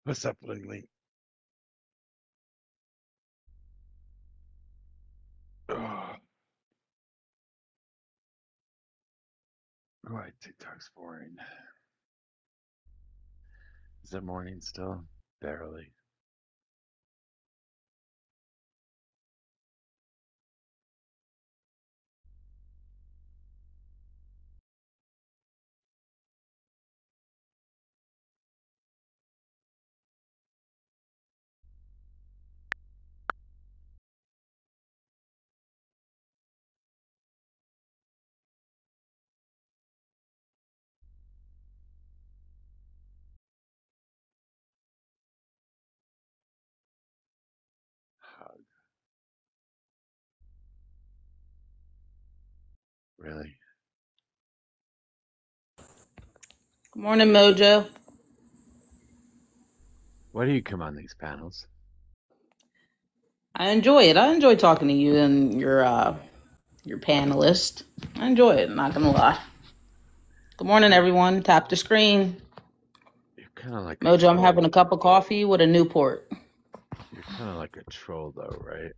What's up, Ling? Oh, right, TikTok's boring. Is it morning still? Barely. Hug. Really? Good morning, Mojo. Why do you come on these panels? I enjoy it. I enjoy talking to you and your panelist. I enjoy it. Not gonna lie. Good morning, You're everyone. Tap the screen. you're kind of like a Mojo, I'm having troll. a cup of coffee with a Newport. You're kind of like a troll, though, right?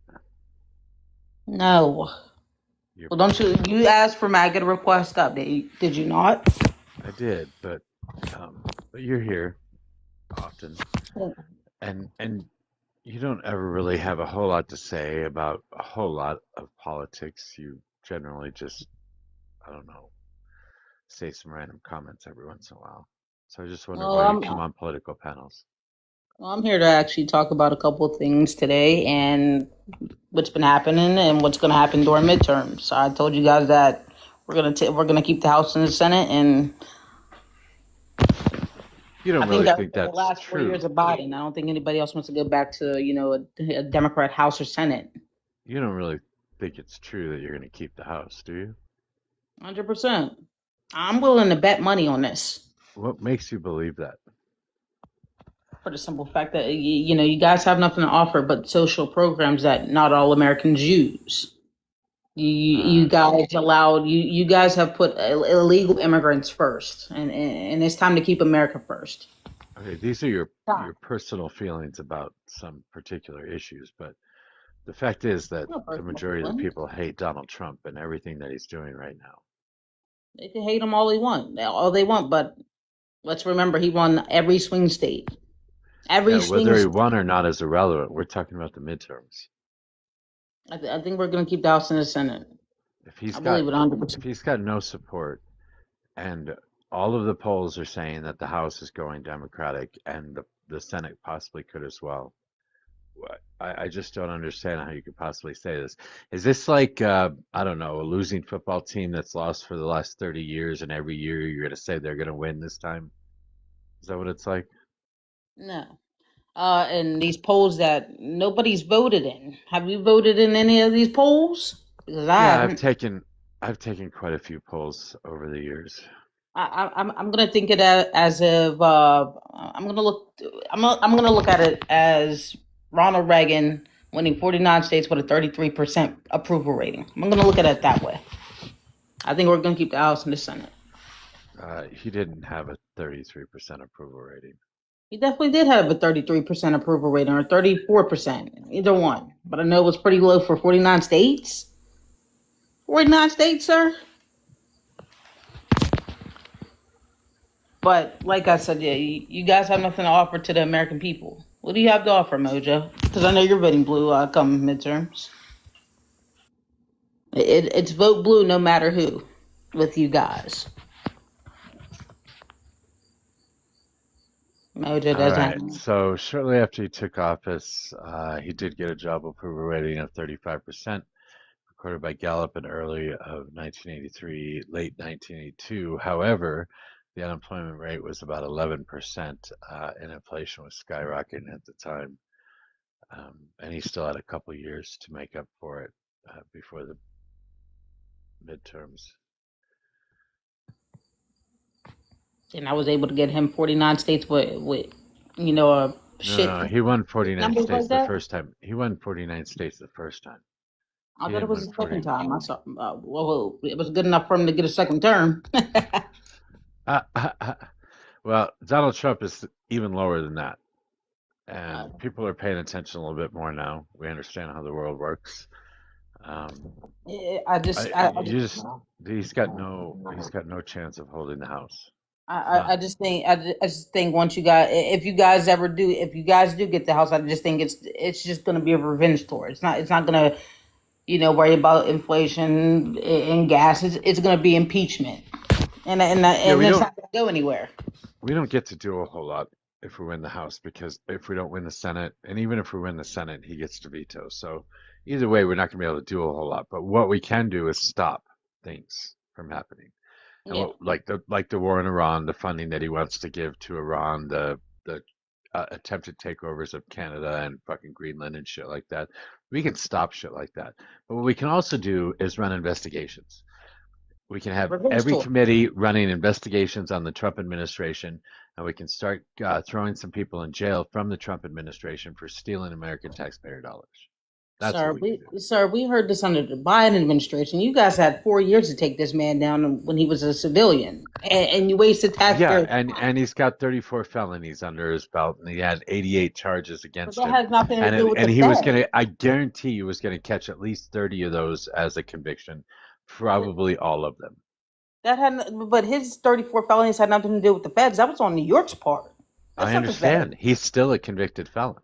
No. You're Well, don't you asked for maggot request update? Did you not? I did, but you're here often, and you don't ever really have a whole lot to say about a whole lot of politics. You generally just, I don't know, say some random comments every once in a while. So I just wonder Well, why you I'm come on political panels. well, I'm here to actually talk about a couple of things today and what's been happening and what's going to happen during midterms. So I told you guys that we're gonna keep the House and the Senate, and You I don't think really that was think for the that's last 4 years true. of Biden. I don't think anybody else wants to go back to, a Democrat House or Senate. You don't really think it's true that you're going to keep the house, do you? 100%. I'm willing to bet money on this What makes you believe that? for the simple fact that, you guys have nothing to offer but social programs that not all Americans use. You Uh, guys allowed, you guys have put illegal immigrants first, and it's time to keep America first. okay, these are your Time. your personal feelings about some particular issues, but the fact is that No the personal majority of the feelings. people hate Donald Trump and everything that he's doing right now. They can hate him all they want, but let's remember he won every swing state. Yeah, Every swing whether he state. won or not is irrelevant. We're talking about the midterms. I think we're going to keep the House and the Senate. If he's I got believe it if 100%. he's got no support and all of the polls are saying that the House is going Democratic and the Senate possibly could as well. I just don't understand how you could possibly say this. Is this like I don't know, a losing football team that's lost for the last 30 years and every year you're going to say they're going to win this time? Is that what it's like? No. And these polls that nobody's voted in. Have you voted in any of these polls? Because I Yeah, haven't. I've taken quite a few polls over the years. I'm gonna think it as if I'm gonna look I'm gonna look at it as Ronald Reagan winning 49 states with a 33% approval rating. I'm gonna look at it that way. I think we're gonna keep the House and the Senate. He didn't have a 33% approval rating. He definitely did have a 33% approval rating or 34%, either one. But I know it was pretty low for 49 states. 49 states, sir. But like I said, yeah, you guys have nothing to offer to the American people. What do you have to offer, Mojo? Because I know you're voting blue come midterms. It's vote blue no matter who with you guys. Mojo All doesn't right. have. So shortly after he took office, he did get a job approval rating of 35%, recorded by Gallup in early of 1983, late 1982. However, the unemployment rate was about 11%, and inflation was skyrocketing at the time. And he still had a couple years to make up for it before the midterms. And I was able to get him 49 states with you know, shit No, he won 49 numbers states like the that. first time. He won 49 states the first time. I He bet it didn't was win the second 40. time. I saw. Well, it was good enough for him to get a second term. Well, Donald Trump is even lower than that. Uh, and people are paying attention a little bit more now. We understand how the world works. Um, I you just he's got no chance of holding the house. I None. just think I just think once you got if you guys ever do if you guys do get the house, I just think it's just gonna be a revenge tour. It's not gonna worry about inflation and gas. It's gonna be impeachment, Yeah, and it's not gonna go anywhere. we don't get to do a whole lot if we win the House because if we don't win the Senate, and even if we win the Senate, he gets to veto. So either way, we're not going to be able to do a whole lot. But what we can do is stop things from happening. And Yeah, what, like the war in Iran, the funding that he wants to give to Iran, the attempted takeovers of Canada and fucking Greenland and shit like that. We can stop shit like that. But what we can also do is run investigations. We can have revenge every tour. committee running investigations on the Trump administration, and we can start throwing some people in jail from the Trump administration for stealing American taxpayer dollars. That's what we can do. Sir, we heard this under the Biden administration. You guys had 4 years to take this man down when he was a civilian, and you wasted Yeah, taxpayers' and time. he's got 34 felonies under his belt, and he had 88 charges But against that him, has nothing to and do with and the he was Fed. gonna. I guarantee he was gonna catch at least 30 of those as a conviction, probably all of them. But his 34 felonies had nothing to do with the feds. That was on New York's part. That's I not the Fed. understand. He's still a convicted felon,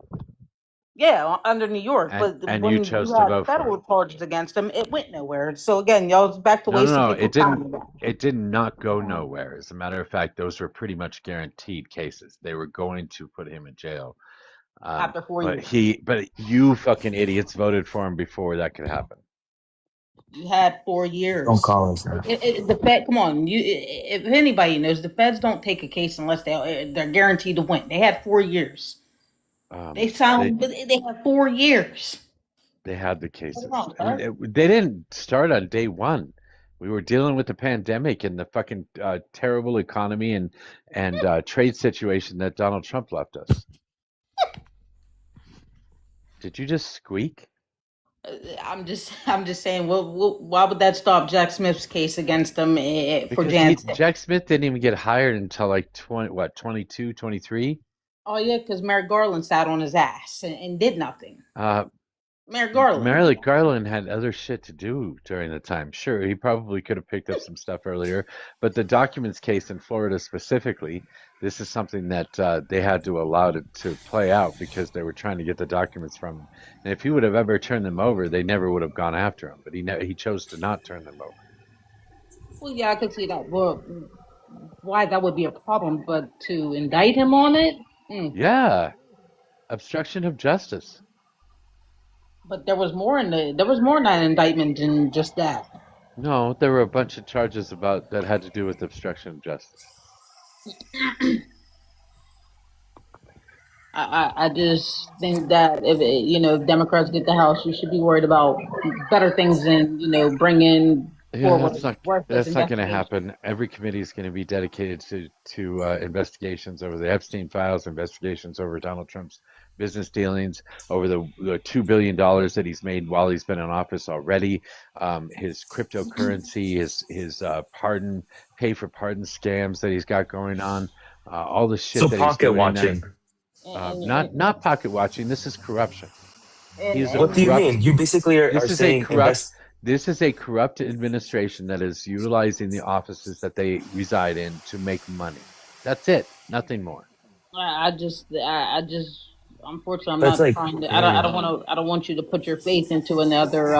Yeah, under New York. But and you when chose you to had vote for him. federal charges against him, it went nowhere. So again, y'all back to No, no, wasting no. people's time. It did not go nowhere. As a matter of fact, those were pretty much guaranteed cases. They were going to put him in jail. After four But years. but you fucking idiots voted for him before that could happen. You had four Don't years. call us that. The Fed, come on, if anybody knows, the Feds don't take a case unless they're guaranteed to win. They had 4 years. They They sound, but they had 4 years. they had the Hold cases, on, and sir. they didn't start on day one. We were dealing with the pandemic and the fucking terrible economy and trade situation that Donald Trump left us. Did you just squeak? I'm just saying. Well, why would that stop Jack Smith's case against him for Because he Jansen? Jack Smith didn't even get hired until like 20, what, 22, 23? Oh yeah, because Merrick Garland sat on his ass and did nothing. Uh, Merrick Garland. Merrick Garland had other shit to do during the time. Sure, he probably could have picked up some stuff earlier, but the documents case in Florida specifically, this is something that they had to allow to play out because they were trying to get the documents from him. And if he would have ever turned them over, they never would have gone after him. But he chose to not turn them over. Well, yeah, I could see that. Well, why that would be a problem, but to indict him on it. Mm. Yeah, obstruction of justice. But there was more in that indictment than just that. No, there were a bunch of charges about that had to do with obstruction of justice. I just think that if Democrats get the House, you should be worried about better things than bringing Yeah, forward worthless that's not going to investigations. happen. Every committee is going to be dedicated to investigations over the Epstein files, investigations over Donald Trump's business dealings, over the $2 billion that he's made while he's been in office already, his cryptocurrency, his pardon pay for pardon scams that he's got going on, all the shit So that he's pocket doing in that. watching. And Not pocket watching. This is corruption. He and, is a What do you and, corrupt mean? You basically are this is a saying corrupt this is a corrupt administration that is utilizing the offices that they reside in to make money. That's it. Nothing more. I just unfortunately I'm but it's not like, trying to yeah. I don't want you to put your faith into another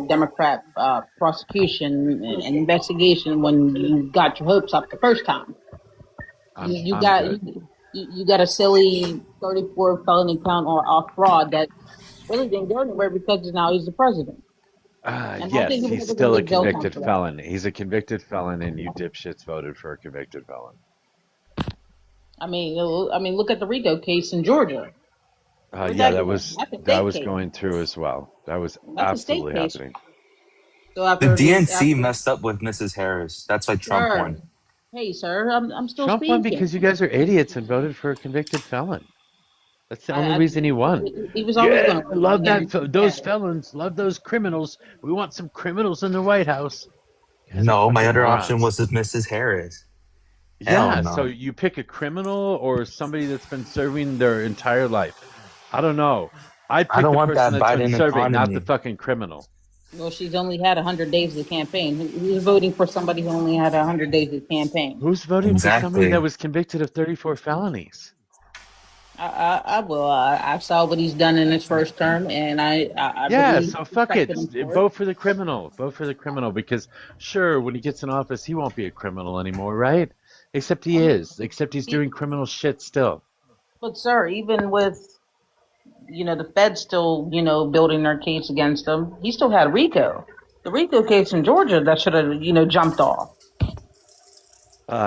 Democrat prosecution and investigation when you got your hopes up the first time. You I'm got good. you got a silly 34 felony count or fraud that really didn't go anywhere because now he's the president. And I think Yes, he was he's able to still a get jail time convicted for that. felon. He's a convicted felon, and you dipshits voted for a convicted felon. Look at the Rico case in Georgia. Where's Yeah, that going? That's a that state was case. going through as well. That was That's a state absolutely case. happening. So The DNC after, messed up with Mrs. Harris. That's why Trump sir, won. hey, sir, I'm still Trump won speaking. because you guys are idiots and voted for a convicted felon. That's the only I, I reason he won. he was always Yeah, going to win. love And those felons, love those criminals. We want some criminals in the White House. You guys are No, my fucking other option morons. was with Mrs. Harris. Hell Yeah, so no. you pick a criminal or somebody that's been serving their entire life. I don't know. I'd I pick don't the want person that that's been Biden serving, not the economy. fucking criminal. Well, she's only had 100 days of campaign. Who's voting for somebody who only had 100 days of campaign? Who's voting for somebody that Exactly. was convicted of 34 felonies? I will. I saw what he's done in his first term, and I Yeah, really so fuck it. respected him for it. Vote for the criminal. Vote for the criminal because sure, when he gets in office, he won't be a criminal anymore, right? Except he I mean, is. Except he's he, doing criminal shit still. but sir, even with the Fed still building their case against him, he still had RICO. The RICO case in Georgia that should have jumped off.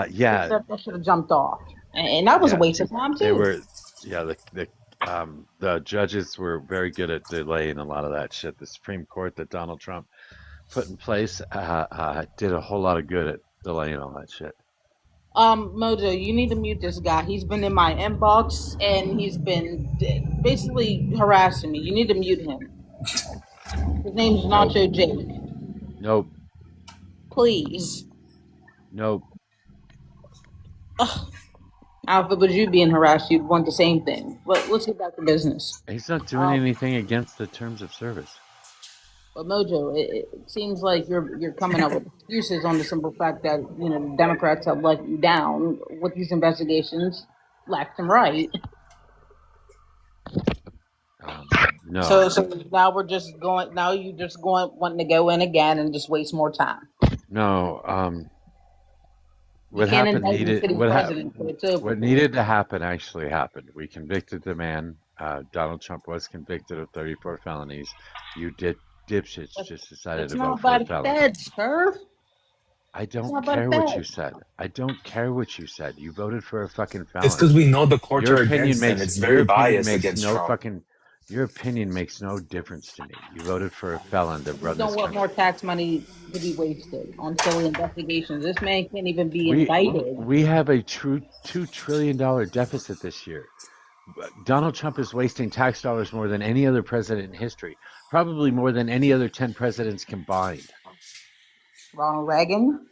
Yeah, That should have jumped off, and that was a yeah. waste of time They too. were, yeah, the judges were very good at delaying a lot of that shit. The Supreme Court that Donald Trump put in place did a whole lot of good at delaying all that shit. Mojo, you need to mute this guy. He's been in my inbox and he's been basically harassing me. You need to mute him. His name's Nope, Nacho Jake. nope, Please. nope. Ugh. Now, if it was you being harassed, you'd want the same thing. But let's get back to business. He's not doing Um, anything against the terms of service. but Mojo, it seems like you're coming up with excuses on the simple fact that the Democrats have let you down with these investigations, left and right. So No, now we're just going. Now you just going wanting to go in again and just waste more time. no. You What can't happened indict the needed city president, so it's over what for. needed to happen actually happened. We convicted the man. Donald Trump was convicted of 34 felonies. You dipshits just decided It's to vote not for by a the felon. Fed, sir. I It's don't not by the care what you Fed. said. I don't care what you said. You voted for a fucking It's felon. because we know the courts are against him. It's Your very opinion biased makes against no Trump. fucking your opinion makes no difference to me. You voted for a felon to You run don't this want more country. tax money to be wasted on silly investigations. This man can't even be We indicted. we have a true $2 trillion deficit this year. Donald Trump is wasting tax dollars more than any other president in history, probably more than any other 10 presidents combined. Ronald Reagan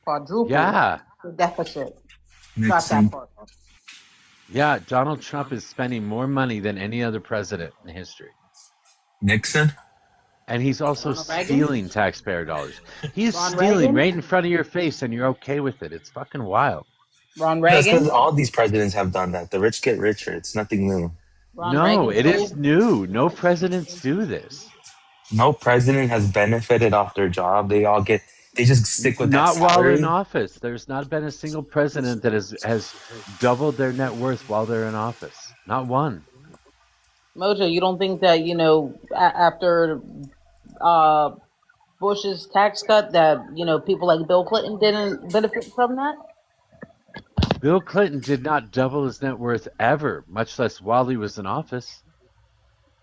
quadrupled Yeah, the deficit. Got that Nixon. part. yeah, Donald Trump is spending more money than any other president in history. Nixon? And he's also Ronald Reagan. stealing taxpayer dollars. He's Ron stealing Reagan. right in front of your face, and you're okay with it. It's fucking wild. Ron That's Reagan. because all these presidents have done that. The rich get richer. It's nothing new. Ron No, Reagan it is stole. new. No presidents do this. No president has benefited off their job. They just stick with that Not while in salary. office. There's not been a single president that has doubled their net worth while they're in office. Not one. Mojo, you don't think that after uh, Bush's tax cut that people like Bill Clinton didn't benefit from that? Bill Clinton did not double his net worth ever, much less while he was in office.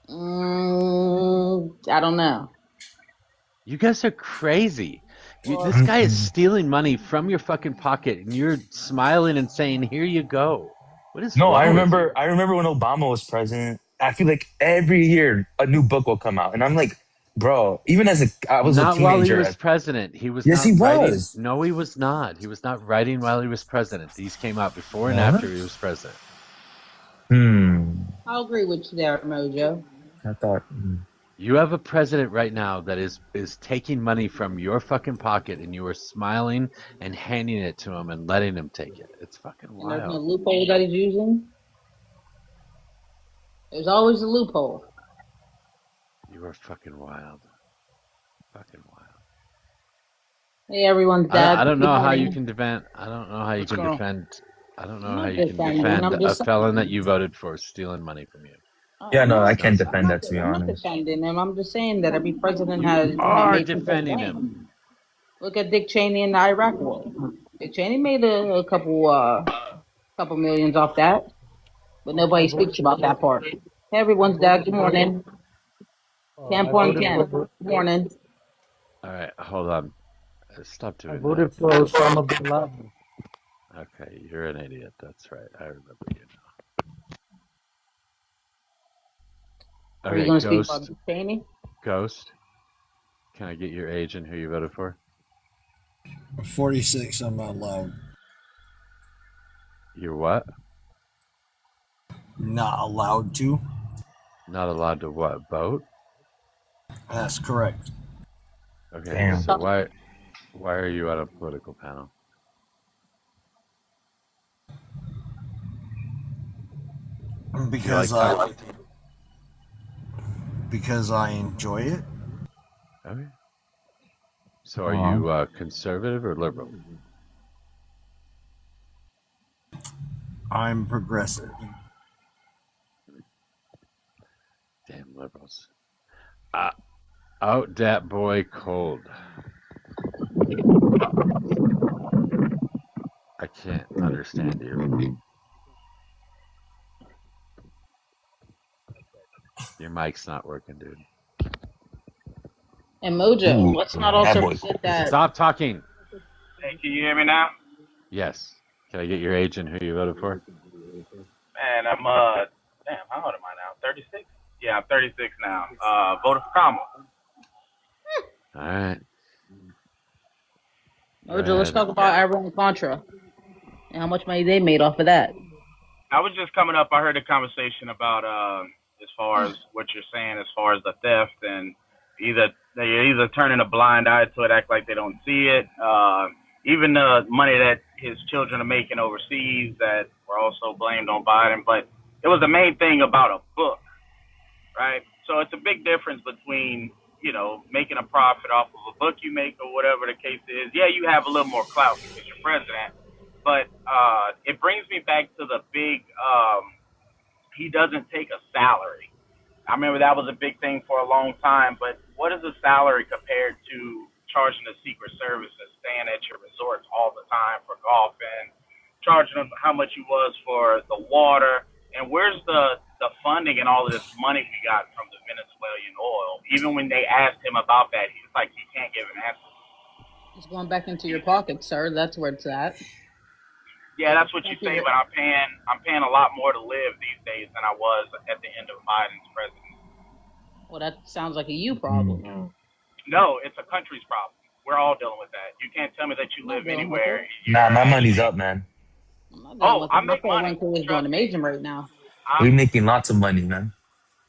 I don't know. You guys are crazy. Well, This guy is stealing money from your fucking pocket, and you're smiling and saying, "Here you go." What is No, I wrong with remember. you? I remember when Obama was president. I feel like every year a new book will come out, and I'm like, bro. Even I was a Not while he was teenager. president. He was Yes, he not writing. was. No, he was not. He was not writing while he was president. These came out before and What? after he was president. I'll agree with you there, Mojo. I thought. You have a president right now that is taking money from your fucking pocket, and you are smiling and handing it to him and letting him take it. It's fucking And there's no wild. loophole that he's using. There's always a loophole. You are fucking wild. Fucking wild. Hey, everyone's dad. I don't Good know how you morning. can defend. I don't know how you What's can going on? defend. I don't I'm know how not you can defending. defend I'm a just felon that saying. you voted for stealing money from you. Yeah, no, I Makes no can't sense. defend that, to be I'm not honest. defending him. I'm just saying that every president You has are made some defending claims. him. Look at Dick Cheney and the Iraq War. Dick Cheney made a couple millions off that, but nobody speaks about that part. Hey, everyone's dad. Good morning. I Camp on voted camp. for Good morning. All right, hold on. Stop I doing that. voted for Osama bin Laden. Okay, you're an idiot. That's right. I remember you now. Are you Okay, going to speak about Dick Cheney? Ghost. Can I get your age and who you voted for? 46, I'm not loud. You're what? Not allowed to. Not allowed to what? Vote? That's correct. Okay, Damn. so why are you at a political panel? You like Because talking? I enjoy it. Okay. So are you conservative or liberal? I'm progressive. Damn liberals. Out dat boy cold. I can't understand you. Your mic's not working, dude. And Mojo, Ooh, let's not that also boy. forget that. Stop talking. Hey, can you hear me now? Yes. Can I get your age and who you voted for? Man, I'm damn, how old am I now? 36? Yeah, I'm 36 now. Voted for Kamala. All right. Mojo, let's talk about Iran Contra and how much money they made off of that. I was just coming up. I heard a conversation about as far as what you're saying, as far as the theft, and they're either turning a blind eye to it, act like they don't see it. Even the money that his children are making overseas that were also blamed on Biden, but it was the main thing about a book, right? So it's a big difference between making a profit off of a book you make or whatever the case is. Yeah, you have a little more clout because you're president, but it brings me back to the big. He doesn't take a salary. I remember that was a big thing for a long time. But what is a salary compared to charging the Secret Service and staying at your resorts all the time for golf and charging them how much you was for the water? And where's the funding and all of this money we got from the Venezuelan oil? Even when they asked him about that, he's like, he can't give an answer. It's going back into your pocket, sir. That's where it's at. Yeah, that's what you say, but I'm paying a lot more to live these days than I was at the end of Biden's presidency. Well, that sounds like a you problem. No, it's a country's problem. We're all dealing with that. You can't tell me that you live anywhere. Nah, my money's up, man. I make money. Is doing amazing right now. We're making lots of money, man.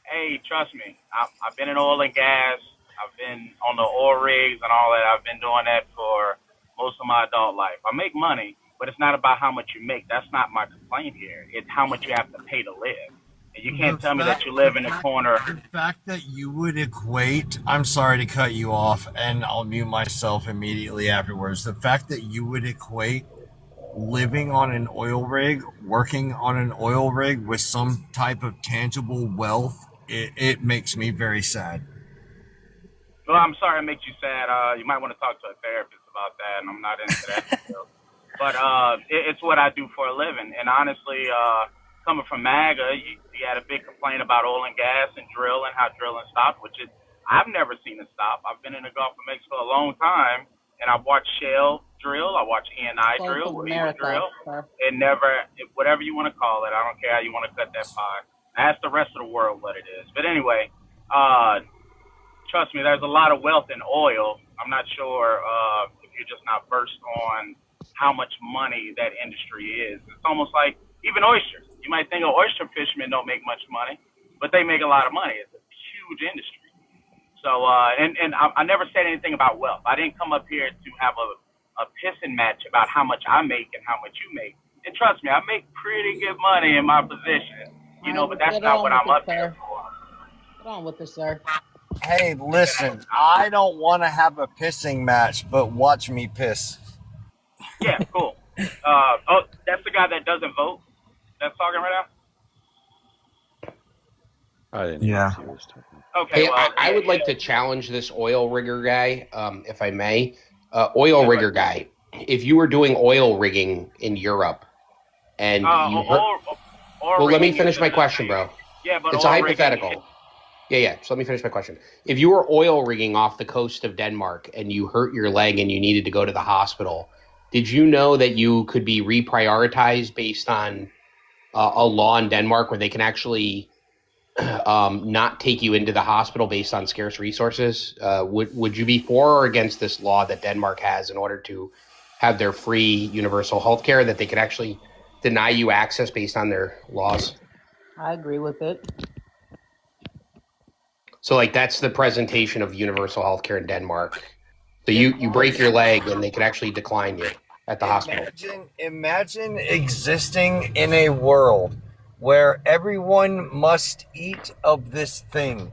Hey, trust me. I've been in oil and gas. I've been on the oil rigs and all that. I've been doing that for most of my adult life. I make money, but it's not about how much you make. That's not my complaint here. It's how much you have to pay to live. And you can't tell me that you live in a corner. The fact that you would equate, I'm sorry to cut you off, and I'll mute myself immediately afterwards. The fact that you would equate living on an oil rig, working on an oil rig with some type of tangible wealth, it makes me very sad. Well, I'm sorry it makes you sad. You might want to talk to a therapist about that, and I'm not into that still. But it's what I do for a living. And honestly, coming from MAGA, you had a big complaint about oil and gas and drilling, how drilling stopped, which is I've never seen it stop. I've been in the Gulf of Mexico a long time, and I've watched Shell drill. I watched ENI drill, drill. It never, whatever you want to call it. I don't care how you want to cut that pie. Ask the rest of the world what it is. But anyway, trust me, there's a lot of wealth in oil. I'm not sure if you're just not versed on how much money that industry is. It's almost like even oysters. You might think oyster fishermen don't make much money, but they make a lot of money. It's a huge industry. So, and I never said anything about wealth. I didn't come up here to have a pissing match about how much I make and how much you make. And trust me, I make pretty good money in my position, but that's not what I'm up here for. Get on with this, sir. Hey, listen, I don't want to have a pissing match, but watch me piss. Yeah, cool. That's the guy that doesn't vote that's talking right now? I didn't Yeah. know he was talking. Okay, Hey, I would like to challenge this oil rigger guy, if I may. Oil rigger guy, if you were doing oil rigging in Europe and well, let me finish my question, bro. Yeah, but it's a hypothetical. Yeah. So let me finish my question. If you were oil rigging off the coast of Denmark and you hurt your leg and you needed to go to the hospital, did you know that you could be reprioritized based on a law in Denmark where they can actually not take you into the hospital based on scarce resources? Would you be for or against this law that Denmark has in order to have their free universal health care, that they could actually deny you access based on their laws. I agree with it. So like that's the presentation of universal healthcare in Denmark. So you break your leg and they could actually decline you at the hospital. Imagine existing in a world where everyone must eat of this thing,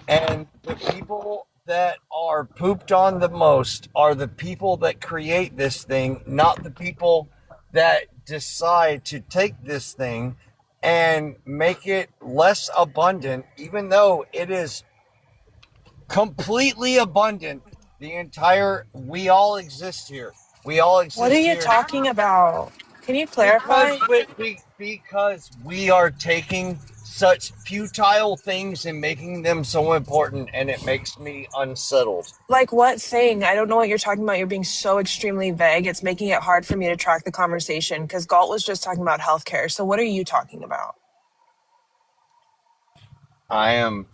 and the people that are pooped on the most are the people that create this thing, not the people that decide to take this thing and make it less abundant, even though it is completely abundant. We all exist here. We all exist here. What are you talking about? Can you clarify? Because we are taking such futile things and making them so important, and it makes me unsettled. Like what thing? I don't know what you're talking about. You're being so extremely vague. It's making it hard for me to track the conversation because Galt was just talking about healthcare. So what are you talking about? I am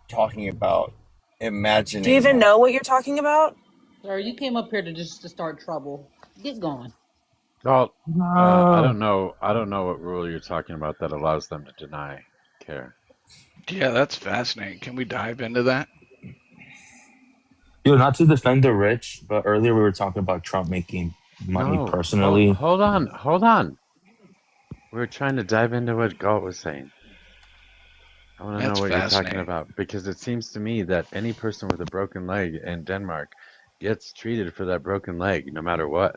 talking about imagining. Do you even know what you're talking about? Sir, you came up here to start trouble. Get going. Well, No. I don't know. I don't know what rule you're talking about that allows them to deny care. Yeah, that's fascinating. Can we dive into that? Yo, not to defend the rich, but earlier we were talking about Trump making money No, personally. hold on. We were trying to dive into what Galt was saying. I want to know That's what you're talking fascinating. about, because it seems to me that any person with a broken leg in Denmark gets treated for that broken leg, no matter what,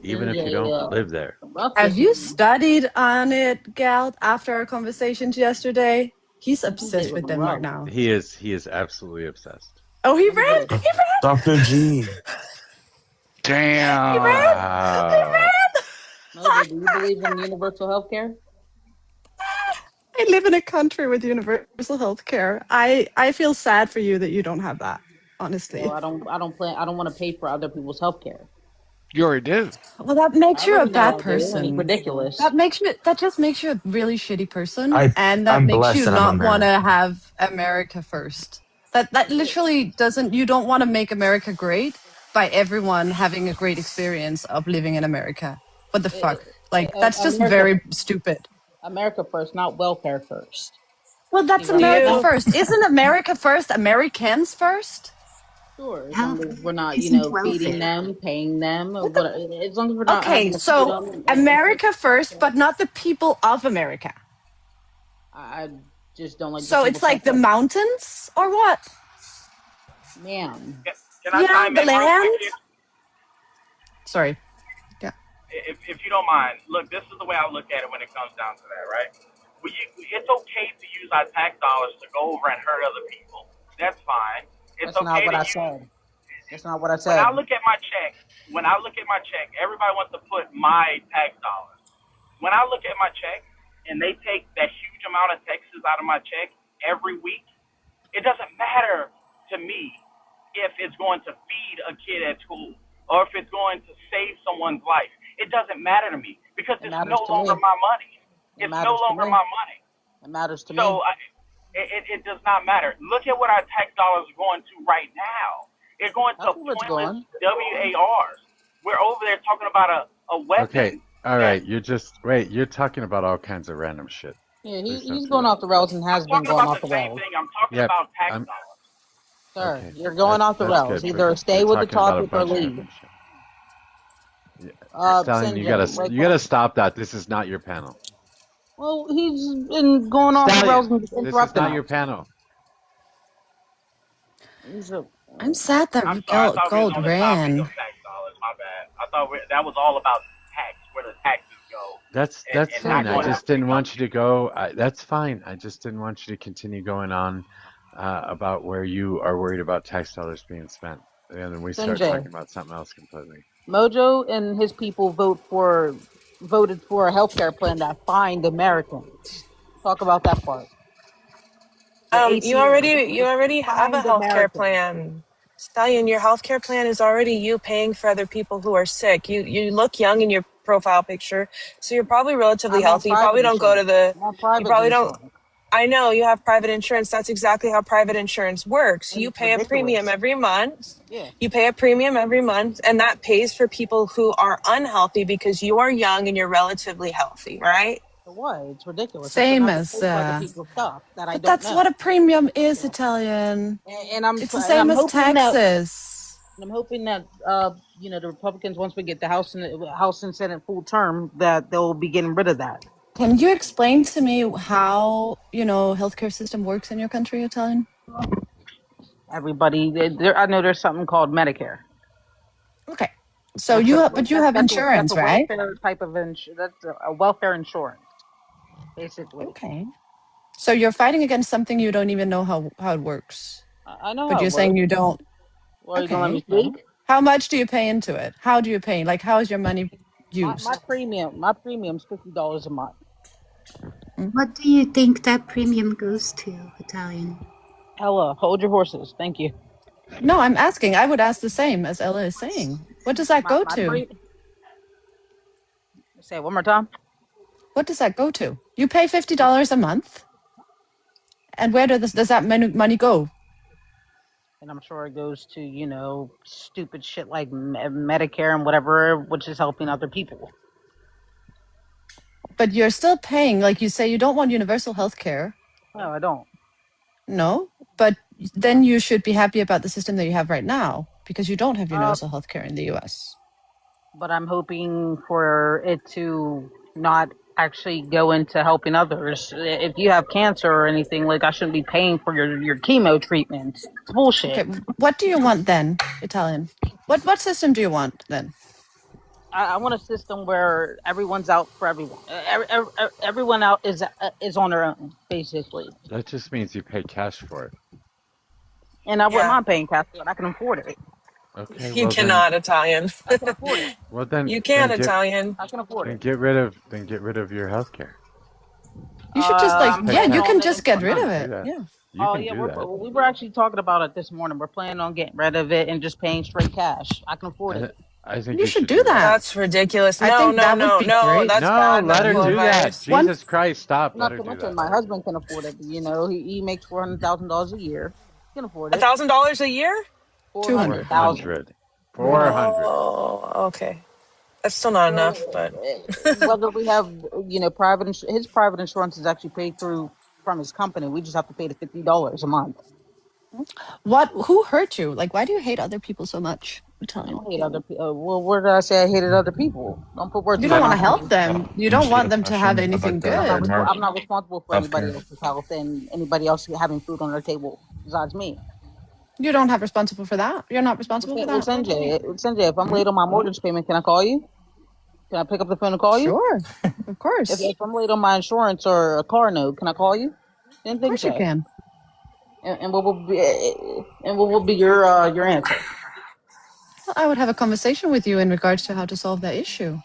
even if you don't live there. Have you studied on it, Galt, after our conversations yesterday? He's obsessed with Denmark now. He is absolutely obsessed. Oh, he ran! Dr. G. Damn. Wow. Mojo, do you believe in universal health care? I live in a country with universal health care. I feel sad for you that you don't have that, honestly. No, I don't want to pay for other people's health care. You already do. Well, that makes you a bad person. It's ridiculous. That just makes you a really shitty person, and that I'm makes blessed you that I'm not want to American. have America first. That literally doesn't. You don't want to make America great by everyone having a great experience of living in America. What the fuck? Like that's just very stupid. America first, not welfare first. Well, that's America first. Isn't America first Americans first? Sure, as long as we're not, feeding them, paying them, as long as we're not. Okay, so America first, but not the people of America. I just don't like. So it's like the mountains, or what? Ma'am. Can I chime the in real land. quick here? Sorry. Yeah. If you don't mind, look, this is the way I look at it when it comes down to that, right? It's okay to use our tax dollars to go over and hurt other people. That's fine. That's not what I said. That's not what I said. When I look at my check, everybody wants to put my tax dollars. When I look at my check and they take that huge amount of taxes out of my check every week, it doesn't matter to me if it's going to feed a kid at school or if it's going to save someone's life. It doesn't matter to me because it's no longer my money. It's no longer my money. It matters to me. So it does not matter. Look at what our tax dollars are going to right now. It's going to pointless WARs. We're over there talking about a weapon. Okay, all right. You're talking about all kinds of random shit. Yeah, he's going off the rails and has been going off the rails. I'm talking about tax dollars. Sir, Okay, you're going off the rails. good. Either stay with the topic or leave. Stallion, you gotta stop that. This is not your panel. Well, he's been going off the rails and interrupting. This is not your panel. I'm sad that Gold ran. My bad. I thought that was all about tax, where the taxes go. That's fine. I just didn't want you to go. That's fine. I just didn't want you to continue going on about where you are worried about tax dollars being spent, and then we start talking about something else completely. Mojo and his people voted for a healthcare plan that fined Americans. Talk about that part. You already have a healthcare plan. Stallion, your healthcare plan is already you paying for other people who are sick. You look young in your profile picture, so you're probably relatively healthy. You probably don't go to the. You probably don't. I know you have private insurance. That's exactly how private insurance works. And You it's pay a premium ridiculous. every month. Yeah. You pay a premium every month, and that pays for people who are unhealthy because you are young and you're relatively healthy, right? For what? It's ridiculous. I shouldn't Same have to as, pay for other people's stuff that I but don't that's what know. a premium is, Italian. And I'm It's the and same I'm as hoping that taxes. the Republicans, once we get the House and Senate full term, that they'll be getting rid of that. Can you explain to me how, healthcare system works in your country, Italian? Everybody, I know there's something called Medicare. Okay. So you have That's insurance, a right? welfare type of that's a welfare insurance, basically. Okay. So you're fighting against something you don't even know how it works. I know But how it you're saying works. you don't. Well, are you gonna let me Okay. speak? How much do you pay into it? How do you pay? Like, how is your money My used? premium's $50 a month. What do you think that premium goes to, Italian? Ella, hold your horses. Thank you. No, I'm asking. I would ask the same as Ella is saying. What does that go My to? Say it one more time. What does that go to? You pay $50 a month, and where does that money go? And I'm sure it goes to stupid shit like Medicare and whatever, which is helping other people. But you're still paying, like you say, you don't want universal health care. No, I don't. No, but then you should be happy about the system that you have right now because you don't have universal health care in the US. But I'm hoping for it to not actually go into helping others. If you have cancer or anything, like I shouldn't be paying for your chemo treatments. It's bullshit. Okay, what do you want then, Italian? What system do you want then? I want a system where everyone's out for everyone. Everyone out is on their own, basically. That just means you pay cash for it. And I wouldn't mind paying cash, but I can afford it. Okay, You well cannot, then, Italian. I can afford it. well then, You can, then get Italian. I can afford then it. get rid of your health care. You should just you can just get rid of Do it. that. Yeah. You can do that. We were actually talking about it this morning. We're planning on getting rid of it and just paying straight cash. I can afford it. I think You should do that. That's ridiculous. I No, think no, that would no, be no. great. That's No, bad let her medical do that. advice. Jesus Christ, stop. Not Let her to do mention, that. my husband can afford it. He makes $400,000 a year. He can afford it. $1,000 a year? 400,000. 400. Oh, okay. That's still not enough, but Whether we have, his private insurance is actually paid through from his company. We just have to pay the $50 a month. Who hurt you? Like, why do you hate other people so much, Italian? I don't hate other people. Well, where did I say I hated other people? Don't put words You in don't my want to mouth. help them. You don't want them to have anything good. I'm not responsible for anybody else's health and anybody else having food on their table besides me. You don't have responsible for that. You're not responsible for Well, that. Sanjay, if I'm late on my mortgage payment, can I call you? Can I pick up the phone and call you? Sure, of course. If I'm late on my insurance or a car note, can I call you? Didn't Of think course you so. can. And what will be your answer? I would have a conversation with you in regards to how to solve that issue.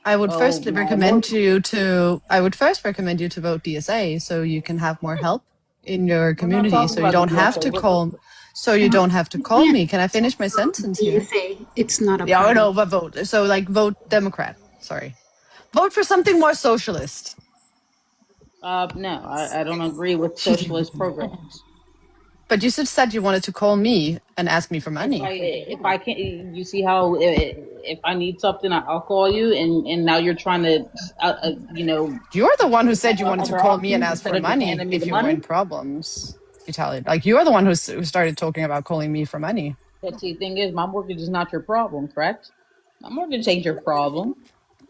I would first my recommend you to vote DSA so you can have more help in your community. talking So you about don't the have DSA. to call. So you don't have to call me. Can I finish my sentence here? DSA, it's not a Yeah, I problem. know, but vote. So vote Democrat. Sorry, vote for something more socialist. No, I don't agree with socialist programs. But you said you wanted to call me and ask me for money. If I can't, you see how if I need something, I'll call you, and now you're trying to, You're the one who said you wanted to call me and ask for money if you were in problems. Italian, like you're the one who started talking about calling me for money. But see, the thing is, my mortgage is not your problem, correct? My mortgage ain't your problem.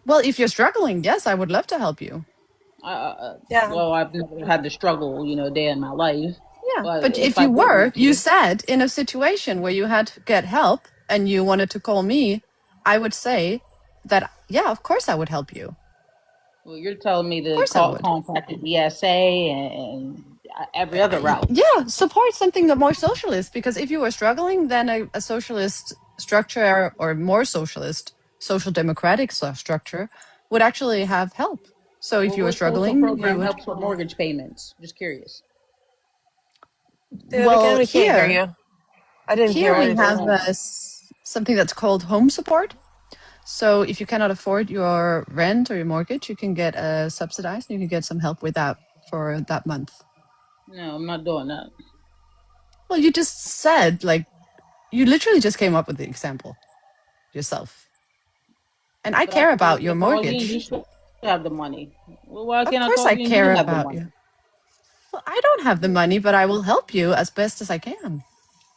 Well, if you're struggling, yes, I would love to help you. yeah. Well, I've never had to struggle, a day in my life. Yeah, but if you were, you said in a situation where you had to get help and you wanted to call me, I would say that, yeah, of course I would help you. Well, you're telling me to contact the DSA and every other route. Yeah, support something that more socialist, because if you were struggling, then a socialist structure or more socialist, social democratic structure would actually have help. So if you were struggling, program helps with mortgage payments. Just curious. Well, we can't hear you. I didn't hear Here we anything. have something that's called home support. So if you cannot afford your rent or your mortgage, you can get subsidized and you can get some help with that. for that month. No, I'm not doing that. Well, you just said, like, you literally just came up with the example yourself. And I But care about your if I was you, you mortgage. should have the money. Well, why Of can't I course talk I to you and you care have the about money? you. Well, I don't have the money, but I will help you as best as I can,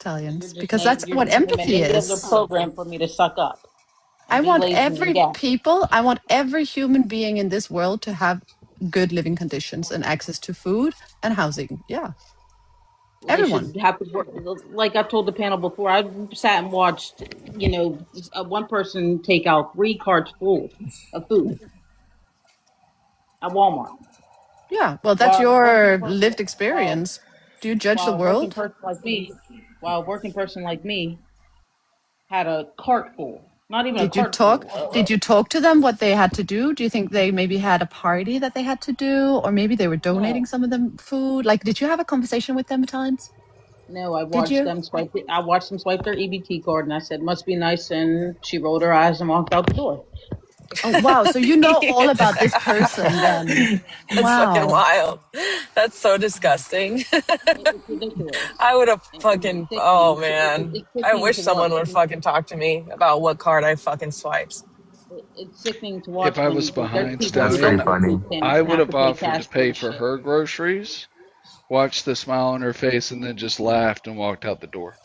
Italians, because that's You're what just naming empathy any other is. program for me to suck up I and be want lazy and every gap. I want every human being in this world to have good living conditions and access to food and housing. Yeah, They everyone. should have to work. Like I told the panel before, I sat and watched, one person take out 3 carts full of food at Walmart. Yeah, well, that's While a your lived experience. Do you judge the while a working world? person like me, while a working person like me had a cart full, not even a Did you cart talk? full. Did you talk to them what they had to do? Do you think they maybe had a party that they had to do, or maybe they were donating No, some of them food? Like, did you have a conversation with them at times? no, I Did watched you? them swipe. I watched them swipe their EBT card, and I said, "Must be nice." And she rolled her eyes and walked out the door. Oh, wow. So you know all about this person then. That's fucking Wow. wild. That's so disgusting. It's ridiculous. I would have And fucking, it's oh sickening. man. It's I sickening wish to watch. someone would fucking talk to me about what card I fucking swipes. It's sickening to If watch I was when there's behind people who That's don't pretty Stallion, have funny. food stamps I and would have to have pay offered to cash for pay this for shit. her groceries, watched the smile on her face, and then just laughed and walked out the door.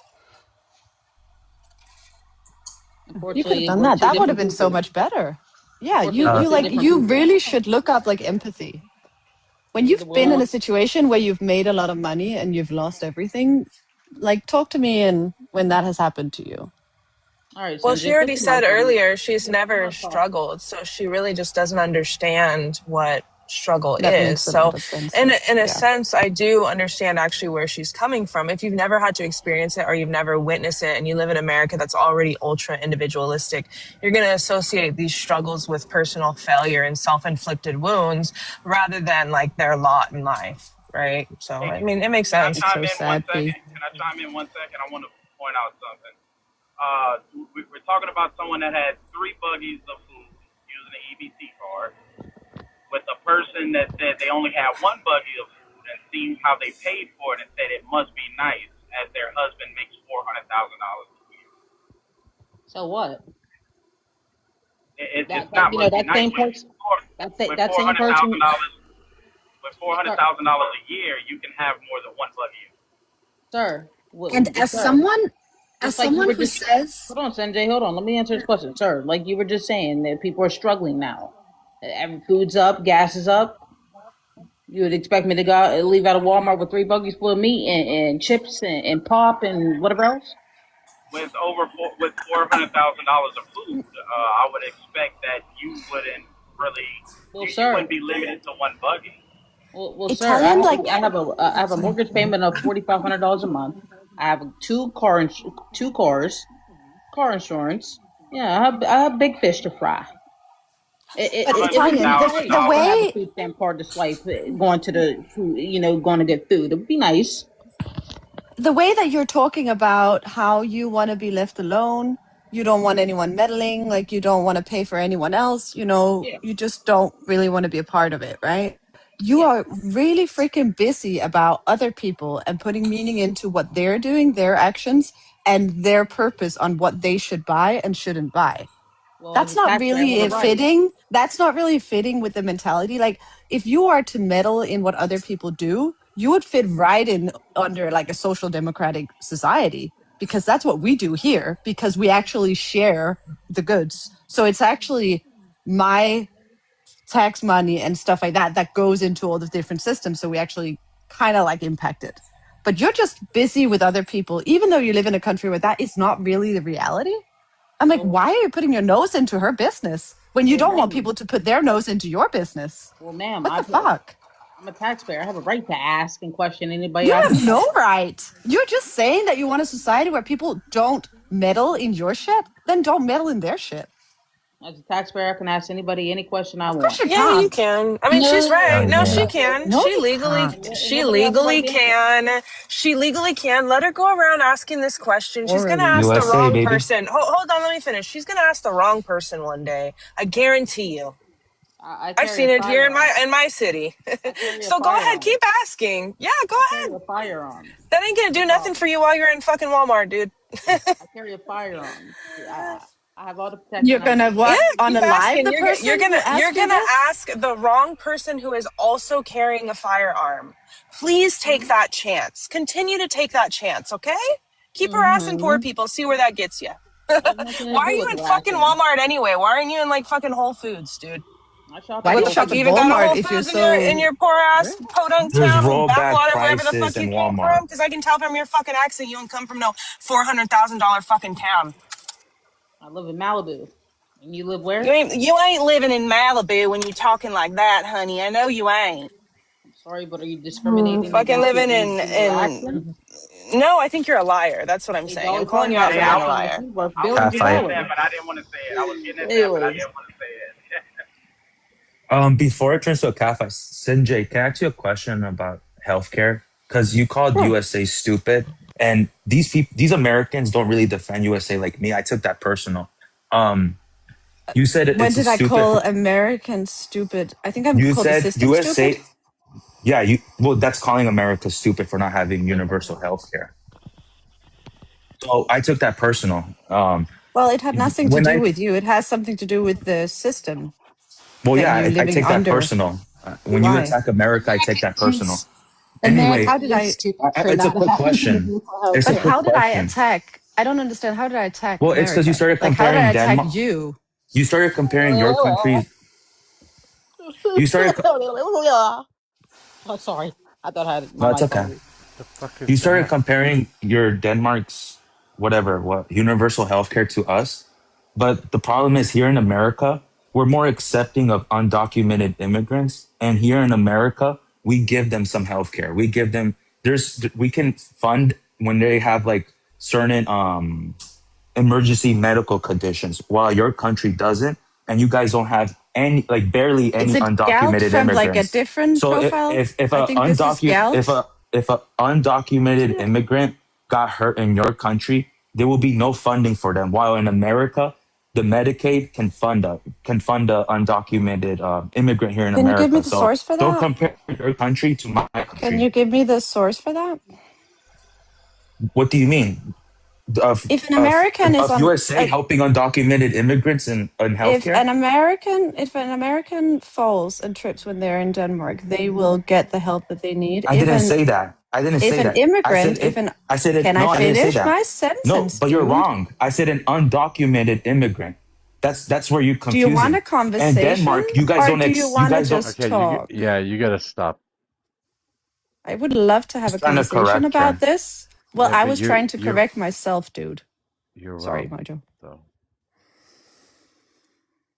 You could have Unfortunately, done we're that. two That would have different been so people. much better. Yeah, Unfortunately, we're two different you people. really should look up like empathy. When you've been in Well, a situation where you've made a lot of money and you've lost everything, like talk to me and when that has happened to you. all right, Well, she Sanjay, put already your mic said on. earlier she's I'm never not talking. struggled, so she really just doesn't understand what struggle That is. makes a lot So, of sense. in a Yeah. sense, I do understand actually where she's coming from. If you've never had to experience it or you've never witnessed it, and you live in America that's already ultra individualistic, you're going to associate these struggles with personal failure and self-inflicted wounds rather than like their lot in life, right? So, Hey, I mean, it makes can I sense. It's chime so in one sad, B. second? Can I chime in 1 second? I want to point out something. We're talking about someone that had 3 buggies of food using an EBT card, with a person that said they only had 1 buggy of food and seen how they paid for it and said it must be nice, as their husband makes $400,000 a year. So what? It's not must be That nice same person, with that four same hundred person. thousand dollars with four hundred Sir, thousand dollars a year, you can have more than 1 buggy. sir, And sir. as Just like you someone were who just. says, Hold on, Sanjay. Hold on. Let me answer this question, sir. Like you were just saying that people are struggling now. Every food's up, gas is up. You would expect me to leave out of Walmart with 3 buggies full of meat and chips and pop and whatever else? With $400,000 of food, I would expect that you wouldn't really Well, you wouldn't sir. be limited to 1 buggy. Sir, Italian, like, I have a sorry. mortgage payment of $4,500 a month. I have two cars, car insurance. Yeah, I have big fish to fry. But It would Italian, be the nice the to $100,000. have a way food stamp card to swipe going to the food, going to get food. It would be nice. the way that you're talking about how you want to be left alone, you don't want anyone meddling, like you don't want to pay for anyone else, Yeah, you just don't really want to be a part of it, right? You yeah. are really freaking busy about other people and putting meaning into what they're doing, their actions, and their purpose on what they should buy and shouldn't buy. Well, as That's a not taxpayer, I have really a right. fitting. That's not really fitting with the mentality. Like, if you are to meddle in what other people do, you would fit right in under like a social democratic society, because that's what we do here, because we actually share the goods. So it's actually my tax money and stuff like that that goes into all the different systems. So we actually kind of like impact it. But you're just busy with other people, even though you live in a country where that is not really the reality. I'm like, Well, why are you putting your nose into her business when you don't want ma'am. people to put their nose into your business? Well, ma'am, What the fuck? I'm a taxpayer. I have a right to ask and question anybody You I have see. no right. You're just saying that you want a society where people don't meddle in your shit, then don't meddle in their shit. As a taxpayer, I can ask anybody any question I Of course want. you Yeah, you can't. can. I mean, she's right. Hell No, yeah. she can. No, you can't. And She nobody else is right legally to answer. can. She legally can. Let her go around asking this question. She's going to Orally. ask the USA, wrong baby. person. Hold on, let me finish. She's going to ask the wrong person one day. I guarantee you. I I've carry a seen it here in firearm. my city. I carry a So go ahead, firearm. keep asking. Yeah, go I carry ahead. a firearm. That ain't gonna No do nothing for problem. you while you're in fucking Walmart, dude. I carry a firearm. I have all the You're protection I gonna need. Yeah, what? keep Unalive asking. the person who You're asked you gonna this? ask the wrong person who is also carrying a firearm. Please take that chance. Continue to take that chance, okay? Keep harassing poor Mm-hmm. people. See where that gets you. It has nothing to Why are do you with in fucking harassing. Walmart anyway? Why aren't you in like fucking Whole Foods, dude? I shop Why at do What you the Whole shop fuck? at You Foods. even got a Walmart Whole if you're Foods in so? your poor Yeah. ass podunk There's town, rollback backwater, wherever the prices fuck in you came from? Walmart. Because I can tell from your fucking accent you don't come from no $400,000 fucking town. I live in Malibu. And you live where? You ain't living in Malibu when you talking like that, honey. I know you ain't. I'm sorry, but are you Oh, discriminating Fucking against me living due to your accent? no, I think you're a liar. That's what I'm saying. I'm calling you out Hey, for $8 being a on the liar. food worth I was billions of getting at Catfight. that, dollars. but I didn't want to say it. I was getting at that, but I Anyways, didn't want to say it. Before it turns to a catfight, Sinjay, can I ask you a question about healthcare? Because you called Sure. USA stupid, and these Americans don't really defend USA like me. I took that personal. Um, you said When it's a did I stupid. call Americans stupid? I think I'm You called the said system stupid. USA. Yeah, you. Well, that's calling America stupid for not having universal healthcare. So I took that personal. Well, it had nothing to When do I, with you. It has something to do with the system well, that yeah, you're I living take that under. personal. When you Why? attack America, I take that personal. Americans, Anyway, America How did is I? stupid for it's a not quick having question. universal It's a But healthcare. quick how did I question. attack? I don't understand. How did I attack Well, it's because you America? started Like, how did I comparing attack Denmark. you? You started comparing your countries. You started. oh, sorry. I thought I had my No, it's mic on okay. mute. The fuck You is started that? comparing your Denmark's whatever what universal healthcare to us, but the problem is here in America we're more accepting of undocumented immigrants, and here in America we give them some healthcare. We give them we can fund when they have like certain emergency medical conditions, while your country doesn't, and you guys don't have any like barely Is any it Galt undocumented from like a immigrants. different So profile? if I a think this is Galt. if a undocumented immigrant got hurt in your country, there will be no funding for them. While in America, the Medicaid can fund a undocumented immigrant here in Can you give me America. the So source for don't that? compare your country to my Can country. you give me the source for that? What do you mean? Of If an American is on USA helping undocumented immigrants in healthcare? if an American falls and trips when they're in Denmark, they will get the help that they need. I didn't say that. I didn't If say an that. I said immigrant, if it. an I said it. can I No, I didn't say finish that. my No, sentence, but you're dude? wrong. I said an undocumented immigrant. That's where you're Do you want confusing. a And conversation Denmark, you guys or don't do you you want to guys don't just Okay, talk? yeah, you gotta stop. I would love to have a just trying to conversation correct about her. this. Well, Yeah, I but was trying to correct myself, dude. you're Sorry, wrong Mojo. though.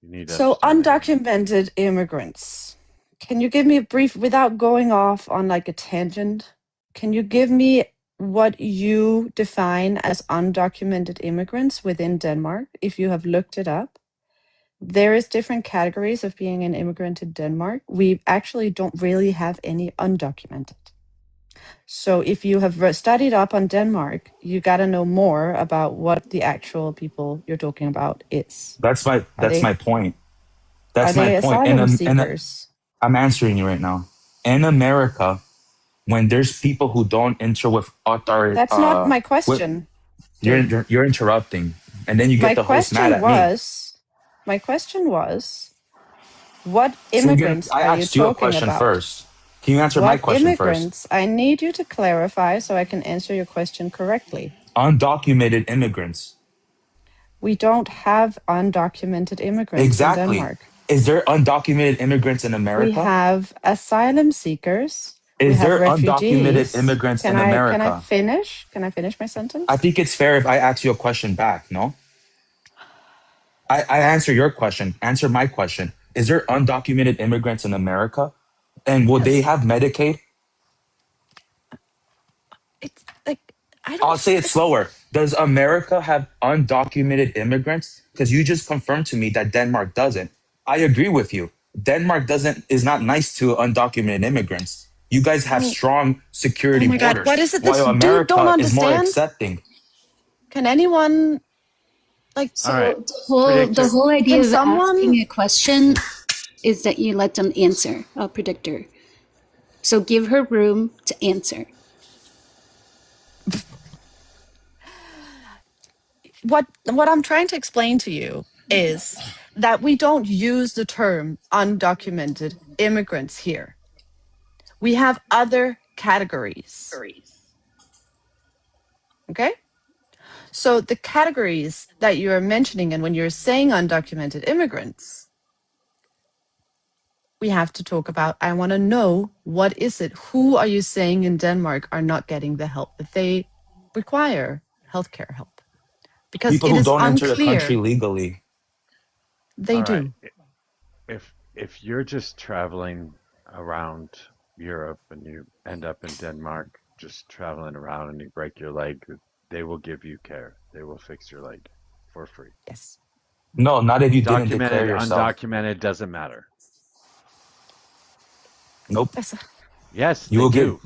You need to So, understand that. undocumented immigrants. Can you give me a brief, without going off on like a tangent, can you give me what you define as undocumented immigrants within Denmark, if you have looked it up? There is different categories of being an immigrant in Denmark. We actually don't really have any undocumented. So if you have studied up on Denmark, you got to know more about what the actual people you're talking about is. Are That's they my point. are That's my they point. asylum And seekers? I'm answering you right now. In America, when there's people who don't enter with authority, That's not my with question, dude. you're interrupting, and then you get My the host mad question at me. was, my question was, what So immigrants I are you asked you a talking question about? first. Can you answer my What question first? immigrants? I need you to clarify so I can answer your question correctly. Undocumented immigrants. We don't have undocumented immigrants in Exactly. Denmark. Is there undocumented immigrants in We America? have asylum seekers. We Is have there undocumented refugees. immigrants Can in I America? finish? Can I finish my I sentence? think it's fair if I ask you a question back, no? I answer your question. Answer my question. Is there undocumented immigrants in America? And will they Yes. have Medicaid? It's like I I'll don't. say it slower. Does America have undocumented immigrants? Because you just confirmed to me that Denmark doesn't. I agree with you. Denmark doesn't is not nice to undocumented immigrants. You guys have Oh, strong oh security my God! What borders, is it this while dude don't America is more understand? accepting. Can anyone like? All right, So the predictor. whole idea Can of asking someone? a question is that you let them answer. I'll predict her. So give her room to answer. What I'm trying to explain to you is that we don't use the term undocumented immigrants here. We have other categories. Okay? So the categories that you are mentioning, and when you're saying undocumented immigrants, we have to talk about, I want to know, what is it? Who are you saying in Denmark are not getting the help that they require, healthcare help? Because People it who is don't enter the country unclear. legally. They All right. do. If you're just traveling around Europe and you end up in Denmark, just traveling around and you break your leg, they will give you care. They will fix your leg for free. Yes. No, not if you didn't declare Documented, yourself. undocumented, doesn't matter. Nope. Yes, You they will get do.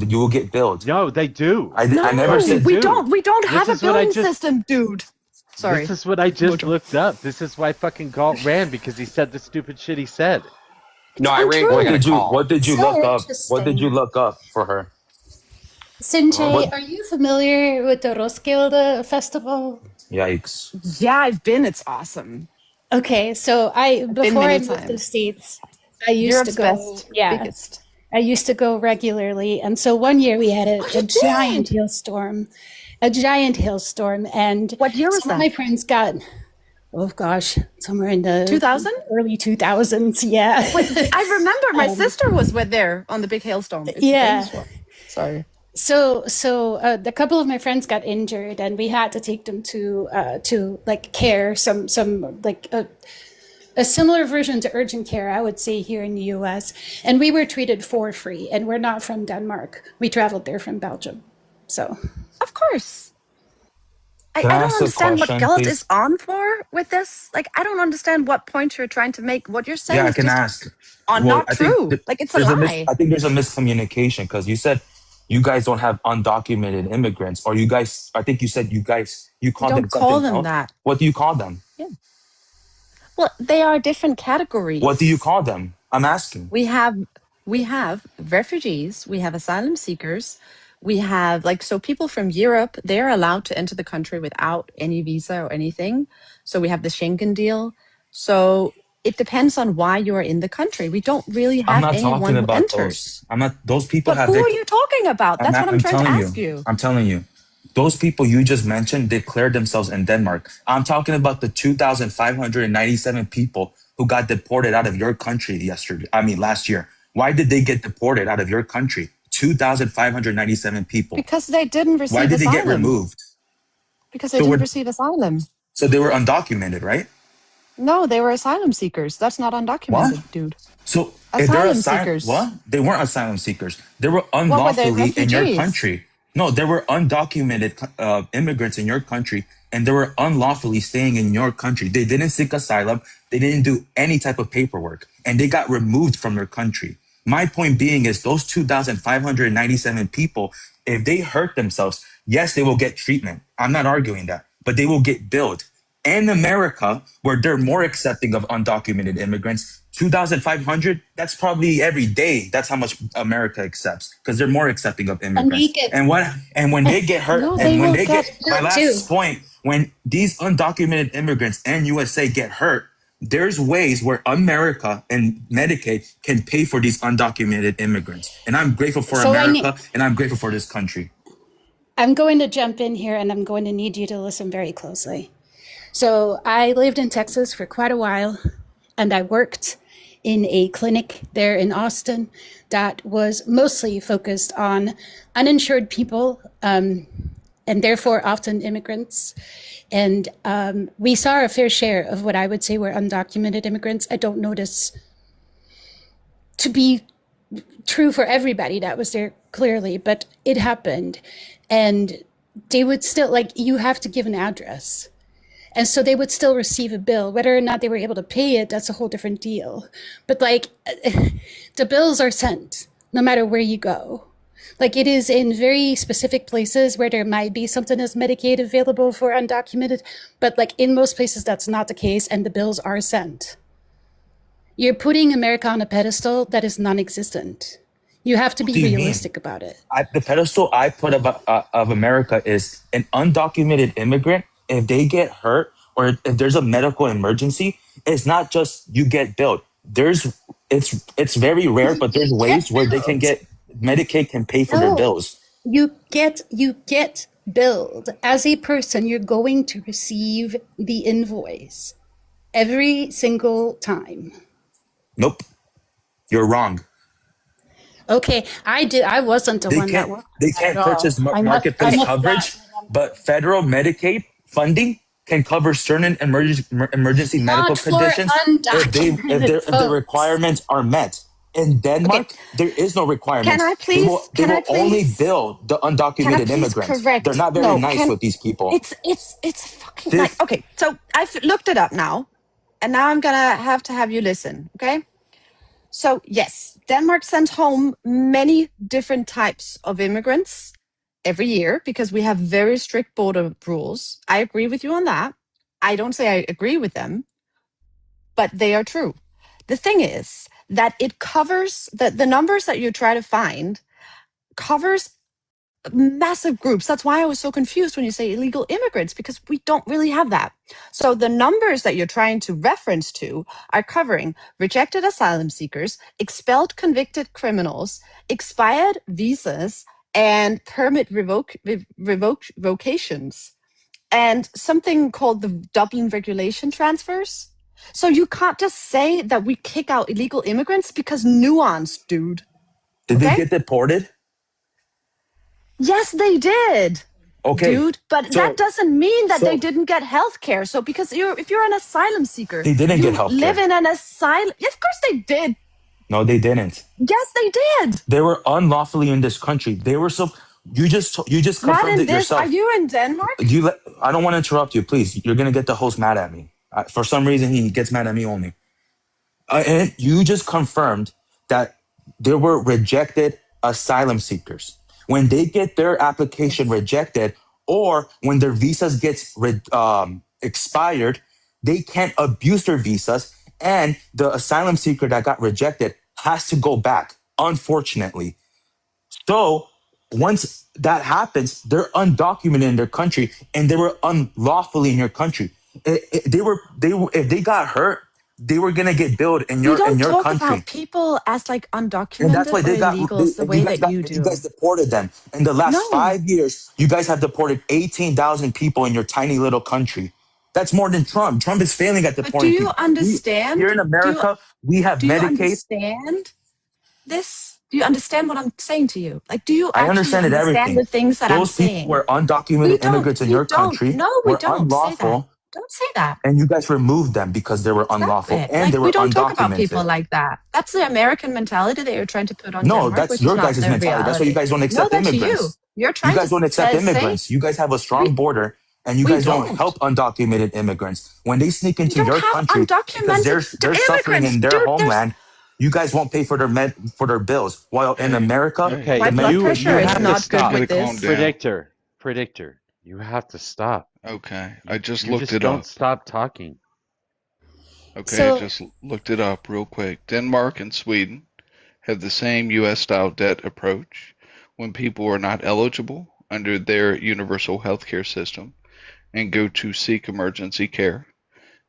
you will get billed. No, they do. I No, never Fucking said we do. don't This have a is what I billing just system, dude. this Sorry, is what I just Mojo. looked up. This is why fucking Galt ran because he said the stupid shit he said. It's No, I ran what quick on a untrue. did you call. what did you So look up? What did you interesting. look up for her? Oh, Sinjay, What are you familiar with the Roskilde festival? yikes. Yeah, I've been. It's awesome. Okay, so I've been before I many moved to the times. States, I used to Europe's go, best, yeah, biggest. I used to go regularly. And so one year we had Oh, a you giant did? hailstorm, a giant hailstorm. And What year was some of my that? friends got, oh gosh, somewhere in the 2000? early 2000s. Yeah. Wait, I remember my um, sister was with there on the big hailstorm. It's a yeah. famous one. Sorry. So a couple of my friends got injured, and we had to take them to like care, some like a similar version to urgent care, I would say, here in the US. And we were treated for free, and we're not from Denmark. We traveled there from Belgium. So Of course. Can I I don't ask a understand what question, Gelt is please? on for with this. Like, I don't understand what point you're trying to make. What you're Yeah, saying I is can just ask. Well, not I think true. Like, it's a there's lie. I think there's a miscommunication because you said you guys don't have undocumented immigrants, or you guys. I think you said you We call them don't call something them else. that. What do you call them? Yeah. Well, they are different What do you categories. call them? I'm asking. We have refugees, we have asylum seekers, we have, like, so people from Europe, they're allowed to enter the country without any visa or anything. So we have the Schengen deal. So it depends on why you are in the country. We don't really I'm have not anyone talking who about enters. those. I'm not. Those people But have who their. are you talking about? That's what I'm I'm trying to telling ask you. you. I'm telling you. Those people you just mentioned declared themselves in Denmark. I'm talking about the 2,597 people who got deported out of your country yesterday. I mean, last year. Why did they get deported out of your country? 2,597 people. Because they didn't Why receive did they get asylum. removed? Because they So didn't we're receive asylum. so they were undocumented, right? No, they were asylum seekers. That's not What? undocumented, dude. So if they're Asylum asylum, seekers. what? They weren't asylum seekers. They were What were they? unlawfully in your Refugees. country. No, there were undocumented immigrants in your country, and they were unlawfully staying in your country. They didn't seek asylum. They didn't do any type of paperwork, and they got removed from your country. My point being is those 2,597 people, if they hurt themselves, yes, they will get treatment. I'm not arguing that, but they will get billed. In America, where they're more accepting of undocumented immigrants, 2,500, that's probably every day. That's how much America accepts because they're more accepting of and they immigrants. get And when they get hurt, No, they and when will they get, get my that too. last point, when these undocumented immigrants and USA get hurt, there's ways where America and Medicaid can pay for these undocumented immigrants. And I'm grateful for So America and I'm grateful for this country. I'm going to jump in here, and I'm going to need you to listen very closely. So I lived in Texas for quite a while, and I worked in a clinic there in Austin that was mostly focused on uninsured people, and therefore often immigrants. And we saw a fair share of what I would say were undocumented immigrants. I don't notice to be true for everybody that was there clearly, but it happened. And they would still, like, you have to give an address. And so they would still receive a bill. Whether or not they were able to pay it, that's a whole different deal. But like, the bills are sent no matter where you go. Like, it is in very specific places where there might be something as Medicaid available for undocumented, but like in most places that's not the case, and the bills are sent. You're putting America on a pedestal that is non-existent. You have to What be do you mean? realistic about it. The pedestal I put of America is an undocumented immigrant. If they get hurt or if there's a medical emergency, it's not just you get billed. It's very rare, but there's You get ways where they can billed. get Medicaid can pay for their No, bills. you get billed. As a person, you're going to receive the invoice every single time. Nope, you're wrong. Okay, I wasn't the They one that can't worked they at can't all. purchase marketplace coverage, but federal Medicaid funding can cover certain emergency medical Not for conditions undocumented if the folks. requirements are met. In Okay. Denmark, there is no Can I requirements. please? They Can I will only please? bill the Can I undocumented please immigrants. They're correct? not very No. nice Can with these people. it's fucking like This okay. So I've looked it up now, and now I'm gonna have you listen. Okay. So yes, Denmark sends home many different types of immigrants every year because we have very strict border rules. I agree with you on that. I don't say I agree with them, but they are true. The thing is that it covers the numbers that you try to find covers massive groups. That's why I was so confused when you say illegal immigrants, because we don't really have that. So the numbers that you're trying to reference to are covering rejected asylum seekers, expelled convicted criminals, expired visas, and permit revocations, and something called the Dublin regulation transfers. So you can't just say that we kick out illegal immigrants because nuance, dude. did they Okay? get deported? Yes, they did. Okay, Dude, but that so doesn't mean that they so didn't get health care. So because if you're an asylum seeker, they didn't get you health live care. in an asylum. Of course they did. No, they didn't. Yes, they did. They were unlawfully in this country. They were so you just Not confirmed in it this. Are yourself. you in Denmark? I don't want to interrupt you, please. You're gonna get the host mad at me. For some reason, he gets mad at me only. And you just confirmed that there were rejected asylum seekers. When they get their application Yes. rejected, or when their visas gets expired, they can't abuse their visas, and the asylum seeker that got rejected has to go back. Unfortunately, so once that happens, they're undocumented in their country, and they were unlawfully in your country. If they got hurt, they were gonna get billed We in don't your talk about country, people as like and that's undocumented why or illegals the way that you you guys do. deported them. In the last No. 5 years, you guys have deported 18,000 people in your tiny little country. That's more than Trump. Trump is failing at But do deporting you people. We here understand? in Do you America, we have do you Medicaid. understand this? Do you understand what I'm saying to you? Like, do you I actually understand it, understand the everything. things that I'm Those people saying? were undocumented immigrants in We your don't. country, No, we were don't say that. unlawful, Don't say that. and you guys removed them because they were Stop unlawful it. and they Like, we were don't talk about people undocumented. like that. That's the American mentality that you're trying to put on No, Denmark, that's which is your not guys' the mentality. That's why you reality. guys don't No, accept that's you. immigrants. You're You trying to guys don't accept say immigrants. You guys have a we strong border, and you we guys don't don't. help undocumented immigrants. When they sneak We into don't your have country because undocumented they're suffering immigrants, in their dude. There's homeland, you guys won't pay for their bills. While in Hey, America, hey, Okay, my the blood med, pressure you is have to not good you stop. gotta with calm this. down. Predictor, you have to stop. Okay, You, I just you looked just it don't up. stop talking. Okay, I So, just looked it up real quick. Denmark and Sweden have the same US style debt approach. When people are not eligible under their universal healthcare system and go to seek emergency care,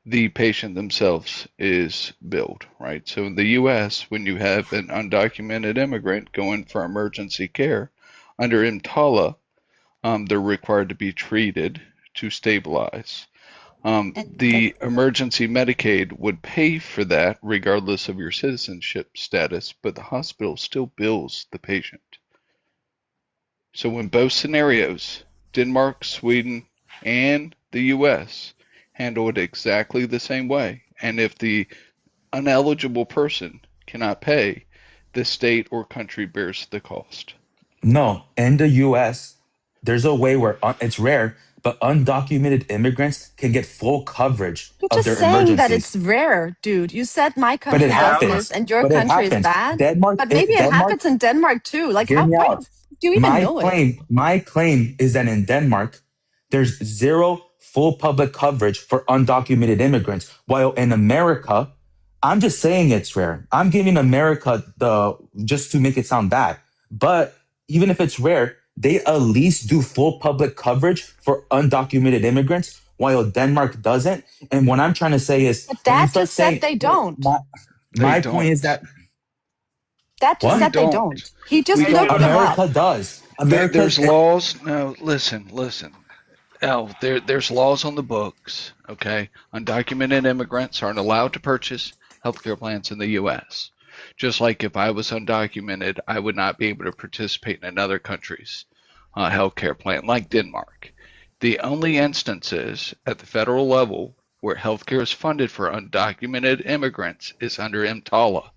the patient themselves is billed, right? So in the US, when you have an undocumented immigrant going for emergency care under EMTALA, they're required to be treated to stabilize. and The emergency Medicaid would pay for that regardless of your citizenship status, but the hospital still bills the patient. So in both scenarios, Denmark, Sweden, and the US handle it exactly the same way. And if the uneligible person cannot pay, the state or country bears the cost. no, in the U.S., there's a way where it's rare, but undocumented immigrants can get full coverage You're of just their saying that it's emergencies. rare, dude. You said my But it country does Yeah, I'm, this happens. and your But it country is happens. bad, but maybe it Denmark, happens in Denmark too. Like, hear how? me Why out. do you even know it? My claim is that in Denmark, there's zero full public coverage for undocumented immigrants, while in America, I'm just saying it's rare. I'm giving America the just to make it sound bad. But even if it's rare, they at least do full public coverage for undocumented immigrants, while Denmark doesn't. And what I'm trying to say is But when you Dad start just said saying they don't. They my point is don't. that Dad just what? We said they don't. don't. He just We Hey, don't looked them know. up. America does. America There's laws. No, listen. Oh, there's laws on the books. Okay, undocumented immigrants aren't allowed to purchase healthcare plans in the U.S. Just like if I was undocumented, I would not be able to participate in another country's healthcare plan, like Denmark. The only instances at the federal level where healthcare is funded for undocumented immigrants is under EMTALA.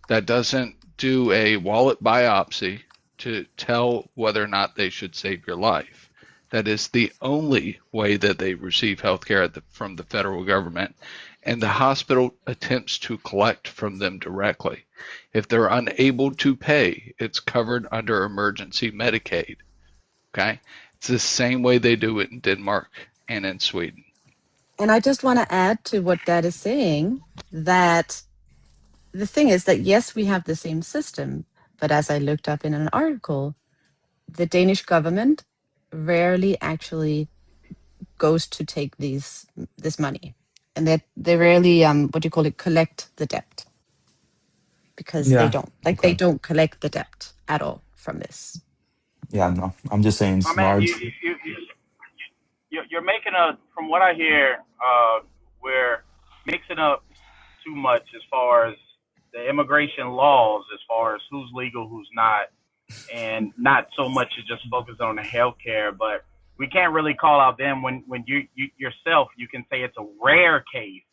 That doesn't do a wallet biopsy to tell whether or not they should save your life. That is the only way that they receive health care from the federal government, and the hospital attempts to collect from them directly. If they're unable to pay, it's covered under emergency Medicaid. Okay? It's the same way they do it in Denmark and in Sweden. And I just want to add to what Dad is saying that the thing is that, yes, we have the same system, but as I looked up in an article, the Danish government rarely actually goes to take this money, and that they rarely what do you call it, collect the debt, because they yeah. don't they Okay. don't collect the debt at all from this. Yeah, no. I'm just saying my it's man, large. you're making from what I hear, we're mixing up too much as far as the immigration laws, as far as who's legal, who's not, and not so much as just focus on the healthcare. But we can't really call out them when you yourself, you can say it's a rare case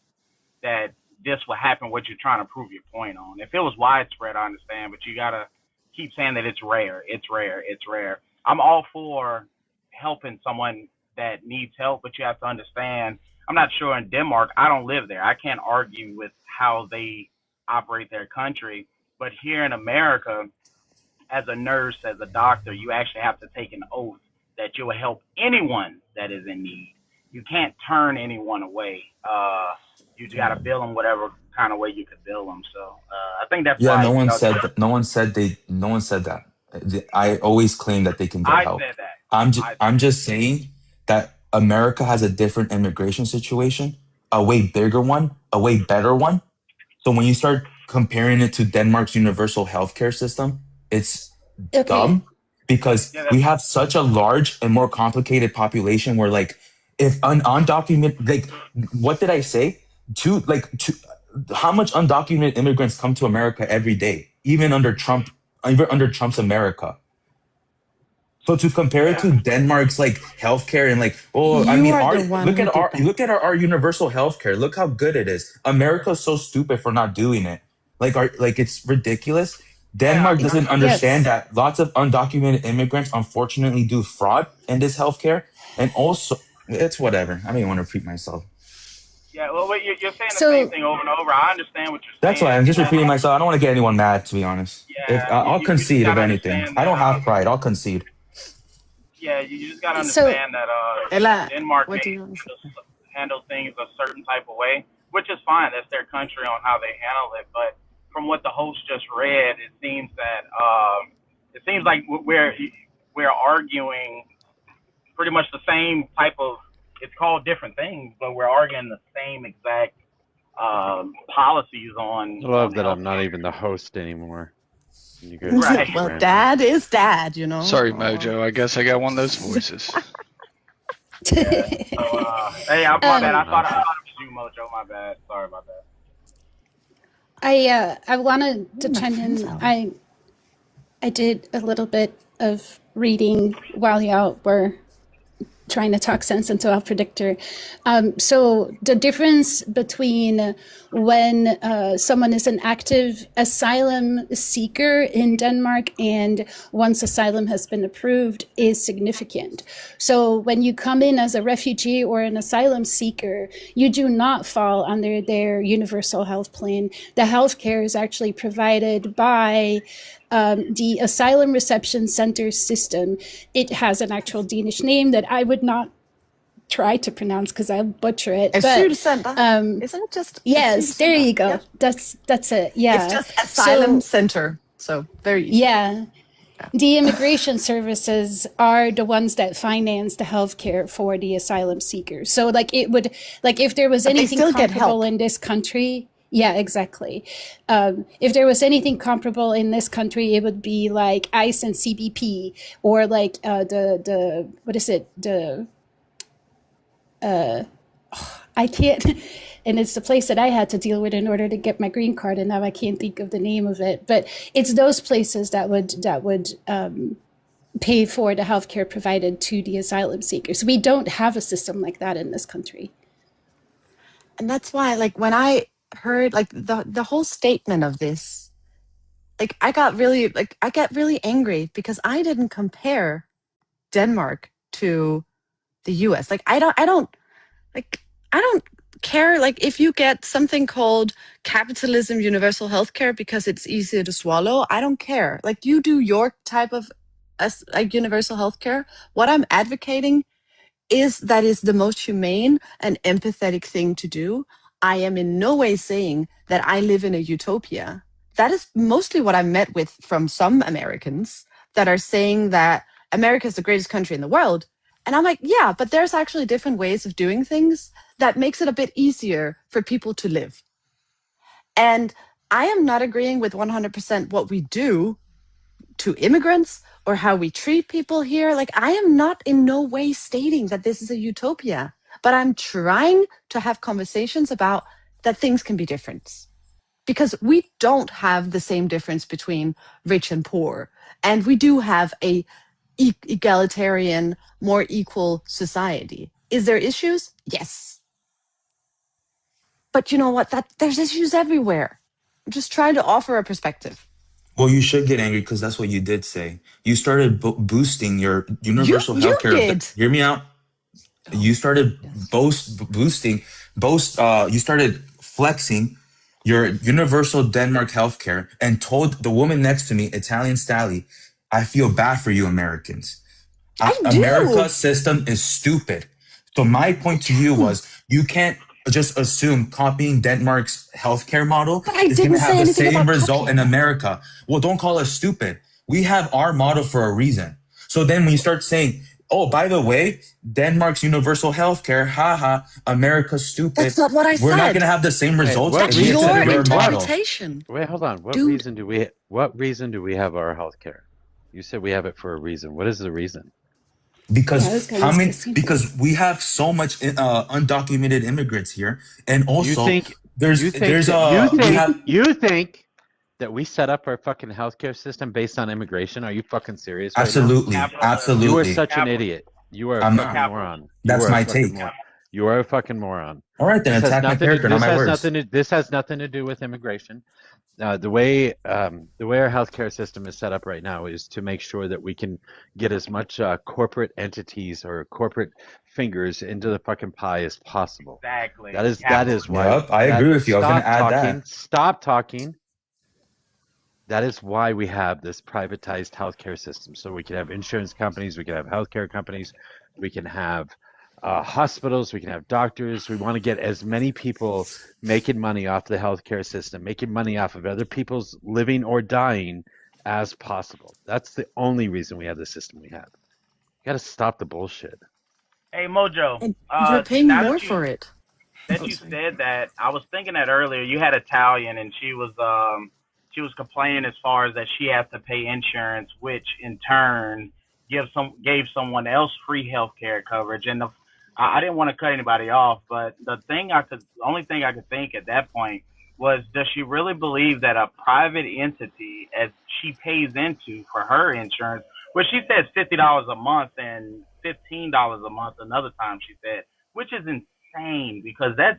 that this will happen, what you're trying to prove your point on. If it was widespread, I understand, but you gotta keep saying that it's rare, it's rare, it's rare. I'm all for helping someone that needs help, but you have to understand. I'm not sure in Denmark. I don't live there. I can't argue with how they operate their country. But here in America, as a nurse, as a doctor, you actually have to take an oath that you will help anyone that is in need. You can't turn anyone away. You got to bill them whatever kind of way you could bill them. So I think that's Yeah, why no one you said that. No one said that. I always claim that they can get I help. said that. I I'm said just saying that America has a different immigration situation, a way bigger one, a way better one. So when you start comparing it to Denmark's universal healthcare system, it's Okay. dumb because yeah. we have such a large and more complicated population where like if an undocumented like what did I say? Two how much undocumented immigrants come to America every day, even under Trump's America. So to compare it Yeah. to Denmark's like healthcare and like, oh, I You mean, are the one who did that. look at our universal healthcare. Look how good it is. America's so stupid for not doing it. Like it's ridiculous. Yeah. Denmark doesn't understand Yes. that lots of undocumented immigrants unfortunately do fraud in this healthcare, and also it's whatever. I don't even want to repeat myself. Yeah. Well, you're saying the same So, thing over and over. I understand what you're That's why saying. I'm just repeating myself. I don't want to get anyone mad, to be honest. If Yeah. I'll You just concede, got if to anything, understand I that. don't have pride. I'll concede. Yeah. You just got to so understand that Ella, Denmark what may do you want to say? handle things a certain type of way, which is fine. That's their country on how they handle it. But from what the host just read, it seems like we're arguing pretty much the same type of. It's called different things, but we're arguing the same exact policies I on love that I'm not healthcare. even the host anymore. You guys are Right. just Well, rambling. Dad is Dad, you know. Sorry, Oh. Mojo. I guess I got one of those voices. Yeah. So hey, my bad. Talking I thought nonsense. it was you, Mojo. My bad. Sorry about that. I wanted to My chime friends in. out. I did a little bit of reading while y'all were trying to talk sense into our predictor. So the difference between when someone is an active asylum seeker in Denmark and once asylum has been approved is significant. So when you come in as a refugee or an asylum seeker, you do not fall under their universal health plan. The health care is actually provided by the Asylum Reception Center system. It has an actual Danish name that I would not try to pronounce because I'll butcher it. Asylcenter. But Isn't it just yes, there you go. Yep. That's it. Yeah. It's just asylum So, center. So very easy. yeah. The immigration services are the ones that finance the healthcare for the asylum seekers. So like it would, like if there was But they anything still get comparable help. in this country, yeah, exactly. If there was anything comparable in this country, it would be like ICE and CBP, or like the what is it, the I can't, and it's the place that I had to deal with in order to get my green card, and now I can't think of the name of it. But it's those places that would pay for the healthcare provided to the asylum seekers. We don't have a system like that in this country. And that's why, like, when I heard like the whole statement of this, like I get really angry because I didn't compare Denmark to the US. Like I don't care, like, if you get something called capitalism universal healthcare because it's easier to swallow. I don't care. Like, you do your type of like universal healthcare. What I'm advocating is the most humane and empathetic thing to do. I am in no way saying that I live in a utopia. That is mostly what I met with from some Americans that are saying that America is the greatest country in the world. And I'm like, yeah, but there's actually different ways of doing things that makes it a bit easier for people to live. And I am not agreeing with 100% what we do to immigrants or how we treat people here. Like, I am not in no way stating that this is a utopia, but I'm trying to have conversations about that things can be different. Because we don't have the same difference between rich and poor. And we do have a egalitarian, more equal society. Is there issues? Yes. But you know what? There's issues everywhere. I'm just trying to offer a perspective. Well, you should get angry because that's what you did say. You started boosting your universal You healthcare. did. Hear me out. You started you started flexing your universal Denmark healthcare and told the woman next to me, Italian Stally, I feel bad for you Americans. I do. America's system is stupid. So my point to you was, you can't just assume copying Denmark's healthcare model is going to have the same result in America. Well, don't call us stupid. We have our model for a reason. So then when you start saying, oh, by the way, Denmark's universal healthcare, haha, America's stupid. That's not what I said. We're not going to have the same results. That's your interpretation. Wait, hold on. What reason do we have our healthcare? You said we have it for a reason. What is the reason? Because because we have so much undocumented immigrants here, and also you think that we set up our fucking healthcare system based on immigration? Are you fucking serious? Absolutely, right now? Absolutely. You are such an idiot. You are a fucking moron. That's my take. You are a fucking moron. All right, then attack my character, not my words. This has nothing to do with immigration. The way our healthcare system is set up right now is to make sure that we can get as much corporate entities or corporate fingers into the fucking pie as possible. Exactly. That is why. Yep, I agree with you. I was going to add that. Stop talking. That is why we have this privatized healthcare system. So we can have insurance companies, we can have healthcare companies, we can have hospitals, we can have doctors. We want to get as many people making money off the healthcare system, making money off of other people's living or dying as possible. That's the only reason we have the system we have. You got to stop the bullshit. Hey, Mojo. And you're paying more for it. That you said that, I was thinking that earlier. You had Italian, and she was complaining as far as that she has to pay insurance, which in turn gave someone else free health care coverage. And I didn't want to cut anybody off, but the only thing I could think at that point was, does she really believe that a private entity, as she pays into for her insurance, which she says $50 a month and $15 a month another time she said, which is insane because that's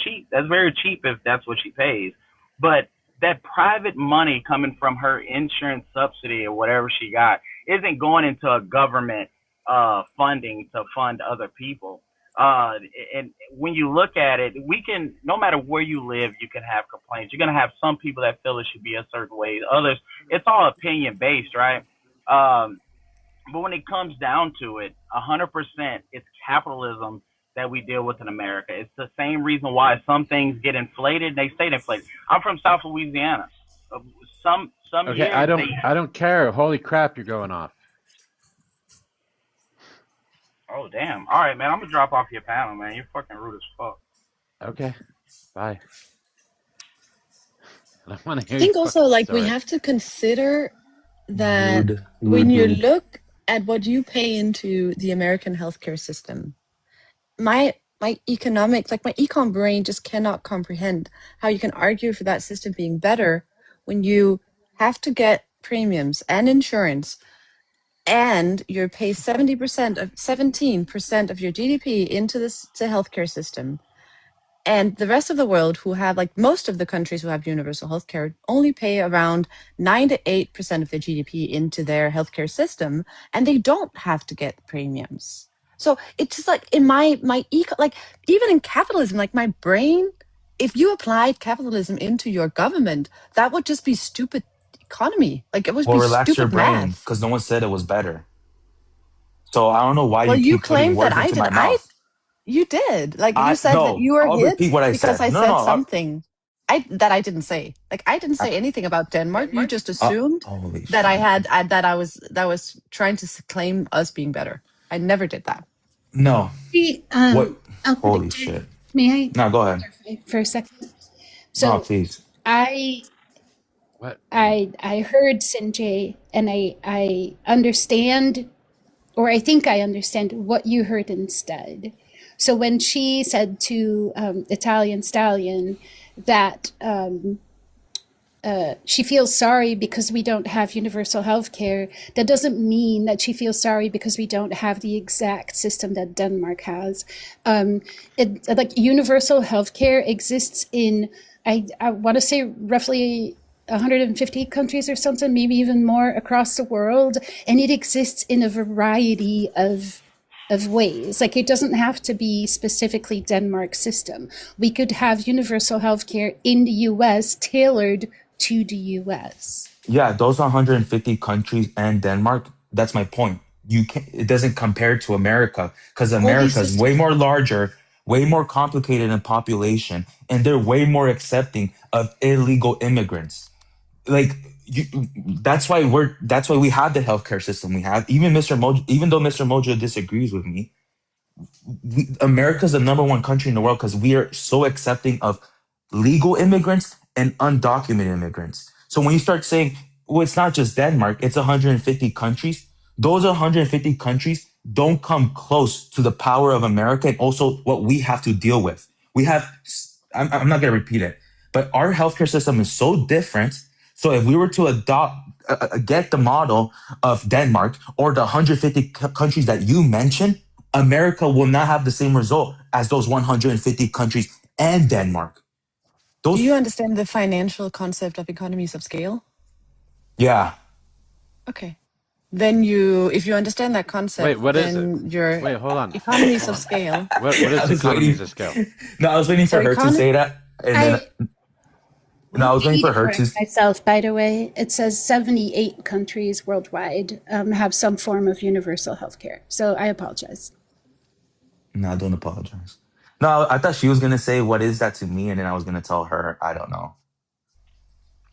cheap. That's very cheap if that's what she pays. But that private money coming from her insurance subsidy or whatever she got isn't going into a government funding to fund other people. And when you look at it, no matter where you live, you can have complaints. You're going to have some people that feel it should be a certain way. Others, it's all opinion based, right? But when it comes down to it, 100%, it's capitalism that we deal with in America. It's the same reason why some things get inflated. They stay inflated. I'm from South Louisiana. Some Okay, years I don't care. Holy crap, you're going off. Oh damn! All right, man. I'm gonna drop off your panel, man. You're fucking rude as fuck. Okay, bye. I don't want to I hear your think also, fucking like, we story. have to consider that Rude, when rude, you rude. look at what you pay into the American healthcare system, my economics, like my econ brain just cannot comprehend how you can argue for that system being better when you have to get premiums and insurance and you pay 17% of your GDP into the healthcare system. And the rest of the world, who have, like most of the countries who have universal healthcare, only pay around 9 to 8% of their GDP into their healthcare system, and they don't have to get premiums. So it's just like in my like even in capitalism, like my brain, if you applied capitalism into your government, that would just be stupid economy. Like it would Well, be relax your stupid brain math. because no one said it was better. So I don't know why Well, you you keep putting claimed that words I into did. my mouth. You did. Like you I said that no, you were I'll repeat hit what I because said. I No, no, said no. something that I didn't say. Like I didn't say anything about Denmark. You just assumed Holy that I shit. had that I was trying to claim us being better. I never did that. No. See, What? Holy Alfred, shit. may I No, go ahead. clarify for a second? No, So please. I What? I heard Sanjay, and I understand, or I think I understand what you heard instead. So when she said to Italian Stallion that she feels sorry because we don't have universal health care, that doesn't mean that she feels sorry because we don't have the exact system that Denmark has. Like universal health care exists in, I want to say roughly 150 countries or something, maybe even more across the world, and it exists in a variety of ways. Like it doesn't have to be specifically Denmark's system. We could have universal health care in the US tailored to the US. Yeah, those 150 countries and Denmark, that's my point. You can It doesn't compare to America because All these America is way systems. more larger, way more complicated in population, and they're way more accepting of illegal immigrants. Like you, that's why we have the healthcare system we have. Even though Mr. Mojo disagrees with me, America's the number one country in the world because we are so accepting of legal immigrants and undocumented immigrants. So when you start saying, well, it's not just Denmark, it's 150 countries, those 150 countries don't come close to the power of America and also what we have to deal with. We have, I'm not going to repeat it, but our healthcare system is so different. So if we were to get the model of Denmark or the 150 countries that you mentioned, America will not have the same result as those 150 countries and Denmark. Do you Those, understand the financial concept of economies of scale? yeah. Okay. Then if you understand that Wait, concept, what is it? then your Wait, hold on. economies Hold of on. scale. What I is was economies waiting. of scale? No, I was waiting So for her to say that, and then no, I was I waiting need for to her to. correct myself, by the way. It says 78 countries worldwide have some form of universal health care. So I apologize. No, don't apologize. No, I thought she was gonna say what is that to me, and then I was gonna tell her I don't know.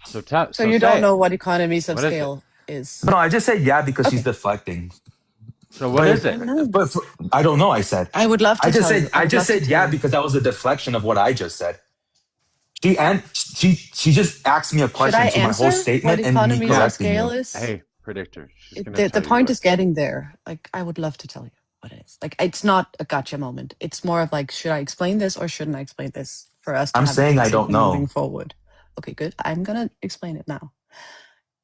So So you say don't it. know what economies of What is it? scale is. No, I just said yeah because she's Okay. deflecting. So what But is if, I it? don't know. but I don't know. I said I would love to tell you. I I would just love to said tell yeah you. because that was a deflection of what I just said. She just asked me a Should I question to my whole answer what statement and me economies of Yeah. correcting scale you. is? Hey, predictor. She's gonna The tell you point what. is getting there. Like, I would love to tell you what it is. Like, it's not a gotcha moment. It's more of like, should I explain this or shouldn't I explain this for us to I'm have a saying I don't conversation moving know. forward? Okay, good. I'm going to explain it now.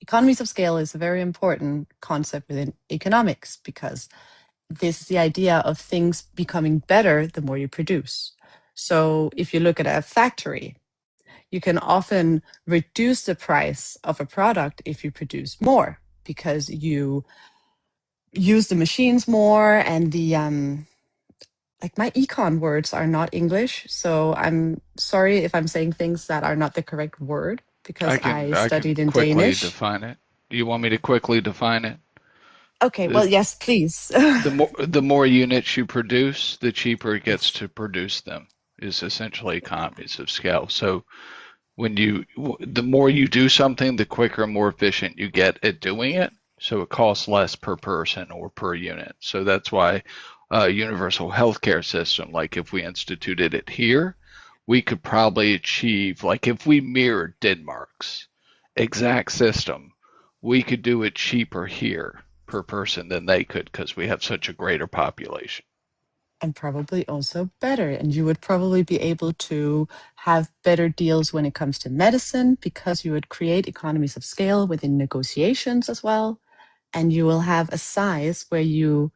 Economies of scale is a very important concept within economics because this is the idea of things becoming better the more you produce. So if you look at a factory, you can often reduce the price of a product if you produce more because you use the machines more and the like my econ words are not English, so I'm sorry if I'm saying things that are not the correct word because I I can studied in quickly Danish. define it. Do you want me to quickly define it? Okay, well, yes, please. The more units you produce, the cheaper it gets to produce them. Is essentially economies of scale. So the more you do something, the quicker and more efficient you get at doing it. So it costs less per person or per unit. So that's why a universal healthcare system, like if we instituted it here, we could probably achieve, like if we mirrored Denmark's exact system, we could do it cheaper here per person than they could because we have such a greater population. And probably also better. And you would probably be able to have better deals when it comes to medicine because you would create economies of scale within negotiations as well. And you will have a size where you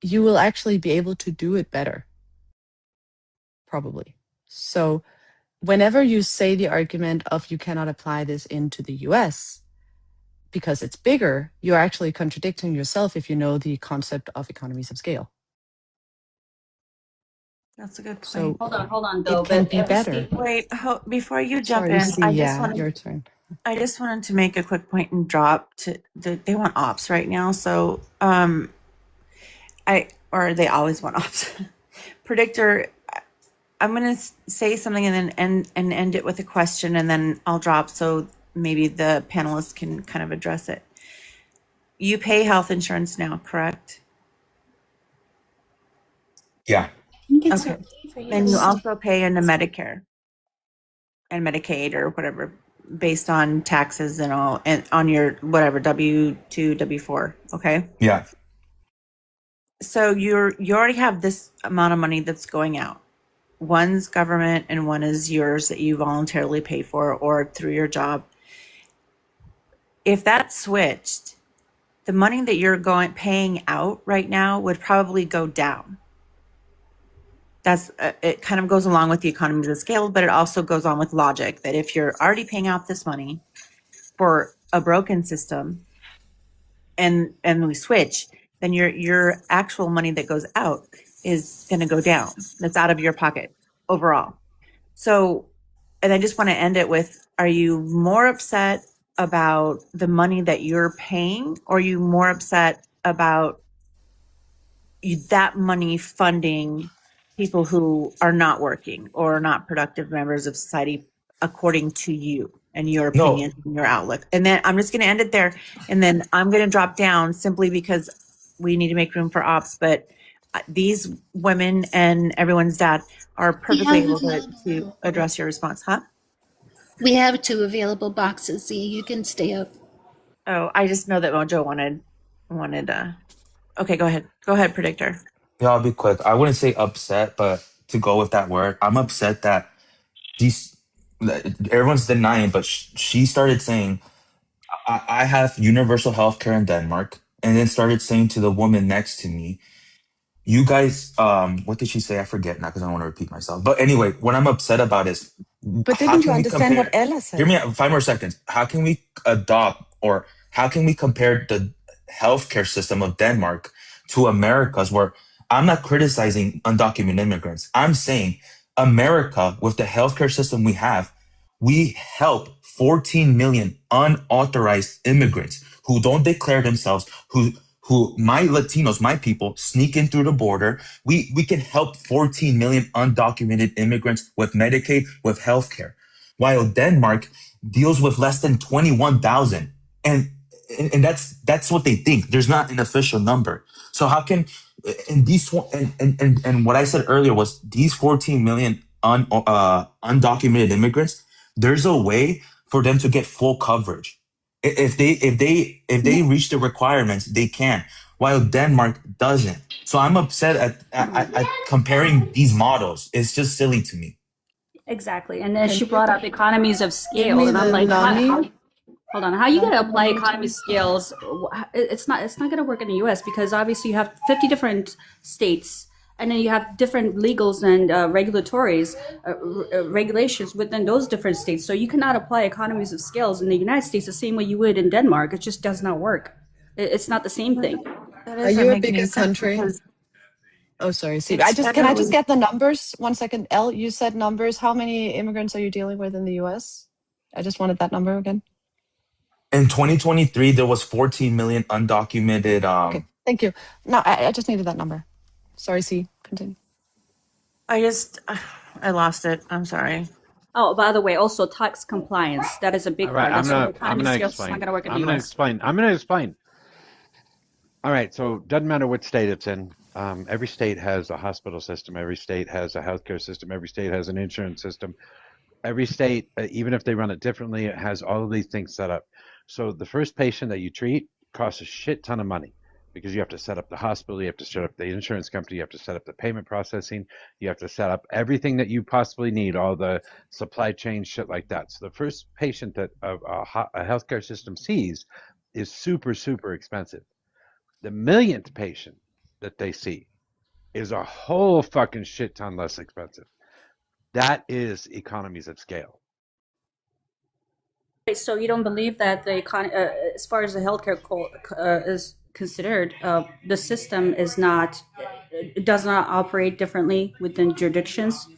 will actually be able to do it better, probably. So whenever you say the argument of you cannot apply this into the US because it's bigger, you're actually contradicting yourself if you know the concept of economies of scale. That's a good point. So Hold on, though. it can But be better. Wait, before you jump Sorry, in, C, yeah, your turn. I just wanted to make a quick point and drop to they want ops right now, so they always want ops. Predictor, I'm gonna say something and then end it with a question, and then I'll drop so maybe the panelists can kind of address it. You pay health insurance now, correct? Yeah. I think it's Okay. okay for you And to you stay. also pay into Medicare and Medicaid or whatever based on taxes and all, and on your whatever W-2, W-4. Okay. Yeah. So you already have this amount of money that's going out. One's government and one is yours that you voluntarily pay for or through your job. If that switched, the money that you're paying out right now would probably go down. That's it kind of goes along with the economies of scale, but it also goes on with logic that if you're already paying out this money for a broken system and we switch, then your actual money that goes out is going to go down. That's out of your pocket overall. So, and I just want to end it with, are you more upset about the money that you're paying, or are you more upset about that money funding people who are not working or not productive members of society according to you and your No. opinion and your outlook? And then I'm just going to end it there, and then I'm going to drop down simply because we need to make room for ops. But these women and everyone's dad are perfectly able to address your response. Huh? We have 2 available boxes. Z, you can stay up. Oh, I just know that Mojo wanted okay, go ahead, predictor. Yeah, I'll be quick. I wouldn't say upset, but to go with that word, I'm upset that she's everyone's denying, but she started saying, I have universal health care in Denmark, and then started saying to the woman next to me, you guys, what did she say? I forget now because I don't want to repeat myself. But anyway, what I'm upset about is But how didn't you can we understand what compare? Ella Hear said? me out. 5 more seconds. How can we adopt or how can we compare the healthcare system of Denmark to America's? Where I'm not criticizing undocumented immigrants. I'm saying America, with the healthcare system we have, we help 14 million unauthorized immigrants who don't declare themselves, who my Latinos, my people, sneak in through the border. We can help 14 million undocumented immigrants with Medicaid, with healthcare, while Denmark deals with less than 21,000. And that's what they think. There's not an official number. So how can and these and what I said earlier was these 14 million undocumented immigrants, there's a way for them to get full coverage. If they reach the requirements, they can, while Denmark doesn't. So I'm upset at comparing these models. It's just silly to me. Exactly. And then Can she you brought up economies of give scale, me and I'm the like, nani? hold on, how you gonna apply economies scales? It's not gonna work in the U.S. because obviously you have 50 different states, and then you have different legals and regulations within those different states. So you cannot apply economies of scales in the United States the same way you would in Denmark. It just does not work. It's not the same thing. That Are doesn't you a make any bigger sense country? because Oh, sorry, Steve. it's Can I federally. just get the numbers? 1 second. Elle, you said numbers. How many immigrants are you dealing with in the US? I just wanted that number again. In 2023, there was 14 million undocumented. Okay, thank you. No, I just needed that number. Sorry, C. Continue. I lost it. I'm sorry. Oh, by the way, also tax compliance. That is a big All right, part. That's why I'm economy gonna skills is not explain. going to work in I'm the gonna US. explain. I'm gonna explain. All right, so doesn't matter what state it's in. Every state has a hospital system. Every state has a healthcare system. Every state has an insurance system. Every state, even if they run it differently, it has all of these things set up. So the first patient that you treat costs a shit ton of money because you have to set up the hospital, you have to set up the insurance company, you have to set up the payment processing, you have to set up everything that you possibly need, all the supply chain shit like that. So the first patient that a healthcare system sees is super, super expensive. The millionth patient that they see is a whole fucking shit ton less expensive. That is economies of scale. So you don't believe that the econ, as far as the healthcare is considered, the system is not, it does not operate differently within jurisdictions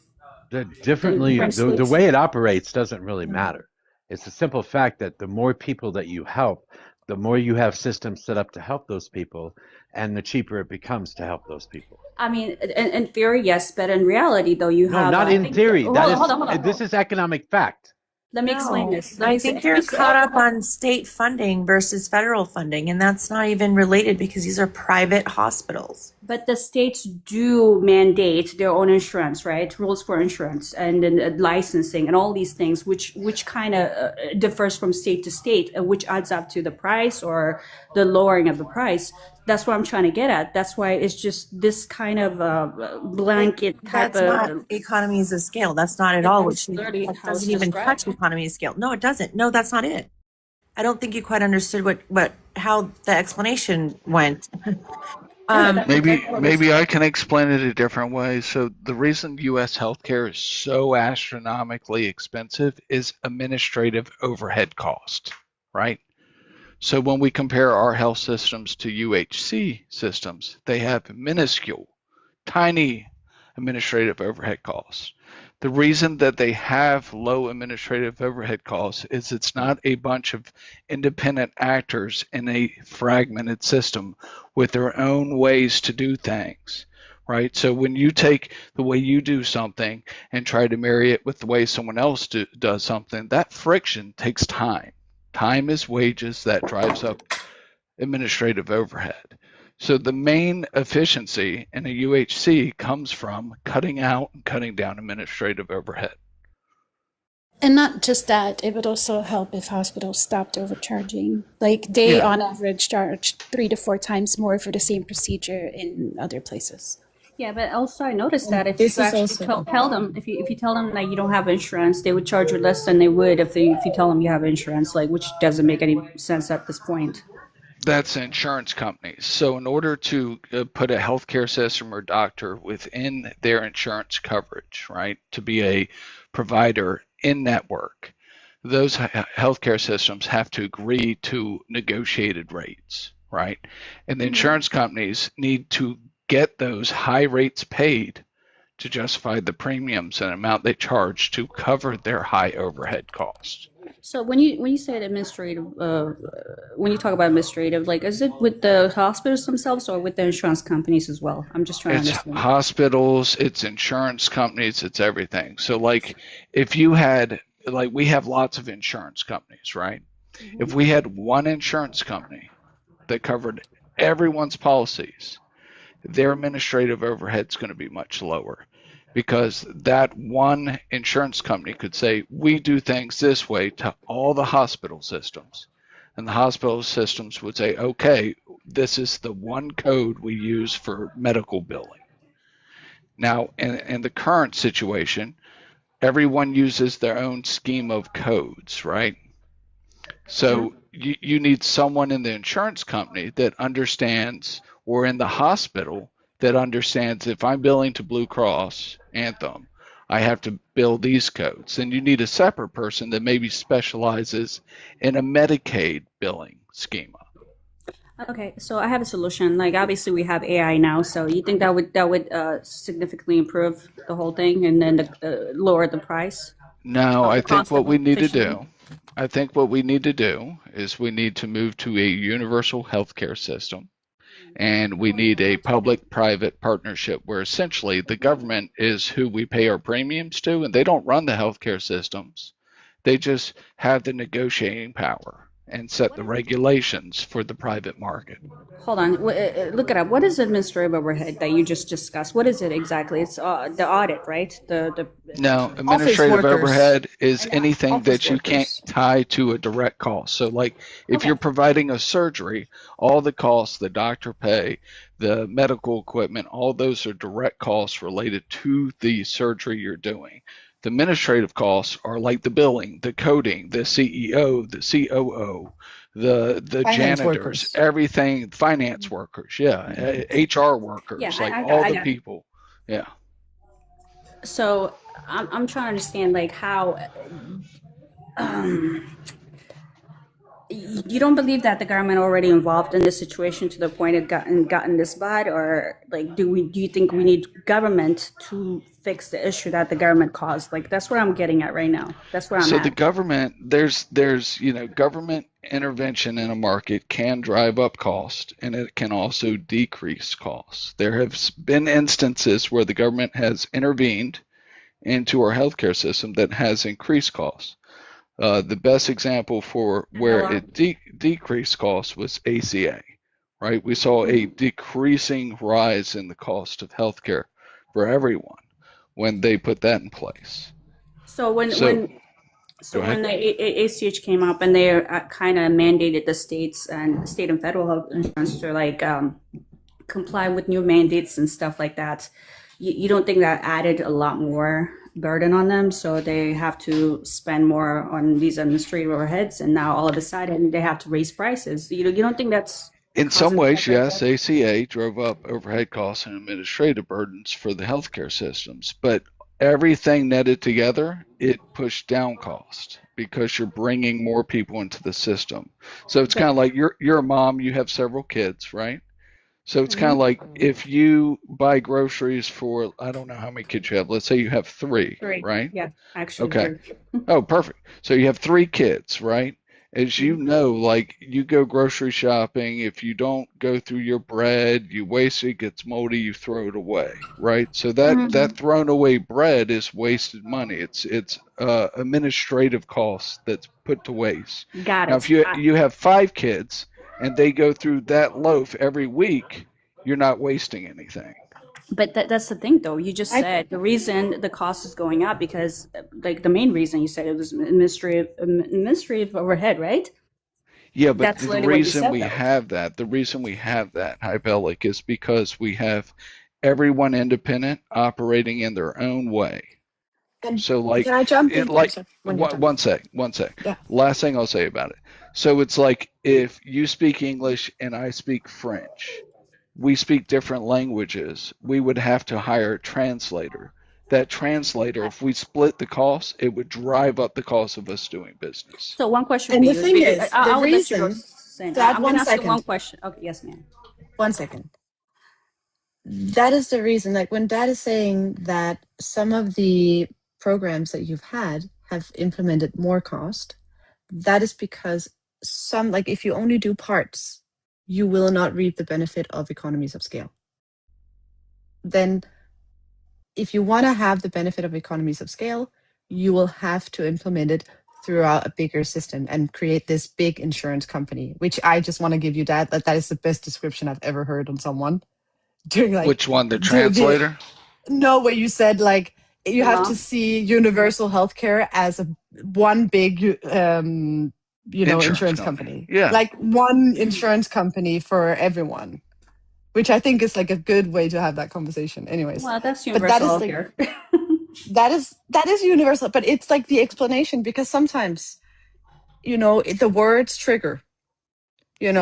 than different The states? way it operates doesn't really matter. It's the simple fact that the more people that you help, the more you have systems set up to help those people, and the cheaper it becomes to help those people. I mean, in theory, yes, but in reality, though, you No, have. not I in think. theory. Hold That on, is, hold on, hold on. this is economic fact. Let me explain No, this. I think you're caught up on state funding versus federal funding, and that's not even related because these are private hospitals. But the states do mandate their own insurance, right? Rules for insurance and then licensing and all these things, which kind of differs from state to state, which adds up to the price or the lowering of the price. That's what I'm trying to get at. That's why it's just this kind of blanket type That's not of. economies of scale. That's not at all what That's literally that how it's doesn't even touch described. economies of scale. No, it doesn't. No, that's not it. I don't think you quite understood how the explanation went. Yeah, that's Maybe exactly what it's. maybe I can explain it a different way. So the reason U.S. healthcare is so astronomically expensive is administrative overhead cost, right? So when we compare our health systems to UHC systems, they have minuscule, tiny administrative overhead costs. The reason that they have low administrative overhead costs is it's not a bunch of independent actors in a fragmented system with their own ways to do things, right? So when you take the way you do something and try to marry it with the way someone else does something, that friction takes time. Time is wages that drives up administrative overhead. So the main efficiency in a UHC comes from cutting out and cutting down administrative overhead. And not just that, it would also help if hospitals stopped overcharging. Like they, Yeah, on average, charge 3 to 4 times more for the same procedure in other places. Yeah, but also I noticed that if This you is actually also tell them if you tell them that you don't have insurance, they would charge you less than they would if you tell them you have insurance, like which doesn't make any sense at this point. that's insurance companies. So in order to put a healthcare system or doctor within their insurance coverage, right, to be a provider in network, those healthcare systems have to agree to negotiated rates, right? And the insurance companies need to get those high rates paid to justify the premiums and amount they charge to cover their high overhead costs. So when you say administrative, when you talk about administrative, like is it with the hospitals themselves or with the insurance companies as well? I'm just trying to It's understand. hospitals, it's insurance companies, it's everything. So like if you had like we have lots of insurance companies, right? If we had one insurance company that covered everyone's policies, their administrative overhead is going to be much lower because that one insurance company could say, we do things this way to all the hospital systems. And the hospital systems would say, okay, this is the one code we use for medical billing. Now, in the current situation, everyone uses their own scheme of codes, right? So you need someone in the insurance company that understands, or in the hospital that understands if I'm billing to Blue Cross Anthem, I have to bill these codes. And you need a separate person that maybe specializes in a Medicaid billing schema. Okay, so I have a solution. Like obviously we have AI now, so you think that would significantly improve the whole thing and then lower the price No, or I the think cost what of we need to efficiently? do I think what we need to do is we need to move to a universal healthcare system, and we need a public-private partnership where essentially the government is who we pay our premiums to, and they don't run the healthcare systems. They just have the negotiating power and set the regulations for the private market. Hold on, look it up. What is administrative overhead that you just discussed? What is it exactly? It's the audit, right? The Now, Office administrative workers. overhead is anything Office that you can't workers. tie to a direct cost. So, like if Okay. you're providing a surgery, all the costs the doctor pay, the medical equipment, all those are direct costs related to the surgery you're doing. The administrative costs are like the billing, the coding, the CEO, the COO, the Finance janitors, workers. everything, finance workers, yeah, HR workers, Yeah, like I got, all I the got it. people, yeah. So I'm trying to understand like how um, you don't believe that the government already involved in this situation to the point it gotten this bad, or like do you think we need government to fix the issue that the government caused? Like that's what I'm getting at right now. That's where I'm So the at. government, there's government intervention in a market can drive up cost and it can also decrease costs. There have been instances where the government has intervened into our healthcare system that has increased costs. The best example for And how where long? it decreased costs was ACA, right? We saw a Mhm. decreasing rise in the cost of healthcare for everyone when they put that in place. So when So when go so ahead. when the ACH came up and they kind of mandated the states and state and federal health insurance to like comply with new mandates and stuff like that, you don't think that added a lot more burden on them? So they have to spend more on these administrative overheads, and now all of a sudden they have to raise prices. You don't think that's In some causing a ways, separate yes, effect? ACA drove up overhead costs and administrative burdens for the healthcare systems, but everything netted together, it pushed down cost because you're bringing more people into the system. So it's kind But of like you're a mom, you have several kids, right? So it's kind mhm, of like if you buy groceries for, I don't know how many kids you have. Let's say you have three, three, right? yeah, actually Okay. three. Oh, perfect. So you have three kids, right? As you know, like you go grocery shopping, if you don't go through your bread, you waste it, gets moldy, you throw it away, right? So that thrown away bread is wasted money. It's administrative costs that's put to waste. Got Now, if it. you have five kids and they go through that loaf every week, you're not wasting anything. But that's the thing, though. You just I said the reason the cost is going up because, like, the main reason you said it was administrative overhead, right? Yeah, but That's the literally what you reason said, we though. have that, the reason we have that, Hypelic, is because we have everyone independent operating in their own way. and So can I jump in? Oh, like sorry. When you're done. one sec. Yeah. Last thing I'll say about it. So it's like if you speak English and I speak French, we speak different languages. We would have to hire a translator. That translator, if we split the cost, it would drive up the cost of us doing business. So one question for And the you. thing is, the I would let you go. reason Sin. that I'm going one to ask you one second, question. Okay, yes, ma'am. 1 second. That is the reason, like when Dad is saying that some of the programs that you've had have implemented more cost, that is because some, like if you only do parts, you will not reap the benefit of economies of scale. Then if you want to have the benefit of economies of scale, you will have to implement it throughout a bigger system and create this big insurance company, which I just want to give you that is the best description I've ever heard on someone doing like Which one, the the translator? no, where you said like you Your have to mom? see universal healthcare as one big Insurance insurance company. company, Yeah. like one insurance company for everyone, which I think is like a good way to have that conversation anyways. Well, that's But that universal is health like care. that is universal, but it's like the explanation, because sometimes the words trigger,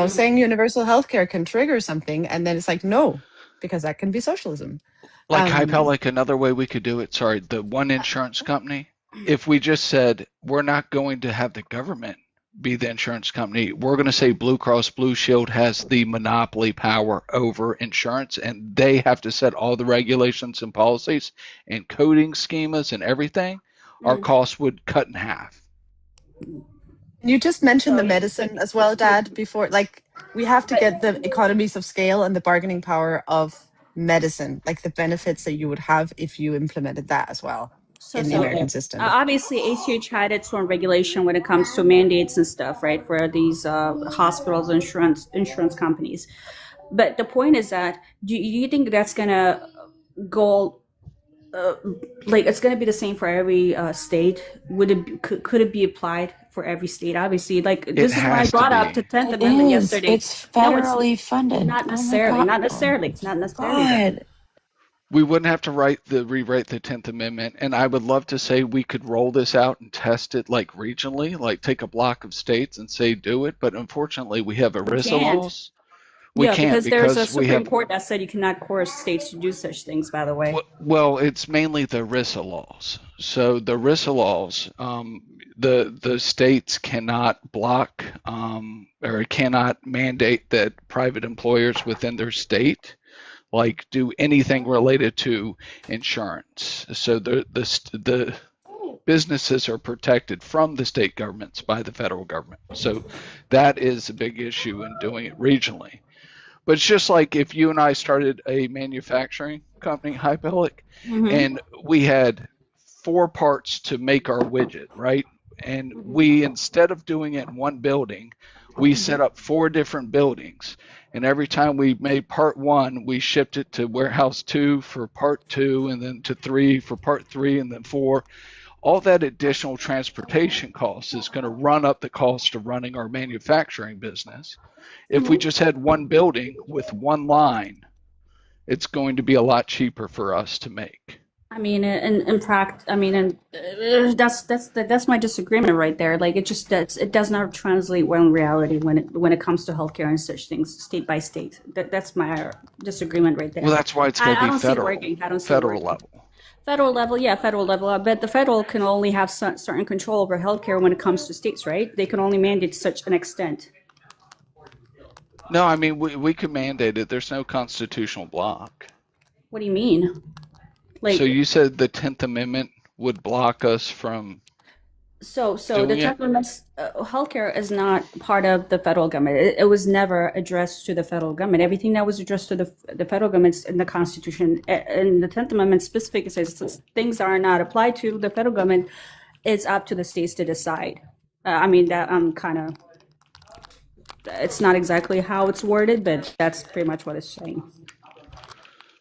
saying universal healthcare can trigger something, and then it's like no, because that can be socialism. Like Hypel, um like another way we could do it, sorry, the one insurance company, if we just said we're not going to have the government be the insurance company, we're going to say Blue Cross Blue Shield has the monopoly power over insurance and they have to set all the regulations and policies and coding schemas and everything, our costs would cut in half. You just mentioned the medicine as well, Dad, before. Like, we have to get the economies of scale and the bargaining power of medicine, like the benefits that you would have if you implemented that as well in the American system. Obviously, ACH had its own regulation when it comes to mandates and stuff, right, for these hospitals, insurance companies. But the point is that do you think that's gonna go? Like it's going to be the same for every state? Would it could it be applied for every state? Obviously, like this is why I brought up the 10th Amendment yesterday. It's federally funded. Not necessarily. Not necessarily. Not necessarily. God. We wouldn't have to rewrite the 10th Amendment, and I would love to say we could roll this out and test it like regionally, like take a block of states and say do it, but unfortunately we have ERISA laws. We can't because there's a because we Supreme have Court that said you cannot coerce states to do such things, by the way. well, it's mainly the ERISA laws. So the ERISA laws, the states cannot block or cannot mandate that private employers within their state like do anything related to insurance. So the businesses are protected from the state governments by the federal government. So that is a big issue in doing it regionally. But it's just like if you and I started a manufacturing company, Hypelic, and we had 4 parts to make our widget, right? And we, instead of doing it in one building, we set up 4 different buildings. And every time we made part 1, we shipped it to warehouse 2 for part 2, and then to 3 for part 3, and then 4. All that additional transportation cost is going to run up the cost of running our manufacturing business. If we just had one building with one line, it's going to be a lot cheaper for us to make. I mean, in practice, I mean, and that's my disagreement right there. Like, it does not translate well in reality when it comes to healthcare and such things, state by state. That's my disagreement right there. Well, that's why it's going to be federal level. Federal level, yeah, federal level. But the federal can only have certain control over healthcare when it comes to states, right? They can only mandate such an extent. No, I mean, we could mandate it. There's no constitutional block. What do you mean? Like, so you said the 10th Amendment would block us from So the 10th Amendment, healthcare is not part of the federal government. It was never addressed to the federal government. Everything that was addressed to the federal government in the Constitution, and the 10th Amendment specifically says things are not applied to the federal government. It's up to the states to decide. I mean, that kind of, it's not exactly how it's worded, but that's pretty much what it's saying.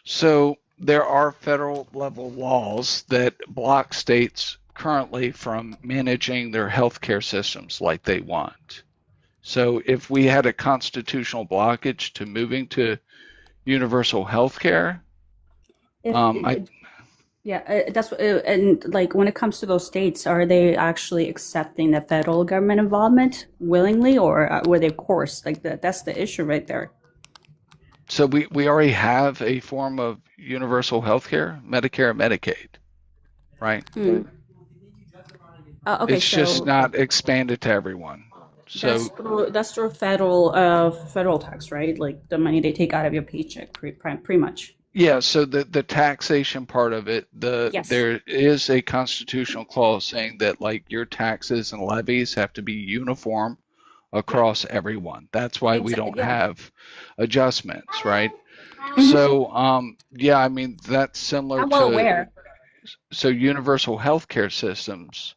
So there are federal level laws that block states currently from managing their healthcare systems like they want. So if we had a constitutional blockage to moving to universal healthcare, that's and like when it comes to those states, are they actually accepting the federal government involvement willingly, or were they coerced? Like that's the issue right there. So we already have a form of universal healthcare, Medicare and Medicaid, right? Okay, it's just not expanded to everyone. So that's through federal tax, right? Like the money they take out of your paycheck, pretty much. Yeah. So the taxation part of it, there is a constitutional clause saying that like your taxes and levies have to be uniform across everyone. That's why we don't have adjustments, right? So I mean that's similar I'm well aware. So universal healthcare systems,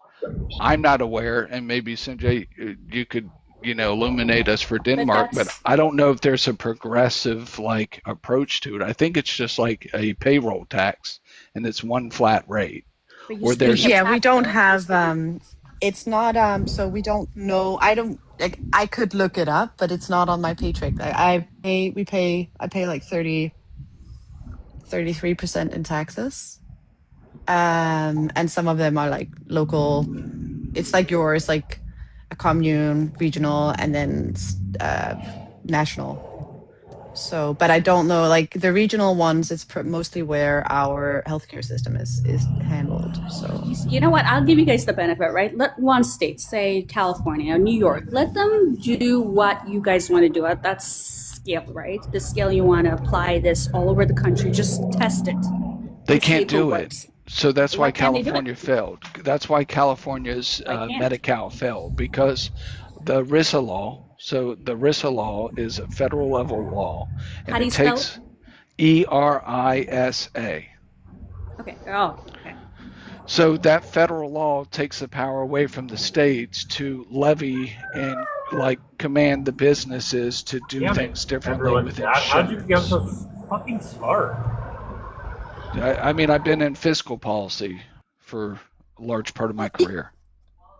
I'm not aware, and maybe Sanjay, you could illuminate us for Denmark, but I don't know if there's a progressive like approach to it. I think it's just like a payroll tax, and it's one flat rate. Or there's we don't have it's not so we don't know. I could look it up, but it's not on my paycheck. I pay like 33% in taxes. And some of them are like local. It's like yours, like a commune, regional, and then national. So, but I don't know, like the regional ones, it's mostly where our healthcare system is handled. So, you know what? I'll give you guys the benefit, right? Let one state, say California or New York, let them do what you guys want to do at that scale, right? The scale you want to apply this all over the country, just test it. They can't do it. So that's why Why can't they do it? California failed. That's why California's Why can't? Medi-Cal failed, because the RISA law. So the RISA law is a federal level law, How and do you it spell it? takes ERISA. Okay. Oh, okay. So that federal law takes the power away from the states to levy and like command the businesses to do Damn it, things differently everyone. with How'd you become insurance. so fucking smart? I mean, I've been in fiscal policy for a large part of my Well, career.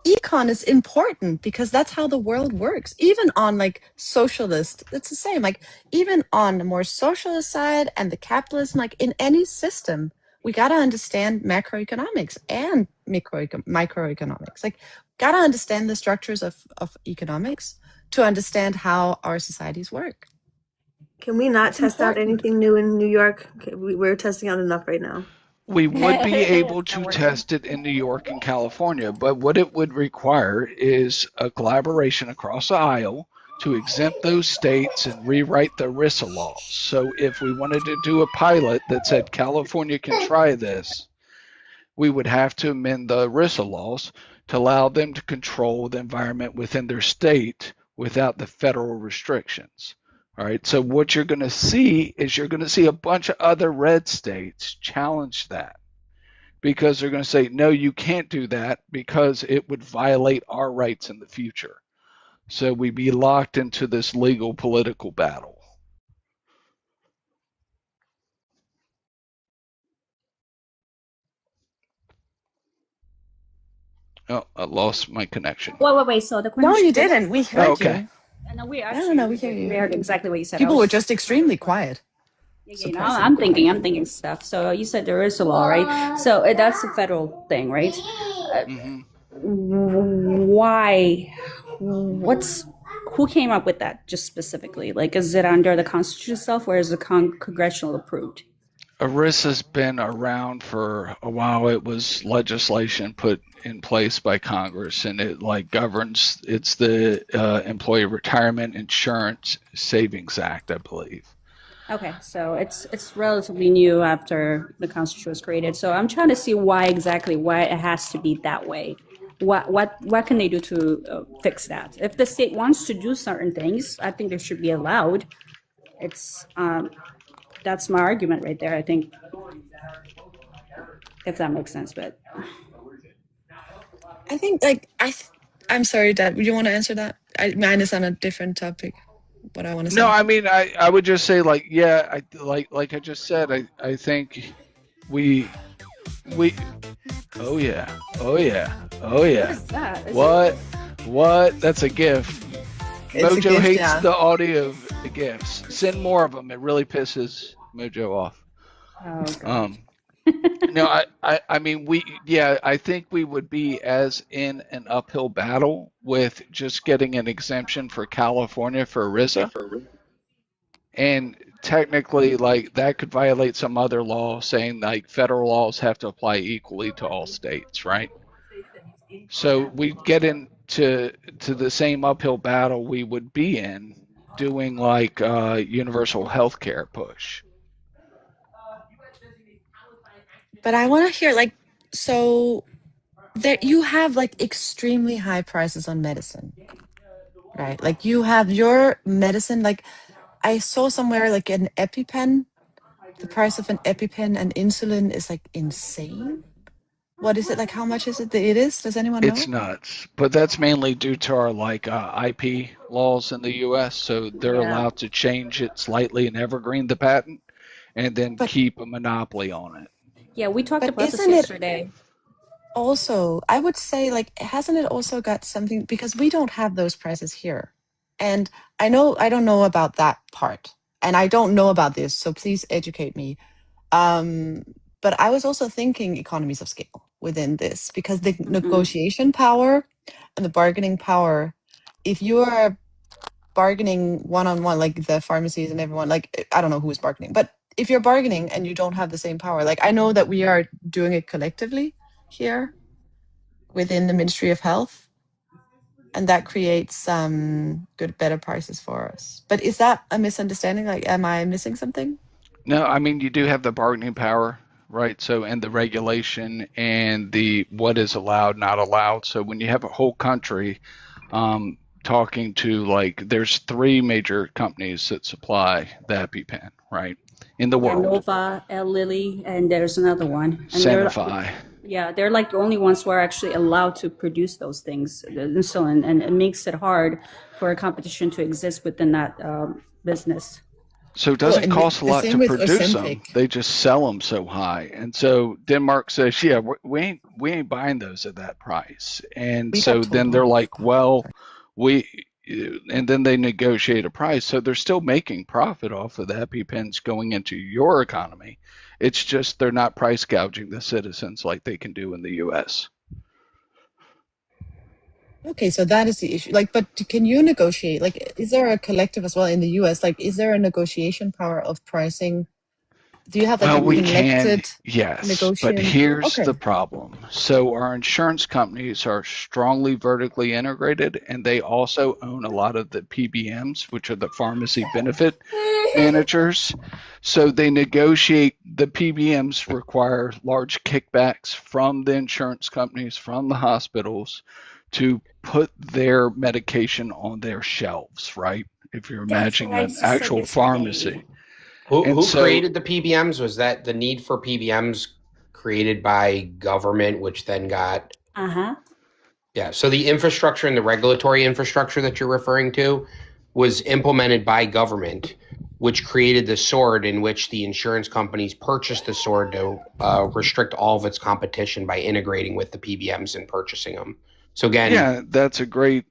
econ is important because that's how the world works. Even on like socialist, it's the same. Like even on the more socialist side and the capitalism, like in any system, we gotta understand macroeconomics and microeconomics. Like gotta understand the structures of economics to understand how our societies work. Can we not It's test out important. anything new in New York? Okay, we're testing out enough right now. We would be able It's not to working. test it in New York and California, but what it would require is a collaboration across the aisle to exempt those states and rewrite the RISA laws. So if we wanted to do a pilot that said California can try this, we would have to amend the RISA laws to allow them to control the environment within their state without the federal restrictions. All right, so what you're going to see is you're going to see a bunch of other red states challenge that because they're going to say, no, you can't do that because it would violate our rights in the future. So we'd be locked into this legal political battle. Oh, I lost my connection. Wait. So the No, question. you didn't. We Oh, heard okay. you. No, we No, we hear we you. heard exactly what you said. People were just extremely quiet. I'm thinking stuff. So you said there is a law, right? So that's a federal thing, right? Mm-hmm. Why? Who came up with that just specifically? Like, is it under the Constitution itself, or is it congressional approved? ERISA's been around for a while. It was legislation put in place by Congress, and it like governs. It's the Employee Retirement Insurance Savings Act, I believe. Okay, so it's relatively new after the Constitution was created. So I'm trying to see why it has to be that way. What can they do to fix that? If the state wants to do certain things, I think they should be allowed. It's that's my argument right there. I think, if that makes sense, but I think like I'm sorry, Dad. Would you want to answer that? Mine is on a different topic. What I want to say. No, I mean, I would just say like, yeah, like I just said, I think we, oh yeah, oh yeah, oh yeah. what is that? What? That's a GIF. It's a Mojo gift, hates yeah. the audio of the GIFs. Send more of them. It really pisses Mojo off. Oh, God. No, I mean, I think we would be as in an uphill battle with just getting an exemption for California for RISA. And technically, like, that could violate some other law saying, like, federal laws have to apply equally to all states, right? So we get into the same uphill battle we would be in doing, like, universal health care push. But I want to hear like, so there you have like extremely high prices on medicine, right? Like you have your medicine. Like I saw somewhere like an EpiPen. The price of an EpiPen and insulin is like insane. What is it like? How much is it? It is. Does anyone It's know? nuts, but that's mainly due to our like IP laws in the U.S. So they're Yeah. allowed to change it slightly and evergreen the patent, and then But keep a monopoly on it. Yeah, we talked but about this isn't it yesterday. also? I would say like hasn't it also got something because we don't have those prices here, and I know I don't know about that part, and I don't know about this, so please educate me. But I was also thinking economies of scale within this because the negotiation power and the bargaining power, if you are bargaining one-on-one, like the pharmacies and everyone, like I don't know who is bargaining, but if you're bargaining and you don't have the same power, like I know that we are doing it collectively here within the Ministry of Health, and that creates some good, better prices for us. But is that a misunderstanding? Like, am I missing something? No, I mean you do have the bargaining power right? So, and the regulation and the what is allowed, not allowed. So when you have a whole country talking to, like, there's 3 major companies that supply the EpiPen, right, in the world. Nova, Lilly, and there's another one. And Sanofi. they're like the only ones who are actually allowed to produce those things, the insulin, and it makes it hard for a competition to exist within that business. So it doesn't cost a lot to produce them. They just sell them so high. And so Denmark says, yeah, we ain't buying those at that price. And so then they're like, well, and then they negotiate a price. So they're still making profit off of the EpiPens going into your economy. It's just they're not price gouging the citizens like they can do in the US. Okay, so that is the issue. Like, but can you negotiate? Like, is there a collective as well in the US? Like, is there a negotiation power of pricing? Do you have like well, a collected yes, negotiation? but here's the problem. So our insurance companies are strongly vertically integrated, and they also own a lot of the PBMs, which are the pharmacy benefit managers. So they negotiate, the PBMs require large kickbacks from the insurance companies, from the hospitals, to put their medication on their shelves, right? If you're imagining an actual pharmacy. Who created the PBMs? Was that the need for PBMs created by government, which then got... Yeah, so the infrastructure and the regulatory infrastructure that you're referring to was implemented by government, which created the sword in which the insurance companies purchased the sword to restrict all of its competition by integrating with the PBMs and purchasing them. So again, yeah, that's a great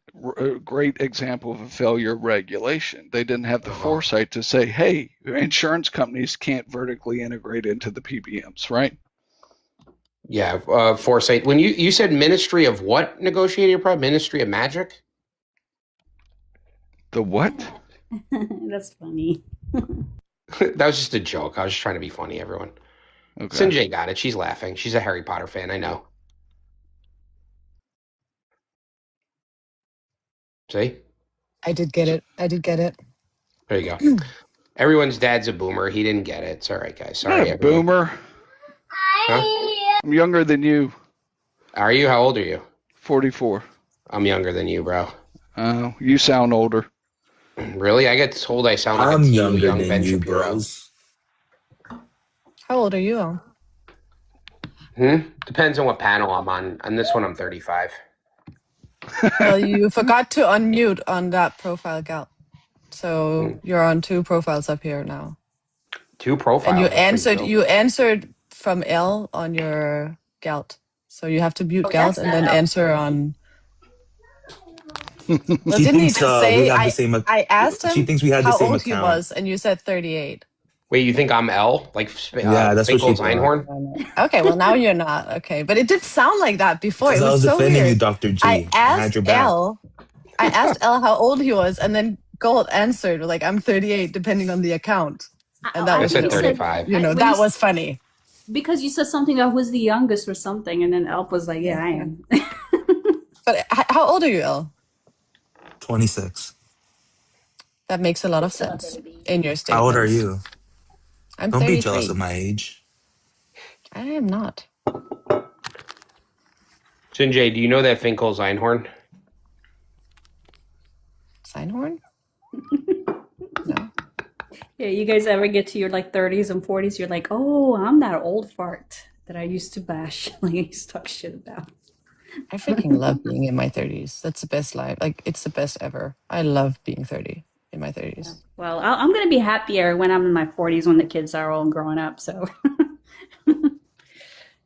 example of a failure of regulation. They didn't have the foresight to say, hey, insurance companies can't vertically integrate into the PBMs, right? Yeah, foresight. When you said Ministry of what negotiating problem? Ministry of Magic? The what? That's funny. That was just a joke. I was just trying to be funny, everyone. Okay. Sinjay got it. She's laughing. She's a Harry Potter fan, I know. See? I did get it. There you go. Everyone's dad's a boomer. He didn't get it. It's all right, guys. Sorry, everyone. Boomer. Huh? I'm younger than you. Are you? How old are you? 44. I'm younger than you, bro. You sound older. Really? I get told I sound like a young Ben Shapiro. How old are you? Depends on what panel I'm on. On this one, I'm 35. Well, you forgot to unmute on that profile, Gal. So you're on 2 profiles up here now. 2 profiles. And you answered from L on your Galt. So you have to mute Galt and then answer on. Well, didn't he just say I asked him she thinks we had the same how old account. he was, and you said 38. Wait, you think I'm L? Like that's what she Einhorn? Okay, well now you're not. Okay, but it did sound like that before. It was I was so defending weird. you, Dr. G. I had your back. asked L how old he was, and then Gold answered like I'm 38, depending on the account. And that was 35. That was funny. Because you said something that was the youngest or something, and then Elp was like, "Yeah, I am." But how old are you, El? 26. That makes a lot of sense in your statement. How old are you? I'm Don't 33. be jealous of my age. I am not. Sinjay, do you know that thing called Einhorn? Einhorn? No. Yeah, you guys ever get to your like 30s and 40s? You're like, oh, I'm that old fart that I used to bash, like I used to talk shit about. I freaking love being in my 30s. That's the best life. Like, it's the best ever. I love being 30 in my 30s. Yeah. Well, I'm going to be happier when I'm in my 40s when the kids are all grown up. So,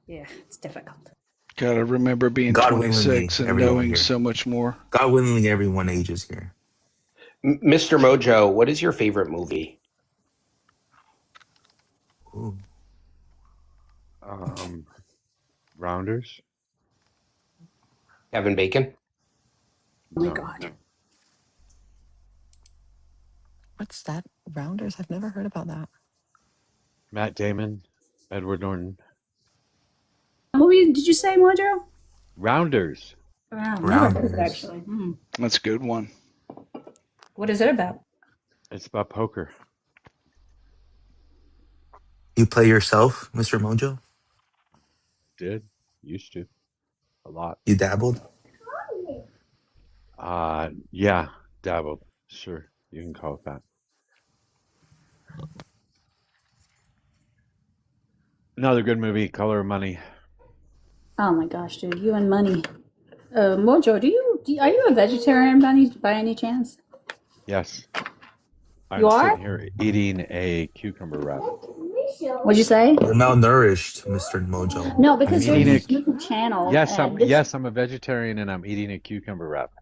yeah, it's difficult. Gotta remember being 26 and knowing so much more. God willingly, everyone ages here. Mr. Mojo, what is your favorite movie? Ooh. Rounders. Kevin Bacon? Oh my God. What's that? Rounders? I've never heard about that. Matt Damon, Edward Norton. What movie did you say, Mojo? Rounders. Wow, never heard of it, actually. That's a good one. What is it about? It's about poker. You play yourself, Mr. Mojo? Did. Used to. A lot. You dabbled? Yeah, dabbled. Sure, you can call it that. Another good movie, Color of Money. Oh my gosh, dude, you and money. Mojo, are you a vegetarian by any chance? Yes, You I'm are? sitting here eating a cucumber wrap. What'd you say? You're malnourished, Mr. Mojo. No, I'm because there's eating a. this YouTube channel Yes, and this. I'm a vegetarian and I'm eating a cucumber wrap.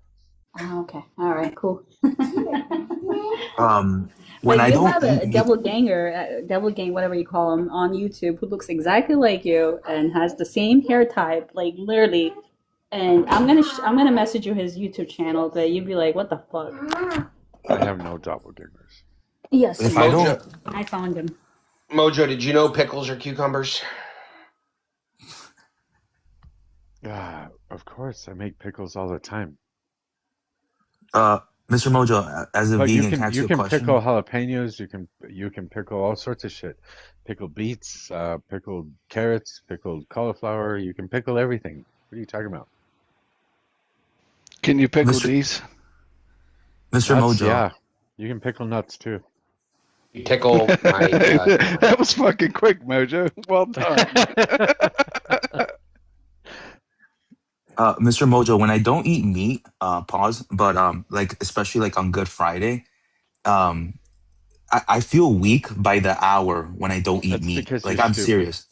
Oh, okay, all right, cool. When But I you don't have eat a meat, double gang, whatever you call him, on YouTube who looks exactly like you and has the same hair type, like literally. And I'm gonna message you his YouTube channel, but you'd be like, "What the fuck?" I have no doppelgangers. Yes, if you I do. don't, Mojo, I found him. Mojo, did you know pickles are cucumbers? Of course, I make pickles all the time. Mr. Mojo, as a But vegan, can I ask you you a can question? pickle jalapenos. You can pickle all sorts of shit. Pickled beets, pickled carrots, pickled cauliflower. You can pickle everything. What are you talking about? Can you pickle Mr. D's? Mr. Nuts, Mojo, yeah. You can pickle nuts too. You tickle my. That was fucking quick, Mojo. Well done. Mr. Mojo, when I don't eat meat, pause, but like especially like on Good Friday, um, I feel weak by the hour when I don't eat That's meat. because you're Like I'm stupid. serious.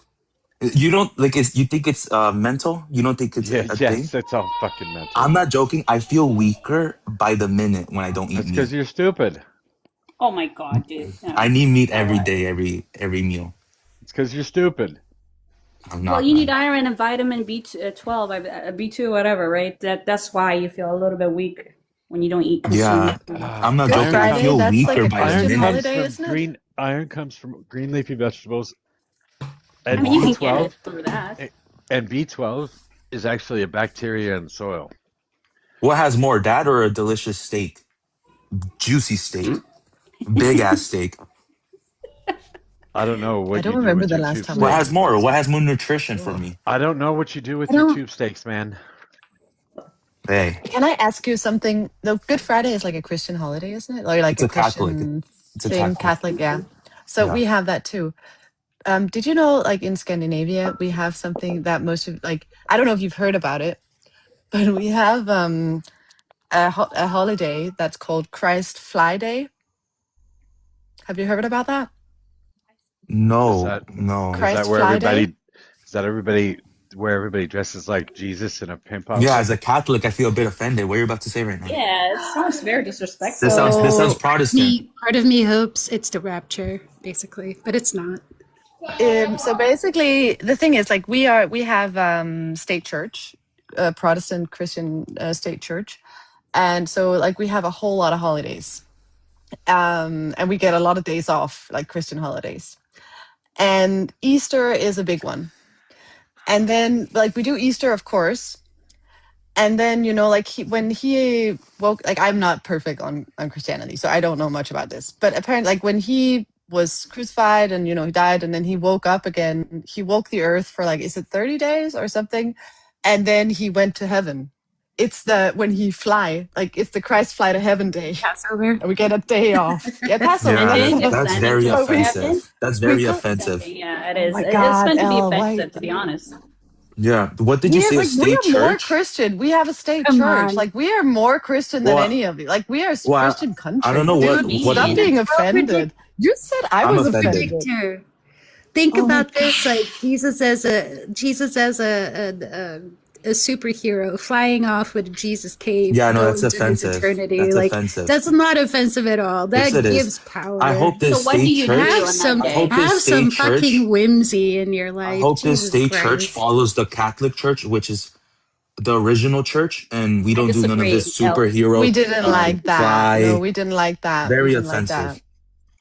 You don't like it's you think it's mental? You don't think it's Yeah, a thing? yes, it's all fucking I'm mental. not joking. I feel weaker by the minute when I don't eat That's because meat. you're stupid. Oh my god, dude. I No. need meat All every right. day, every meal. It's because you're stupid. I'm Well, not, you need man. iron and vitamin B12, B2, whatever, right? That's why you feel a little bit weak when you don't eat consume Yeah, meat too much. I'm not Good joking. I Friday, feel that's like weaker a by the Christian minute. holiday, isn't it? Iron comes from green leafy vegetables, I and mean, you can get B12 it through that. and B12 is actually a bacteria in soil. What has more, that or a delicious steak? Juicy steak, big ass steak. I don't know I what don't you do remember with the your last tube time I What ate has steaks. more? meat. What has more nutrition for me? I don't know what you do with I your don't. tube steaks, man. Hey, Can I ask you something? The Good Friday is like a Christian holiday, isn't it? Or like it's a a Catholic. Christian It's a thing, Catholic. Catholic, yeah. So Yeah. we have that too. Did you know, like in Scandinavia, we have something that most of like I don't know if you've heard about it, but we have a holiday that's called Christ Fly Day. Have you heard about that? Is No, that no. is that Christ where Fly Day? everybody where everybody dresses like Jesus in a pimp Yeah, as outfit? a Catholic, I feel a bit offended. What you're about to say right now? Yeah, it sounds very disrespectful. This sounds So Protestant. part of me hopes it's the rapture, basically, but it's not. So basically, the thing is, like, we have state church, Protestant Christian state church, and so like we have a whole lot of holidays, and we get a lot of days off, like Christian holidays, and Easter is a big one. And then like we do Easter, of course, and then like when he woke, like I'm not perfect on Christianity, so I don't know much about this, but apparently like when he was crucified and he died and then he woke up again, he woke the earth for like, is it 30 days or something, and then he went to heaven. It's the when he fly, like it's the Christ fly to heaven day, Passover. and we get a day off. Yeah, And Passover. didn't Yeah, he that's ascend very into But we heaven? offensive. That's we very go. offensive. Yeah, it Oh is. my It's God, meant to be Elle, why? offensive, to be honest. Yeah. What did you We're say? A like we state are more church? Christian. We have a state Come church. on. Like we are more Christian than Well, any of you. Like we are a well, Christian I don't country. know I Dude, what. stop mean, being So offended. You said I I'm was offended. offended. contradictor. Think Oh my about God. this, like Jesus as a superhero flying off with Jesus cape, Yeah, no, that's going to his offensive. eternity. That's Like offensive. that's not offensive at all. Yes, it That is. gives I power. hope so this what do state you do Have church. on that some I hope day? this have state some fucking church. whimsy in your I life. hope this Jesus state church Christ. follows the Catholic Church, which is the original church, and we I don't do none of this disagree, El. We superhero didn't like that. No, fly. we didn't like that. We Very didn't like that. offensive.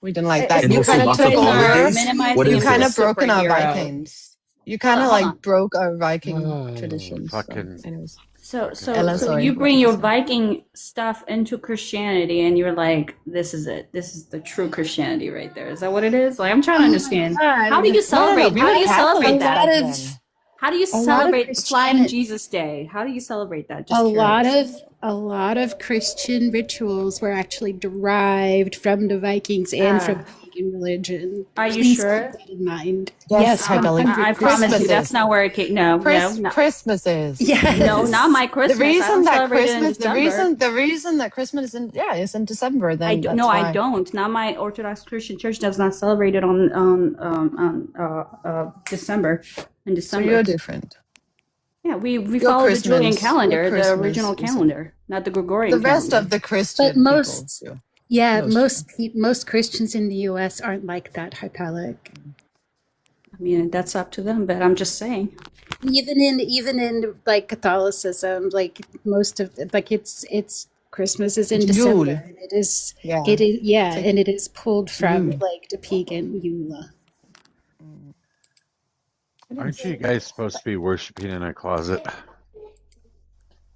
We didn't like that. And You also kind of lots You of took guys are our. holidays. What minimizing You is the kind of this? broken our superhero. Vikings. You kind of Hold like on. broke our Viking Oh, traditions. So, fucking, anyways, So, fucking so, Ella, so sorry. you What bring did you your say? Viking stuff into Christianity, and you're like, "This is it. This is the true Christianity right there." Is that what it is? Like, I'm trying to understand. How do you On No, no, no. celebrate? We How were do you a celebrate Catholic that? back lot of then. How do you celebrate Flying Jesus Day? How do you celebrate that? Just a lot of Christian rituals were actually derived from the Vikings and from pagan religion. Are you Please sure? keep that in mind. Yes, Yes, I promise you, that's not where it came. No, Christmas is. Yes. No, not my Christmas. The reason that Christmas, the reason that Christmas is in December. Then I don't. Not my Orthodox Christian Church does not celebrate it on December. In December, so you're different. Yeah, we follow the Julian calendar, the original calendar, not the Gregorian. The rest calendar. of the Christian most Christians in the U.S. aren't like that, Hypalic. I mean, that's up to them, but I'm just saying. Even in like Catholicism, like most of like it's Christmas is in December. And it is and it is pulled from like the pagan Yule. Aren't you guys supposed to be worshiping in a closet?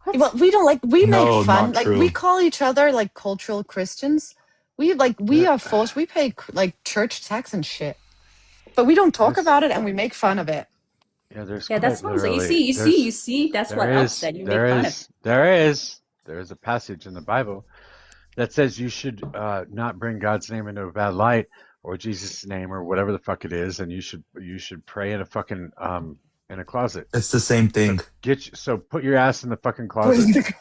Well, we don't like. We No, make fun. not Like true. we call each other like cultural Christians. We are forced. We pay like church tax and shit, but we don't talk about it, and we make fun of it. Yeah, there's that sounds like you see. That's what upset you. Make fun of. There is a passage in the Bible that says you should not bring God's name into a bad light, or Jesus' name, or whatever the fuck it is, and you should pray in a fucking in a closet. It's the same thing. So put your ass in the fucking closet.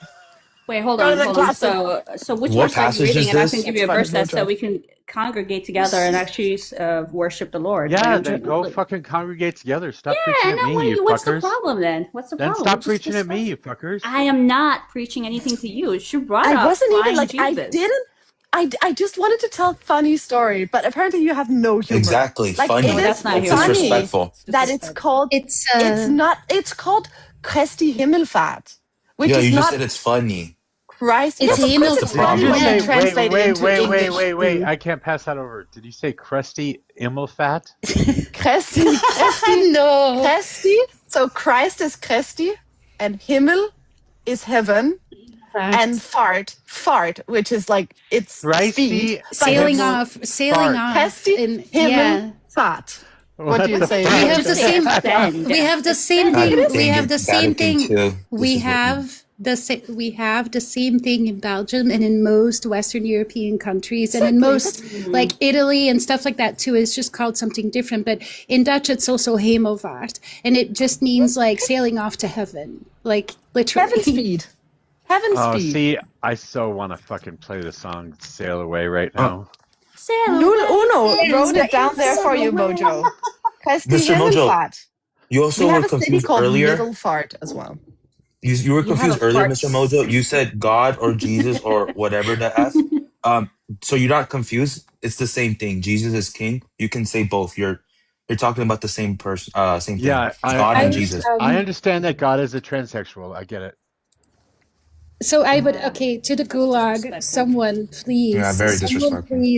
Wait, hold on. So which verse are you reading? And I can give you a verse that so we can congregate together and actually worship the Lord. Yeah, then go fucking congregate together. Stop preaching at me, you fuckers. What's the problem then? What's the problem? Then stop preaching at me, you fuckers. I am not preaching anything to you. She brought up I wasn't even like Jesus. I didn't. I just wanted to tell a funny story, but apparently you have no humor. Exactly, like, funny. It is Disrespectful. that it's called. It's called Christi Himmelfahrt, which is you not. just said it's funny. Christ, it's Wait! I can't pass that over. Did you say crusty Immelfat? Christi. No. Christi. So Christ is Christi, and Himmel is heaven. And fart, which is like it's speed. Sailing off. Christi, Himmel, fart. What do you say? We have the same thing. We have the same thing. We have the same thing in Belgium and in most Western European countries and in most like Italy and stuff like that too. It's just called something different. But in Dutch, it's also hemelvaart, and it just means like sailing off to heaven, like literally. Heaven speed. Heaven speed. See, I so want to fucking play the song "Sail Away" right now. Uno wrote it down there for you, Mojo. Mr. Mojo, you also were confused earlier. Middle fart as well. You were confused earlier, Mr. Mojo. You said God or Jesus or whatever the F. So you're not confused. It's the same thing. Jesus is King. You can say both. You're talking about the same person. Same thing. Yeah, God and Jesus. I understand that God is a transsexual. I get it. So I would to the gulag. Someone please. Yeah, very disrespectful.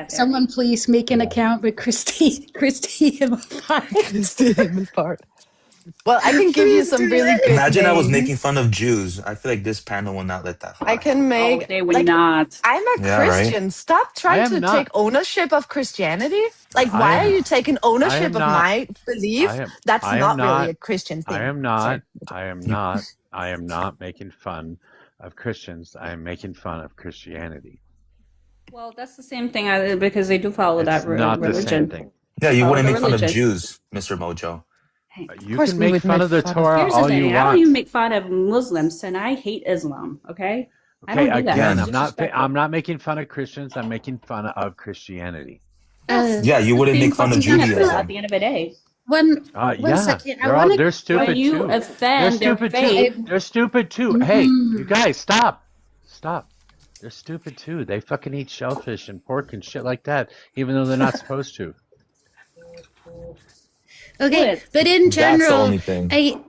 Someone please make an account with Christy Himmelfart. Well, I can give you some really good Imagine names. I was making fun of Jews. I feel like this panel will not let that fly. I can make. they would not. I'm a Christian. Right? Stop trying to take ownership of Christianity. Like, why are you taking ownership of my belief? That's not really a Christian thing. I am not making fun of Christians. I am making fun of Christianity. Well, that's the same thing because they do follow that religion. The same thing. Yeah, you wouldn't make fun of Jews, Mr. Mojo. You can make fun of the Torah all you want. I don't even make fun of Muslims, and I hate Islam. Okay, I don't do that. Again, I'm not making fun of Christians. I'm making fun of Christianity. Yeah, you wouldn't make fun of Judaism at the end of the day. One second. They're stupid when you too. Offend they're stupid too. They're stupid too. Hey, you guys, stop. They're stupid too. They fucking eat shellfish and pork and shit like that, even though they're not supposed to. Okay, but in general, that's the only thing.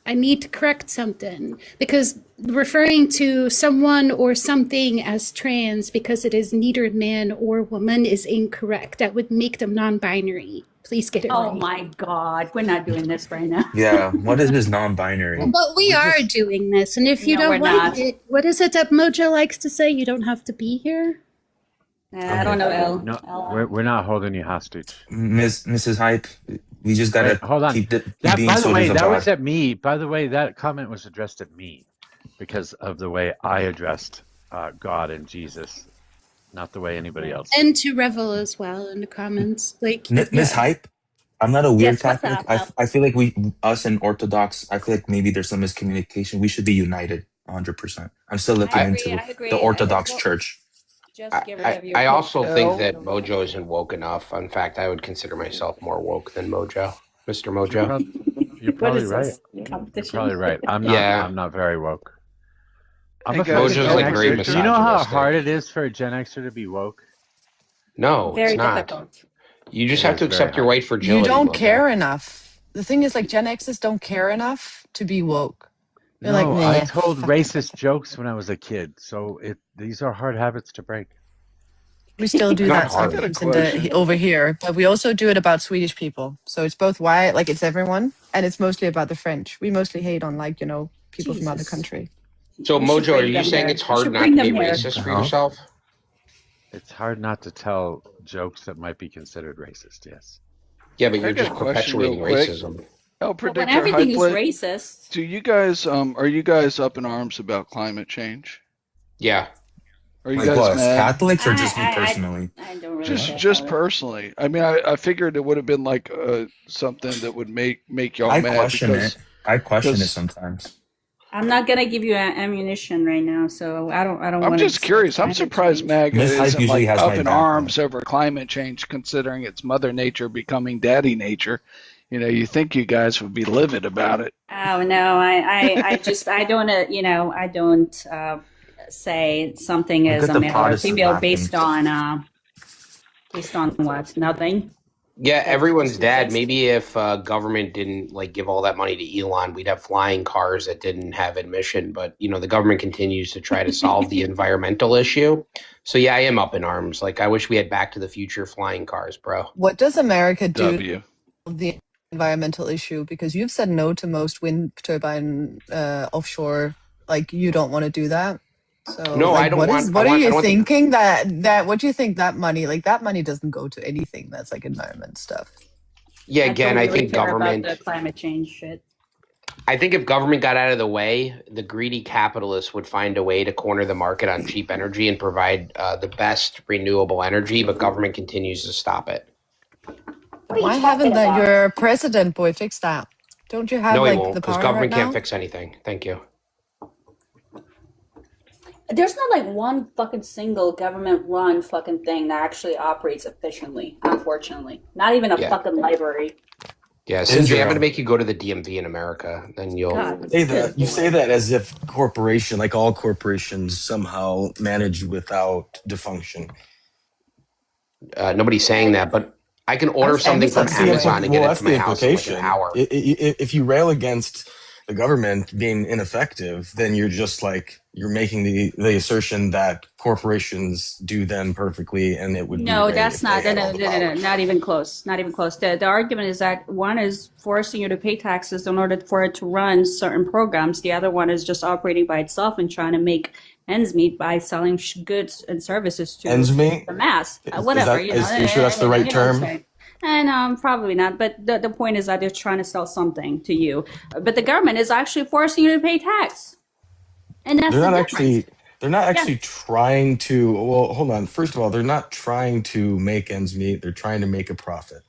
I need to correct something because referring to someone or something as trans because it is neither man or woman is incorrect. That would make them non-binary. Please get it right. Oh my God, we're not doing this right now. Yeah, what is this non-binary? But we are doing this, and if you don't like it, what is it that Mojo likes to say? You don't have to be here. I don't know, No, we're not holding you hostage. Mrs. Hype, We just Wait, gotta hold on. keep That, being by the way, soldiers of that was God. at me. By the way, that comment was addressed at me because of the way I addressed God and Jesus, not the way anybody else did. And to Revel as well in the comments. Like, Miss yeah. Hype, I'm not a weird Yes, what's Catholic. up, Mel? I feel like us and Orthodox, I feel like maybe there's some miscommunication. We should be united 100%. I'm still I looking I agree. into I the agree. As Orthodox well, Church. just get rid I, of your I Pope. also think No. that Mojo isn't woke enough. In fact, I would consider myself more woke than Mojo, Mr. You're, Mojo. prob- you're What probably is right. this? You're Competition? probably right. Yeah, I'm not very woke. I'm Hey a guys, fucking Mojo's Gen like very Xer. Do you know how hard misogynistic. it is for a Gen Xer to be woke? No, it's Very not. difficult. You just It have is to very accept your hard. white You fragility, don't Mojo. care enough. The thing is, like, Gen X's don't care enough to be woke. They're like, No, I nah, told fuck it. racist jokes when I was a kid, so these are hard habits to break. We still It's do not that I got hard. a sometimes question. over here, but we also do it about Swedish people. So it's both white, like it's everyone, and it's mostly about the French. We mostly hate on, like, people from other Jesus. country. So, We should Mojo, are bring you them saying here. it's We hard should not bring to them be here. racist for No, yourself? it's hard not to tell jokes that might be considered racist, yes. Yeah, but I you're got a just question real perpetuating quick. racism. El But when Predictor everything is Hyplet, racist, do you guys are you guys up in arms about climate change? Yeah. Are you Like guys us, mad? Catholics, or just me personally? I don't really Yeah. care Just about it. personally. I mean, I figured it would have been like something that would make y'all I mad question it. I question it because sometimes. I'm not gonna give you ammunition right now, so I don't I'm want to just discuss curious. I'm climate surprised change. MAGA Miss Hype isn't usually like has up my in back, though. arms over climate change, considering it's Mother Nature becoming Daddy Nature. You think you guys would be livid about it. Oh no, I just I don't I don't say something Look is at a the male or Protestant female laughing. based on what? Nothing. Yeah, That everyone's just dad. exists. Maybe if government didn't like give all that money to Elon, we'd have flying cars that didn't have admission. But the government continues to try to solve the environmental issue. So yeah, I am up in arms. Like I wish we had Back to the Future flying cars, bro. What does America do W. with the environmental issue? Because you've said no to most wind turbine offshore. Like, you don't want to do that. So, No, I like, don't want. what are I you don't want the. thinking what do you think that money, like, that money doesn't go to anything that's like environment stuff? Yeah, I again, don't I really think care about government. the climate change shit. I think if government got out of the way, the greedy capitalists would find a way to corner the market on cheap energy and provide the best renewable energy, but government continues to stop it. What are you Why talking haven't about? your president boy fixed that? Don't you have No, he like won't, the because power right government can't now? fix anything. Thank you. There's not like one fucking single government run fucking thing that actually operates efficiently, unfortunately. Not even a Yeah. fucking library. Yeah, Sindri, I'm going to Israel. make you go to the DMV in America. Then you'll. God. Say that you say that as if like all corporations, somehow manage without dysfunction. Nobody's saying that, but I can order something from That's the Amazon and get it that's to the my house in like an implication. hour. If you rail against the government being ineffective, then you're just like you're making the assertion that corporations do them perfectly, and it would be No, great that's if they not. No, had all no, the no, no, no, power. not even close. Not even close. The argument is that one is forcing you to pay taxes in order for it to run certain programs. The other one is just operating by itself and trying to make ends meet by selling goods and services to Ends me. the mass. Is Whatever, that are you sure that's the right you know what I'm term? saying. And probably not. But the point is that they're trying to sell something to you. But the government is actually forcing you to pay tax, and that's They're the not difference. actually they're not Yes. actually trying to, well, hold on. First of all, they're not trying to make ends meet. They're trying to make a profit.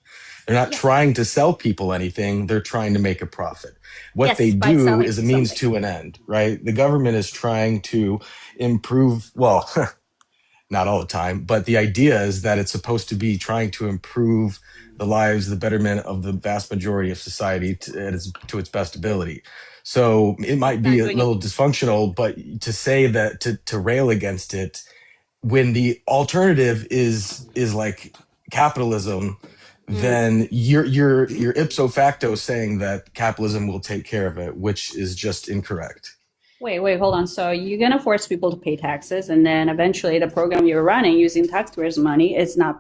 They're not Yes. trying to sell people anything. They're trying to make a profit. What they Yes. By do selling is a means something. to an end, right? The government is trying to improve, well, not all the time, but the idea is that it's supposed to be trying to improve the lives, the betterment of the vast majority of society to its best ability. So it might It's be not a doing it. little dysfunctional, but to say that to rail against it when the alternative is like capitalism, Mm. then you're ipso facto saying that capitalism will take care of it, which is just incorrect. Wait, hold on. So you're gonna force people to pay taxes, and then eventually the program you're running using taxpayers' money, it's not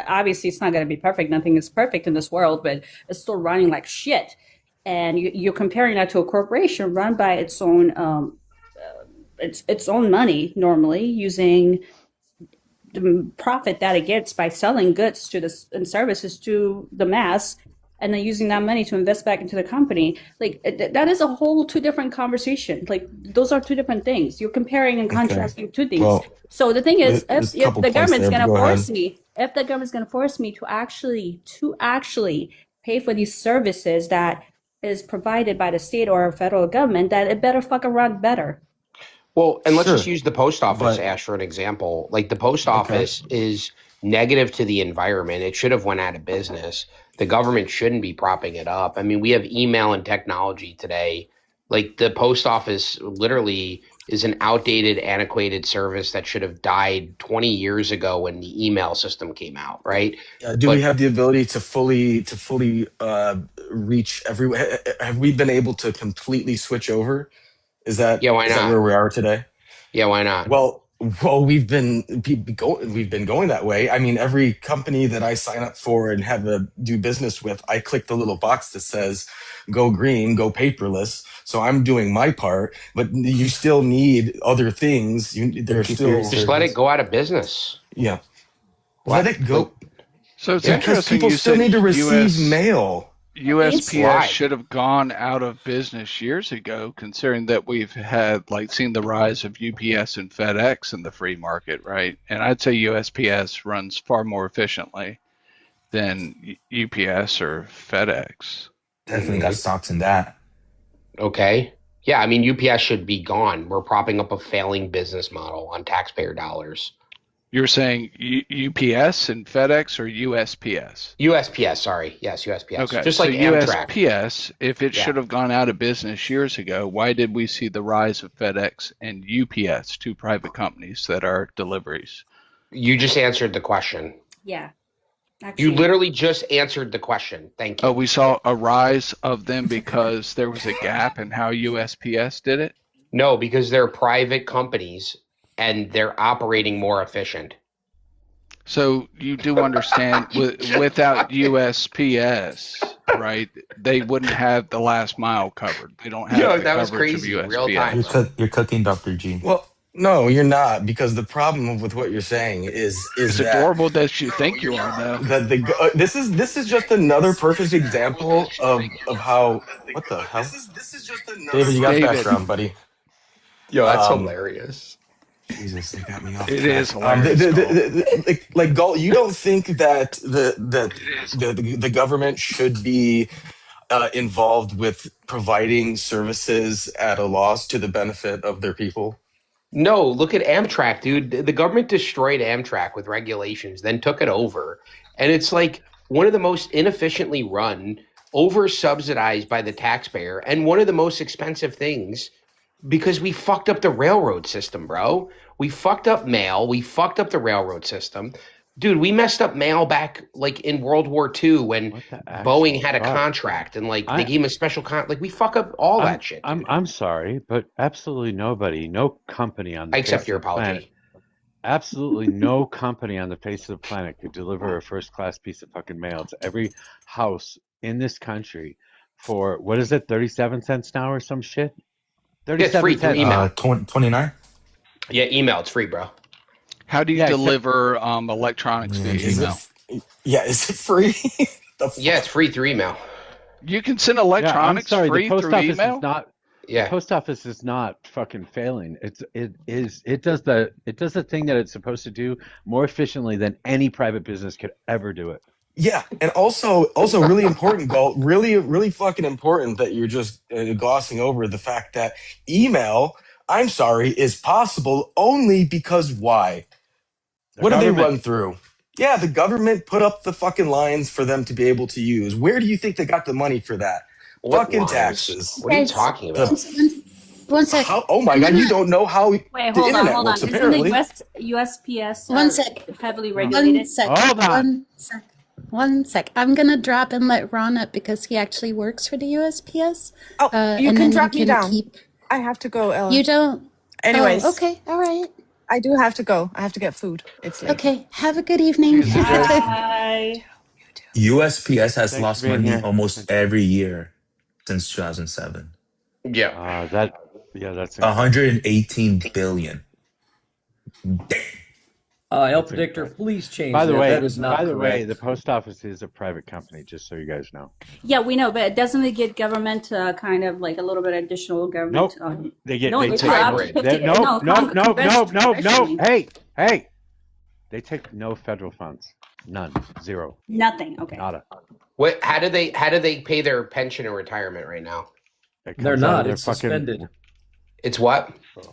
obviously it's not gonna be perfect. Nothing is perfect in this world, but it's still running like shit. And you're comparing that to a corporation run by its own money normally using the profit that it gets by selling goods to and services to the mass and then using that money to invest back into the company, like that is a whole two different conversation. Like those are two different things. You're comparing and contrasting two things. Well, So the thing is, there's a if couple the points government's there, but going to go force ahead. me, if the government's going to force me to actually pay for these services that is provided by the state or federal government, that it better fucking run better. Well, and let's just Sure, use the post office, but Ash, for an example. Like the post okay. office is negative to the environment. It should have went out of business. The government shouldn't be propping it up. I mean, we have email and technology today. Like the post office literally is an outdated, antiquated service that should have died 20 years ago when the email system came out, right? Do we But have the ability to fully reach everywhere? Have we been able to completely switch over? Is that yeah, why not? where we are today? Yeah, why not? Well, we've been going that way. I mean, every company that I sign up for and have a do business with, I click the little box that says "Go green, go paperless." So I'm doing my part, but you still need other things. There's Just still let it go out of business. yeah. What? Let it go. So it's Yeah. Because interesting people you still said need to receive US mail. USPS Why? should have gone out of business years ago, considering that we've had seen the rise of UPS and FedEx in the free market, right? And I'd say USPS runs far more efficiently than UPS or FedEx. Mm-hmm. Mm-hmm. Definitely got stocks in that. Okay. Yeah, I mean, UPS should be gone. We're propping up a failing business model on taxpayer dollars. You're saying UPS and FedEx or USPS? USPS, sorry. Yes, USPS. Okay, Just so like Amtrak. USPS, if it Yeah. should have gone out of business years ago, why did we see the rise of FedEx and UPS, two private companies that are deliveries? You just answered the question. Yeah. You Actually, literally just answered the question. Thank you. Oh, we saw a rise of them because there was a gap in how USPS did it? No, because they're private companies and they're operating more efficient. So you do understand without USPS, right? They wouldn't have the last mile covered. They don't have Yo, the that was coverage crazy. of Real time. USPS. You're cooking, Dr. G. Well, no, you're not, because the problem with what you're saying is It's that adorable that you think you are, though. that this is just another perfect example of how what the hell? David, you got David. background, buddy. Yo, that's Um, hilarious. Jesus, they got me off It track. is hilarious. Like Galt, you don't think that the government should be involved with providing services at a loss to the benefit of their people? No, look at Amtrak, dude. The government destroyed Amtrak with regulations, then took it over. And it's like one of the most inefficiently run, over subsidized by the taxpayer, and one of the most expensive things because we fucked up the railroad system, bro. We fucked up mail. We fucked up the railroad system. Dude, we messed up mail back in World War II when Boeing had a contract and they gave him a special we fuck up all that shit. Dude. I'm sorry, but absolutely nobody, no company on the I accept face your of the planet, apology. absolutely no company on the face of the planet could deliver a first class piece of fucking mail to every house in this country for what is it, 37 cents an hour or some shit? Yeah, it's free through email. 29? Yeah, email. It's free, bro. How do you deliver electronics via email? Is it free? Yeah, it's free through email. You can send electronics free through email? The post office is not fucking failing. It does the thing that it's supposed to do more efficiently than any private business could ever do it. Yeah, and also really important, Galt, really fucking important that you're just glossing over the fact that email, I'm sorry, is possible only because why? What do they run through? Yeah, the government put up the fucking lines for them to be able to use. Where do you think they got the money for that? What fucking lines? taxes. What are you talking about? One sec. Oh my God, you don't know how Wait, the hold internet on. works, Isn't apparently. the USPS One sec. heavily regulated? One sec. Hold on. One sec. One sec. I'm gonna drop and let Ron up because he actually works for the USPS. Oh, you and can then drop me down. Keep... I have to go, Ella. You don't? Anyways. Oh, okay. All right. I do have to go. I have to get food. It's late. Okay. Have a good evening. Bye. USPS has Thanks lost for being money here. almost every year since 2007. Yeah. That's incredible. 118 billion. Damn. El That's Predictor, incorrect. please change By the that. way, That is not by the way, correct. the post office is a private company, just so you guys know. Yeah, we know, but doesn't it get government kind of like a little bit additional government? Nope. They get No, they it's take up no to hybrid. 50. nope, nope, nope, nope, nope, nope. Congressionally. Hey. They take no federal funds. None. Zero. Nothing. Okay. Nada. What? How do they pay their pension and retirement right now? It They're comes out of not. their It's fucking suspended. It's what?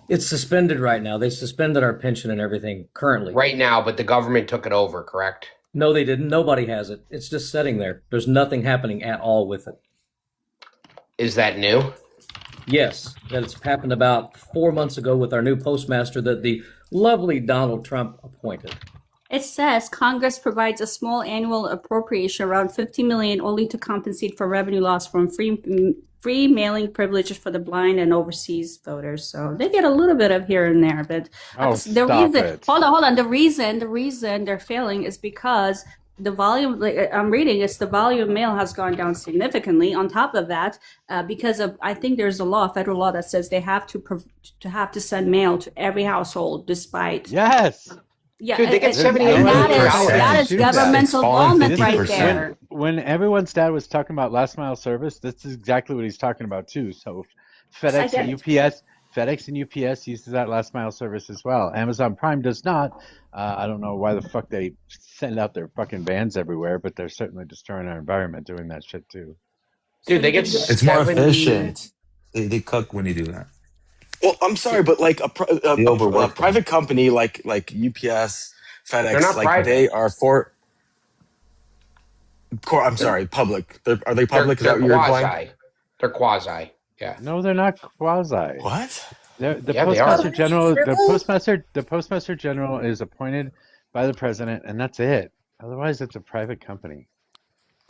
It's suspended right now. They suspended our pension and everything currently. Right now, but the government took it over, correct? No, they didn't. Nobody has it. It's just sitting there. There's nothing happening at all with it. Is that new? Yes, that it's happened about 4 months ago with our new postmaster that the lovely Donald Trump appointed. It says Congress provides a small annual appropriation around $50 million only to compensate for revenue loss from free mailing privileges for the blind and overseas voters. So they get a little bit of here and there, but the reason, hold on. The reason they're failing is because the volume, like I'm reading, it's the volume mail has gone down significantly. On top of that, because of, I think there's a law, federal law that says they have to send mail to every household, despite. Yes. Yeah, dude, they get that is governmental involvement right there. When everyone's dad was talking about last mile service, that's exactly what he's talking about too. So FedEx and UPS uses that last mile service as well. Amazon Prime does not. I don't know why the fuck they send out their fucking vans everywhere, but they're certainly destroying our environment doing that shit too. Dude, they get it's more efficient. They cook when you do that. Well, I'm sorry, but like a private company like UPS, FedEx, like private. they are for. I'm sorry, public. Are they public? They're Is that what you're quasi. implying? They're quasi. Yeah. No, they're not quasi. What? The Yeah, Postmaster they are. General. The Postmaster General is appointed by the president, and that's it. Otherwise, it's a private company.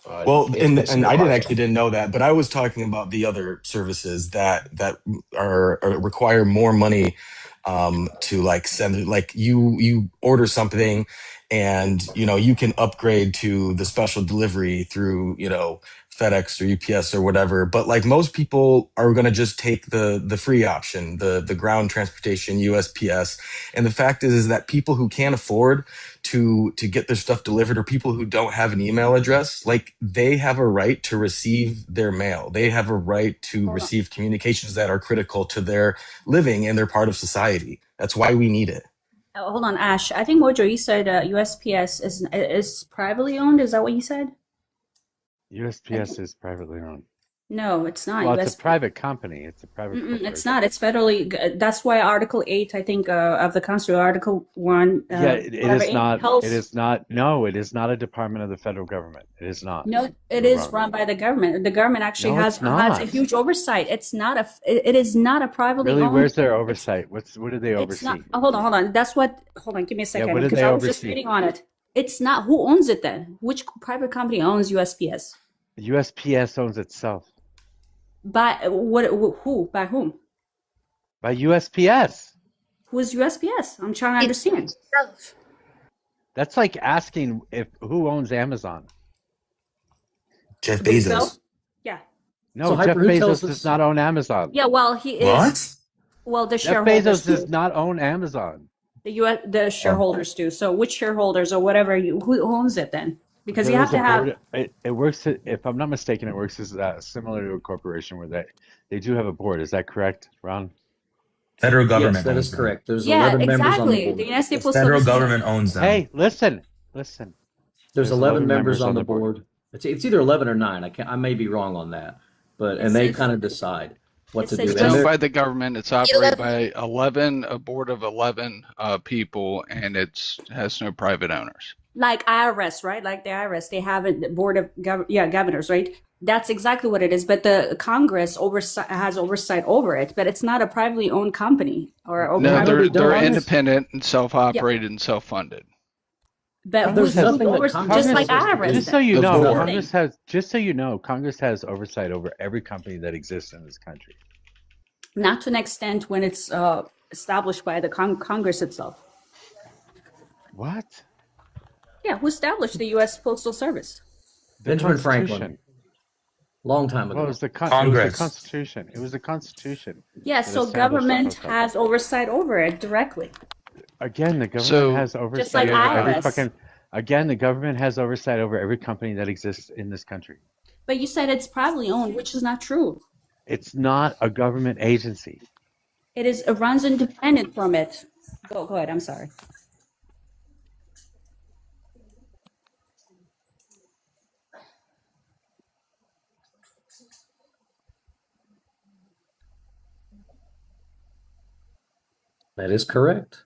Well, and I didn't know that, but I was talking about the other services that are require more money to like send, like you order something and you can upgrade to the special delivery through FedEx or UPS or whatever, but like most people are going to just take the free option, the ground transportation, USPS. And the fact is that people who can't afford to get their stuff delivered, or people who don't have an email address, like they have a right to receive their mail. They have a right to receive communications that are critical to their living, and they're part of society. That's why we need it. Hold on, Ash. I think Mojo, you said USPS is privately owned. Is that what you said? USPS is privately owned. No, it's not. Well, it's a private company. It's a private corporation. It's not. It's federally. That's why Article 8, I think, of the Constitution, Article 1. It is not. It is not. No, it is not a department of the federal government. It is not. No, it is run by the government. The government actually has a huge oversight. It is not a privately owned. Really, where's their oversight? What do they oversee? Not, hold on. Hold on. Give me a second. What do they I oversee? was just reading on it. It's not. Who owns it then? Which private company owns USPS? USPS owns itself. By what? Who? By whom? By USPS. Who is USPS? I'm trying to understand. That's like asking who owns Amazon. Jeff Bezos. Yeah. No, so Jeff Bezos does not own Amazon. Yeah, well, he is. What? Well, the Jeff shareholders Bezos does not own Amazon. The shareholders do. So which shareholders or whatever who owns it then? Because you have to have. It works. If I'm not mistaken, it works as similar to a corporation where they do have a board. Is that correct, Ron? Federal government. Yes, that is correct. There's 11 members on the board. The United States federal government owns them. Hey, listen. There's 11 members on the board. It's either 11 or 9. I may be wrong on that, and they kind of decide what to do. It's owned by the government. It's operated by a board of 11 people, and it has no private owners. Like IRS, right? Like the IRS, they have a board of governors, right? That's exactly what it is. But the Congress has oversight over it, but it's not a privately owned company No, they're independent and self-operated and self-funded. But who's just like IRS? Just so you know, Congress has oversight over every company that exists in this country. Not to an extent when it's established by the Congress itself. What? Yeah, who established the U.S. Postal Service? Benjamin Franklin. Long time ago. Well, it was the Constitution. It was the Constitution. Yeah, so government has oversight over it directly. Again, the government So has Just oversight like over every IRS. fucking. Again, the government has oversight over every company that exists in this country. But you said it's privately owned, which is not true. It's not a government agency. It runs independent from it. Go ahead. I'm sorry. That is correct.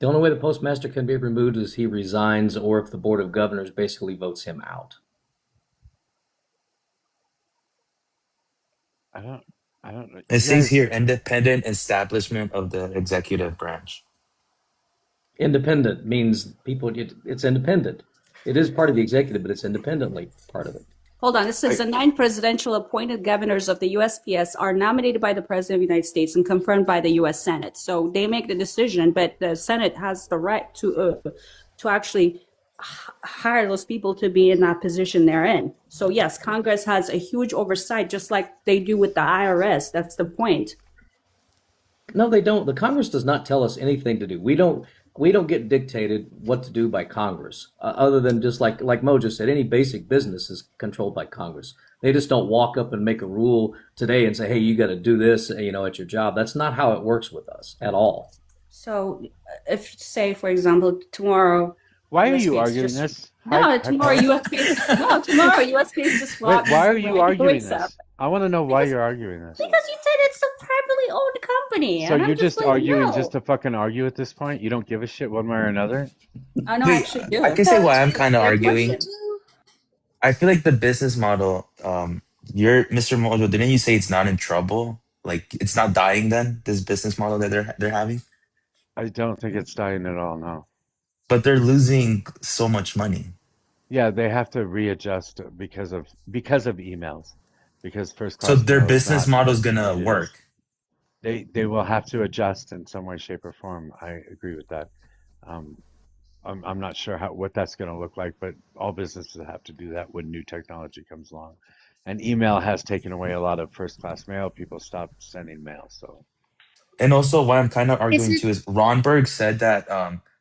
The only way the postmaster can be removed is he resigns or if the Board of Governors basically votes him out. I don't know. It You says here guys, independent establishment of the executive branch. Independent means it's independent. It is part of the executive, but it's independently part of it. Hold on. It says the 9 presidential appointed governors of the USPS are nominated by the President of the United States and confirmed by the U.S. Senate. So they make the decision, but the Senate has the right to actually hire those people to be in that position they're in. So yes, Congress has a huge oversight, just like they do with the IRS. That's the point. No, they don't. The Congress does not tell us anything to do. We don't get dictated what to do by Congress, other than just like Mojo said, any basic business is controlled by Congress. They just don't walk up and make a rule today and say, "Hey, you got to do this," at your job. That's not how it works with us at all. So if, say, for example, tomorrow, why are you USPS arguing just this? no, tomorrow USPS just Wait, why are you arguing breaks up. this? I want to know why you're arguing this. Because you said it's a privately owned company, So and you're I'm just just like, arguing no. just to fucking argue at this point? You don't give a shit one way or another? I know, I actually do. I can say why I'm kind of Fair arguing. question. I feel like the business model, you're Mr. Mojo, didn't you say it's not in trouble? Like it's not dying then, this business model that they're having? I don't think it's dying at all, no. But they're losing so much money. Yeah, they have to readjust because of emails. Because first So class their mail is business not model is as gonna distributed as work. they will have to adjust in some way, shape, or form. I agree with that. Um, I'm not sure what that's going to look like, but all businesses have to do that when new technology comes along. And email has taken away a lot of first class mail. People stopped sending mail. So And also, what I'm kind of Is arguing it too is Ronberg said that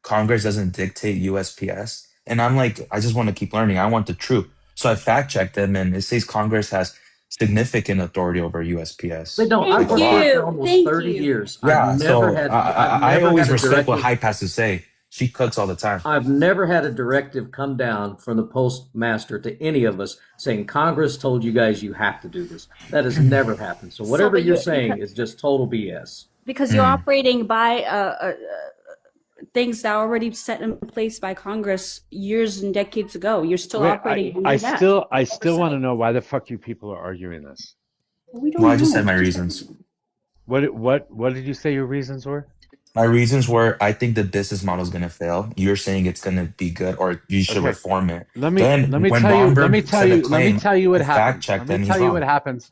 Congress doesn't dictate USPS, and I'm like, I just want to keep learning. I want the truth. So I fact checked them, and it says Congress has significant authority over They USPS. don't. I've Thank Like worked there law. for you. almost Thank 30 you. years. Yeah. So I've I never had always a respect what directive. Hype has to say. She cooks all the time. I've never had a directive come down from the postmaster to any of us saying Congress told you guys you have to do this. That has never happened. So So, whatever but you're you saying is just total BS. because you're Mm. operating by things that are already set in place by Congress years and decades ago. You're still wait, operating I under that still I still want to oversight. know why the fuck you people are arguing this. We Well, don't I just said know. my reasons. What did you say your reasons were? My reasons were I think the business model is going to fail. You're saying it's going to be good or you should Okay, reform it. let me Then let me when tell you let me Ronberg tell said a you let me claim, tell you I what fact happens. Let checked me and tell he's you what wrong. happens.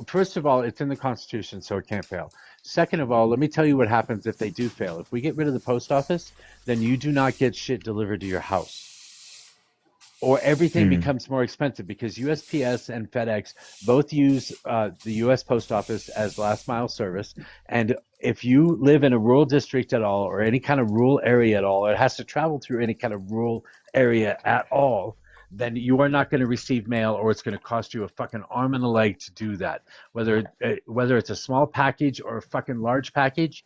First of all, it's in the Constitution, so it can't fail. Second of all, let me tell you what happens if they do fail. If we get rid of the post office, then you do not get shit delivered to your house, or everything Mm. becomes more expensive because USPS and FedEx both use the US Post Office as last mile service. And if you live in a rural district at all, or any kind of rural area at all, or it has to travel through any kind of rural area at all, then you are not going to receive mail, or it's going to cost you a fucking arm and a leg to do that. Whether it's a small package or a fucking large package,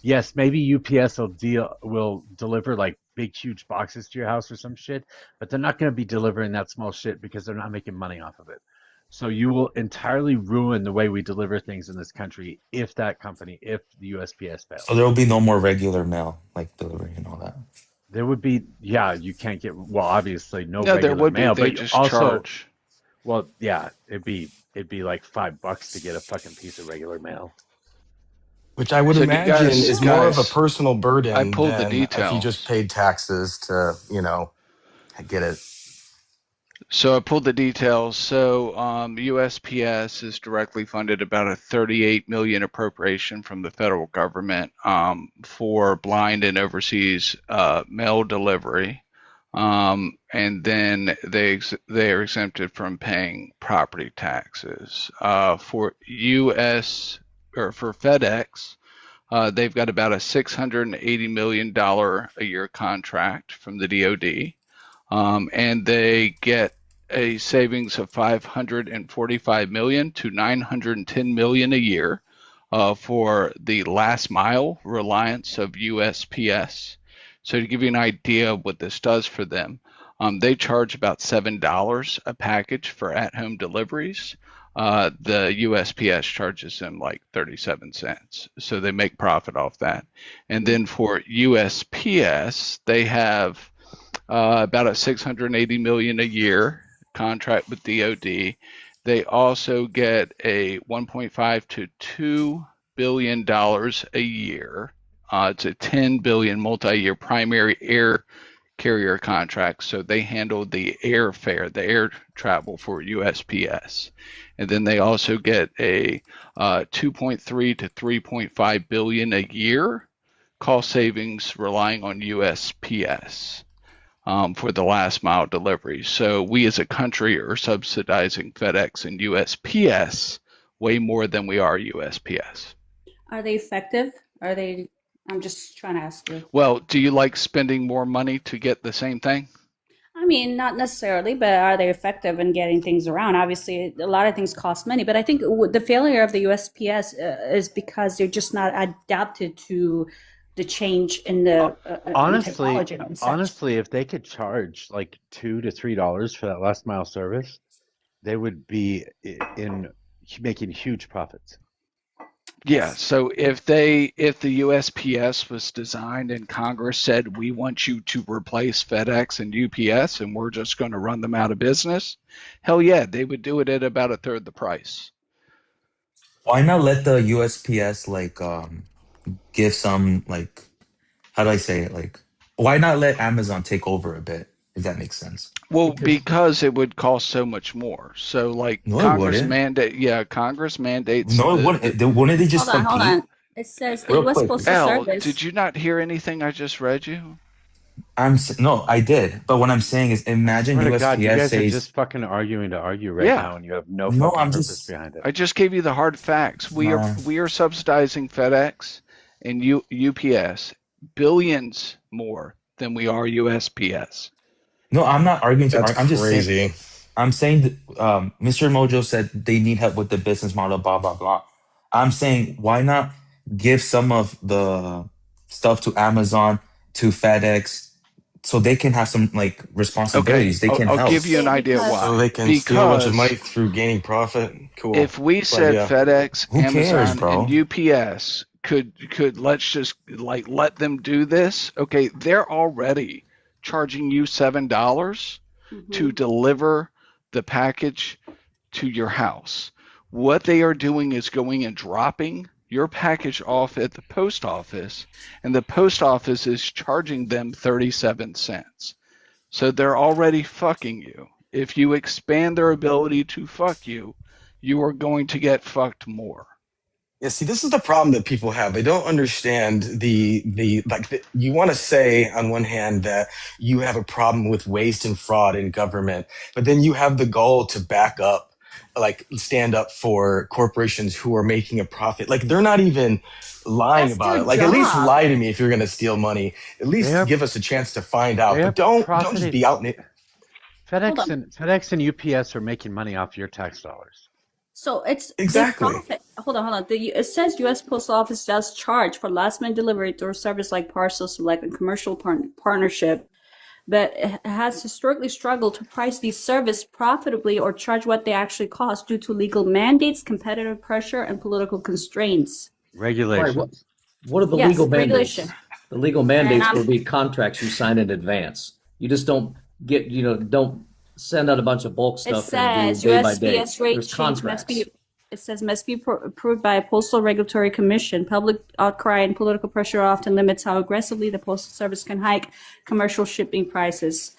yes, maybe UPS will deliver like big huge boxes to your house or some shit, but they're not going to be delivering that small shit because they're not making money off of it. So you will entirely ruin the way we deliver things in this country if the USPS So fails. there will be no more regular mail like delivery and all that. There would be, yeah, you can't get, well, obviously no No, there regular would be. mail, They but just also, charge. well, yeah, it'd be like $5 to get a fucking piece of regular mail. Which I would So imagine is more of a guys, personal I burden pulled the than if you just details. paid taxes to, get it. So I pulled the details. So USPS is directly funded about a 38 million appropriation from the federal government for blind and overseas mail delivery, and then they are exempted from paying property taxes. For U.S. for FedEx, they've got about a $680 million a year contract from the DoD, and they get a savings of 545 million to 910 million a year for the last mile reliance of USPS. So to give you an idea of what this does for them, they charge about $7 a package for at-home deliveries. The USPS charges them like 37 cents. So they make profit off that. And then for USPS, they have about a 680 million a year contract with DoD. They also get a 1.5 to 2 billion dollars a year. It's a 10 billion multi-year primary air carrier contract. So they handle the airfare, the air travel for USPS. And then they also get a 2.3 to 3.5 billion a year cost savings relying on USPS. For the last mile delivery. So we as a country are subsidizing FedEx and USPS way more than we are USPS. Are they effective? Are they? I'm just trying to ask you. Well, do you like spending more money to get the same thing? I mean, not necessarily, but are they effective in getting things around? Obviously, a lot of things cost money, but I think the failure of the USPS is because they're just not adapted to the change in the technology and such. Honestly, if they could charge like $2 to $3 for that last mile service, they would be in making huge profits. Yeah, so if the USPS was designed and Congress said we want you to replace FedEx and UPS and we're just going to run them out of business, hell yeah, they would do it at about a third the price. Why not let the USPS give some how do I say it? Why not let Amazon take over a bit, if that makes sense? Well, because it would cost so much more. So No, Congress it wouldn't. Congress mandates No, it wouldn't. Wouldn't they just Hold compete? on. It says the Real U.S. quick. Postal Al, Service. did you not hear anything I just read you? No, I did. But what I'm saying is, imagine Swear to God, you USPS guys are says, just fucking arguing to argue right Yeah. now, and you have no no, fucking I'm purpose just, behind it. I just gave you the hard facts. We are subsidizing FedEx and UPS billions more than we are USPS. no, I'm not arguing to That's argue. crazy. I'm saying that, Mr. Mojo said they need help with the business model, blah, blah, blah. I'm saying, why not give some of the stuff to Amazon, to FedEx, so they can have some Okay, responsibilities. They can I'll help. give you an idea Because So why. they can steal a bunch of money Because through gaining profit. Cool. if we But said yeah. FedEx, Who cares, Amazon, and bro? UPS could let's just let them do this. Okay, they're already charging you $7 to deliver the package to your house. What they are doing is going and dropping your package off at the post office, and the post office is charging them 37 cents. So they're already fucking you. If you expand their ability to fuck you, you are going to get fucked more. Yeah, see, this is the problem that people have. They don't understand you want to say on one hand that you have a problem with waste and fraud in government, but then you have the goal to back up, stand up for corporations who are making a profit. Like they're not even lying that's about their it. Like at least job. lie to me if you're going to steal money. At They least are give us a chance to find they out. But are don't just profiting. be out in it. FedEx and UPS are making money off your tax dollars. So it's Exactly. they profit. Hold on. It says U.S. Postal Office does charge for last minute delivery through a service like Parcel Select and commercial partnership, but it has historically struggled to price these services profitably or charge what they actually cost due to legal mandates, competitive pressure, and political constraints. Right. Regulations. What are the Yes, legal regulation. mandates? The legal And mandates will be contracts you sign in advance. You just don't don't send out a bunch of bulk It stuff and says do day by day. USPS rate There's change must contracts. be. It says must be approved by a postal regulatory commission. Public outcry and political pressure often limits how aggressively the postal service can hike commercial shipping prices.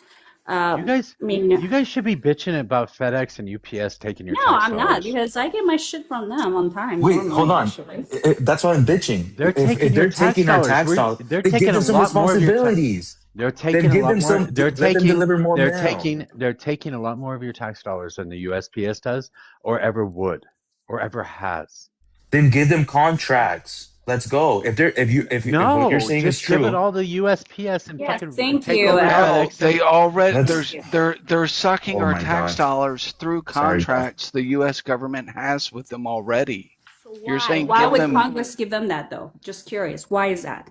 You guys, I mean, you guys should be bitching about FedEx and UPS taking your no, tax I'm not dollars. because I get my shit from them on time. Wait, normally, hold on. actually. That's why I'm bitching. They're taking If your they're tax taking our dollars. tax dollars, They're then give taking a them some lot more of your tax. responsibilities. They're Then taking a give lot them more. some. Let them deliver more mail. They're taking a lot more of your tax dollars than the USPS does, or ever would, or ever has. Then give them contracts. Let's go. If what you're No, saying is just give it true, all to USPS and Yes, fucking thank take you, over No, FedEx. Errol. they And already that's they're sucking oh our my tax gosh. dollars through Sorry, Beth. contracts the U.S. government has with them already. So You're why? saying Why give would them Congress give them that though? Just curious. Why is that?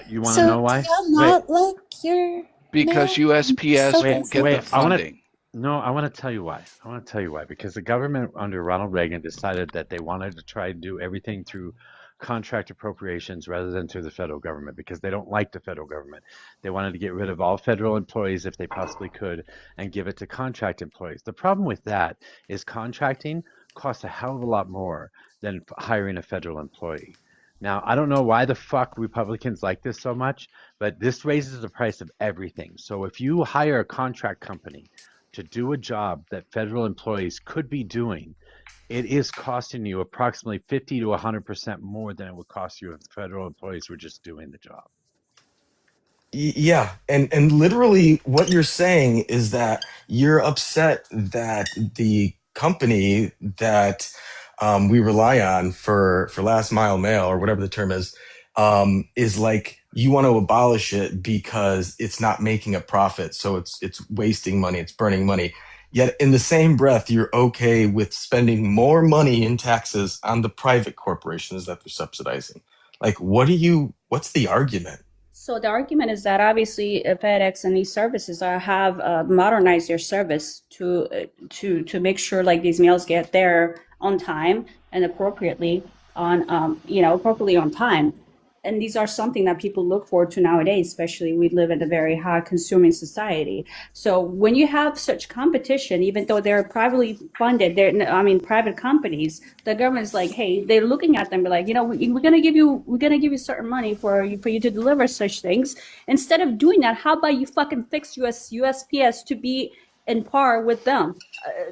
you want to So know do why? y'all Wait, not like your because mail? USPS So won't get the wait. I want to. funding. No, I want to tell you why. I want to tell you why. Because the government under Ronald Reagan decided that they wanted to try and do everything through contract appropriations rather than through the federal government because they don't like the federal government. They wanted to get rid of all federal employees if they possibly could and give it to contract employees. The problem with that is contracting costs a hell of a lot more than hiring a federal employee. Now, I don't know why the fuck Republicans like this so much, but this raises the price of everything. So if you hire a contract company to do a job that federal employees could be doing, it is costing you approximately 50 to 100% more than it would cost you if the federal employees were just doing the job. Yeah, and literally what you're saying is that you're upset that the company that we rely on for last mile mail or whatever the term is like you want to abolish it because it's not making a profit, so it's wasting money, it's burning money. Yet in the same breath, you're okay with spending more money in taxes on the private corporations that they're subsidizing. Like, what's the argument? So the argument is that obviously FedEx and these services have modernized their service to make sure like these mails get there on time and appropriately appropriately on time. And these are something that people look forward to nowadays, especially we live in a very high consuming society. So when you have such competition, even though they're privately funded, private companies, the government's like, hey, they're looking at them, like, we're gonna give you certain money for you to deliver such things. Instead of doing that, how about you fucking fix USPS to be in par with them,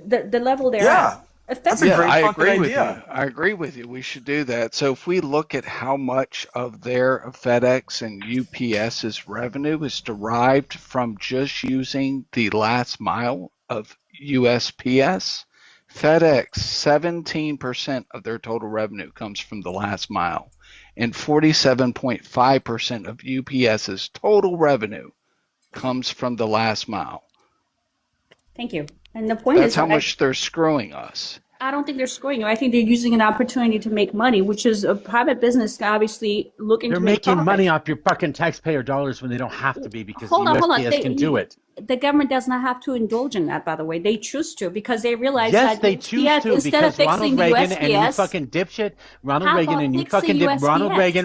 the level they're Yeah, at, that's a Yeah, effectively. great I fucking agree with you. idea. I agree with you. We should do that. So if we look at how much of their FedEx and UPS's revenue is derived from just using the last mile of USPS, FedEx, 17% of their total revenue comes from the last mile, and 47.5% of UPS's total revenue comes from the last mile. Thank you. And the point That's is how that much they're screwing us. I don't think they're screwing you. I think they're using an opportunity to make money, which is a private business obviously looking They're to make making money profit. off your fucking taxpayer dollars when they don't have to be because the Hold on. USPS can do it. The government does not have to indulge in that, by the way. They choose to because they realize Yes, that they choose USPS, to instead of because fixing Ronald the Reagan and you USPS, fucking dipshit, Ronald how Reagan about and you fixing fucking USPS?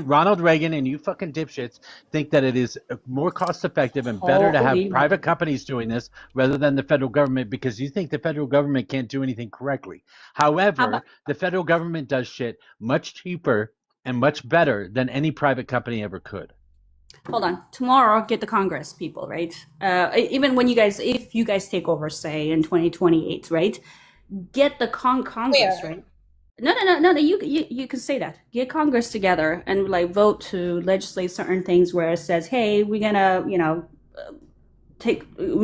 Ronald Reagan and you fucking dipshits think that it is more cost effective and better to have Holy private moly. companies doing this rather than the federal government because you think the federal government can't do anything correctly. How However, about, the federal government does shit much cheaper and much better than any private company ever could. hold on. Tomorrow, get the Congress people, right? Even when if you guys take over, say, in 2028, right? Get the Congress, Where? right? No. You can say that. Get Congress together and like vote to legislate certain things where it says, hey, we're gonna, we're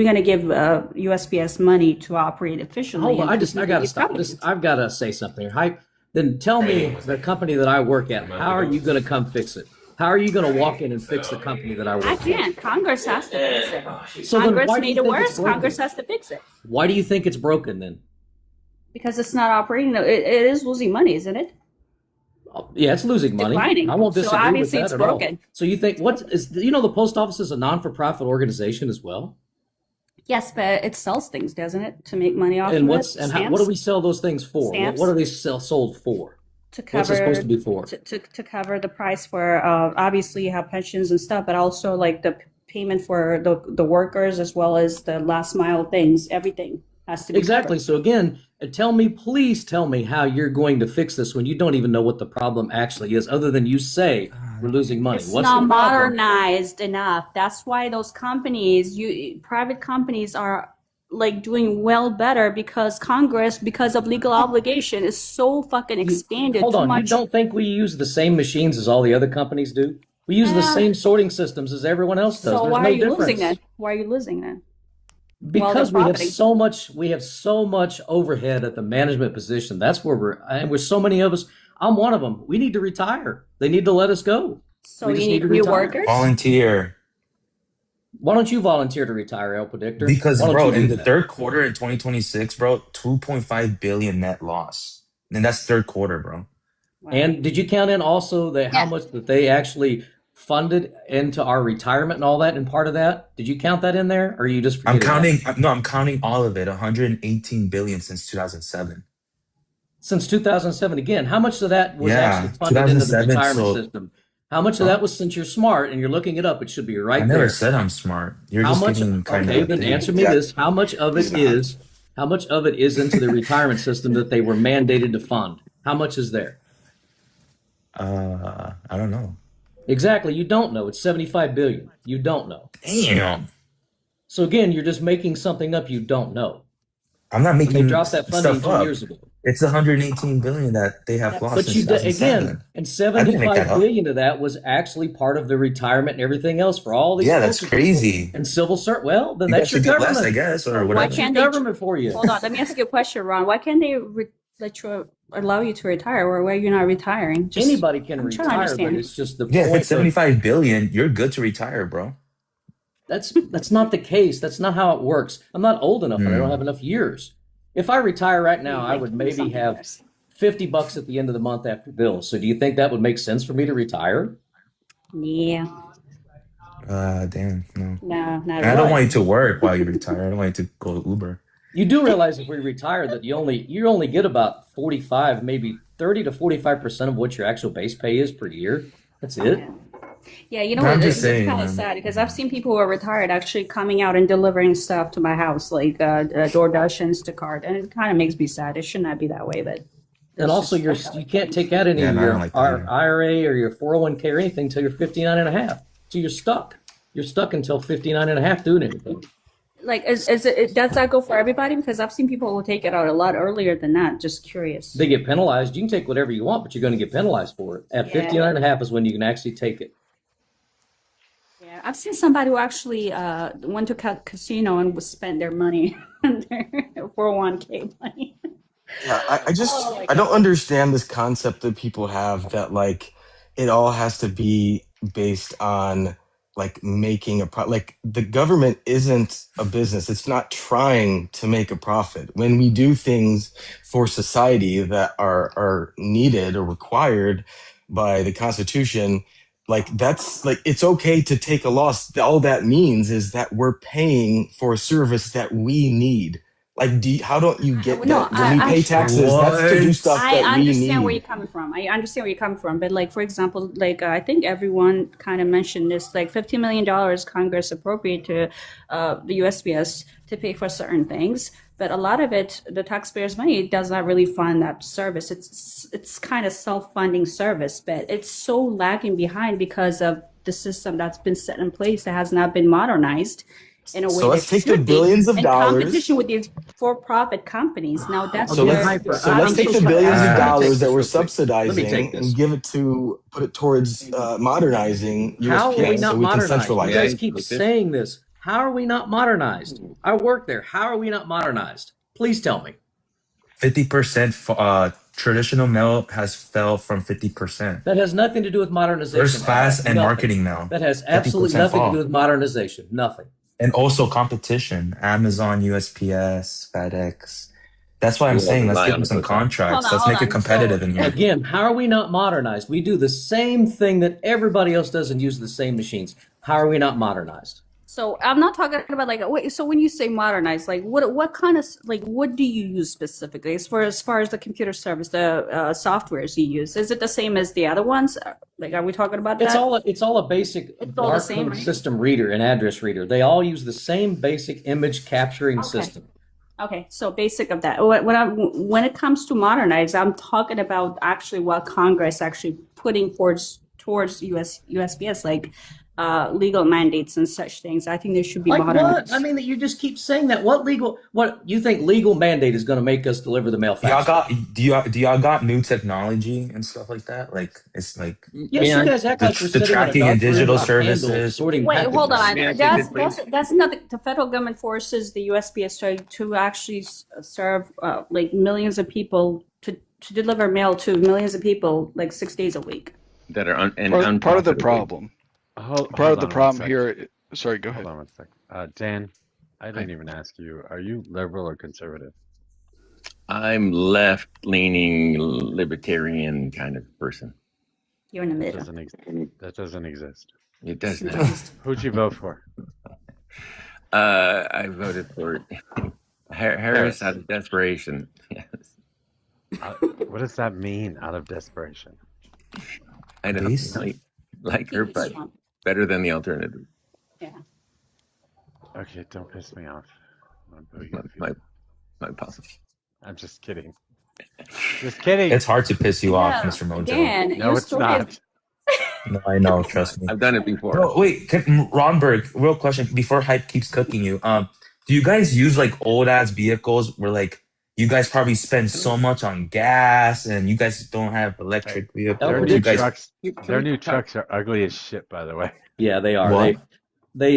gonna give USPS money to operate efficiently. Hold on, And I gotta stop this. I've got to say something here. Then tell me the company that I work at. How are you going to come fix it? How are you going to walk in and fix the company that I work I at? can't. Congress has to fix it. So then Congress why do you made it think it's worse. broken? Congress has to fix it Why do you think it's broken then? because it's not operating. It is losing money, isn't it? Yeah, it's losing money. Declining. I won't So disagree with obviously that it's at all. broken. So you think the post office is a non-for-profit organization as well? Yes, but it sells things, doesn't it, to make money off And of it? what do we sell those things for? Stamps. What are they sold for? To What's it cover supposed to be for? to cover the price for obviously you have pensions and stuff, but also like the payment for the workers as well as the last mile things. Everything has to be Exactly. covered. So again, please tell me how you're going to fix this when you don't even know what the problem actually is, other than you say we're losing money. It's What's not the problem? modernized enough. That's why those companies, private companies, are like doing well better because Congress, because of legal obligation, is so fucking expanded Hold too on. You much. don't think we use the same machines as all the other companies do? We use the same sorting systems as everyone else does. So There's why no are you difference. losing then? Why are you losing then? Because they're we have profiting. so much overhead at the management position. That's where we're so many of us. I'm one of them. We need to retire. They need to let us go. So we you just need to new retire. workers? Volunteer. Why don't you volunteer to retire, El Predictor? Because, Why don't bro, you do in the that? third quarter in 2026, bro, 2.5 billion net loss. And that's third quarter, bro. Wow. And did you count in also how much that they actually funded into our retirement and all that and part of that? Did you count that in there, or are you just I'm forgetting counting. No, I'm counting all of it. 118 billion since 2007. Since 2007, again, how much of that was Yeah, actually funded into the 2007. retirement So system? How much of that was, since you're smart and you're looking it up, it should be I right never there. said I'm smart. You're How just much? getting kind Okay, of then thing. answer me this: how much of it is? How much of it is into the retirement system that they were mandated to fund? How much is there? I don't know. Exactly, you don't know. It's 75 billion. You don't know. Damn. So again, you're just making something up you don't know. I'm not And they making dropped that funding stuff 2 up. years ago. It's 118 billion that they have lost But since you again, 2007. and I didn't make that 75 up. billion of that was actually part of the retirement and everything else for all these Yeah, that's postal crazy. people and civil service. Well, then You that's guys your should get less, I government. guess, or So why whatever. That's can't your they government for you. hold on? Let me ask you a question, Ron. Why can't they allow you to retire, or why are you not retiring? Anybody can I'm trying to retire, but understand. it's just the Yeah, if point it's 75 billion, you're good to retire, bro. that's not the case. That's not how it works. I'm not old enough and I don't have enough years. If I retire right now, I would maybe have $50 at the end of the month after bills. So do you think that would make sense for me to retire? Yeah. Damn, no. No, not And I don't really. want you to work while you retire. I don't want you to go to Uber. You do realize if we retire that you only get about 45, maybe 30 to 45% of what your actual base pay is per year. That's it. Yeah, you know I'm what? just It's saying, kind of man. sad because I've seen people who are retired actually coming out and delivering stuff to my house, like DoorDash, Instacart, and it kind of makes me sad. It should not be that way, but And also, you can't take out any Yeah, of no, I your don't like that either. IRA or your 401k or anything until you're 59 and a half. So you're stuck. You're stuck until 59 and a half doing anything. like, does that go for everybody? Because I've seen people who take it out a lot earlier than that. Just curious. They get penalized. You can take whatever you want, but you're going to get penalized for it. At 59 and a half is when you can actually take it. Yeah, I've seen somebody who actually went to casino and spent their money, their 401k money. Yeah, I just Oh my I don't God. understand this concept that people have that like it all has to be based on like making like the government isn't a business. It's not trying to make a profit. When we do things for society that are needed or required by the Constitution, like that's like it's okay to take a loss. All that means is that we're paying for a service that we need. Like, how don't you get No, that? When we pay taxes, that's to do stuff I that we understand where need. you're coming from. I understand where you're coming from. But like, for example, like I think everyone kind of mentioned this, like $15 million Congress appropriate to the USPS to pay for certain things. But a lot of it, the taxpayers' money, does not really fund that service. It's kind of self-funding service, but it's so lagging behind because of the system that's been set in place that has not been modernized in a way So let's that take the should be billions of in dollars. competition with these for-profit companies. Now that's So where let's take the billions of dollars that we're subsidizing this. and put it towards modernizing How are we USPS not so we can modernized? You centralize guys it. keep saying this. How are we not modernized? I work there. How are we not modernized? Please tell me. 50% traditional mail has fell from 50%. That has nothing to do with modernization. First class and Nothing. marketing mail. That has absolutely nothing to do with modernization. Nothing. And also competition. Amazon, USPS, FedEx. That's why I'm saying let's give them some contracts. Let's make it competitive in here. Again, how are we not modernized? We do the same thing that everybody else does and use the same machines. How are we not modernized? So I'm not talking about like wait. So when you say modernized, like what kind of like what do you use specifically as far as the computer service, the softwares you use? Is it the same as the other ones? Like, are we talking about that? It's all a basic all the same, barcode right? system reader and address reader. They all use the same basic image capturing system. Okay, so basic of that. When it comes to modernize, I'm talking about actually what Congress actually putting towards USPS, like legal mandates and such things. I think they should be Like modernized. what? I mean, you just keep saying that. What you think legal mandate is going to make us deliver the mail faster? Do y'all got new technology and stuff like that? Like it's like Yes, you guys act like we're the sitting in a tracking dark and room digital with a candle services. sorting Wait, hold on. packages. That's not the federal government forces the USPS to actually serve like millions of people to deliver mail to millions of people like 6 days a week. That are Part of the problem. Part of the problem here. Sorry, go ahead. Hold on 1 sec. Dan, I didn't even ask you. Are you liberal or conservative? I'm left-leaning, libertarian kind of person. You're in the middle. That doesn't exist. It does not. Who'd you vote for? I voted for Harris out of desperation. Yes. What does that mean, out of desperation? I don't really like her, but better than the alternative. Yeah. Okay, don't piss me off. My policy. I'm just kidding. Just kidding. It's hard to piss you off, Mr. Mojo. Dan, no, it's not. No, I know. Trust me. I've done it before. Bro, wait, Ronberg, real question before Hype keeps cooking you. Do you guys use like old ass vehicles where like you guys probably spend so much on gas and you guys don't have electric vehicles? Their new trucks are ugly as shit, by the way. Yeah, they are. What? They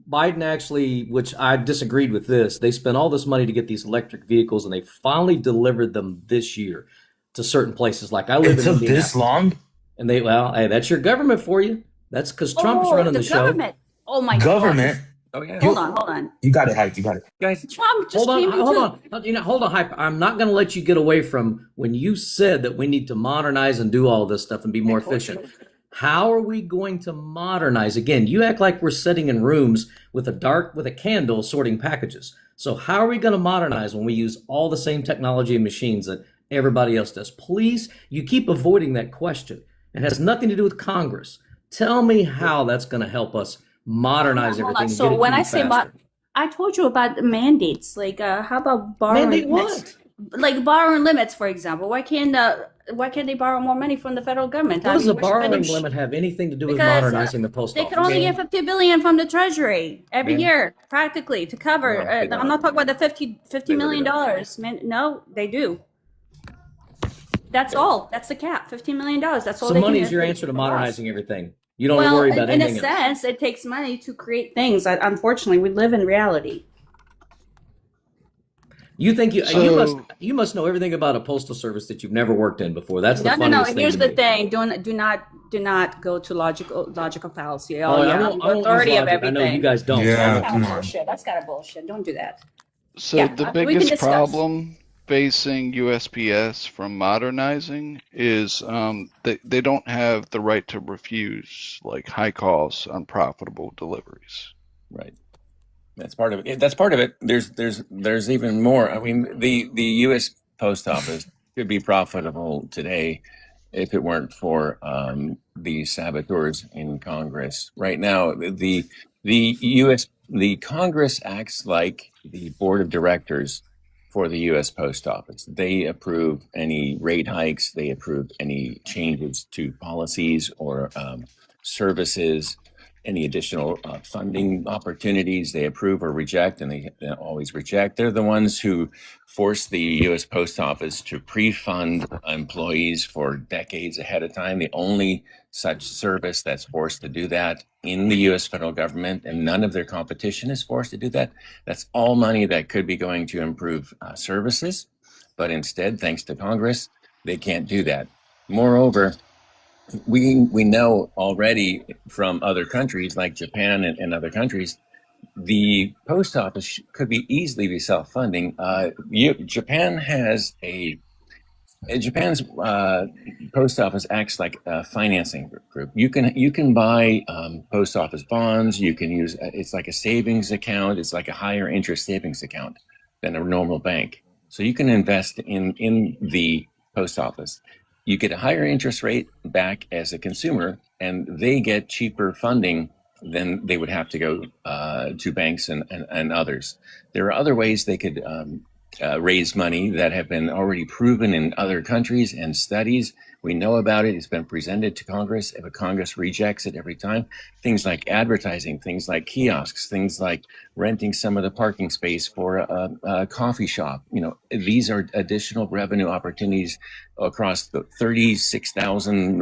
Biden actually, which I disagreed with this, they spent all this money to get these electric vehicles and they finally delivered them this year to certain places. Like I live in Indianapolis. This long? And hey, that's your government for you. That's because Trump is running the show. Government. Oh my government. God. Oh yeah. Hold on. You got it, Hype. You got it. Guys, Trump just came into... Hold on, Hype. I'm not going to let you get away from when you said that we need to modernize and do all this stuff and be more efficient. How are we going to modernize? Again, you act like we're sitting in rooms with a candle sorting packages. So how are we going to modernize when we use all the same technology and machines that everybody else does? Please, you keep avoiding that question. It has nothing to do with Congress. Tell me how that's going to help us modernize everything. So when I say I told you about the mandates. Like, how about borrowing mandate limits? What? Like borrowing limits, for example. Why can't they borrow more money from the federal government? How does a borrowing limit have anything to do with modernizing the post office? They can only get $50 billion from the Treasury every year, practically, to cover. I'm not talking about the $50 million. Man, no, they do. That's all. That's the cap. $15 million. That's all. So money is your answer to modernizing everything. You don't worry about anything else. In a sense, it takes money to create things. Unfortunately, we live in reality. You think you must know everything about a postal service that you've never worked in before. That's the funniest thing. Here's the thing: do not go to logical fallacy. Authority of everything. I know you guys don't. Yeah, that's kind of bullshit. That's kind of bullshit. Don't do that. So the biggest problem facing USPS from modernizing is they don't have the right to refuse like high cost, unprofitable deliveries. Right. That's part of it. That's part of it. There's even more. I mean, the U.S. Post Office could be profitable today if it weren't for the saboteurs in Congress. Right now, the Congress acts like the board of directors for the U.S. Post Office. They approve any rate hikes. They approve any changes to policies or services, any additional funding opportunities. They approve or reject, and they always reject. They're the ones who force the U.S. Post Office to pre-fund employees for decades ahead of time. The only such service that's forced to do that in the U.S. federal government, and none of their competition is forced to do that. That's all money that could be going to improve services, but instead, thanks to Congress, they can't do that. Moreover, we know already from other countries like Japan and other countries, the post office could be easily be self-funding. Japan's post office acts like a financing group. You can buy post office bonds. You can use it's like a savings account. It's like a higher interest savings account than a normal bank. So you can invest in the post office. You get a higher interest rate back as a consumer, and they get cheaper funding than they would have to go to banks and others. There are other ways they could raise money that have been already proven in other countries and studies. We know about it. It's been presented to Congress. If Congress rejects it every time, things like advertising, things like kiosks, things like renting some of the parking space for a coffee shop. These are additional revenue opportunities across the 36,000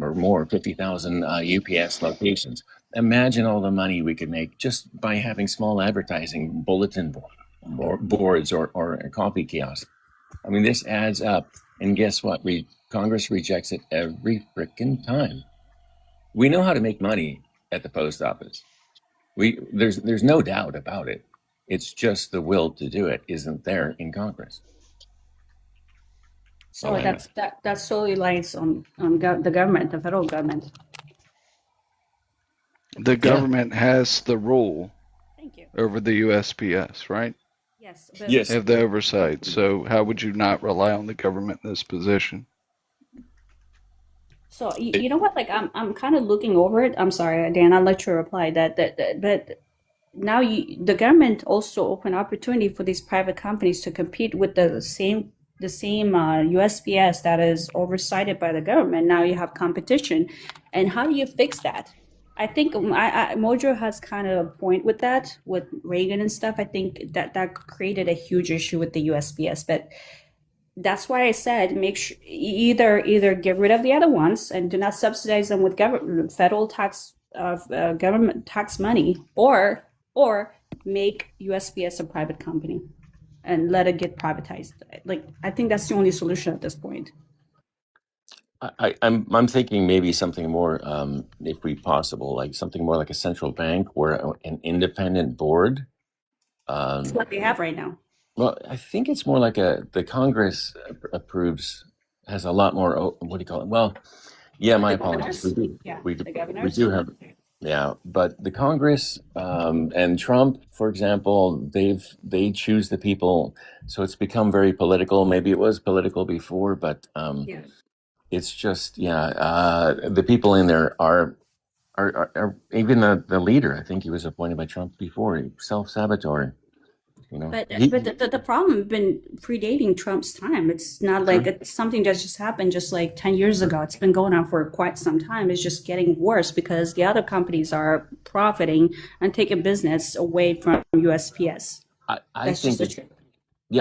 or more, 50,000 UPS locations. Imagine all the money we could make just by having small advertising bulletin boards or coffee kiosks. I mean, this adds up And guess what? Congress rejects it every frickin' time. We know how to make money at the post office. There's no doubt about it. It's just the will to do it isn't there in Congress. So that solely lies on the government, the federal government. The government has the rule Thank you. over the USPS, right? Yes. Yes. Have the oversight. So how would you not rely on the government in this position? So you know what? Like I'm kind of looking over it. I'm sorry, Dan. I'll let you reply but now the government also open opportunity for these private companies to compete with the same USPS that is oversighted by the government. Now you have competition, and how do you fix that? I think Mojo has kind of a point with that, with Reagan and stuff. I think that created a huge issue with the USPS, but that's why I said make sure either get rid of the other ones and do not subsidize them with federal tax government tax money, or make USPS a private company and let it get privatized. Like I think that's the only solution at this point. I'm thinking maybe something more, if we possible, like something more like a central bank or an independent board. That's what they have right now. Well, I think it's more like the Congress has a lot more. What do you call it? Well, yeah, my apologies. We do have. Yeah, but the Congress and Trump, for example, they choose the people, so it's become very political. Maybe it was political before, but it's just the people in there are even the leader. I think he was appointed by Trump before, self-saboteuring. You know, but the problem has been predating Trump's time. It's not like it's something that just happened just like 10 years ago. It's been going on for quite some time. It's just getting worse because the other companies are profiting and taking business away from USPS. I think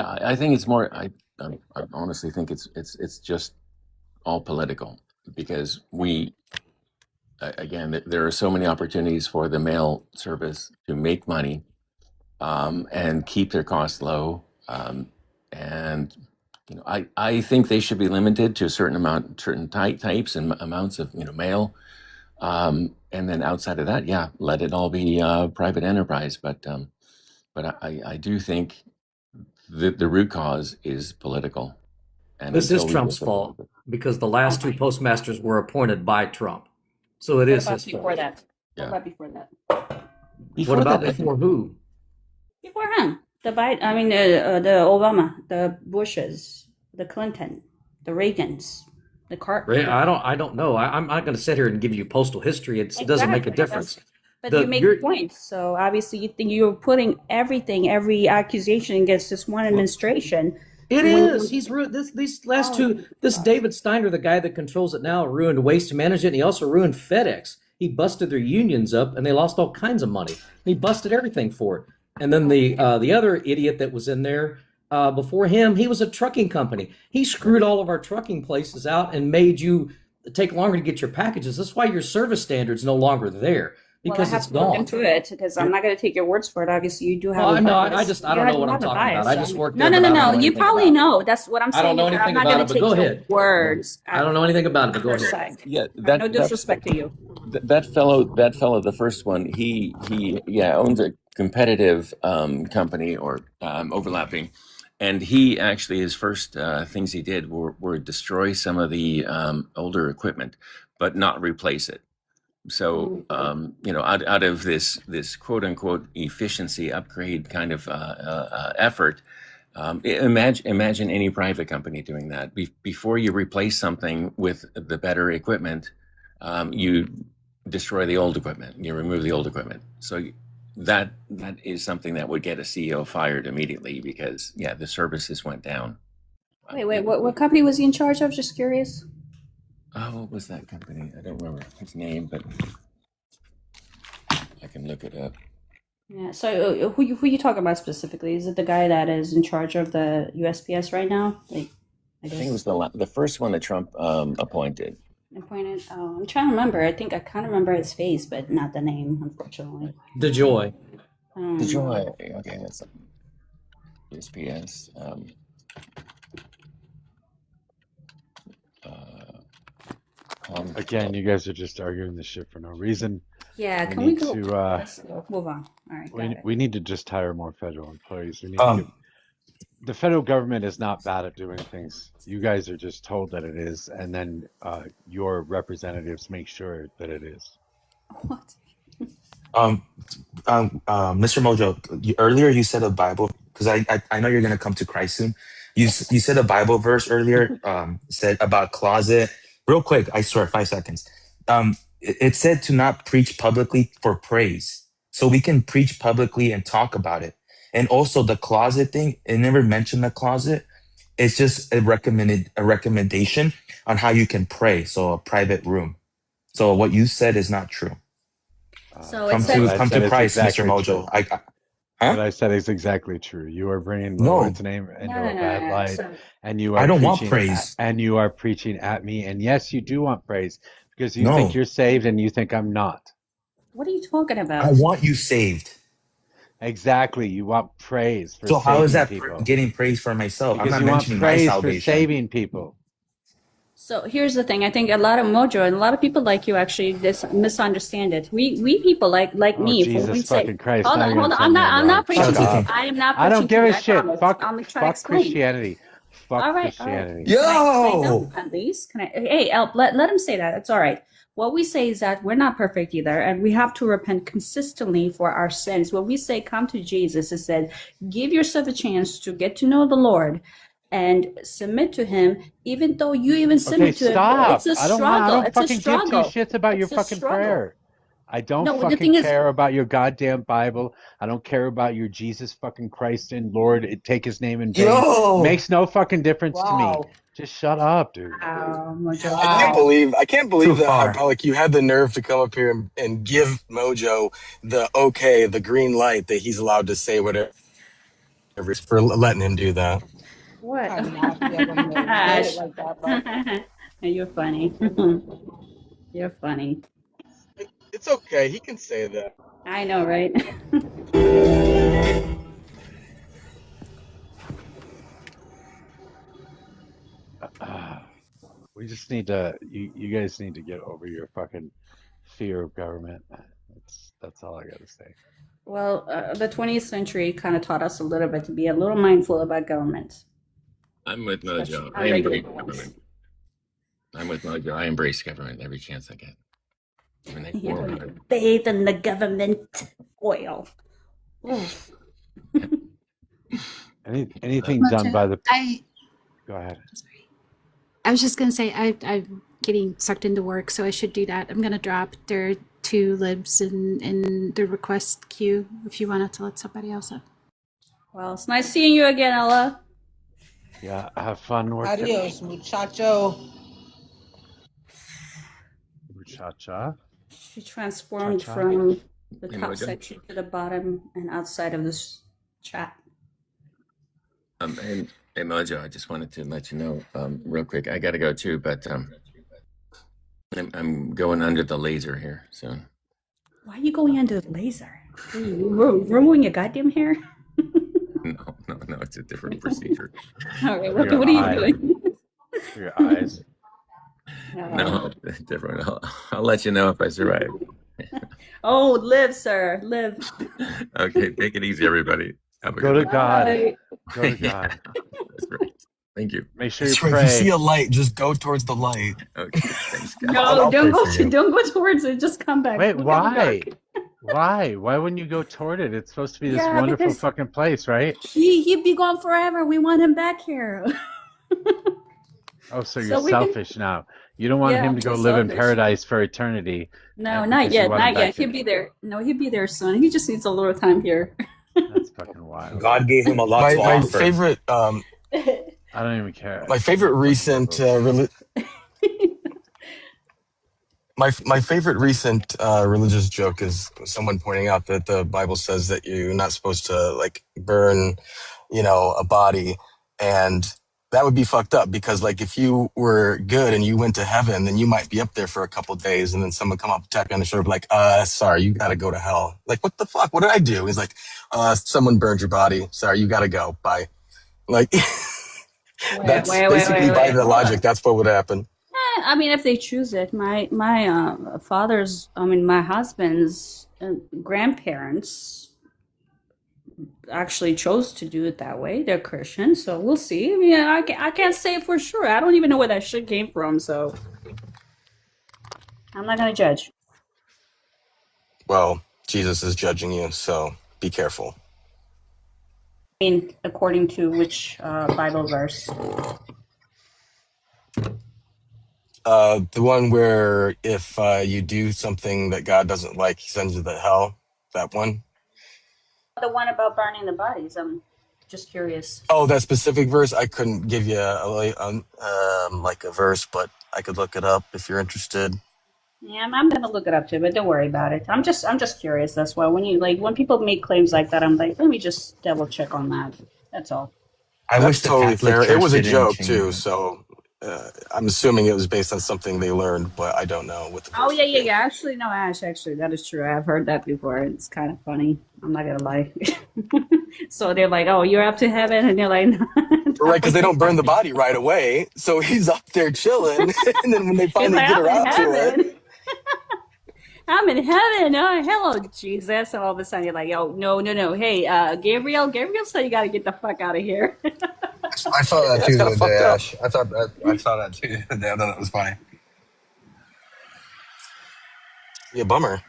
I think it's more. I honestly think it's just all political because again, there are so many opportunities for the mail service to make money. And keep their costs low. And I think they should be limited to a certain amount, certain types and amounts of mail. And then outside of that, let it all be private enterprise. But I do think that the root cause is political. And this is Trump's fault because the last two postmasters were appointed by Trump. So it is his fault. Before that? What about before that? What about before who? Before him, the Obama, the Bushes, the Clinton, the Reagans, the Carter. I don't know. I'm not going to sit here and give you postal history. It doesn't make a difference. But you make a point. So obviously, you think you're putting every accusation against this one administration. It is. He's ruined these last two. This David Steiner, the guy that controls it now, ruined Waste Management. And he also ruined FedEx. He busted their unions up, and they lost all kinds of money. He busted everything for it. And then the other idiot that was in there before him, he was a trucking company. He screwed all of our trucking places out and made you take longer to get your packages. That's why your service standard's no longer there because it's gone. I have to look into it because I'm not going to take your words for it. Obviously, you do have. I don't know what I'm talking about. I just worked there. No. You probably know. That's what I'm saying. I don't know anything about it, but go ahead. Words. I don't know anything about it, but go ahead. Yeah, no disrespect to you. That fellow, the first one, he owns a competitive company or overlapping, and he actually his first things he did were destroy some of the older equipment, but not replace it. So out of this quote unquote efficiency upgrade kind of effort. Imagine any private company doing that. Before you replace something with the better equipment, you destroy the old equipment. You remove the old equipment. So that is something that would get a CEO fired immediately because the services went down. Wait, what company was he in charge of? Just curious. What was that company? I don't remember his name, but I can look it up. Yeah. So who you talking about specifically? Is it the guy that is in charge of the USPS right now? I think it was the first one that Trump appointed. I'm trying to remember. I think I kind of remember his face, but not the name, unfortunately. DeJoy. DeJoy. Okay, that's USPS. Again, you guys are just arguing this shit for no reason. Yeah, We can we need go? to Let's move on. All right, got it. we need to just hire more federal employees. We need to give the federal government is not bad at doing things. You guys are just told that it is, and then your representatives make sure that it is. What? Mr. Mojo, earlier you said a Bible, because I know you're gonna come to Christ soon. You said a Bible verse earlier, said about closet. Real quick, I swear, 5 seconds. It said to not preach publicly for praise, so we can preach publicly and talk about it. And also the closet thing, it never mentioned the closet. It's just a recommendation on how you can pray, so a private room. So what you said is not true. So Come to Christ, Mr. Mojo. What I said is exactly true. You are bringing the Lord's name into a bad light, and you are I don't want preaching praise. and you are preaching at me. And yes, you do want praise because you think you're saved and you think I'm not. What are you talking about? I want you saved. Exactly. You want praise for so saving how is that people. getting praise for myself? Because I'm not you want mentioning praise my salvation. for saving people. So here's the thing. I think a lot of Mojo and a lot of people like you actually misunderstand it. We people like me. Jesus when we fucking say, Christ! hold on. I'm not preaching to you. I am not preaching I don't give to a you. shit. Fuck trying to explain. Christianity. Fuck all right, Christianity. All right. Can I explain them at least? Can I? Hey, Elp, let him say that. It's all right. What we say is that we're not perfect either, and we have to repent consistently for our sins. When we say come to Jesus, it said give yourself a chance to get to know the Lord and submit to Him, even though you even submit to Him. It's a struggle. I don't it's a fucking struggle. give two shits about your fucking prayer. I don't fucking care about your goddamn Bible. I don't care about your Jesus fucking Christ and Lord. Take His name in vain. Makes no fucking difference to me. Just shut up, dude. I can't believe that Hydraulic, you had the nerve to come up here and give Mojo the green light that he's allowed to say whatever for letting him do that. What? You're funny. You're funny. It's okay. He can say that. I know, right? We just need to. You guys need to get over your fucking fear of government. That's all I got to say. Well, the 20th century kind of taught us a little bit to be a little mindful about government. I'm with Mojo. I embrace government. I'm with Mojo. I embrace government every chance I get. Bathe in the government oil. Anything done by the. Go ahead. I was just going to say, I'm getting sucked into work, so I should do that. I'm going to drop. There are 2 libs in the request queue if you wanted to let somebody else up. Well, it's nice seeing you again, Ella. Yeah, have fun working. Adios, muchacho. Muchacha? She transformed from the top section to the bottom and outside of this chat. And Mojo, I just wanted to let you know real quick. I got to go too, but I'm going under the laser here soon. Why are you going under the laser? Ruining your goddamn hair? No, it's a different procedure. All right, what are you doing? Your eyes. No, different. I'll let you know if I survive. Oh, live, sir, live. Okay, take it easy, everybody. Go to God. Go to God. That's right. Thank you. Make sure you pray. If you see a light, just go towards the light. Okay, thanks, guys. No, don't go towards it. Just come back. Wait, why? Why? Why wouldn't you go toward it? It's supposed to be this wonderful fucking place, right? He'd be gone forever. We want him back here. Oh, so you're selfish now. You don't want him to go live in paradise for eternity. No, not yet. Not yet. He'll be there. No, he'll be there soon. He just needs a little time here. That's fucking wild. God gave him a lot to my offer. favorite. I don't even care. My favorite recent my favorite recent religious joke is someone pointing out that the Bible says that you're not supposed to like burn, a body, and that would be fucked up because like if you were good and you went to heaven, then you might be up there for a couple days, and then someone come up, tap you on the shoulder, like, sorry, you gotta go to hell. Like, what the fuck? What did I do? He's like, someone burned your body. Sorry, you gotta go. Bye. Like. That's basically by the logic. That's what would happen. I mean, if they choose it, my my husband's grandparents actually chose to do it that way. They're Christian, so we'll see. I mean, I can't say for sure. I don't even know where that shit came from, so I'm not gonna judge. Well, Jesus is judging you, so be careful. I mean, according to which Bible verse? The one where if you do something that God doesn't like, he sends you to hell. That one. The one about burning the bodies. I'm just curious. Oh, that specific verse, I couldn't give you like a verse, but I could look it up if you're interested. Yeah, I'm gonna look it up too, but don't worry about it. I'm just curious. That's why when people make claims like that, I'm like, let me just double check on that. That's all. I That's wish the totally Catholic fair. It Church was a didn't joke change too, it. so I'm assuming it was based on something they learned, but I don't know what the Oh verse yeah, would yeah, be. yeah. Actually, no, Ash. Actually, that is true. I've heard that before. It's kind of funny. I'm not gonna lie. So they're like, "Oh, you're up to heaven," and they're like, Right, because they don't burn the body right away, so he's up there chilling, and then when they "He's finally like, get I'm in around to it, heaven. I'm in heaven. Oh, hello, Jesus!" And all of a sudden, you're like, "Oh, no, no, no. Hey, Gabriel. Gabriel said you got to get the fuck out of here." I saw that that's too kind the of other day, fucked up. Ash. I saw that too the other day. I thought that was funny. Yeah, bummer.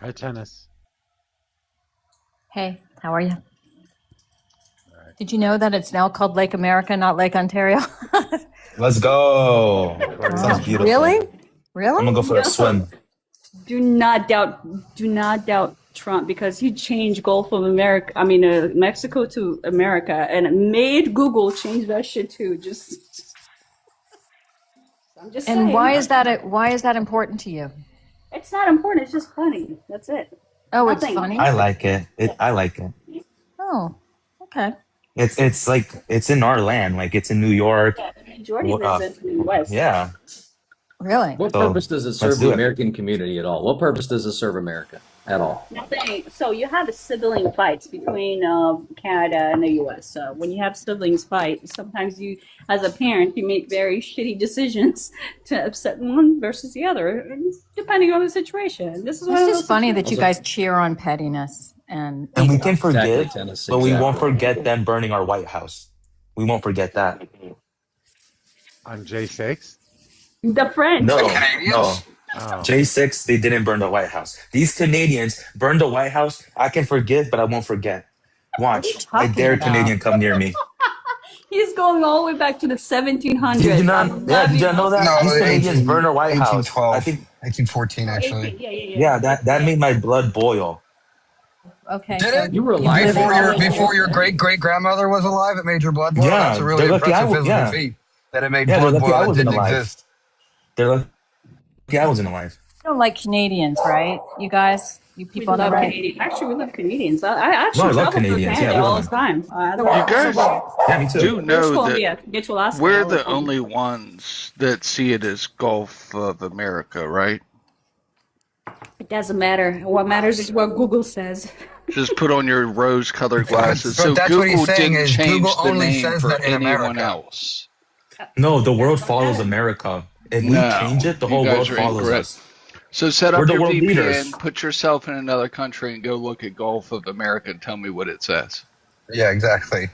Hi, Tennis. Hey, how are you? Did you know that it's now called Lake America, not Lake Ontario? Let's go. According to Sounds Trump. beautiful. Really? I'm Really? gonna go for a swim. Do not doubt Trump, because he changed Gulf of America, Mexico to America, and made Google change that shit too. I'm just And saying. why is that important to you? It's not important. It's just funny. That's it. Oh, it's Nothing. funny? I like it. I like it. Oh, okay. It's like it's in our land. Like it's in New York. Jordy lives in the West. Yeah. Really? What So purpose does it let's serve the do it. American community at all? What purpose does it serve America at all? Nothing. So you have sibling fights between Canada and the U.S. So when you have siblings fight, sometimes you, as a parent, you make very shitty decisions to upset one versus the other, depending on the situation. This is one It's of just those funny that you situations. guys cheer on pettiness and And we ego. can Exactly, forgive, tennis. but we won't Exactly. forget them burning our White House. We won't forget that. On J6? The French. The No, no. Canadians? Oh. J6, they didn't burn the White House. These Canadians burned the White House. I can forgive, but I won't forget. What are you Watch. I talking dare a about? Canadian come near me. He's going all the way back to the Did you 1700s. I not? Yeah, love did you. you know that? No, These Canadians 18, burned our White House. I 1812, think, 1814, Oh, actually. 18. Yeah, yeah, yeah, yeah. that made my blood boil. Okay, Did so it? You were you alive live for Before in all your of the that? before your Yeah. great great grandmother was alive, it made your blood boil? That's a Yeah, really they're lucky impressive physical yeah. feat. That it made Yeah, they're blood lucky boil I that wasn't didn't alive. exist. They're lucky I wasn't alive. You don't like Canadians, right? You guys, you We people on the love right. Canadians. Actually, we love Canadians. I No, actually I love travel through Canadians. Yeah, Canada we love all the them. time. You guys Yeah, me too. do British know that Columbia, get to Alaska. we're All the the time. only ones that see it as Gulf of America, right? It doesn't matter. What matters is what Google says. Just put on your rose-colored glasses. But So that's what he's Google saying didn't is Google change the only name says for that in anyone America. else. No, the That world doesn't follows matter. America. If we change No, it, the you whole world guys are follows incorrect. us. So set We're up the your world leaders. VPN, put yourself in another country, and go look at Gulf of America and tell me what it says. Yeah, exactly.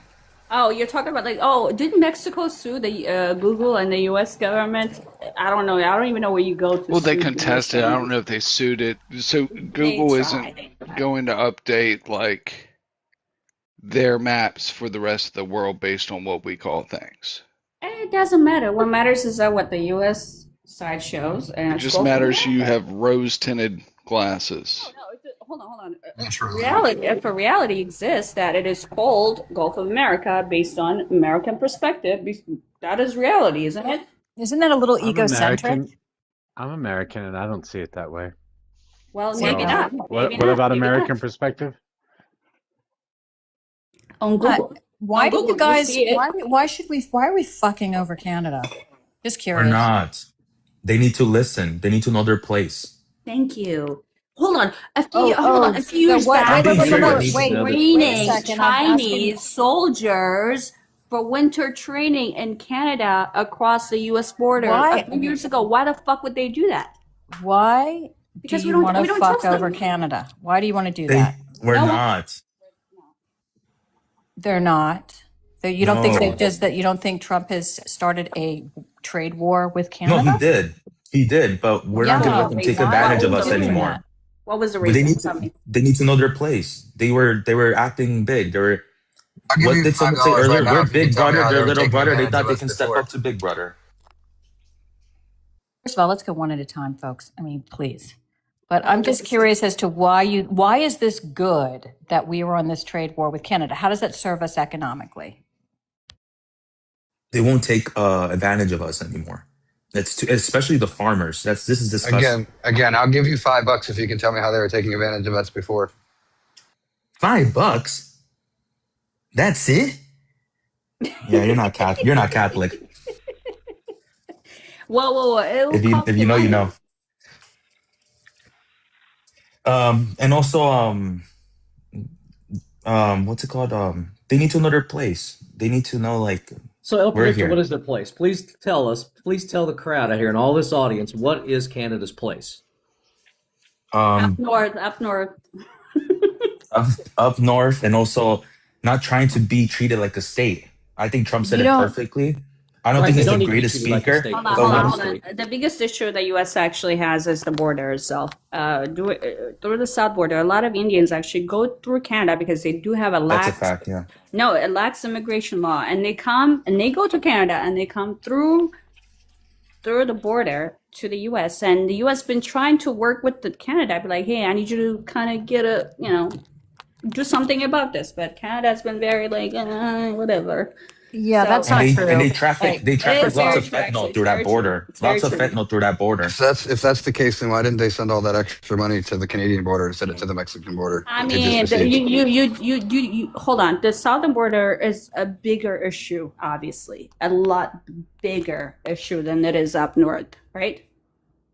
Oh, you're talking about didn't Mexico sue the Google and the U.S. government? I don't know. I don't even know where you go to Well, they sue Google. contested. I don't know if they sued it. So They Google isn't tried. going to update like their maps for the rest of the world based on what we call things. It doesn't matter. What matters is what the U.S. side shows, and It it's just Gulf of matters you America. have rose-tinted glasses. No, hold on. That's right. Reality, if a reality exists that it is called Gulf of America based on American perspective, that is reality, isn't it? Isn't that a little I'm egocentric? American. I'm American, and I don't see it that way. Well, So, maybe not. Maybe what not. about Maybe American not. perspective? On Google. Why On do Google, you guys? see it. Why are we fucking over Canada? Just Or curious. not. They need to listen. They need to know their place. Thank you. Hold on. Oh, Hold on. A few years back, I'm being they were serious. Need to know their Wait a training second. I'm asking. Chinese soldiers for winter training in Canada across the U.S. border a few years ago. Why the fuck would they do that? Why Because do we you want don't to fuck trust over them. Canada? Why do you want to do that? We're No, not. They're not. You don't think No. you don't think Trump has started a trade war with No, Canada? he did, but we're not going to let them take advantage of us anymore. What was the But they reason? need to know their place. They were acting big. I'll give What you did someone say $5 right earlier? now We're if you can big tell me brother, how they they're were little taking brother. They advantage thought of they us can step before. up to big brother. First of all, let's go one at a time, folks. I mean, please. But I'm just curious as to why is this good that we were on this trade war with Canada? How does that serve us economically? They won't take advantage of us anymore. Especially the farmers. This is disgusting. Again, I'll give you $5 if you can tell me how they were taking advantage of us before. $5? That's it? Yeah, you're not Catholic. You're not Catholic. Whoa. It'll cost If you know, money. you know. And also, what's it called? They need to know their place. They need to know, like, So, El we're Predictor, here. what is their place? Please tell us. Please tell the crowd out here and all this audience, what is Canada's place? Up north. Up north, and also not trying to be treated like a state. I think Trump said You it don't- perfectly. I don't Right, think they he's don't the need to be greatest treated like a speaker. state. Hold It's on. not a state. The biggest issue the U.S. actually has is the border itself. Through the south border, a lot of Indians actually go through Canada because they do have a That's a lax. fact, yeah. No, it lacks immigration law, and they come and they go to Canada and they come through the border to the U.S. and the U.S. been trying to work with the Canada, be like, hey, I need you to kind of get do something about this, but Canada's been very like, whatever. Yeah, So- that's And not they true. and they traffic Like, lots very of true, actually. fentanyl It's through that very border. true. It's very Lots of true. fentanyl through that border. If that's the case, then why didn't they send all that extra money to the Canadian border instead of to the Mexican border? I They just mean, received. you hold on. The southern border is a bigger issue, obviously, a lot bigger issue than it is up north, right?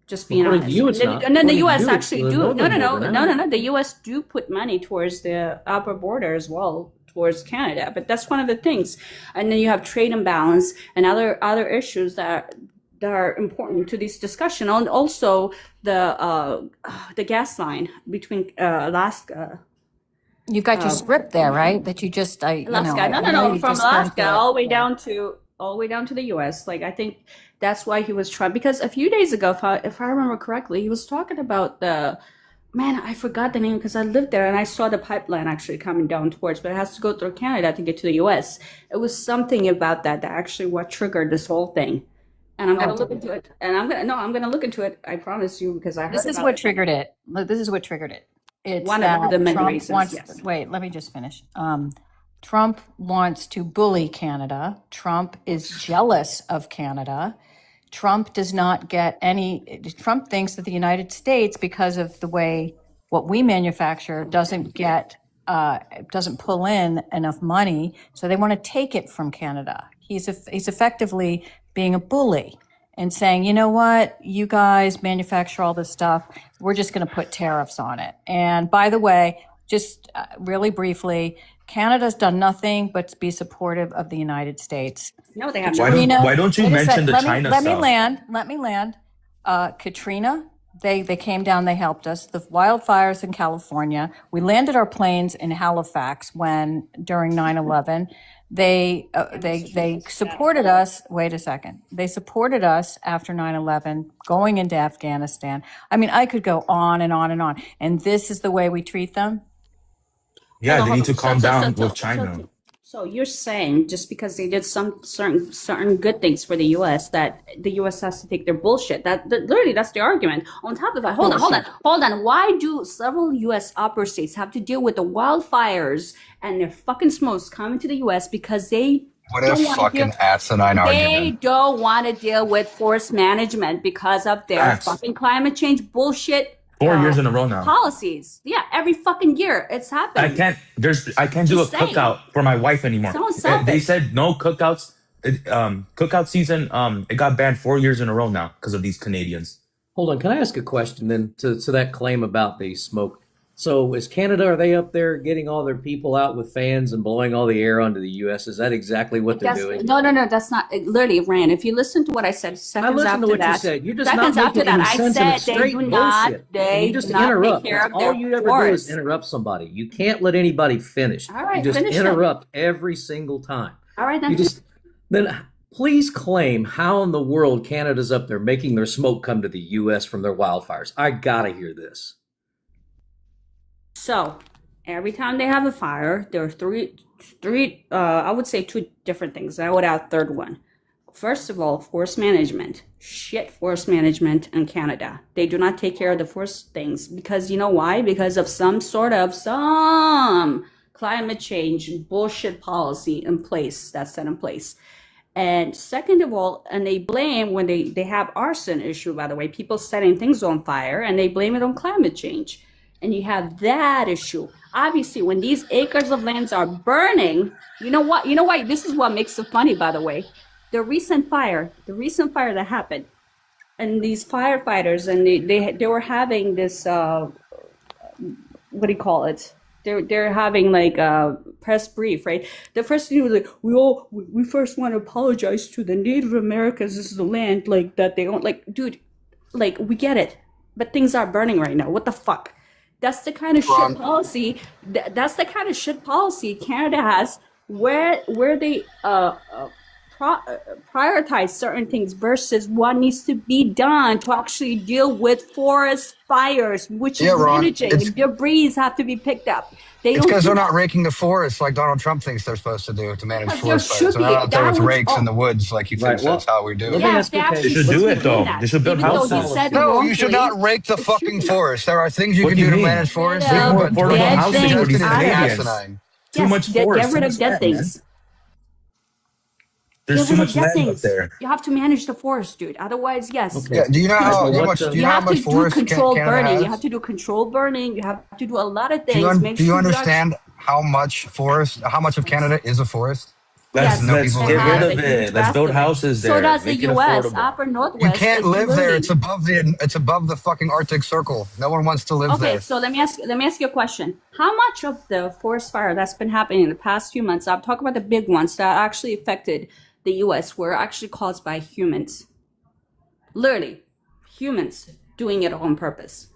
Just being According to honest. you, it's And not. then the According to U.S. you, it's actually the do northern border now. no. The U.S. do put money towards the upper border as well, towards Canada. But that's one of the things. And then you have trade imbalance and other issues that are important to this discussion. And also the gas line between Alaska. You've got your script there, right? That you just, Alaska. No. From Alaska all the way down to the U.S. Like, I think that's why he was trying. Because a few days ago, if I remember correctly, he was talking about I forgot the name because I lived there and I saw the pipeline actually coming down towards, but it has to go through Canada to get to the U.S. It was something about that actually what triggered this whole thing. And I'm gonna look into it. And I'm gonna look into it. I promise you, because I heard This is about what it. triggered it. This is what triggered it. It's One of the many Trump reasons, wants, yes. wait, let me just finish. Trump wants to bully Canada. Trump is jealous of Canada. Trump does not get Trump thinks that the United States, because of the way what we manufacture, doesn't pull in enough money. So they want to take it from Canada. He's effectively being a bully and saying, you know what, you guys manufacture all this stuff. We're just going to put tariffs on it. And by the way, just really briefly, Canada's done nothing but be supportive of the United States. No, they have Why don't you Wait a mention sec. the China Let me stuff? Let me land. Katrina, they came down, they helped us. The wildfires in California. We landed our planes in Halifax during 9/11. They supported us. Wait a second. They supported us after 9/11, going into Afghanistan. I mean, I could go on and on and on. And this is the way we treat them. Yeah, they need to calm down with China. So you're saying just because they did some certain good things for the U.S. that the U.S. has to take their bullshit? That literally that's the argument. On top of that, hold on. Why do several U.S. upper states have to deal with the wildfires and their fucking smokes coming to the U.S. because they What a fucking asinine they argument. don't want to deal with forest management because of their Facts. fucking climate change bullshit. 4 years in a row now. Policies. Yeah, every fucking year it's happened. I can't do a Just saying. cookout for my wife anymore. So selfish. They said no cookouts. Cookout season, it got banned 4 years in a row now because of these Canadians. Hold on, can I ask a question then to that claim about the smoke? So is Canada, are they up there getting all their people out with fans and blowing all the air onto the U.S.? Is that exactly what they're doing? No, that's not literally, Rand. If you listen to what I said seconds I after to what that, you said. You're just seconds not after making that, any sense, I and said it's straight bullshit. they You just do not interrupt. take care of All their you ever forests. do is interrupt somebody. You can't let anybody finish. All right, you just finish interrupt every single time. All right, then. Then please claim how in the world Canada's up there making their smoke come to the U.S. from their wildfires. I gotta hear this. So every time they have a fire, there are three. I would say two different things. I would add a third one. First of all, forest management. Shit forest management in Canada. They do not take care of the forest things because you know why? Because of some climate change bullshit policy in place that's set in place. And second of all, and they blame when they have arson issue, by the way, people setting things on fire, and they blame it on climate change. And you have that issue. Obviously, when these acres of lands are burning, you know what? This is what makes it funny, by the way. The recent fire that happened, and these firefighters, and they were having this, what do you call it? They're having like a press brief, right? The first thing was like, we first want to apologize to the Native Americans. This is the land like that they don't like, dude. Like we get it, but things are burning right now. What the fuck? That's the kind of shit policy. That's the kind of shit policy Canada has, where they prioritize certain things versus what needs to be done to actually deal with forest fires, which is managing. Debris have to be picked up. It's because they're not raking the forest like Donald Trump thinks they're supposed to do to manage forest fires. They're not out there with rakes in the woods like you think that's how we do it. Yes, they should do it though. They should build houses. No, you should not rake the fucking forest. There are things you can do to manage forests. More affordable housing for these Canadians. Too much forest. Get rid of dead things. There's too much land up there. You have to manage the forest, dude. Otherwise, yes. Okay. Yeah. Do you know how much? Do you know how much forest controlled Canada burning? has? You have to do controlled burning. You have to do a lot of things. Do you understand how much forest? How much of Canada is a forest? Let's get rid of it. Let's build houses there. So does the U.S. Upper Northwest. You can't live there. It's above the fucking Arctic Circle. No one wants to live there. Okay, so let me ask you a question. How much of the forest fire that's been happening in the past few months? I'm talking about the big ones that actually affected the U.S. were actually caused by humans. Literally, humans doing it on purpose.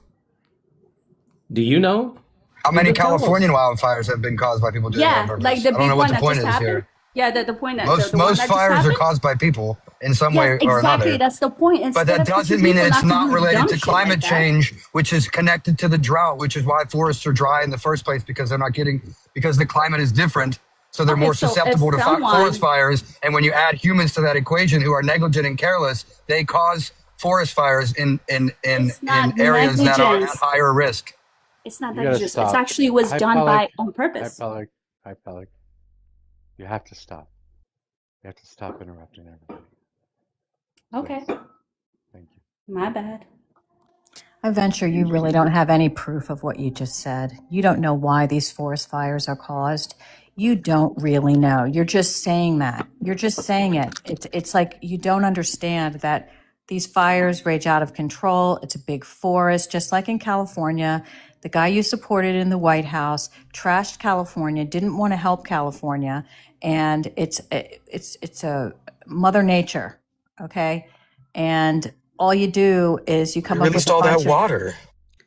Do you know? How many Californian wildfires have been caused by people doing it on purpose? Like the I don't know big what the one point that is just here. happened. Yeah, the point that most fires are caused by people in some way or another. Exactly, that's the point. But that doesn't mean that it's not related to climate change, which is connected to the drought, which is why forests are dry in the first place because the climate is different. So they're more susceptible to forest fires. And when you add humans to that equation who are negligent and careless, they cause forest fires in areas that are at higher risk. It's not negligence. It actually was done on purpose. Hi, Peleg. You have to stop. You have to stop interrupting everybody. Okay. Thank you. My bad. I venture you really don't have any proof of what you just said. You don't know why these forest fires are caused. You don't really know. You're just saying that. You're just saying it. It's like you don't understand that these fires rage out of control. It's a big forest, just like in California. The guy you supported in the White House trashed California, didn't want to help California, and it's a Mother Nature, okay? And all you do is you come up with a all bunch that water.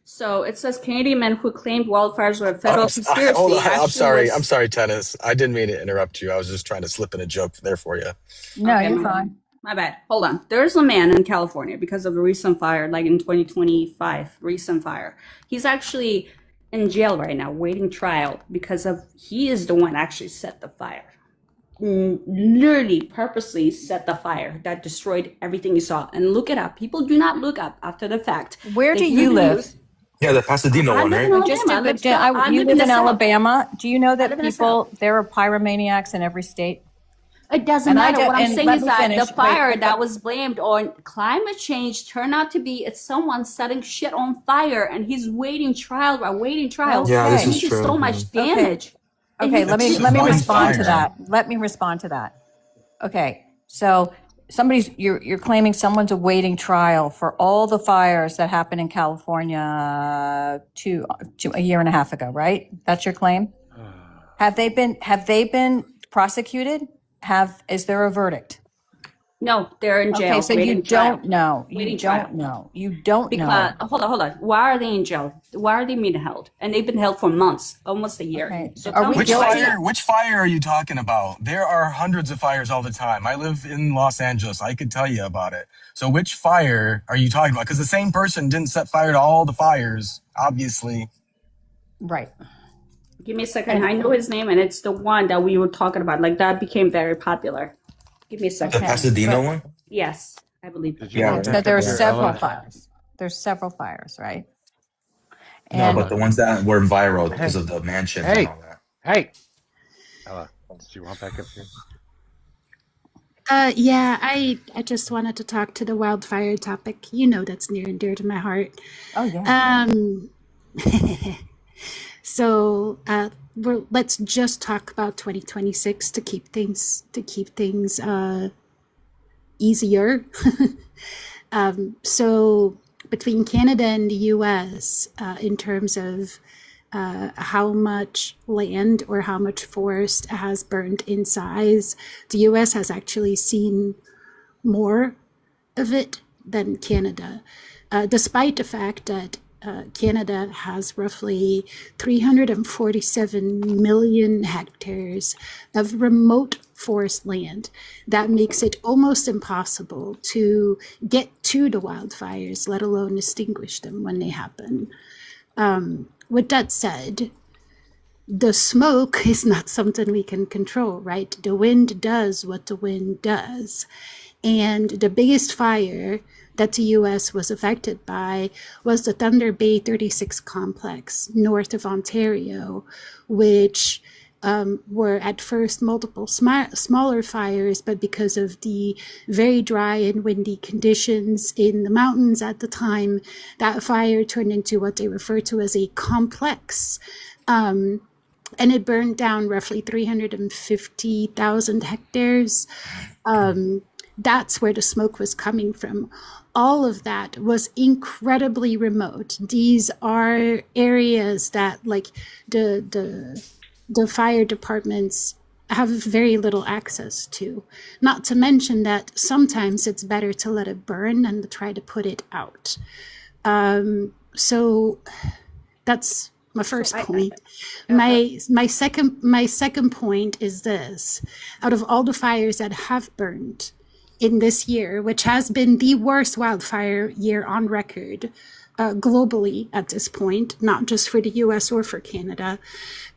So it says Canadian men who claimed wildfires were a federal conspiracy. Hold on. I'm sorry, Tennis. I didn't mean to interrupt you. I was just trying to slip in a joke there for you. No, you're fine. My bad. Hold on. There's a man in California because of the recent fire, like in 2025, recent fire. He's actually in jail right now, waiting trial because he is the one actually set the fire. Literally purposely set the fire that destroyed everything you saw. And look it up. People do not look up after the fact. Where do you live? Yeah, the Pasadena one, right? You live in Alabama. Do you know that there are pyromaniacs in every state? It doesn't matter. What I'm saying is that the fire that was blamed on climate change turned out to be it's someone setting shit on fire, and he's waiting trial. Yeah, this is true. So much damage. Okay, let me respond to that. Let me respond to that. Okay, so you're claiming someone's awaiting trial for all the fires that happened in California to a year and a half ago, right? That's your claim? Have they been prosecuted? Is there a verdict? No, they're in jail. Okay, so you don't know. You don't know. You don't know. Hold on. Why are they in jail? Why are they being held? And they've been held for months, almost a year. Okay. So Which fire are you talking about? There are hundreds of fires all the time. I live in Los Angeles. I could tell you about it. So which fire are you talking about? Because the same person didn't set fire to all the fires, obviously. Right. Give me a second. I know his name, and it's the one that we were talking about. Like, that became very popular. Give me a second. The Pasadena one? Yes, I believe. So there are several fires. There's several fires, right? No, but the ones that were viral because of the mansions and all that. Hey, Ella, did you want back up here? Yeah, I just wanted to talk to the wildfire topic. You know that's near and dear to my heart. Oh yeah. So let's just talk about 2026 to keep things easier. So between Canada and the US, in terms of how much land or how much forest has burned in size, the US has actually seen more of it than Canada, despite the fact that Canada has roughly 347 million hectares of remote forest land. That makes it almost impossible to get to the wildfires, let alone extinguish them when they happen. With that said, the smoke is not something we can control, right? The wind does what the wind does. And the biggest fire that the US was affected by was the Thunder Bay 36 complex north of Ontario, which were at first multiple smaller fires, but because of the very dry and windy conditions in the mountains at the time, that fire turned into what they refer to as a complex. And it burned down roughly 350,000 hectares. That's where the smoke was coming from. All of that was incredibly remote. These are areas that, like, the fire departments have very little access to. Not to mention that sometimes it's better to let it burn than to try to put it out. So that's my first point. My second point is this: out of all the fires that have burned in this year, which has been the worst wildfire year on record globally at this point, not just for the US or for Canada,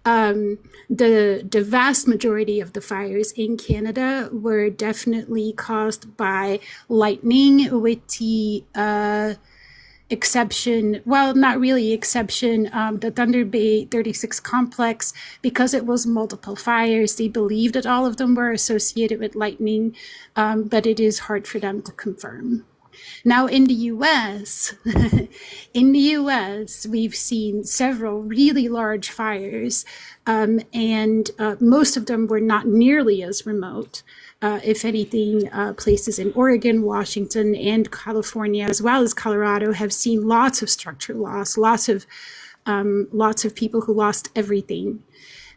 the vast majority of the fires in Canada were definitely caused by lightning, with the exception, well, not really exception, the Thunder Bay 36 complex, because it was multiple fires. They believed that all of them were associated with lightning, but it is hard for them to confirm. Now in the US, we've seen several really large fires, and most of them were not nearly as remote. If anything, places in Oregon, Washington, and California, as well as Colorado, have seen lots of structure loss, lots of people who lost everything.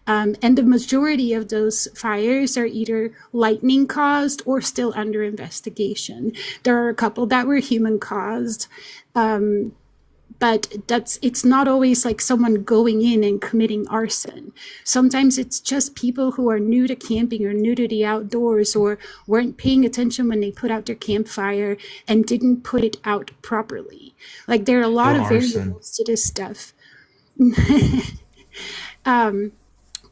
And the majority of those fires are either lightning caused or still under investigation. There are a couple that were human caused, but it's not always like someone going in and committing arson. Sometimes it's just people who are new to camping or new to the outdoors, or weren't paying attention when they put out their campfire and didn't put it out properly. Like, there are a lot of variables to this stuff.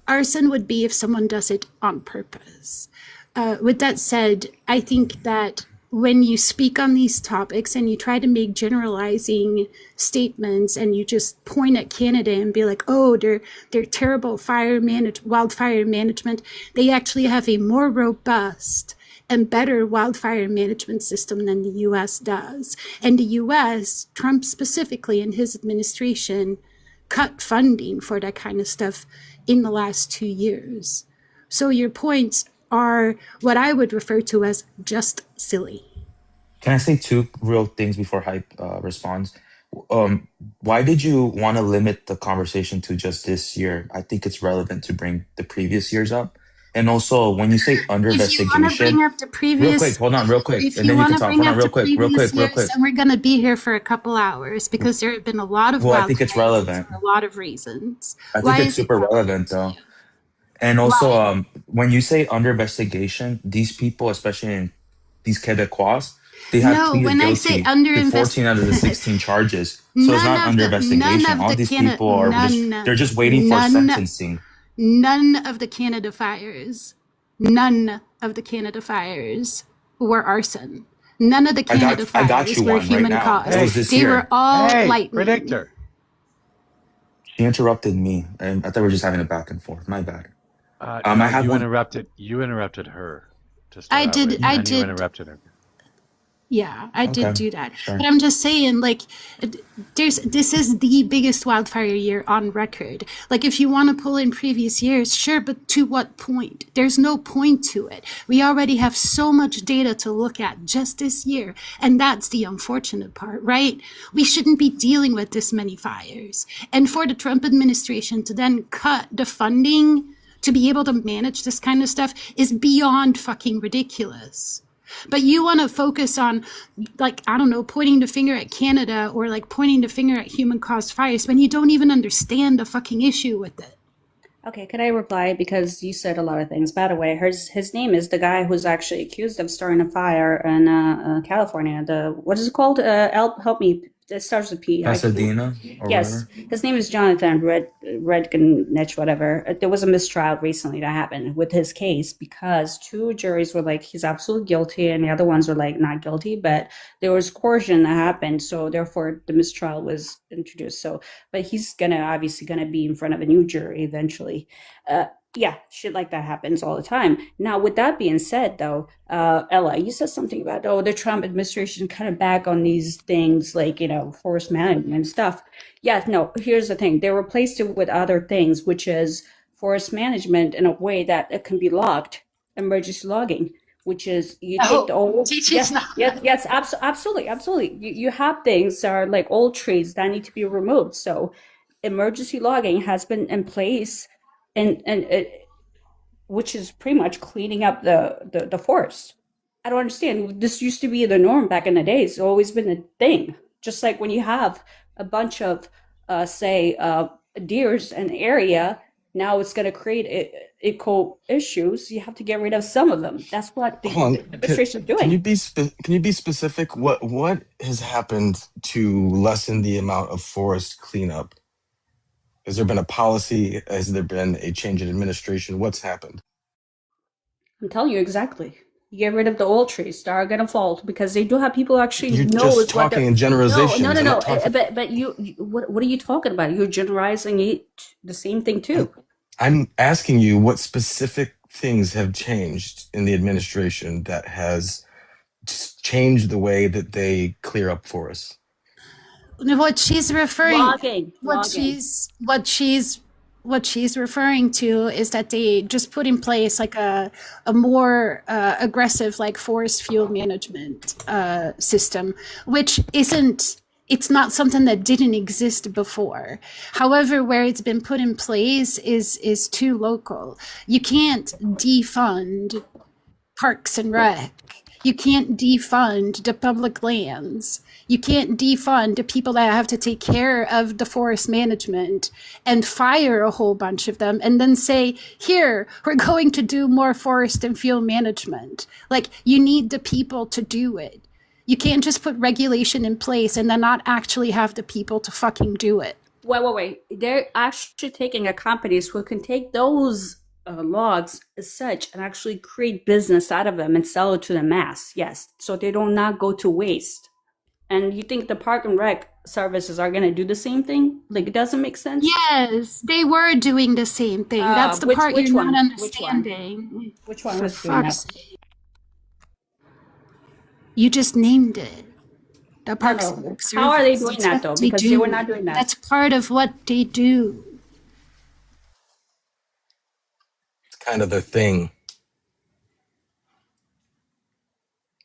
Arson would be if someone does it on purpose. With that said, I think that when you speak on these topics and you try to make generalizing statements and you just point at Canada and be like, oh, they're terrible wildfire management, they actually have a more robust and better wildfire management system than the US does. And the US, Trump specifically and his administration, cut funding for that kind of stuff in the last 2 years. So your points are what I would refer to as just silly. Can I say two real things before Hype responds? Why did you want to limit the conversation to just this year? I think it's relevant to bring the previous years up. And also, when you say under If you want to investigation, bring up the real quick, previous, hold on, real quick, if and you then you want can to talk. bring Hold on, up real the quick, real previous quick, real years, quick. then we're going to be here for a couple hours because there have been a lot of Well, I think it's wildfires relevant. for a lot of reasons. I think Why it's is it super relevant relevant to though. you? And also, Why? when you say under investigation, these people, especially in these Quebecois, they have No, pleaded when I say guilty under to 14 out of the invest, 16 charges. So it's not under none investigation. of All the these Canada, people are just, they're just waiting for none, sentencing. none of the Canada fires, none of the Canada fires were arson. None of the Canada I got fires you were one right human now. It was caused. Hey, this They were year. all hey, lightning. predictor. She interrupted me, and I thought we were just having a back and forth. My bad. I No, have you one. interrupted. You interrupted her to I start out did, with, I and then you did interrupted her. Yeah, I did Okay, do that. sure. But I'm just saying, like, this is the biggest wildfire year on record. Like, if you want to pull in previous years, sure, but to what point? There's no point to it. We already have so much data to look at just this year. And that's the unfortunate part, right? We shouldn't be dealing with this many fires. And for the Trump administration to then cut the funding to be able to manage this kind of stuff is beyond fucking ridiculous. But you want to focus on, like, I don't know, pointing the finger at Canada or like pointing the finger at human caused fires when you don't even understand the fucking issue with it. Okay, could I reply? Because you said a lot of things. By the way, his name is the guy who's actually accused of starting a fire in California. What is it called? Help me. It starts with P. I can't. Pasadena or Yes, whatever. his name is Jonathan Redgenich, whatever. There was a mistrial recently that happened with his case because two juries were like, he's absolutely guilty, and the other ones were like, not guilty, but there was coercion that happened, so therefore the mistrial was introduced. So, but he's obviously gonna be in front of a new jury eventually. Yeah, shit like that happens all the time. Now, with that being said, though, Ella, you said something about, the Trump administration kind of back on these things like, forest management and stuff. Yeah, no, here's the thing. They replaced it with other things, which is forest management in a way that it can be logged, emergency logging, which is you take the old, yes, absolutely. You have things that are like old trees that need to be removed. So emergency logging has been in place and which is pretty much cleaning up the forest. I don't understand. This used to be the norm back in the day. It's always been a thing. Just like when you have a bunch of, say, deers in an area, now it's going to create eco issues. You have to get rid of some of them. That's what the Hold on. administration is Can you doing. can you be specific? What has happened to lessen the amount of forest cleanup? Has there been a policy? Has there been a change in administration? What's happened? I'm telling you exactly. You get rid of the old trees that are gonna fall because they do have people who actually You're knows just what they're. talking in No, no, generalizations. no, I'm not no. talking. But what are you talking about? You're generalizing it the same thing too. I'm asking you what specific things have changed in the administration that has changed the way that they clear up forests. What she's referring, Logging, what logging. she's, what she's, what she's referring to is that they just put in place like a more aggressive like forest fuel management system, which isn't, it's not something that didn't exist before. However, where it's been put in place is too local. You can't defund Parks and Rec. You can't defund the public lands. You can't defund the people that have to take care of the forest management and fire a whole bunch of them and then say, here, we're going to do more forest and fuel management. Like, you need the people to do it. You can't just put regulation in place and then not actually have the people to fucking do it. Wait. They're actually taking a companies who can take those logs as such and actually create business out of them and sell it to the mass. Yes, so they do not go to waste. And you think the park and rec services are going to do the same thing? Like, it doesn't make sense. Yes, they were doing the same thing. That's the part you're not understanding. Which one For was doing fuck's that? sake. You just named it. The No, Parks no. and Rec How are they Service. doing That's that what though? they Because they were do. not doing that. That's part of what they do. It's kind of their thing.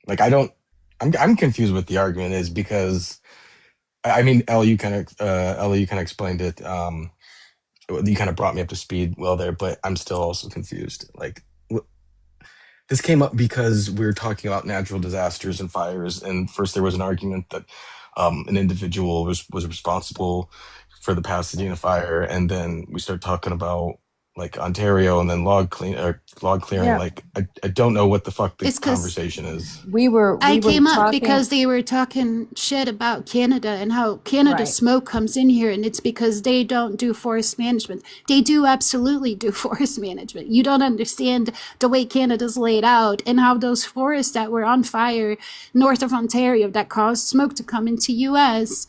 Like I'm confused what the argument is because I mean, Ellie, you kind of explained it. You kind of brought me up to speed well there, but I'm still also confused. Like this came up because we were talking about natural disasters and fires, and first there was an argument that an individual was responsible for the Pasadena fire, and then we started talking about like Ontario and then log clearing. Yeah. Like I don't know what the fuck the It's because conversation is. I came up talking, because they were talking shit about Canada and how Canada Right. smoke comes in here, and it's because they don't do forest management. They do absolutely do forest management. You don't understand the way Canada's laid out and how those forests that were on fire north of Ontario that caused smoke to come into US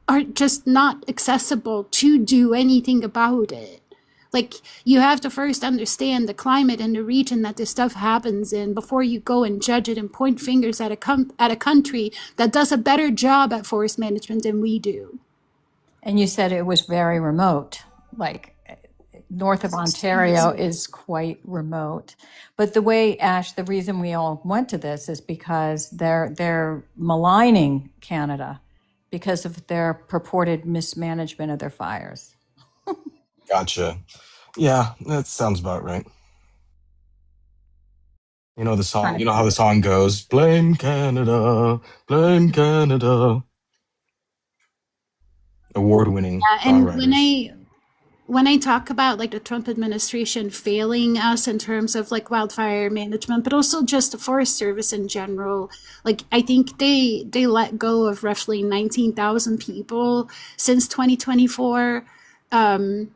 are just not accessible to do anything about it. Like, you have to first understand the climate and the region that this stuff happens in before you go and judge it and point fingers at a country that does a better job at forest management than we do. and you said it was very remote, like north of Ontario is quite remote. But the way, Ash, the reason we all went to this is because they're maligning Canada because of their purported mismanagement of their fires. Gotcha. Yeah, that sounds about right. You know the song. You know how the song goes. Blame Canada. Blame Canada. Award-winning Yeah, and songwriters. when I talk about like the Trump administration failing us in terms of like wildfire management, but also just the Forest Service in general, like I think they let go of roughly 19,000 people since 2024, and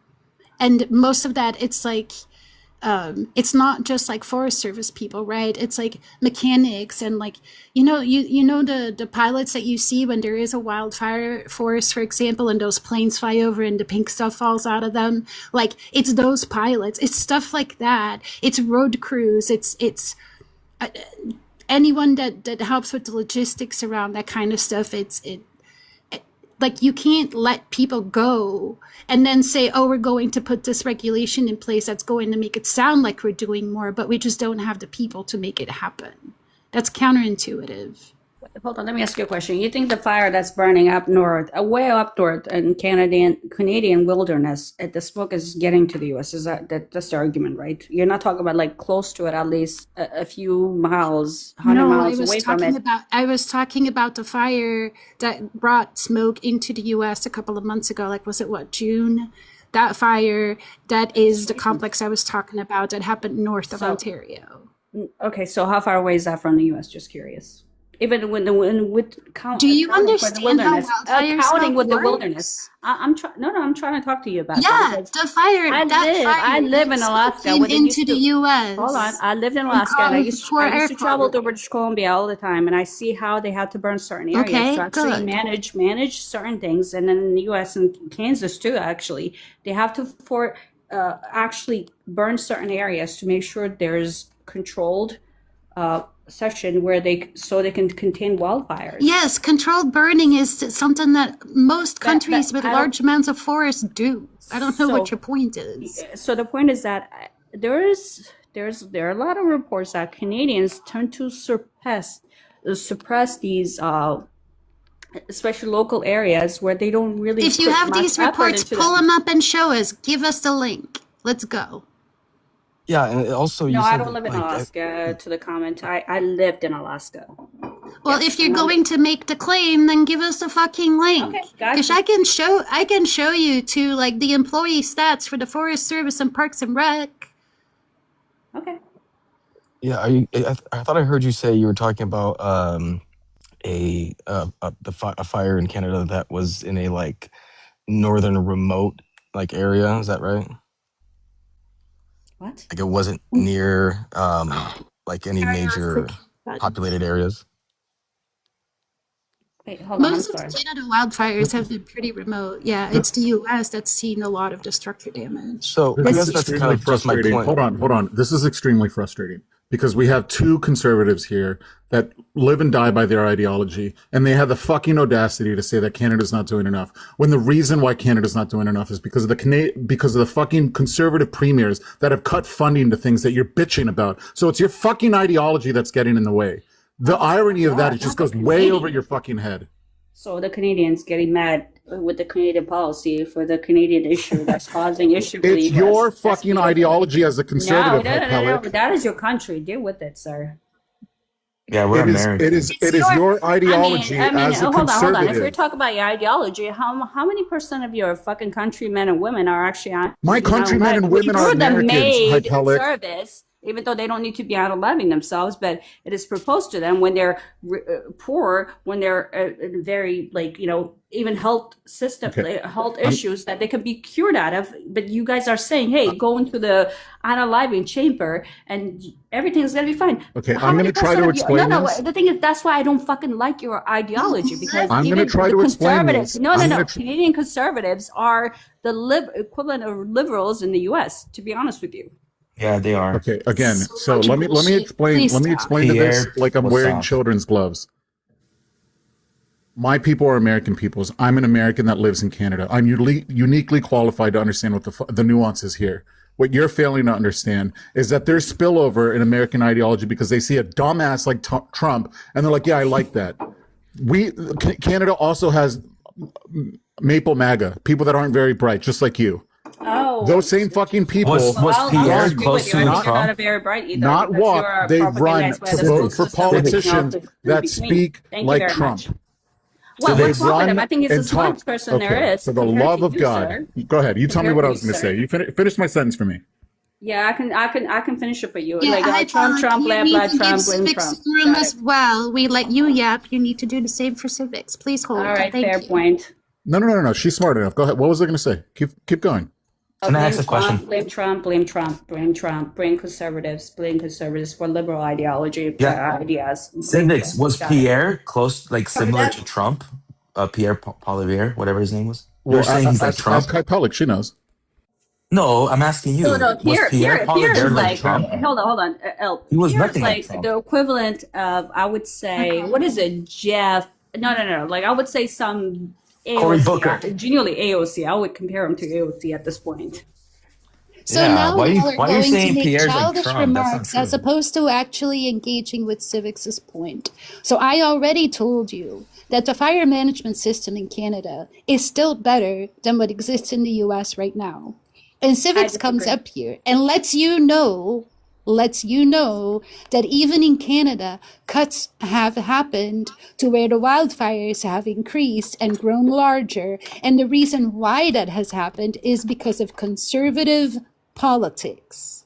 most of that it's like it's not just like Forest Service people, right? It's like mechanics and like you know the pilots that you see when there is a wildfire forest, for example, and those planes fly over and the pink stuff falls out of them. Like it's those pilots. It's stuff like that. It's road crews. It's anyone that helps with the logistics around that kind of stuff. Like you can't let people go and then say, oh, we're going to put this regulation in place that's going to make it sound like we're doing more, but we just don't have the people to make it happen. That's counterintuitive. Hold on, let me ask you a question. You think the fire that's burning up north, way up north in Canadian wilderness, the smoke is getting to the U.S.? Is that's the argument, right? You're not talking about like close to it, at least a few miles, 100 miles away from it. I was talking about the fire that brought smoke into the U.S. a couple of months ago. Like, was it June? That fire, that is the complex I was talking about that happened north of Ontario. Okay, so how far away is that from the U.S.? Just curious. Even with count. Do you understand how wildfire counting with works? the wilderness? I'm trying. No, I'm trying to talk to you about. Yeah, the fire. I live in Alaska. Into the U.S. Hold on, I lived in Alaska, and I used to travel to British Columbia all the time, and I see how they had to burn certain areas to actually manage certain things. And then in the U.S. and Kansas too, actually, they have to actually burn certain areas to make sure there's controlled section where they can contain wildfires. Yes, controlled burning is something that most countries with large amounts of forests do. I don't know what your point is. So the point is that there are a lot of reports that Canadians tend to suppress these especially local areas where they don't really. If you have these reports, pull them up and show us. Give us the link. Let's go. Yeah, and also no, I don't live in Alaska. To the comment, I lived in Alaska. Well, if you're going to make the claim, then give us the fucking link. Okay, because I can show you to like the employee stats for the Forest Service and Parks and Rec. Okay. Yeah, I thought I heard you say you were talking about a fire in Canada that was in a like northern remote like area. Is that right? What? Like it wasn't near like any major populated areas. Wait, hold on. Most of the Canada wildfires have been pretty remote. Yeah, it's the U.S. that's seen a lot of destructive damage. So I guess that's kind of just my point. Hold on. This is extremely frustrating because we have two conservatives here that live and die by their ideology, and they have the fucking audacity to say that Canada's not doing enough. When the reason why Canada's not doing enough is because of the fucking conservative premiers that have cut funding to things that you're bitching about. So it's your fucking ideology that's getting in the way. The irony of that, it just goes way over your fucking head. So the Canadians getting mad with the Canadian policy for the Canadian issue that's causing issue for the US. It's your fucking ideology as a conservative. No. That is your country. Deal with it, sir. Yeah, we're American. It is your ideology as a conservative. Hold on. If we're talking about your ideology, how many percent of your fucking countrymen and women are actually on? My countrymen and women are Americans. Made service, even though they don't need to be out-living themselves, but it is proposed to them when they're poor, when they're very even health system, health issues that they can be cured out of. But you guys are saying, hey, go into the unaliving chamber and everything's gonna be fine. Okay, I'm gonna try to explain this. The thing is, that's why I don't fucking like your ideology, because I'm gonna try to explain this. No. Canadian conservatives are the equivalent of liberals in the U.S., to be honest with you. Yeah, they are. Okay, again, so let me explain to this like I'm wearing children's gloves. My people are American peoples. I'm an American that lives in Canada. I'm uniquely qualified to understand what the nuances here. What you're failing to understand is that there's spillover in American ideology because they see a dumbass like Trump and they're like, yeah, I like that. Canada also has Maple MAGA, people that aren't very bright, just like you. Oh, those same fucking people. Was Pierre close to Trump? Not very bright either. Not what they run to vote for politicians that speak like Trump. Well, what's wrong with him? I think he's the smartest person there is. For the love of God, go ahead. You tell me what I was going to say. You finish my sentence for me. Yeah, I can finish it for you. Yeah, Trump, blah blah, Trump, civics room as well. We let you yap. You need to do the same for civics. Please hold. All right, fair point. No. She's smart enough. Go ahead. What was I going to say? Keep going. Can I ask a question? Blame Trump, blame conservatives, blame conservatives for liberal ideology, ideas. Civics, was Pierre close, like similar to Trump? Pierre Poilievre, whatever his name was? You're saying he's like Trump? Ask Kai she knows. No, I'm asking you. No, Pierre Poilievre like Trump? Hold on. He was nothing like Trump. The equivalent of, I would say, what is it, Jeff? No. Like, I would say some... Cory Booker. Genuinely AOC. I would compare him to AOC at this point. So now why y'all are are you going saying to make Pierre's childish like Trump? remarks as opposed to actually engaging with civics' point. So I already told you that the fire management system in Canada is still better than what exists in the US right now. And civics comes up here and lets you know that even in Canada, cuts have happened to where the wildfires have increased and grown larger. And the reason why that has happened is because of conservative politics.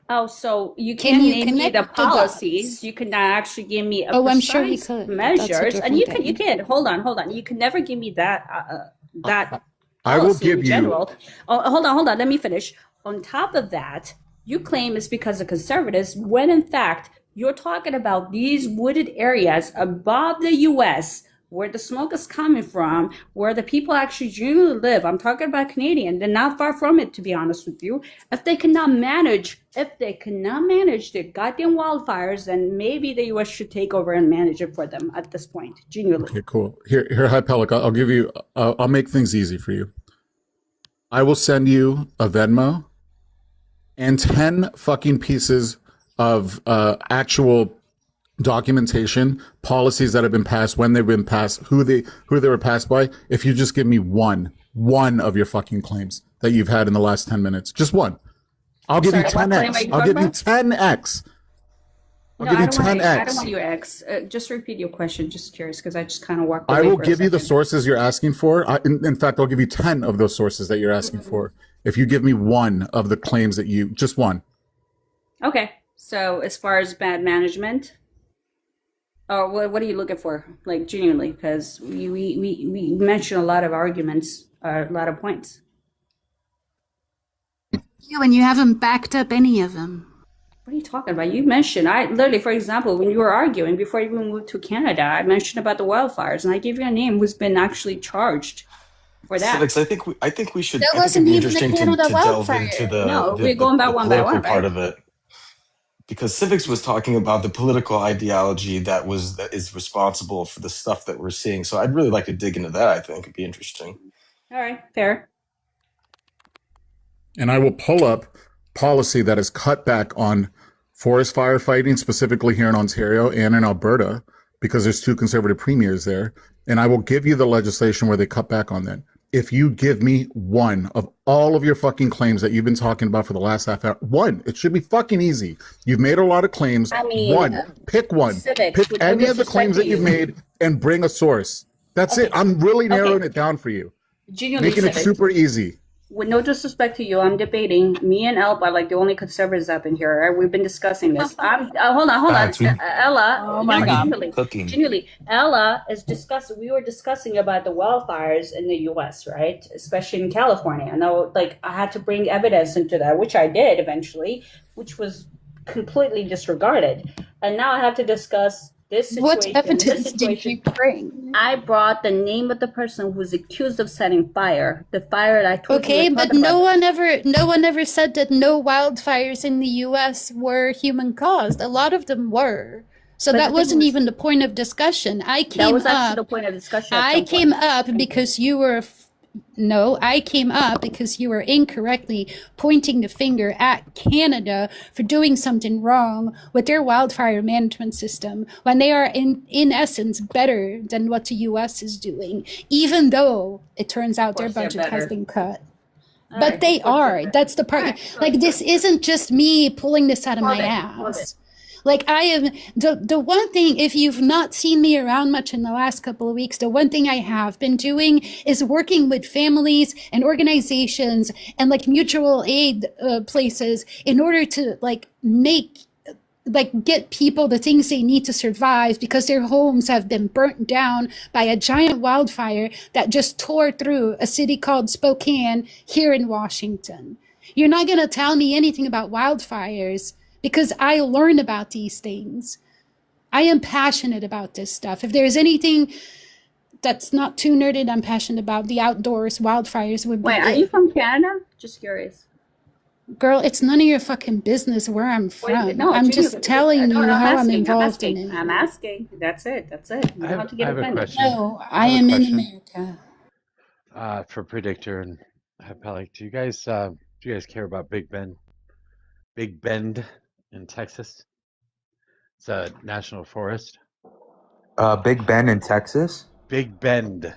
Oh, so you can't name me the policies. You cannot actually give me I'm sure we could. Measures, and you can. Hold on. You can never give me that. I will give you. General. Oh, hold on. Let me finish. On top of that, you claim it's because of conservatives, when in fact, you're talking about these wooded areas above the U.S., where the smoke is coming from, where the people actually genuinely live. I'm talking about Canadian. They're not far from it, to be honest with you. If they cannot manage their goddamn wildfires, then maybe the U.S. should take over and manage it for them at this point, genuinely. Okay, cool. Here, Hi Pellic, I'll give you, I'll make things easy for you. I will send you a Venmo and 10 fucking pieces of actual documentation, policies that have been passed, when they've been passed, who they were passed by. If you just give me one of your fucking claims that you've had in the last 10 minutes, just one, I'll give you 10x. I'll give you 10x. I'll give you 10x. I don't want you X. Just repeat your question. Just curious, because I just kind of walked away. I will give you the sources you're asking for. In fact, I'll give you 10 of those sources that you're asking for. If you give me one of the claims that just one. Okay. So as far as bad management, or what are you looking for? Like genuinely, because we mentioned a lot of arguments, a lot of points. And you haven't backed up any of them. What are you talking about? You mentioned, literally, for example, when you were arguing before you even moved to Canada, I mentioned about the wildfires, and I gave you a name who's been actually charged for that. Civics, I think we should. That I think wasn't it'd be even the interesting Canada to delve wildfire. into the No, we're going back one by political one, part right? of it, because civics was talking about the political ideology that is responsible for the stuff that we're seeing. So I'd really like to dig into that. I think it'd be interesting. All right, fair. And I will pull up policy that is cut back on forest firefighting, specifically here in Ontario and in Alberta, because there's 2 conservative premiers there. And I will give you the legislation where they cut back on that. If you give me one of all of your fucking claims that you've been talking about for the last half hour, one, it should be fucking easy. You've made a lot of claims. I mean, one, pick one. civics, Pick any of the claims that you've made and bring a source. That's it. I'm really narrowing it down for you. Genuinely Making it civics. super easy. With no disrespect to you, I'm debating. Me and Elp are like the only conservatives up in here. Right? We've been discussing this. Hold on. Ella, oh my God, genuinely, Ella is discussing. We were discussing about the wildfires in the U.S., right? Especially in California. I know, like, I had to bring evidence into that, which I did eventually, which was completely disregarded. And now I have to discuss this situation. What evidence did you bring? I brought the name of the person who was accused of setting fire. The fire that I told you. Okay, but no one ever said that no wildfires in the U.S. were human caused. A lot of them were. So But that the thing wasn't was- even the point of discussion. That was actually the point of discussion. at I some came point. up because you were. No, I came up because you were incorrectly pointing the finger at Canada for doing something wrong with their wildfire management system when they are in essence better than what the US is doing, even though it turns out their Of course they're budget has better. been cut. All But right, they of course they're are. better. That's the part. All right, Like, this isn't just me pulling this out of my Love it. ass. Like, I am the one thing, if you've not seen me around much in the last couple of weeks, the one thing I have been doing is working with families and organizations and like mutual aid places in order to get people the things they need to survive because their homes have been burnt down by a giant wildfire that just tore through a city called Spokane here in Washington. You're not going to tell me anything about wildfires because I learn about these things. I am passionate about this stuff. If there's anything that's not too nerded, I'm passionate about the outdoors. Wildfires would be Wait, are it. you from Canada? Just curious. Girl, it's none of your fucking business where I'm from. No, I'm genuinely. just telling you No, how I'm involved in it. I'm asking. That's it. You don't have to get I have a offended. question. No, I I have a am in question. America. For Predictor and Pelic, do you guys care about Big Bend in Texas? It's a national forest. Big Ben in Texas. Bend,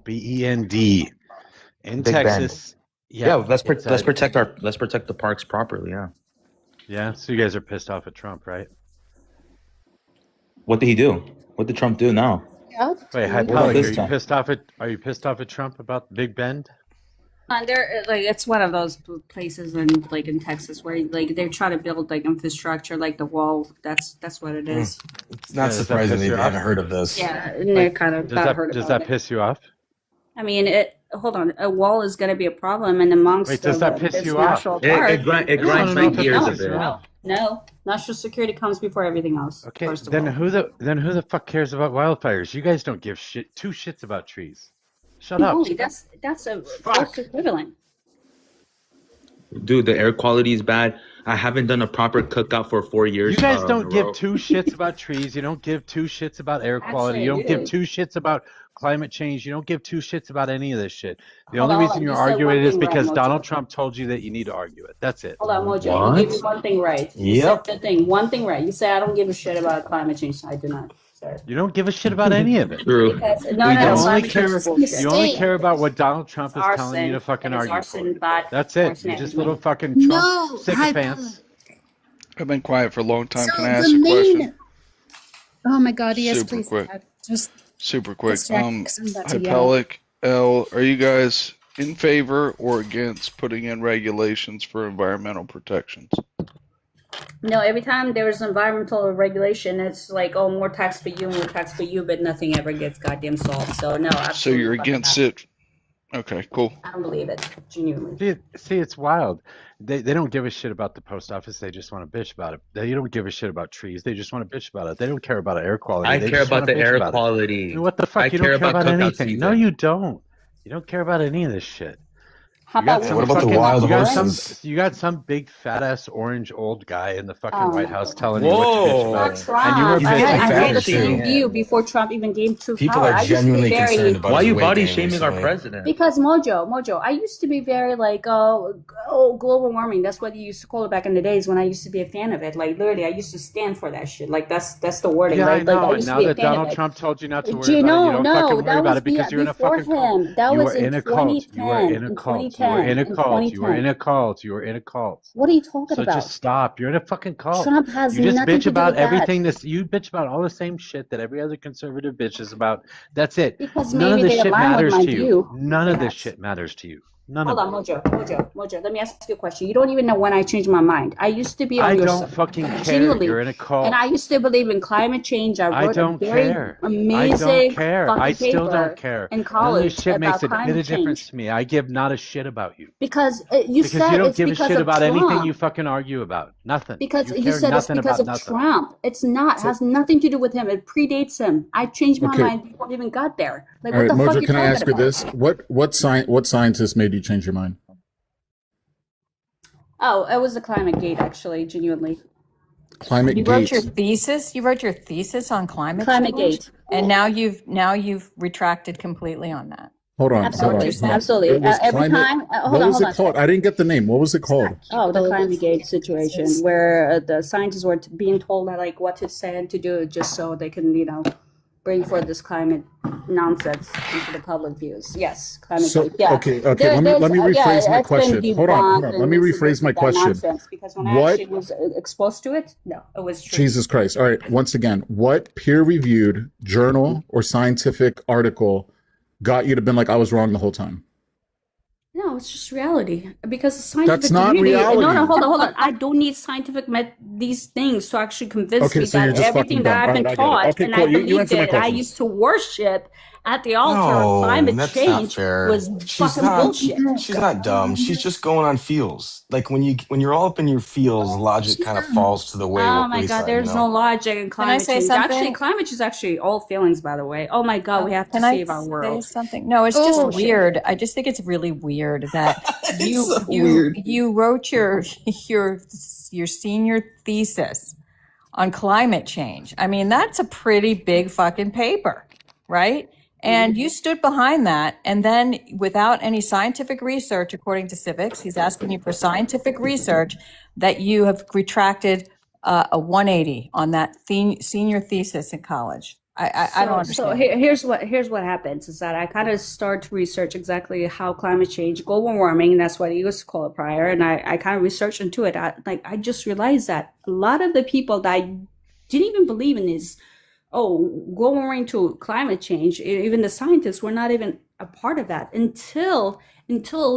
B-E-N-D, in Big Bend. Texas. Yeah, let's it's protect the parks properly. Yeah. Yeah, so you guys are pissed off at Trump, right? What did he do? What did Trump do now? Wait, hi, What about Pelic, this are you time? pissed off at Trump about Big Bend? They're like, it's one of those places in Texas where like they're trying to build like infrastructure, like the wall. That's what it is. It's not surprising that you haven't heard of this. Yeah, and they're kind of hurt Does about that it. piss you off? I mean, hold on, a wall is going to be a problem, and amongst Wait, does that piss this you off? natural It park, grinds my gears a bit. No, national security comes before everything else. Okay, first of then all. who the fuck cares about wildfires? You guys don't give two shits about trees. Shut up. Holy, that's a false equivalent. Dude, the air quality is bad. I haven't done a proper cookout for 4 years. You guys in don't a give row. two shits about trees. You don't give two shits about air quality. You don't give two shits about climate change. You don't give two shits about any of this shit. The only reason you're arguing it is because Donald Trump told you that you need to argue it. That's it. Hold on, Mojo. What? You gave me one thing right. You Yep. said one thing right. You say I don't give a shit about climate change. I do not, sir. You don't give a shit about any of it. True. Because You only climate care. change is bullshit. You only care about what Donald Trump is It's telling you to arson. fucking It is argue arson, for. bad That's it. forest You're just management. little fucking Trump No, sycophants. I've been quiet for a long time. So Can I ask the a main- question? Oh my God, yes, Super please. quick. Dad. Just Super quick. distract me 'cause I'm about to yell. Hypelic, L, are you guys in favor or against putting in regulations for environmental protections? No, every time there's environmental regulation, it's like, oh, more tax for you, but nothing ever gets goddamn solved. So no, So absolutely you're fuck against that. it? Okay, cool. I don't believe it, genuinely. See, it's wild. They don't give a shit about the post office. They just want to bitch about it. They don't give a shit about trees. They just want to bitch about it. They don't care about air quality. I They care just about wanna the bitch air about it. quality. What the fuck? I You don't care care about about cookout anything. No, season. you don't. You don't care about any of this shit. How about what about the wild horses? You got some big fat ass orange old guy in the fucking White House telling Whoa. you what to bitch about, and you were He's bitching getting I had the fatter same too. view before Trump even came to People power. are I used to be genuinely concerned very about Why are his you weight body gain shaming our recently. president? because Mojo. I used to be very like, oh, global warming. That's what you used to call it back in the days when I used to be a fan of it. Like literally, I used to stand for that shit. Like that's the wording, Yeah, right? I know. Like I And used to now be a that fan of Donald it. Trump told you not to worry Do you about it, you know? don't fucking No, worry that about was it because you're in a before fucking cult. him. That You was are in in a cult. You are 2010. in a In cult. You are 2010. in a In cult. You are 2010. in a cult. You are in a cult. What are you talking So just about? stop. You're in a fucking cult. Trump has You just nothing bitch to do about with that. everything. You bitch about all the same shit that every other conservative bitches about. That's it. Because None of maybe this they shit align with matters my to you. view, None of this perhaps. shit matters to you. None Hold of on, it. Mojo. Let me ask you a question. You don't even know when I changed my mind. I used to be on I your don't side, fucking care. genuinely, You're in a and cult. I used to believe in climate change. I I wrote a don't very care. I don't amazing care. I fucking still don't paper care. in None of this college shit makes about a bit climate of difference change to me. I give not a shit about you. because you Because you said don't it's give a because shit of about anything you Trump. fucking argue about. Nothing. Because You you care said it's nothing because about of nothing. Trump. It's not. It So, has nothing to do with him. It predates him. I changed my okay. mind before he even got there. Like, All what right, the fuck Mojo, you can I talking ask you about? this? What scientist made you change your mind? Oh, it was the climate gate, actually, genuinely. Climate You wrote your Gates. thesis. You wrote your thesis on climate Climate change, gate. and now you've retracted completely on that. Hold on, Is that hold what on, you're Absolutely. hold on. saying? Absolutely. It was Every climate. time, What was hold it on. called? I didn't get the name. What was it called? Oh, the climate gate situation where the scientists were being told that, like what to say and to do just so they can, bring forth this climate nonsense into the public views. Yes, climate So gate. Yeah. okay. There, Let there's, me rephrase my it's been question. Hold on. debunked Let and me this and rephrase this my and that question. nonsense because when I What? actually was exposed to it, no, it was true. Jesus Christ. All right. Once again, what peer-reviewed journal or scientific article got you to been like, I was wrong the whole time? No, it's just reality. Because the That's scientific not community. No, reality. hold on. I don't need these things to actually convince Okay, me so you're that just everything fucking that dumb. I've All been right, I get it. taught Okay, and cool. I You believed answer my it and I question. used to worship at the altar of No, climate that's not change fair. was fucking bullshit. She's not dumb. She's just going on feels. Like when you're all up in your feels, logic kind of falls to the Oh my God, wayside, there's no logic in Can I climate say change. Actually, something? climate change is actually all feelings, by the way. Oh my God, we have to Can I save our say world. something? No, it's just Bullshit. weird. I just think it's really weird that It's you so you weird. you wrote your senior thesis on climate change. I mean, that's a pretty big fucking paper, right? And you stood behind that, and then without any scientific research, according to Civics, he's asking you for scientific research that you have retracted a 180 on that senior thesis in college. I don't So understand. here's what happens is that I kind of start to research exactly how climate change, global warming, and that's what he used to call it prior, and I kind of researched into it. I just realized that a lot of the people that I didn't even believe in this, global warming to climate change, even the scientists were not even a part of that until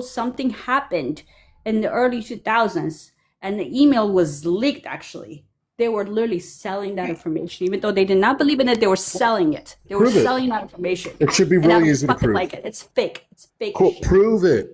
something happened in the early 2000s, and the email was leaked. Actually, they were literally selling that information, even though they did not believe in it. They were selling it. They were Prove it. selling that information. It should be And I really don't easy to fucking prove. like it. It's fake. It's fake Cool. shit. Prove it.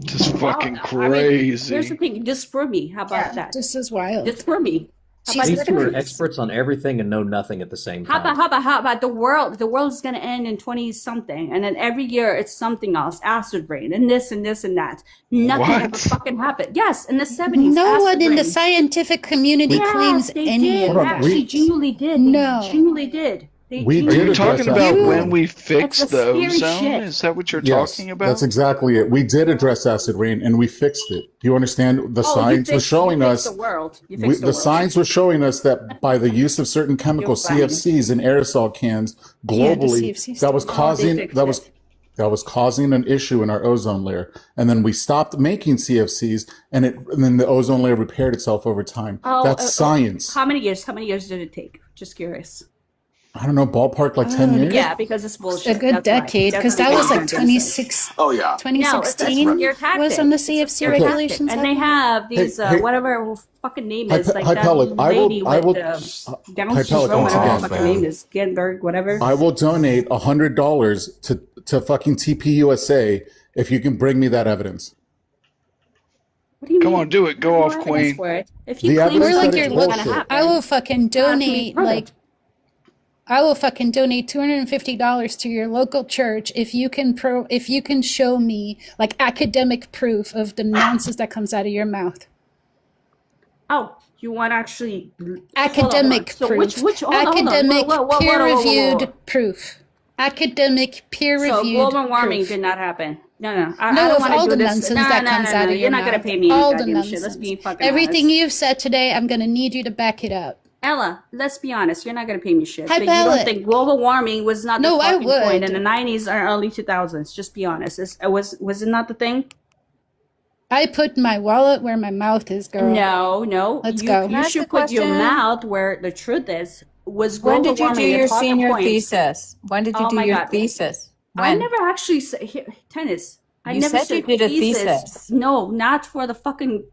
Just fucking I mean, here's the crazy. thing. Disprove me. How about that? This is wild. Disprove me. How She's about These two are disprove me? experts on everything and know nothing at the same How time. about the world? The world's gonna end in 20 something, and then every year it's something else, acid rain, and this and this and that. Nothing ever What? fucking happened. Yes, in the 70s, No acid one in the rain. scientific community Yes, claims they any did. of Hold on. that. Actually, genuinely did. No. They genuinely did. They We Are did you genuinely address talking did. about acid when rain. we It's fixed a the scary ozone? shit. Is that what you're Yes, talking that's about? exactly it. We did address acid rain and we fixed it. Do you understand? The Oh, science was showing you us. fixed the world. You fixed the The world. science was showing us that by the use of certain You're chemical funny. CFCs in aerosol cans Yeah, the globally, CFC that was stuff. Oh, they causing fixed that it. was that was causing an issue in our ozone layer. And then we stopped making CFCs, and then the ozone layer repaired itself over time. That's science. How many years? How many years did it take? Just curious. I don't know, ballpark like 10 years. Yeah, because it's bullshit. A good That's why. decade, That's because the that was like reason. 26, Oh yeah. No, it's a 2016 scare tactic. was on the It's a CFC scare tactic. regulations. And they have these Hey, whatever her fucking name Hi, is, like hi, that Pellet. lady I with will, the Down hi, syndrome, Pellet, once whatever her again, fucking name is, Genberg, whatever. I will donate $100 to fucking TPUSA if you can bring me that evidence. What do you Come mean? on, do it. Go No off, evidence Queen. for it. If you The claim evidence Or that like something it's your is look, gonna bullshit. happen, I will fucking it has to be donate proven. like I will fucking donate $250 to your local church if you can show me like academic proof of the nonsense that comes out of your mouth. Oh, you want actually academic so proof. which Academic peer-reviewed proof. Academic peer-reviewed. So global warming proof. did not happen. No. I No, don't of want to all do the this. nonsense that comes out of your You're not mouth. gonna pay me any All the goddamn shit. nonsense. Let's be fucking Everything honest. you've said today, I'm gonna need you to back it up. Ella, let's be honest. You're not gonna pay me shit. Hi, But you don't think global warming was not the No, I fucking point in would. the 90s or early 2000s? Just be honest. Was it not the thing? I put my wallet where my mouth is, girl. No. Let's go. You should put your mouth where the truth is. Was When global did you do warming a your talking senior point? thesis? When did you Oh do my your God. thesis? I When? never actually said tennis. I You never said you did a thesis. No, not for the fucking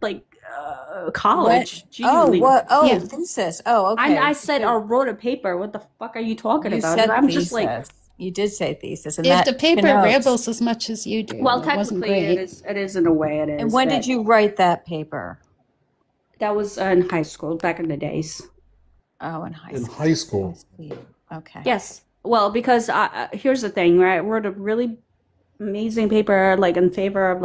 college. Gee, what? Oh, yeah. thesis. Oh, okay. I said I wrote a paper. What the fuck are you talking You about? said I'm thesis. just like, You did say thesis. And If that the paper connotes- rambles as much as you do, well, it wasn't technically great. it is in a way it is. And when did you write that paper? That was in high school, back in the days. Oh, in high In school. high school. Okay. Yes. Well, because here's the thing, right? I wrote a really amazing paper, like in favor of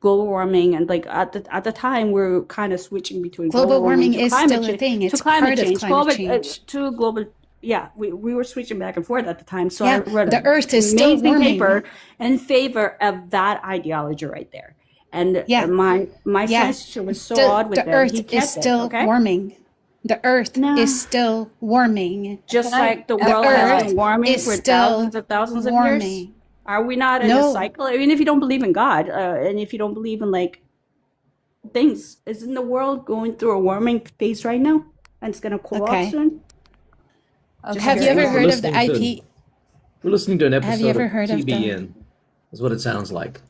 global warming, and like at the time we were kind of switching between Global warming is still a change, thing. It's to climate part of change, climate change. to global. Yeah, we were switching back and forth at the time. So Yeah, I wrote the Earth is still amazing warming. paper in favor of that ideology right there. And Yeah. my Yeah. science teacher was so The- odd with the it. Earth He is kept still it, okay? warming. The Earth No. is still warming. Just Can I- like the the world has Earth been warming is for still thousands of years. warming. Are we not in No. a cycle? I mean, if you don't believe in God, and if you don't believe in like things, isn't the world going through a warming phase right now? And it's gonna cool Okay. off soon. Have you ever heard of the IP? We're listening to an episode Have you ever of heard of TBN. Is what it sounds like.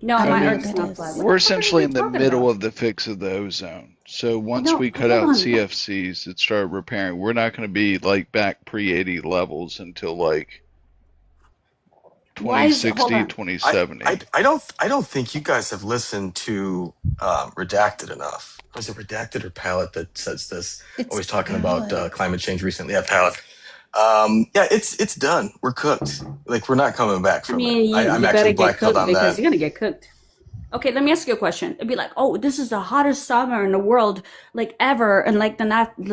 No, I my don't know Earth's what not it flat. is. What the We're fuck are essentially you in the talking middle about? of the fix of the ozone. So once No, we cut hold out on. CFCs that start repairing, we're not going to be like back pre-80 levels until like Why is it- hold 2060, on. 2070. I don't think you guys have listened to Redacted enough. Was it Redacted or Palette that says this? It's Always talking about Palette. climate change recently. Yeah, Palette. Yeah, it's done. We're cooked. Like we're not coming back I from mean, it. you I'm better actually get black pilled cooked on because that. you're gonna get cooked. Okay, let me ask you a question. It'd be like, oh, this is the hottest summer in the world, like ever, and like the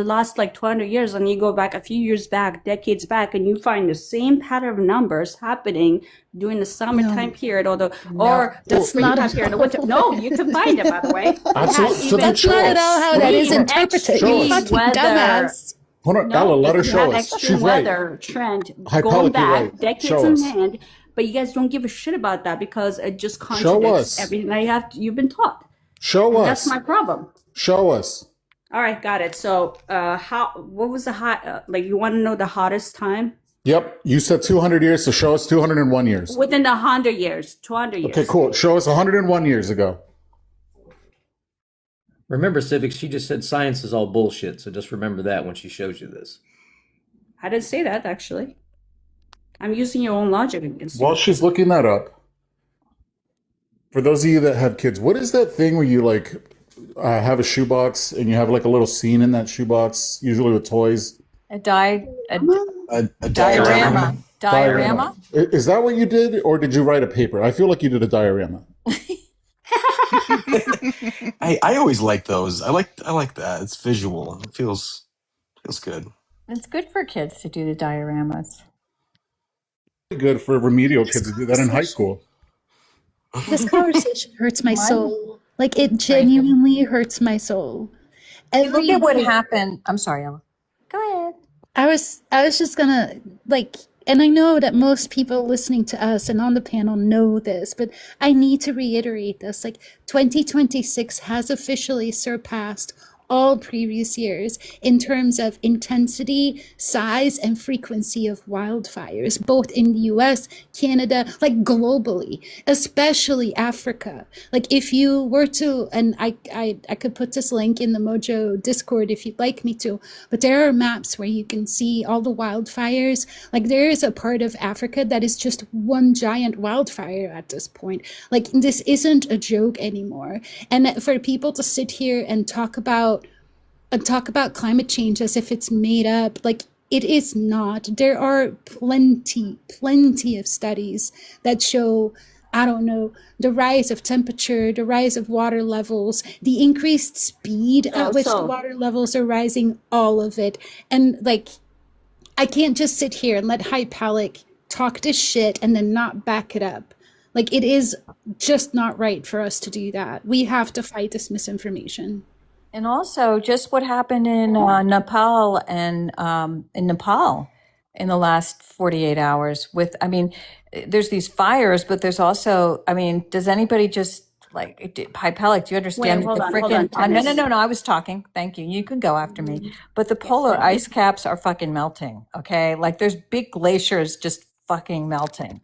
last like 200 years, and you go back a few years back, decades back, and you find the same pattern of numbers happening during the summertime period or the That's not springtime period, the winter. No, you can find it, by the way. Absolutely. So then That's not at all how that is interpreted. You fucking dumbass. Hold on, No, Ella, let her you show have us. extreme She's right. weather trend Hi, going Pollock, you're back right. decades Show in us. hand, but you guys don't give a shit about that because it just Show contradicts us. everything that you've been taught. Show And us. that's my problem. Show us. All right, got it. So, what was the hot? Like, you want to know the hottest time Yep. You said 200 years, so show us 201 years. within the 100 years, 200 years? Okay, cool. Show us 101 years ago. Remember, Civics, she just said science is all bullshit, so just remember that when she shows you this. I didn't say that actually. I'm using your own logic against you. While she's looking that up, for those of you that have kids, what is that thing where you like have a shoebox and you have like a little scene in that shoebox, usually with toys? A diagrama. Diorama. Diorama. Is that what you did, or did you write a paper? I feel like you did a diorama. I always like those. I like that. It's visual. It feels good. It's good for kids to do the dioramas. Good for remedial kids to do that in high school. This conversation hurts my soul. Like, it genuinely hurts my soul. Look at what happened. I'm sorry, Ella. Go ahead. I was just gonna, like, and I know that most people listening to us and on the panel know this, but I need to reiterate this. Like, 2026 has officially surpassed all previous years in terms of intensity, size, and frequency of wildfires, both in the US, Canada, like globally, especially Africa. Like, if you were to, and I could put this link in the Mojo Discord if you'd like me to, but there are maps where you can see all the wildfires. Like, there is a part of Africa that is just one giant wildfire at this point. Like, this isn't a joke anymore. And for people to sit here and talk about climate change as if it's made up, like, It is not. There are plenty of studies that show, I don't know, the rise of temperature, the rise of water levels, the increased speed at which the water levels are rising, all of it. And like, I can't just sit here and let Hypalic talk this shit and then not back it up. Like, it is just not right for us to do that. We have to fight this misinformation. And also, just what happened in Nepal and in Nepal in the last 48 hours. With, I mean, there's these fires, but there's also, I mean, does anybody just like Hypalic? Do you understand? Wait, hold on, No. I was talking. Thank you. You can go after me. But the polar ice caps are fucking melting. Okay, like there's big glaciers just fucking melting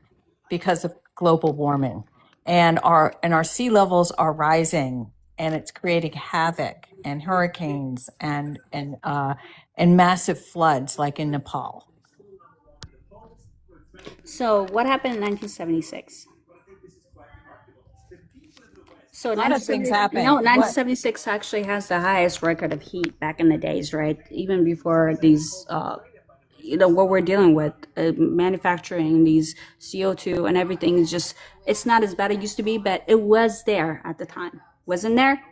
because of global warming, and our sea levels are rising. And it's creating havoc and hurricanes and massive floods like in Nepal. So what happened in 1976? So a lot of things happened. No, 1976 actually has the highest record of heat back in the days, right? Even before these, what we're dealing with, manufacturing these CO2 and everything is just, it's not as bad as it used to be, but it was there at the time. Wasn't there?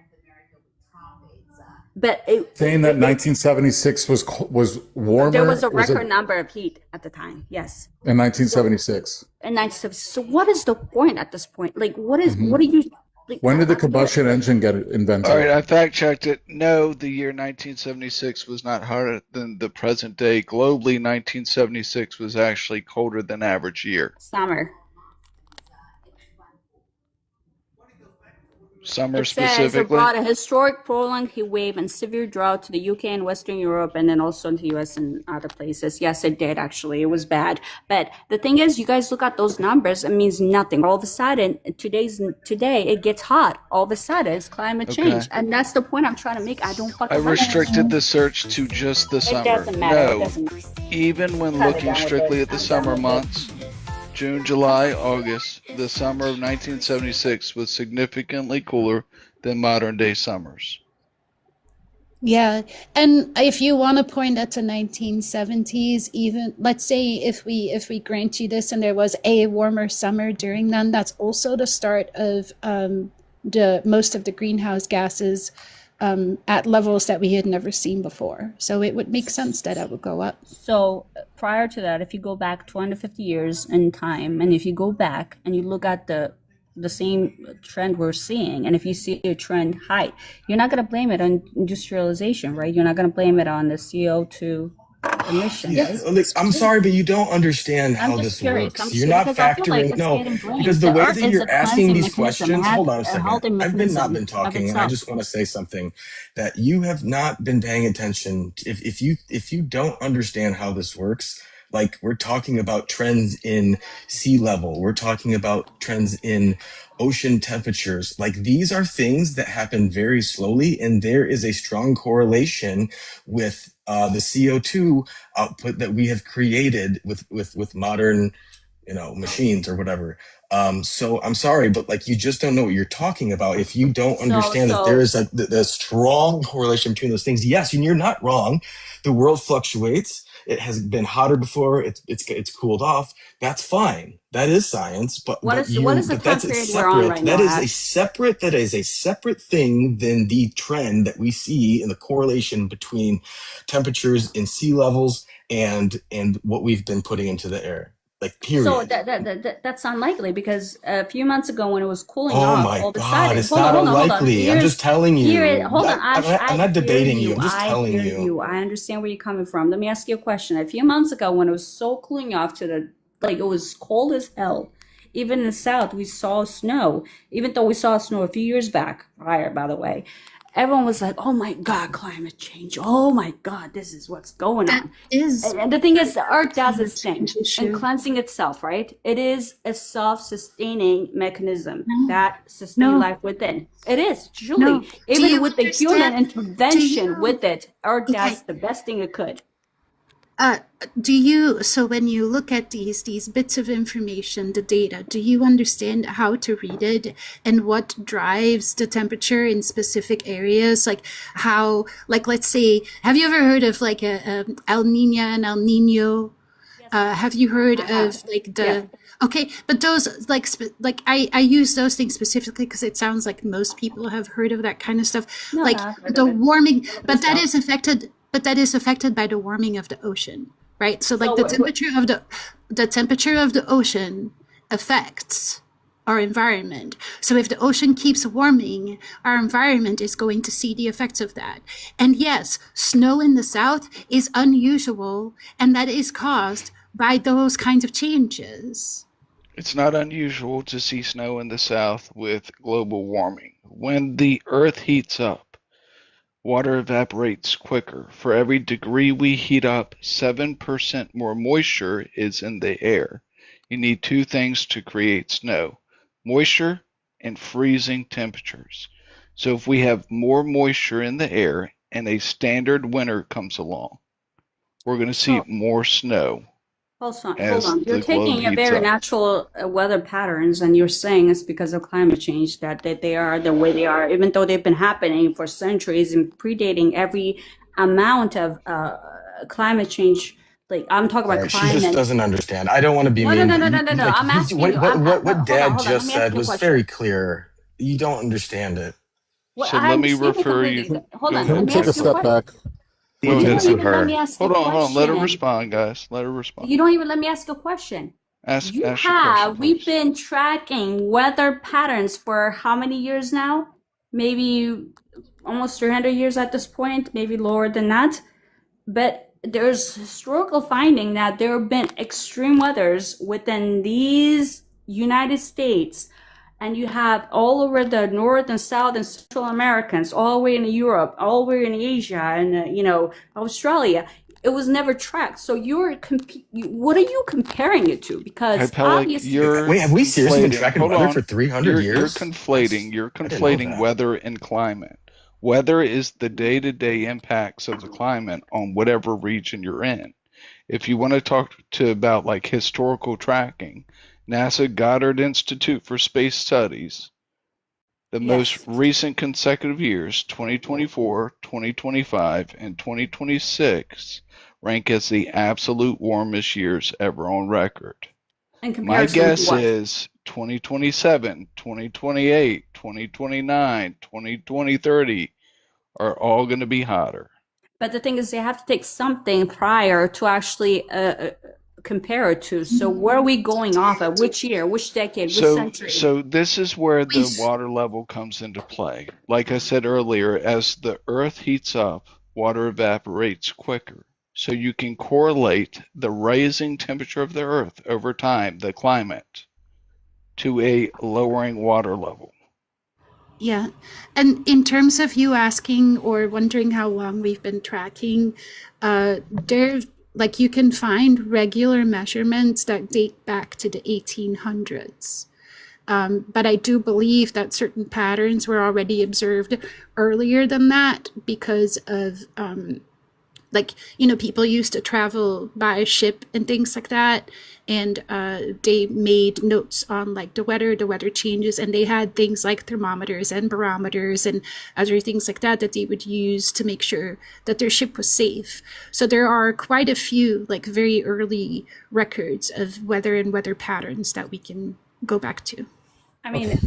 But saying that 1976 was warmer. There was a record number of heat at the time. Yes. In 1976. In 1976. So what is the point at this point? Like, what are you? Like, when did the combustion engine get invented? All right, I fact checked it. No, the year 1976 was not hotter than the present day. Globally, 1976 was actually colder than average year. Summer specifically. Says it brought a historic prolonged heat wave and severe drought to the UK and Western Europe, and then also into the US and other places. Yes, it did actually. It was bad. But the thing is, you guys look at those numbers, it means nothing. All of a sudden, today it gets hot. All of a sudden, it's climate change. And that's the point I'm trying to make. I restricted the search to just the summer. It doesn't matter. No, even when looking strictly at the summer months, June, July, August, the summer of 1976 was significantly cooler than modern day summers. Yeah, and if you want to point at the 1970s, even let's say if we grant you this and there was a warmer summer during then, that's also the start of the most of the greenhouse gases at levels that we had never seen before. So it would make sense that it would go up. So prior to that, if you go back 250 years in time, and if you go back and you look at the same trend we're seeing, and if you see a trend height, you're not going to blame it on industrialization, right? You're not going to blame it on the CO2 emissions. Yeah, I'm sorry, but you don't understand how this works. You're not factoring. Because the way that you're asking these questions. Hold on a second. I've not been talking, and I just want to say something that you have not been paying attention. If you don't understand how this works, like we're talking about trends in sea level, we're talking about trends in ocean temperatures. Like these are things that happen very slowly, and there is a strong correlation with the CO2 output that we have created with modern, machines or whatever. So I'm sorry, but like you just don't know what you're talking about if you don't understand that there is a strong correlation between those things. Yes, and you're not wrong. The world fluctuates. It has been hotter before. It's cooled off. That's fine. That is science. But what is the time period we're on right now? That is a separate thing than the trend that we see in the correlation between temperatures in sea levels and what we've been putting into the air. Like period. So that's unlikely because a few months ago when it was cooling off, all of a sudden, it's not unlikely. I'm just telling you. Hold on. I'm not debating you. I'm just telling you. I understand where you're coming from. Let me ask you a question. A few months ago when it was so cooling off it was cold as hell. Even in the South, we saw snow. Even though we saw snow a few years back, prior, by the way. Everyone was like, oh my God, climate change. Oh my God, this is what's going on. And the thing is, the earth does its thing and cleansing itself, right? It is a self-sustaining mechanism that sustains life within. It is, truly. Even with the human intervention with it, earth does the best thing it could. Uh, so when you look at these bits of information, the data, do you understand how to read it and what drives the temperature in specific areas? Like how, like let's say, have you ever heard of like a El Nino and El Nino? Have you heard of like the, okay, but those like I use those things specifically because it sounds like most people have heard of that kind of stuff. No, Like no, I've heard the of it. warming, but that is affected by the warming of the ocean, right? So like the temperature of the ocean affects our environment. So if the ocean keeps warming, our environment is going to see the effects of that. And yes, snow in the south is unusual, and that is caused by those kinds of changes. It's not unusual to see snow in the south with global warming. When the earth heats up, water evaporates quicker. For every degree we heat up, 7% more moisture is in the air. You need two things to create snow: moisture and freezing temperatures. So if we have more moisture in the air and a standard winter comes along, we're going to see more snow. Hold on. You're taking a very natural weather patterns, and you're saying it's because of climate change that they are the way they are, even though they've been happening for centuries and predating every amount of climate change. Like I'm talking about climate. She just doesn't understand. I don't want to be mean. No. Like, I'm asking you. What Dad hold on. just said was very clear. You don't understand it. Well, so let me refer you. Hold on. Let me take a step back. Go ahead. Let me ask hold a on. question. Let her respond, guys. Let her respond. You don't even let me ask a question. Ask your question, we've been tracking weather patterns for how many years now? Maybe almost 300 years at this point, maybe lower than that. But there's historical finding that there have been extreme weathers within these United States. And you have all over the North and South and Central Americans, all the way in Europe, all the way in Asia, and Australia. It was never tracked. So what are you comparing it to? Because obviously, wait, have we seriously been tracking weather for 300 years? You're conflating weather and climate. Weather is the day-to-day impacts of the climate on whatever region you're in. If you want to talk about like historical tracking, NASA Goddard Institute for Space Studies, the most recent consecutive years, 2024, 2025, and 2026, rank as the absolute warmest years ever on record. My guess is 2027, 2028, 2029, 2030 are all going to be hotter. But the thing is, they have to take something prior to actually compare it to. So where are we going off of? Which year, which decade, which century? So this is where the water level comes into play. Like I said earlier, as the earth heats up, water evaporates quicker. So you can correlate the rising temperature of the earth over time, the climate, to a lowering water level. Yeah. And in terms of you asking or wondering how long we've been tracking, you can find regular measurements that date back to the 1800s. But I do believe that certain patterns were already observed earlier than that because of people used to travel by ship and things like that. And they made notes on the weather changes, and they had things like thermometers and barometers and other things like that they would use to make sure that their ship was safe. So there are quite a few very early records of weather and weather patterns that we can go back to. I mean,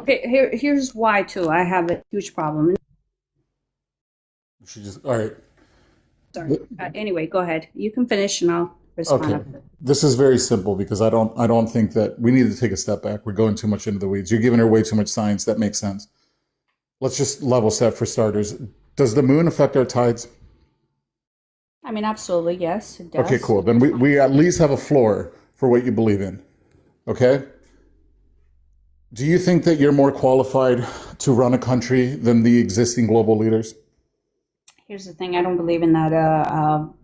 here's why too. I have a huge problem. All right. Sorry. Anyway, go ahead. You can finish and I'll respond. Okay. This is very simple because I don't think that we need to take a step back. We're going too much into the weeds. You're giving her way too much science. That makes sense. Let's just level set for starters. Does the moon affect our tides? I mean, absolutely, yes, it does. Okay, cool. Then we at least have a floor for what you believe in. Okay? Do you think that you're more qualified to run a country than the existing global leaders? Here's the thing: I don't believe in that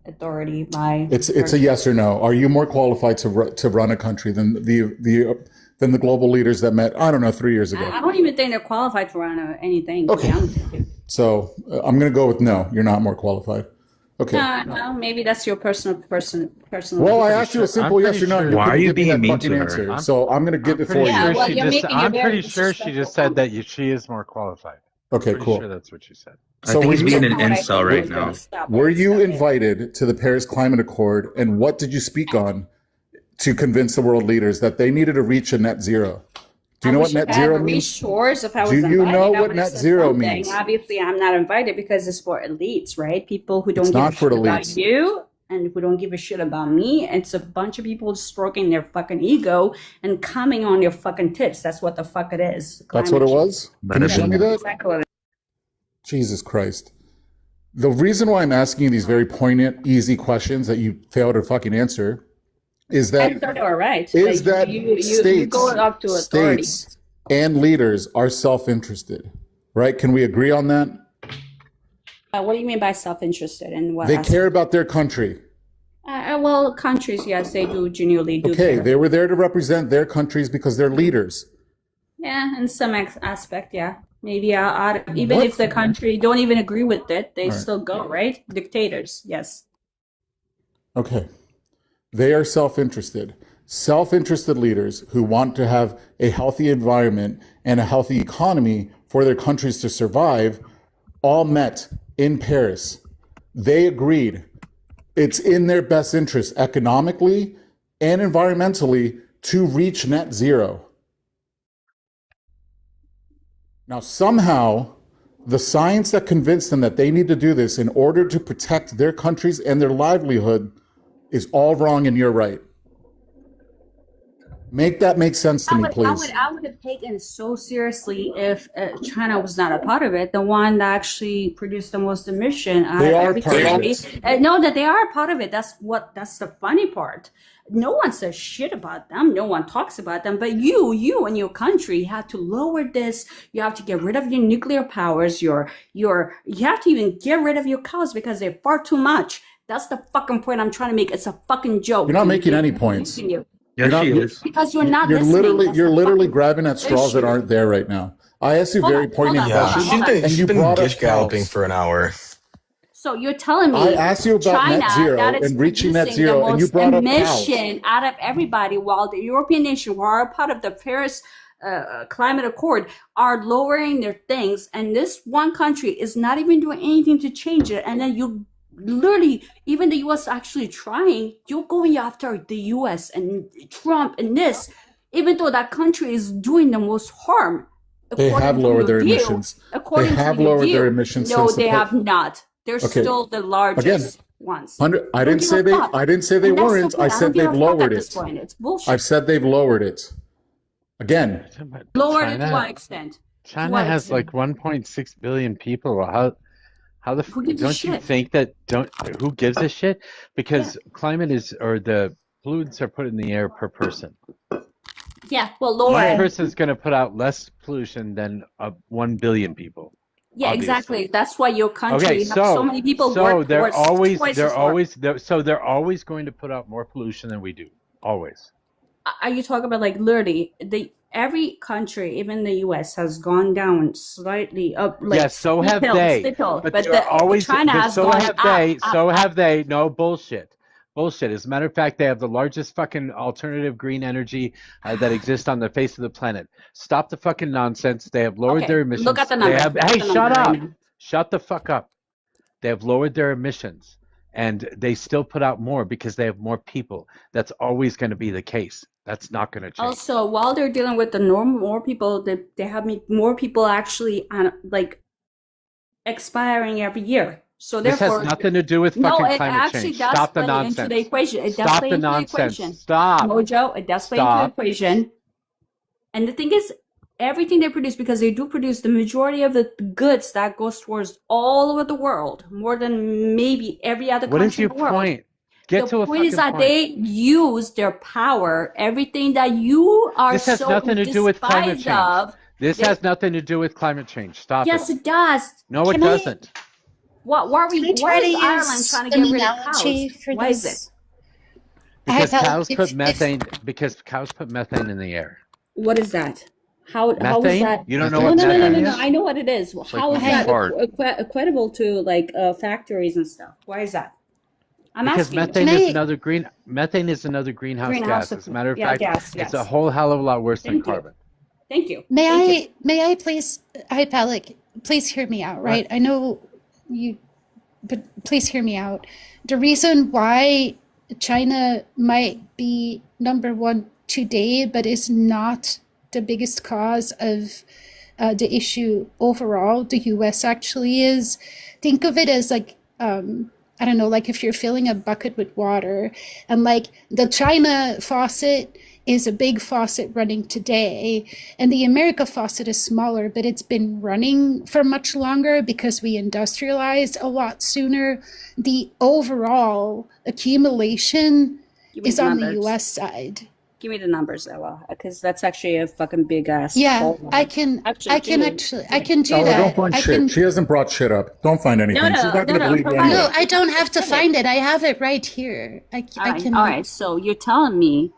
authority by. It's a yes or no. Are you more qualified to run a country than the global leaders that met 3 years ago? I don't even think they're qualified to run anything. Okay. So I'm going to go with no. You're not more qualified. Okay. No, maybe that's your personal. Well, I asked you a simple yes or no. sure. You Why are couldn't you give me being that mean fucking to her? answer. So I'm going to give it for Yeah, you. well, you're making a I'm very pretty sure she disrespectful just said comment. that she is more qualified. Okay, Pretty cool. sure that's what she said. I So think were he's you, being an That's not what I incel said, right Mojo. now. Stop were it. you Stop it. invited to the Paris Climate Accord, and what did you speak on to convince the world leaders that they needed to reach a net zero? Do you know what net zero means? Sure, if I Do was you invited, know I what would have net said zero something. means? Obviously, I'm not invited because it's for elites, right? People who don't It's give a not for shit about elites. you and who don't give a shit about me. It's a bunch of people stroking their fucking ego and coming on your fucking tits. That's what the fuck it is. That's what it was? Can you show me that? Exactly. Jesus Christ. The reason why I'm asking you these very poignant, easy questions that you fail to fucking answer is I that thought you were right. is Like, that you go up to authority. states and leaders are self-interested, right? Can we agree on that? What do you mean by self-interested and what? They care about their country. Well, countries, yes, they do genuinely do Okay, care. they were there to represent their countries because they're leaders. Yeah, in some aspect, yeah. Maybe even What? if the country don't even agree with it, they All right. still go, right? Dictators, yes. Okay. They are self-interested. Self-interested leaders who want to have a healthy environment and a healthy economy for their countries to survive all met in Paris. They agreed it's in their best interest economically and environmentally to reach net zero. Now, somehow, the science that convinced them that they need to do this in order to protect their countries and their livelihood is all wrong and you're right. Make that make sense to me, please. I would have taken it so seriously if China was not a part of it. The one that actually produced the most emission out They of are every part of country. it. No, that they are a part of it. That's the funny part. No one says shit about them. No one talks about them. But you and your country have to lower this. You have to get rid of your nuclear powers. You have to even get rid of your cows because they're far too much. That's the fucking point I'm trying to make. It's a fucking joke. You're not making any points. Yes, she is. Because you're not listening. You're literally grabbing at straws that aren't there right now. I asked you very poignant Yeah, questions, she's been brought up gish galloping cows. for an hour. So you're telling me I asked you about China, net zero that is and reaching net producing zero, the and you most brought up cows. emission out of everybody, while the European nations who are part of the Paris Climate Accord are lowering their things, and this one country is not even doing anything to change it, and then you literally, even the U.S. actually trying, you're going after the U.S. and Trump and this, even though that country is doing the most harm. They have lowered their emissions. They have lowered their emissions. No, since they the have not. They're Okay. still the largest ones. I didn't say they And that's weren't. okay. I I said don't give they've a fuck lowered at this it. point. It's bullshit. I've said they've lowered it. Again, Lowered it to China- what extent? China has like 1.6 billion people. How the Who gives a don't you shit? think that who gives a shit? Because climate is, or the pollutants are put in the air per person. Yeah, well, lower One it. person's going to put out less pollution than 1 billion people. Yeah, obviously. exactly. That's why your country Okay, have so many people work they're towards always twice they're as hard. always they're, so they're always going to put out more pollution than we do. Always. Are you talking about like literally every country, even the U.S., has gone down slightly up? Like Yes, so have they. but they're always China but has so gone have up, they. up, So up. have they. No bullshit. Bullshit. As a matter of fact, they have the largest fucking alternative green energy that exists on the face of the planet. Stop the fucking nonsense. They have lowered Okay, their emissions. look at the numbers. Look at Hey, the shut numbers up. right now. Shut the fuck up. They have lowered their emissions, and they still put out more because they have more people. That's always going to be the case. That's not going to change. Also, while they're dealing with the more people, they have more people actually like expiring every year. So This therefore, has nothing to do with no, fucking it climate actually change. does Stop the play nonsense. into the equation. It does Stop play the into the nonsense. equation. Stop. Mojo, it does play into the equation. And the thing is, everything they produce, because they do produce the majority of the goods that goes towards all over the world, more than maybe every other What country is your in the world. point? Get to a point is fucking that point. they use their power, everything that you are This has so nothing to do with climate despised change. of. This has nothing to do with climate change. Stop Yes, it. it does. No, it doesn't. Why are we? Can I Why try to is Ireland use trying to an get rid of analogy cows? for Why is this? it? Because felt cows if- put if- methane. Because cows put methane in the air. What is that? How is Methane? that? You don't know No, what no, no, no, methane no, no. is? I know what it is. It's How like is when you that fart. equitable to like factories and stuff? Why is that? I'm Because asking you. methane is another greenhouse Greenhouse, gas. As a matter of yeah, fact, gas, it's a yes. whole hell of a lot worse than Thank you. carbon. Thank you. May I please, hi Palik, please hear me out, right? What? I know you, but please hear me out. The reason why China might be number one today, but is not the biggest cause of the issue overall, the US actually is, think of it as like, I don't know, like if you're filling a bucket with water and like the China faucet is a big faucet running today and the America faucet is smaller, but it's been running for much longer because we industrialized a lot sooner. The overall accumulation is on the US side. Give me the numbers, Ella, because that's actually a fucking big ass. Yeah, hole. I can do Ella, that. don't find shit. She hasn't brought shit up. Don't find anything. She's not going to believe you anyway. No, I don't have to find it. I have it right here. I can. All right, so you're telling me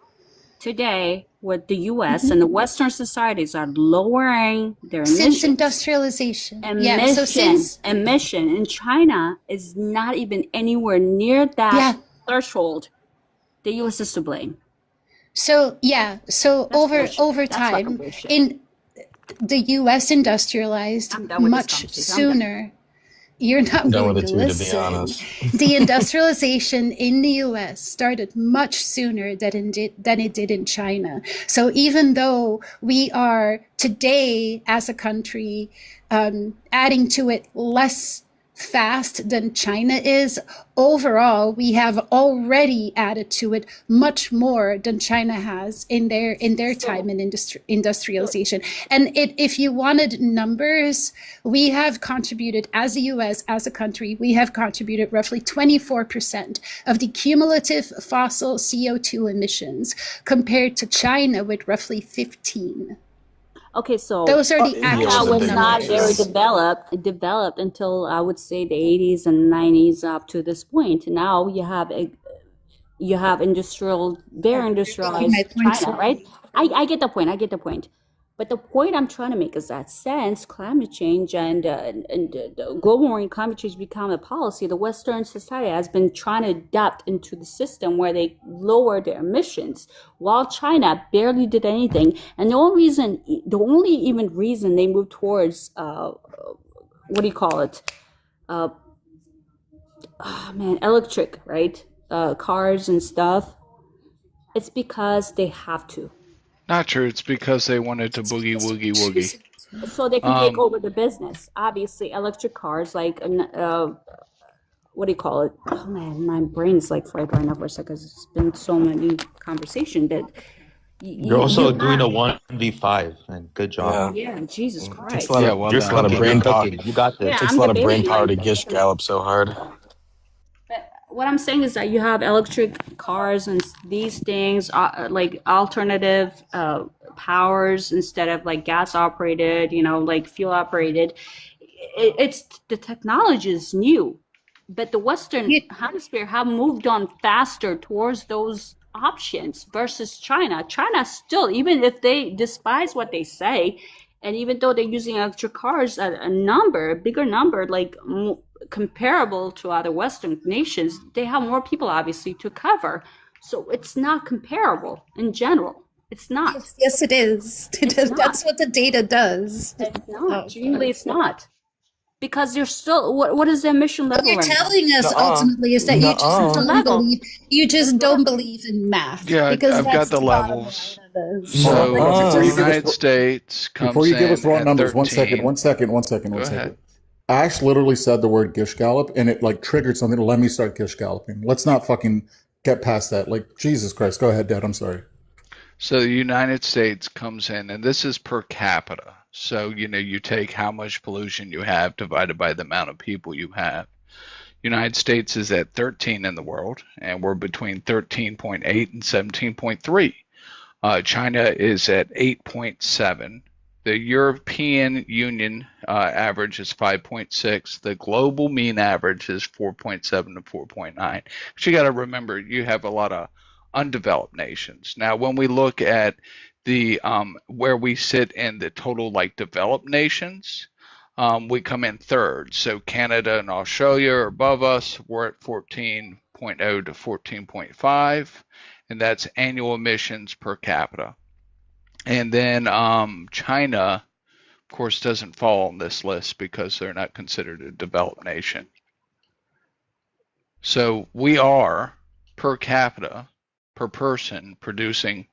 today what the U.S. and the Western societies are lowering their since industrialization. Yeah, so since emission in China is not even anywhere near that threshold. The U.S. is to blame. So yeah, so That's over time, in the U.S. industrialized much sooner. You're not done willing with it to too, listen. to be honest. The industrialization in the U.S. started much sooner than it did in China. So even though we are today as a country adding to it less fast than China is, overall we have already added to it much more than China has in their time in industrialization. And if you wanted numbers, we have contributed as the US, as a country, we have contributed roughly 24% of the cumulative fossil CO2 emissions compared to China with roughly 15%. Okay, so those are the actual China was numbers. not very developed until I would say the 80s and 90s up to this point. Now you have very industrialized China, right? I get the point. But the point I'm trying to make is that since climate change and global warming, climate change become a policy, the Western society has been trying to adapt into the system where they lower their emissions, while China barely did anything. And the only even reason they moved towards electric, right? Cars and stuff. It's because they have to. Not true. It's because they wanted to boogie woogie woogie. So they can take over the business. Obviously, electric cars, like what do you call it? Oh man, my brain is like fried right now for a second. It's been so many conversations that you're also doing a 1v5, and good job. Yeah, Jesus Christ. Takes a lot of, there's a lot of brain power. You got this. It takes a lot of brain power to Gish Gallop so hard. What I'm saying is that you have electric cars and these things, like alternative powers instead of like gas operated, like fuel operated. It's the technology is new, but the Western hemisphere have moved on faster towards those options versus China. China still, even if they despise what they say, and even though they're using electric cars, a bigger number, like comparable to other Western nations, they have more people obviously to cover. So it's not comparable in general. It's not. Yes, it is. That's what the data does. It's not. Genuinely, it's not. Because you're still, what is the emission level? What you're telling us ultimately is that you just don't believe in math. Yeah, because I've got the levels. So the United States comes before you give us raw numbers, 13. one second. Ash literally said the word Gish Gallop, and it like triggered something to let me start Gish Galloping. Let's not fucking get past that. Like, Jesus Christ. Go ahead, Dad. I'm sorry. So the United States comes in, and this is per capita. So, you take how much pollution you have divided by the amount of people you have. United States is at 13 in the world, and we're between 13.8 and 17.3. China is at 8.7. The European Union average is 5.6. The global mean average is 4.7 to 4.9. But you got to remember, you have a lot of undeveloped nations. Now, when we look at the where we sit in the total like developed nations, we come in third. So Canada and Australia are above us. We're at 14.0 to 14.5, and that's annual emissions per capita. And then China, of course, doesn't fall on this list because they're not considered a developed nation. So we are, per capita, per person, producing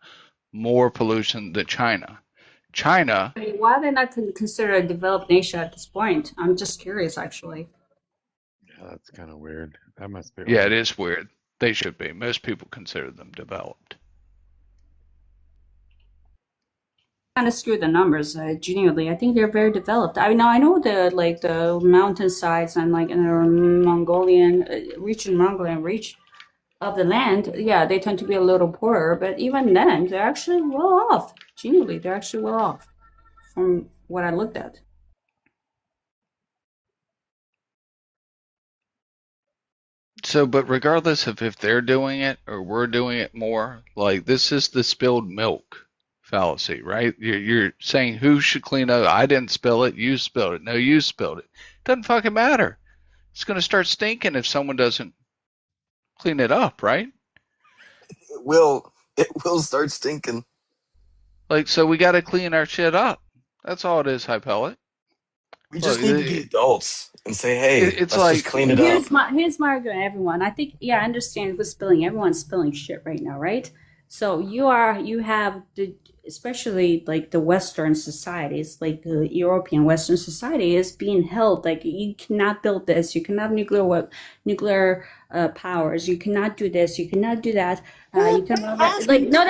more pollution than China. China. Why are they not considered a developed nation at this point? I'm just curious, actually. Yeah, that's kind of weird. That must be. Yeah, it is weird. They should be. Most people consider them developed. Kind of screw the numbers genuinely. I think they're very developed. I know the mountainsides and like in the Mongolian reach of the land. Yeah, they tend to be a little poorer, but even then, they're actually well off. Genuinely, they're actually well off from what I looked at. So, but regardless of if they're doing it or we're doing it more, like this is the spilled milk fallacy, right? You're saying who should clean up? I didn't spill it. You spilled it. No, you spilled it. Doesn't fucking matter. It's going to start stinking if someone doesn't clean it up, right? It will start stinking. Like, so we got to clean our shit up. That's all it is, High Pellet. We just need to be adults and say, hey, it's let's like, just clean it up. Here's my argument, everyone. I think, yeah, I understand with spilling. Everyone's spilling shit right now, right? So you have especially like the Western societies, like the European Western society is being held like you cannot build this, you cannot have nuclear powers, you cannot do this, you cannot do that. You cannot like no.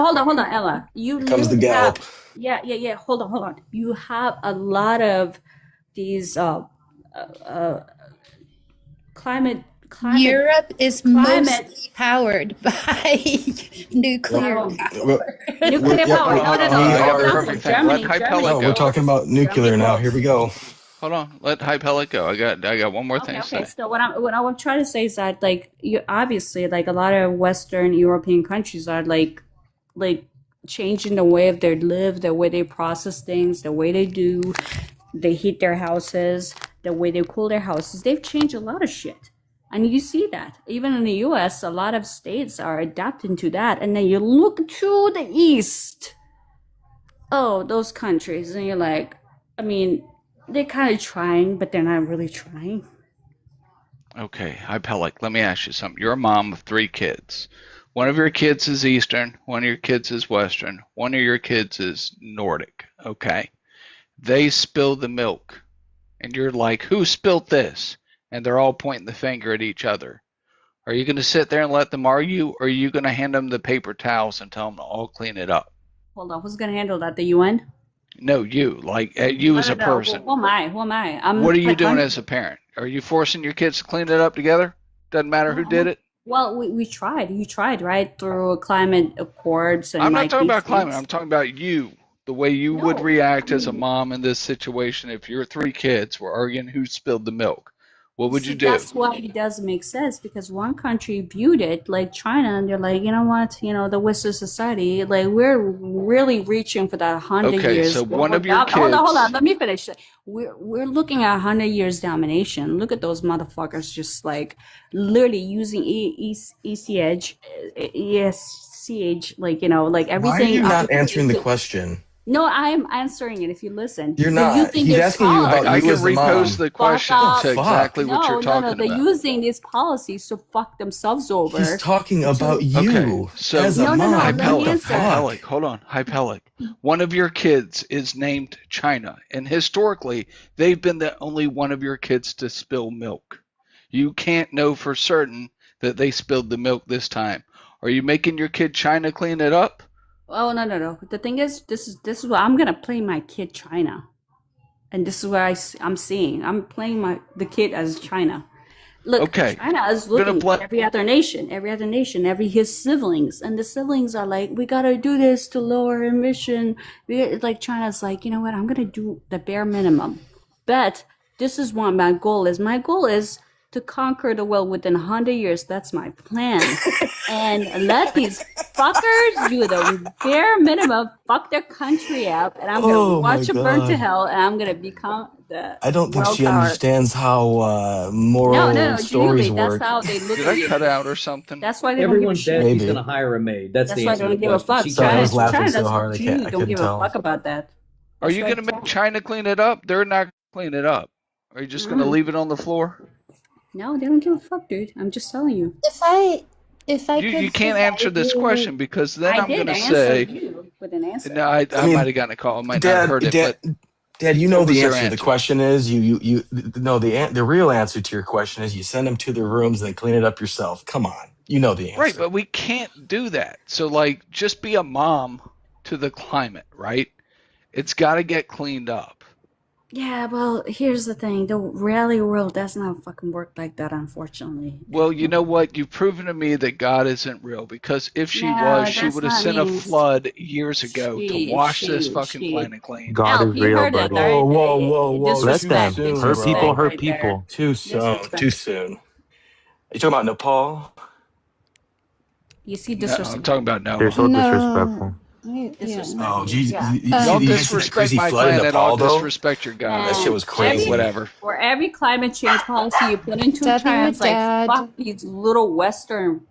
Hold on, Ella. You comes the gallop. Yeah. Hold on. You have a lot of these climate. Europe is mostly powered by nuclear power. Nuclear power. No, we're talking about nuclear now. Here we go. Hold on, let High Pellet go. I got one more thing to say. So what I'm trying to say is that like you obviously like a lot of Western European countries are like changing the way of their live, the way they process things, the way they heat their houses, the way they cool their houses. They've changed a lot of shit. And you see that even in the US, a lot of states are adapting to that. And then you look to the east, those countries, and you're like, I mean, they're kind of trying, but they're not really trying. Okay, High Pellet, let me ask you something. You're a mom of 3 kids. One of your kids is Eastern, one of your kids is Western, one of your kids is Nordic, okay? They spill the milk, and you're like, who spilled this? And they're all pointing the finger at each other. Are you going to sit there and let them argue, or are you going to hand them the paper towels and tell them to all clean it up? Hold on, who's going to handle that? The UN? No, you. Like, you as a person. Who am I? What are you doing as a parent? Are you forcing your kids to clean it up together? Doesn't matter who did it? Well, we tried. You tried, right? Through climate accords. And I'm not talking about climate. I'm talking about you. The way you would react as a mom in this situation if your 3 kids were arguing who spilled the milk. What would you do? That's why it doesn't make sense, because one country viewed it like China, and they're like, you know what, the Western society, like we're really reaching for that 100 years. Okay, so one of your kids. Hold on, let me finish. We're looking at 100 years domination. Look at those motherfuckers, just like literally using ECH, like like everything. Why are you not answering the question? No, I am answering it if you listen. You're not. He's asking you about I you can as the mom. repose the question to exactly what you're talking about. They're using these policies to fuck themselves over. He's talking about you as a mom. High Pellet, hold on. High Pellet. One of your kids is named China, and historically, they've been the only one of your kids to spill milk. You can't know for certain that they spilled the milk this time. Are you making your kid China clean it up? Oh no! The thing is, this is what I'm gonna play my kid China, and this is what I'm seeing. I'm playing the kid as China. Look, China is looking at every other nation, his siblings, and the siblings are like, we gotta do this to lower emission. Like China's like, you know what? I'm gonna do the bare minimum. But this is what my goal is. My goal is to conquer the world within 100 years. That's my plan. And let these fuckers do the bare minimum, fuck their country up, and I'm going to watch them burn to hell, and I'm going to become the I don't think world she power. understands how moral No, stories genuinely, that's work. how they look Did at I you. cut out or something? That's why they Everyone's don't give a dead. shit. She's gonna hire a maid. That's That's the why answer they to don't the give a question. fuck. She Sorry, I can't was answer. laughing China so doesn't hard I don't couldn't give a tell. fuck about that. Are That's you why going to make China clean it up? They're not clean it up. Are you just going to leave it on the floor? No, they don't give a fuck, dude. I'm just telling you. If I You could can't answer provide this you, question because then I I'm going did. to I answered say, you with an answer. no, I I mean, might have gotten a call. I might not have heard it, but Dad, you know what was the their answer to the answer? question is the real answer to your question is you send them to their rooms and they clean it up yourself. Come on, you know the answer. Right, but we can't do that. So, like, just be a mom to the climate, right? It's got to get cleaned up. Yeah, well, here's the thing. The reality world does not fucking work like that, unfortunately. Well, you know what? You've proven to me that God isn't real, because if she No, was, she that's would have not sent a me. flood years ago to wash this fucking planet clean. God Alp, is you real, heard it, buddy. right? Whoa! Let them. Too soon, Hurt people, bro. hurt people. Too soon. Too soon. Are you talking about Nepal? You see No, disrespect. I'm talking about Noah. They're so disrespectful. Disrespect. Oh, geez. Yeah. You Y'all see the disrespect crazy my flood in planet, Nepal, I'll though? disrespect your God. That shit was So, crazy. whatever. For every climate change policy you put into China, like, fuck these little Western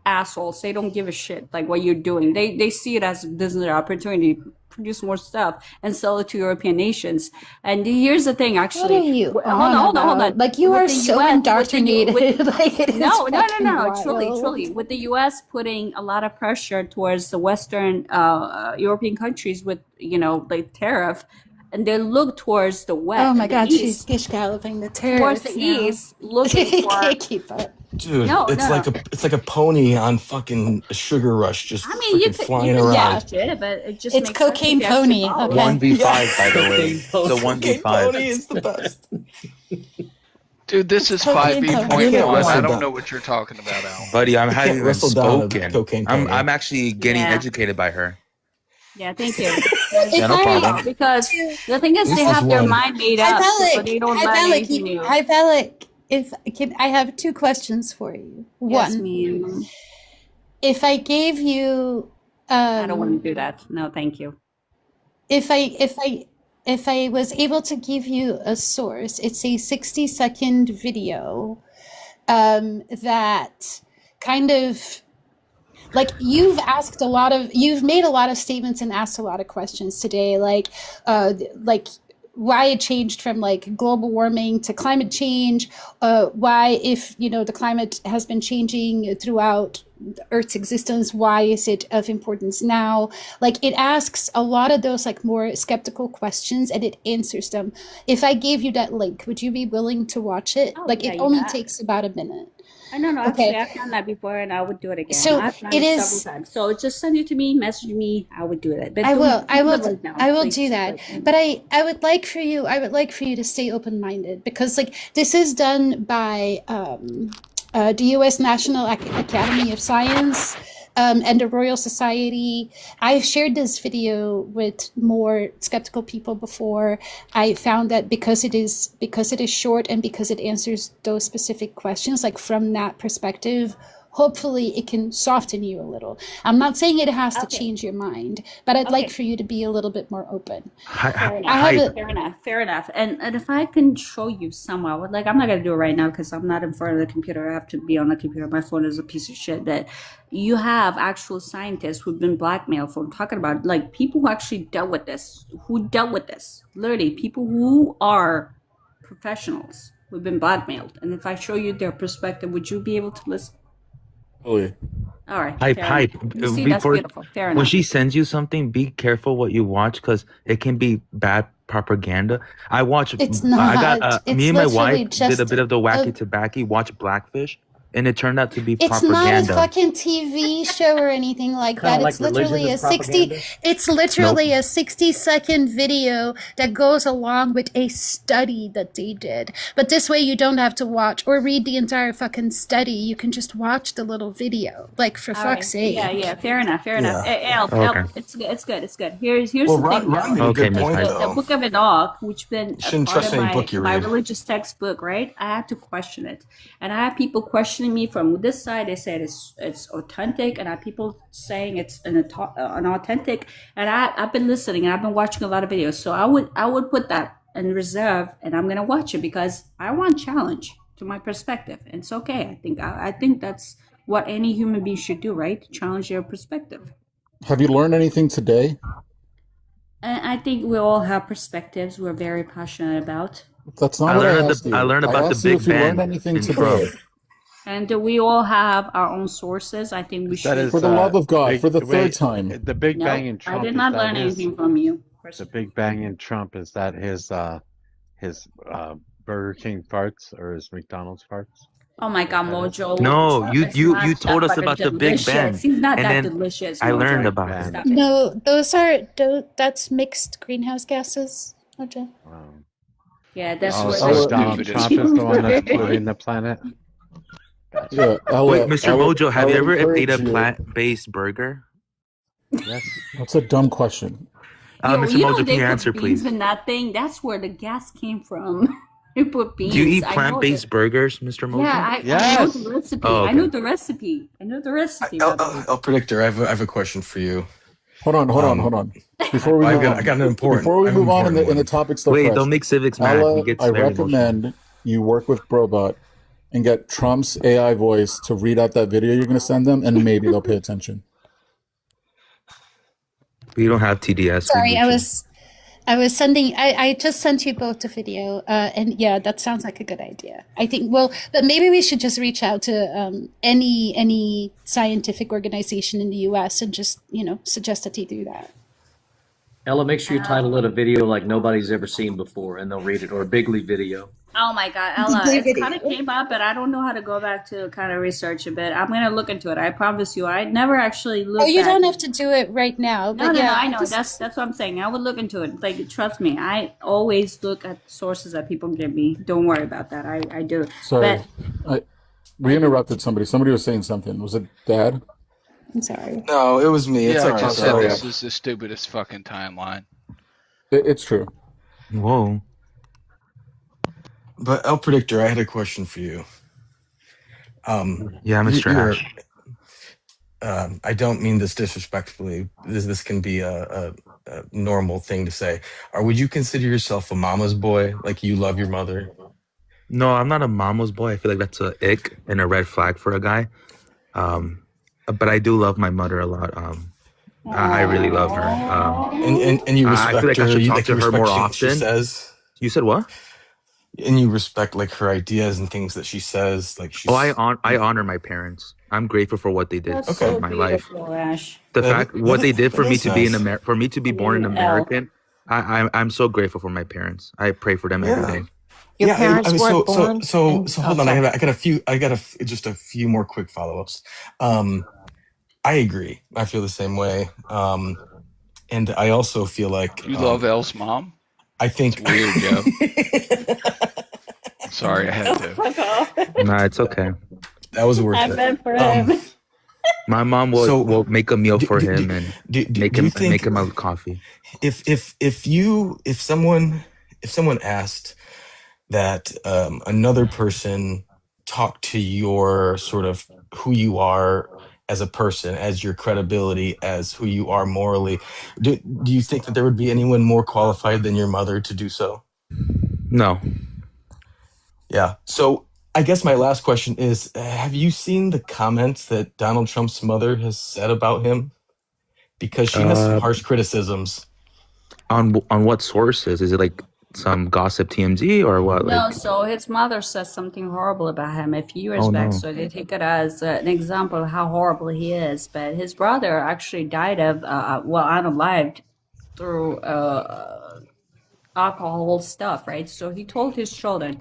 assholes. They don't give a shit like what you're doing. They see it as a business opportunity to produce more stuff and sell it to European nations. And here's the thing, actually. What are you Hold on on. about? Like, you With are the so US indoctrinated. Like, it is no. fucking wild. Truly. With the US putting a lot of pressure towards the Western European countries with, like tariff, and they look towards the west. Oh my God, east, she's gish galloping the towards terrorists the now. east, looking for. Can't keep up. Dude, it's like a pony on fucking a sugar rush, just freaking flying around. Shit, but it just It's makes sense if cocaine you actually pony. follow it. Okay. 1v5, by the way. It's a 1v5. Pony is the best. Dude, this is cocaine 5e.1. pony. I don't know what you're talking about, Al. Buddy, I can't haven't even wrestle down a spoken. cocaine pony. I'm actually getting Yeah. educated by her. Yeah, thank you. Yeah, no problem. Because the thing is, This they is have their one. mind made up, but they don't let anything new. Hi, Valak. I have two questions for you. Yes, One, ma'am. if I gave you, I don't want to do that. No, thank you. if I was able to give you a source, it's a 60-second video that kind of, like, you've made a lot of statements and asked a lot of questions today, like why it changed from like global warming to climate change, why, if the climate has been changing throughout Earth's existence, why is it of importance now? Like, it asks a lot of those like more skeptical questions and it answers them. If I gave you that link, would you be willing to watch it? Like, yeah, it you only bet. takes about a minute. No, Okay. actually, I've done that before, and I would do it again. So I've done it it is- several times. So just send it to me, message me. I would do it. But I will please. do that. But I would like for you to stay open-minded, because like this is done by the U.S. National Academy of Science and the Royal Society. I've shared this video with more skeptical people before. I found that because it is short and because it answers those specific questions, like from that perspective, hopefully it can soften you a little. I'm not saying it has to change your mind, but I'd like for you to be a little bit more open. Fair enough. And if I can show you somehow, like, I'm not gonna do it right now because I'm not in front of the computer. I have to be on the computer. My phone is a piece of shit. That you have actual scientists who've been blackmailed from talking about, like, people who actually dealt with this, literally people who are professionals who've been blackmailed. And if I show you their perspective, would you be able to listen? Oh yeah. All right. Hype. You see, that's beautiful. Fair enough. When she sends you something, be careful what you watch because it can be bad propaganda. I watch. It's not. I got It's me and my literally wife just did a bit of the wacky tobacco. Watch Blackfish. and it turned out to be It's not a propaganda. fucking TV show or anything like Kind that. of It's like religion literally is a 60 propaganda. it's literally a 60-second video that goes along with a study that they did. But this way you don't have to watch or read the entire fucking study. You can just watch the little video. Like, for All fuck's right. sake. Yeah. Fair enough. Yeah. Help. It's good. It's good. Here's Well, the thing, Ron though. made a good point, Miss The though. Book of Enoch, which been You a shouldn't part trust of any book you my read. religious textbook, right? I had to question it, and I have people questioning me from this side. They said it's authentic, and I have people saying it's an authentic. And I've been listening, and I've been watching a lot of videos. So I would put that in reserve, and I'm gonna watch it because I want challenge to my perspective. And it's okay. I think that's what any human being should do, right? Challenge your perspective. Have you learned anything today? And I think we all have perspectives we're very passionate about. That's not what I asked you. I learned I about the asked you Big if you learned Bang anything in today. Trump. And we all have our own sources. I think we should. For the love of God, for the third time. The Big Bang in I Trump. did not learn anything from you. The Big Bang in Trump, is that his Burger King farts or his McDonald's farts? Oh my God, Mojo. No, It's you not told that us fucking about the Big delicious. Bang, He's not and that then delicious. I Mojo. learned about it. Stop it. No, that's mixed greenhouse gases. Okay. Yeah, that's Oh, what. so Donald Trump is the one that's polluting the planet? Yeah, Wait, Mr. Mojo, have you ever ate a plant-based burger? Yes. That's a dumb question. Mr. You know Mojo, they can you put answer, beans please? in that thing. That's where the gas came from. They put beans. Do you eat I know plant-based that. burgers, Mr. Mojo? Yeah, I know the recipe. Oh, okay. I know the recipe. by the way. El Predictor, I have a question for you. Hold on. Before we I move got on, an important. before we I have an move on in important the one. topic still Wait, fresh. don't make Civics mad. Ella, He gets I very recommend you work with Brobot and get Trump's AI voice to read out that video you're going to send them, and maybe they'll pay attention. We don't have TDS. Sorry, I was sending. I just sent you both the video, and yeah, that sounds like a good idea. I think. Well, but maybe we should just reach out to any scientific organization in the U.S. and just suggest that they do that. Ella, make sure you title it a video like nobody's ever seen before, and they'll read it, or a bigly video. Oh my God, Ella, it's kind of came up, but I don't know how to go back to kind of research a bit. I'm going to look into it. I promise you. I never actually looked Oh, you at don't it. have to do it right now. No, But yeah, I know. That's what I'm saying. I would look into it. Like, trust me. I always look at sources that people give me. Don't worry about that. I do. Sorry, But we interrupted somebody. Somebody was saying something. Was it Dad? I'm sorry. No, it was me. It's Yeah, all I right. just said sorry. this is the stupidest fucking timeline. It's true. Whoa. But El Predictor, I had a question for you. Yeah, Mr. You're, Ash. I don't mean this disrespectfully. This can be a normal thing to say. Or would you consider yourself a mama's boy? Like you love your mother? No, I'm not a mama's boy. I feel like that's a ick and a red flag for a guy. But I do love my mother a lot. I really love her. And you respect I feel like her. I should You, talk like, to you her respect more what she often. says. You said what? And you respect like her ideas and things that she says. Like she's. Oh, I honor my parents. I'm grateful for what they did that's in so my life. beautiful, Ash. The fact what they did for me to be nice. for me to be born an L. American. I'm so grateful for my parents. I pray for them every day. Your parents I mean, weren't born. so hold on. sorry. I got just a few more quick follow-ups. I agree. I feel the same way. And I also feel like You love Elle's mom? I think It's weird, Joe. Sorry, I had to. Fuck off. Nah, it's okay. that was worth I it. meant for him. My mom will make a meal for him and make you him think a coffee. if someone asked that another person talked to your sort of who you are as a person, as your credibility, as who you are morally, do you think that there would be anyone more qualified than your mother to do so? No. Yeah. So I guess my last question is, have you seen the comments that Donald Trump's mother has said about him? Because she has some harsh criticisms. On what sources? Is it like some gossip TMZ or what? No, Like, so his mother says something horrible about him a few years oh back. no. So they take it as an example of how horrible he is. But his brother actually died of, unalived through alcohol stuff, right? So he taught his children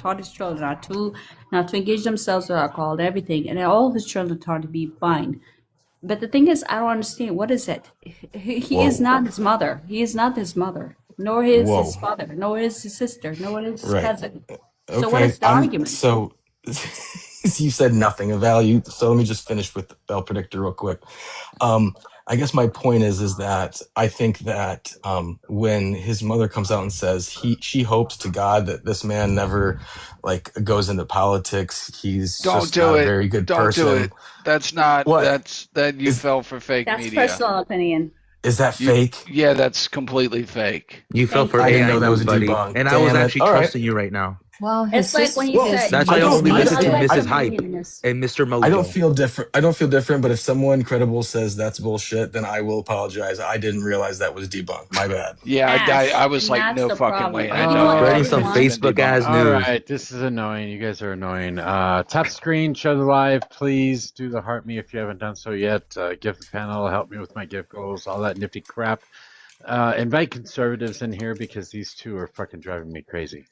not to engage themselves with alcohol and everything, and all his children taught to be fine. But the thing is, I don't understand. What is it? He is Whoa. not his mother. He is not his mother, nor is his Whoa. father, nor is his sister, nor is his Right. cousin. So what Okay. is the argument? So you said nothing of value. So let me just finish with the Bell Predictor real quick. I guess my point is that I think that when his mother comes out and says she hopes to God that this man never like goes into politics. He's just not a very good person. Don't do it. That's not. What? You fell for fake That's media. personal opinion. Is that fake? Yeah, that's completely fake. You fell for I didn't know AI, that was a buddy. debunk. And I was Damn it. actually All right. trusting you right now. Well, It's like when you said That's why I only listen to Mrs. Hype Hype. and Mr. Mojo. I don't feel different, but if someone credible says that's bullshit, then I will apologize. I didn't realize that was debunked. My bad. Yeah, I was like, that's no the fucking problem. way. And I you know know. what, Spreading some everyone- Facebook ass All news. right, this is annoying. You guys are annoying. Tap screen, show the live. Please do the heart me if you haven't done so yet. Gift the panel, help me with my gift goals, all that nifty crap. Invite conservatives in here because these two are fucking driving me crazy.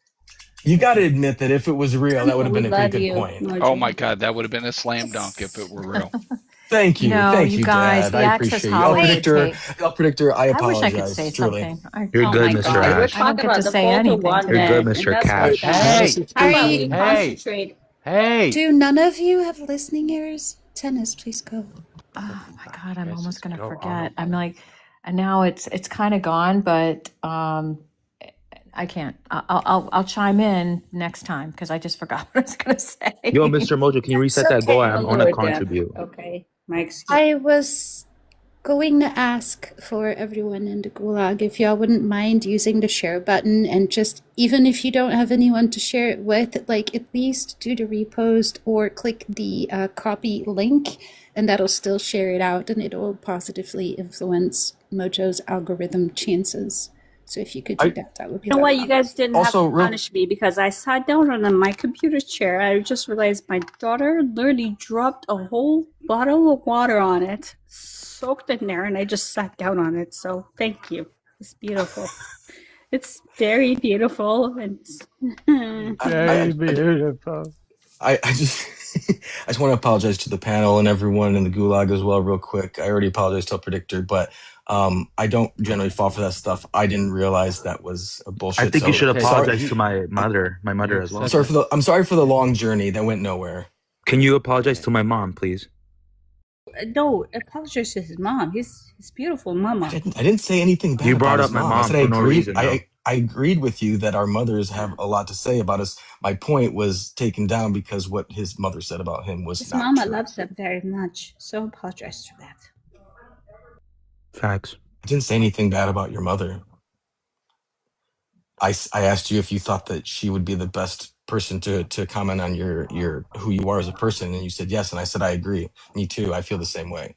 You got to admit that if it was real, that would have been a pretty good point. Oh my God, that would have been a slam dunk if it were real. Thank you. No, Thank you you, guys, Dad. the I Access appreciate you. Hollywood tape. Predictor, I I apologize. wish I could say truly. something. You're good, my Mr. God. We're Ash. I don't talking get about to the say fault of anything. one You're man, good, Mr. and that's Cash. what Hey, concentrate. hey. Do none of you have listening ears? Tennis, please go. Oh my God, I'm Guys, almost just gonna go forget. on. I'm like, and now it's kind of gone, but I can't. I'll chime in next time because I just forgot what I was gonna say. Yo, Mr. Mojo, can you reset that goal? I want to Lower contribute. depth. Okay, Mike's. I was going to ask for everyone in the gulag if y'all wouldn't mind using the share button and just, even if you don't have anyone to share it with, like at least do the repost or click the copy link, and that'll still share it out and it'll positively influence Mojo's algorithm chances. So if you could do that, that would be You know what? You guys didn't Also, have to punish me because I sat down on my computer chair. I just realized my daughter literally dropped a whole bottle of water on it, soaked in there, and I just sat down on it. So thank you. It's beautiful. It's very beautiful. And Very beautiful. I just I just want to apologize to the panel and everyone in the gulag as well, real quick. I already apologized to a predictor, but I don't generally fall for that stuff. I didn't realize that was a bullshit. I think you should Okay, apologize to my mother as well. I'm sorry for the long journey that went nowhere. Can you apologize to my mom, please? no, apologize to his mom. His beautiful mama. I didn't say anything bad. You brought about up his my mom. mom I said I for no agreed. reason, though. I agreed with you that our mothers have a lot to say about us. My point was taken down because what his mother said about him was His not mama true. loves him very much. So apologize for that. Facts. I didn't say anything bad about your mother. I asked you if you thought that she would be the best person to comment on your who you are as a person, and you said yes, and I said I agree. Me too. I feel the same way.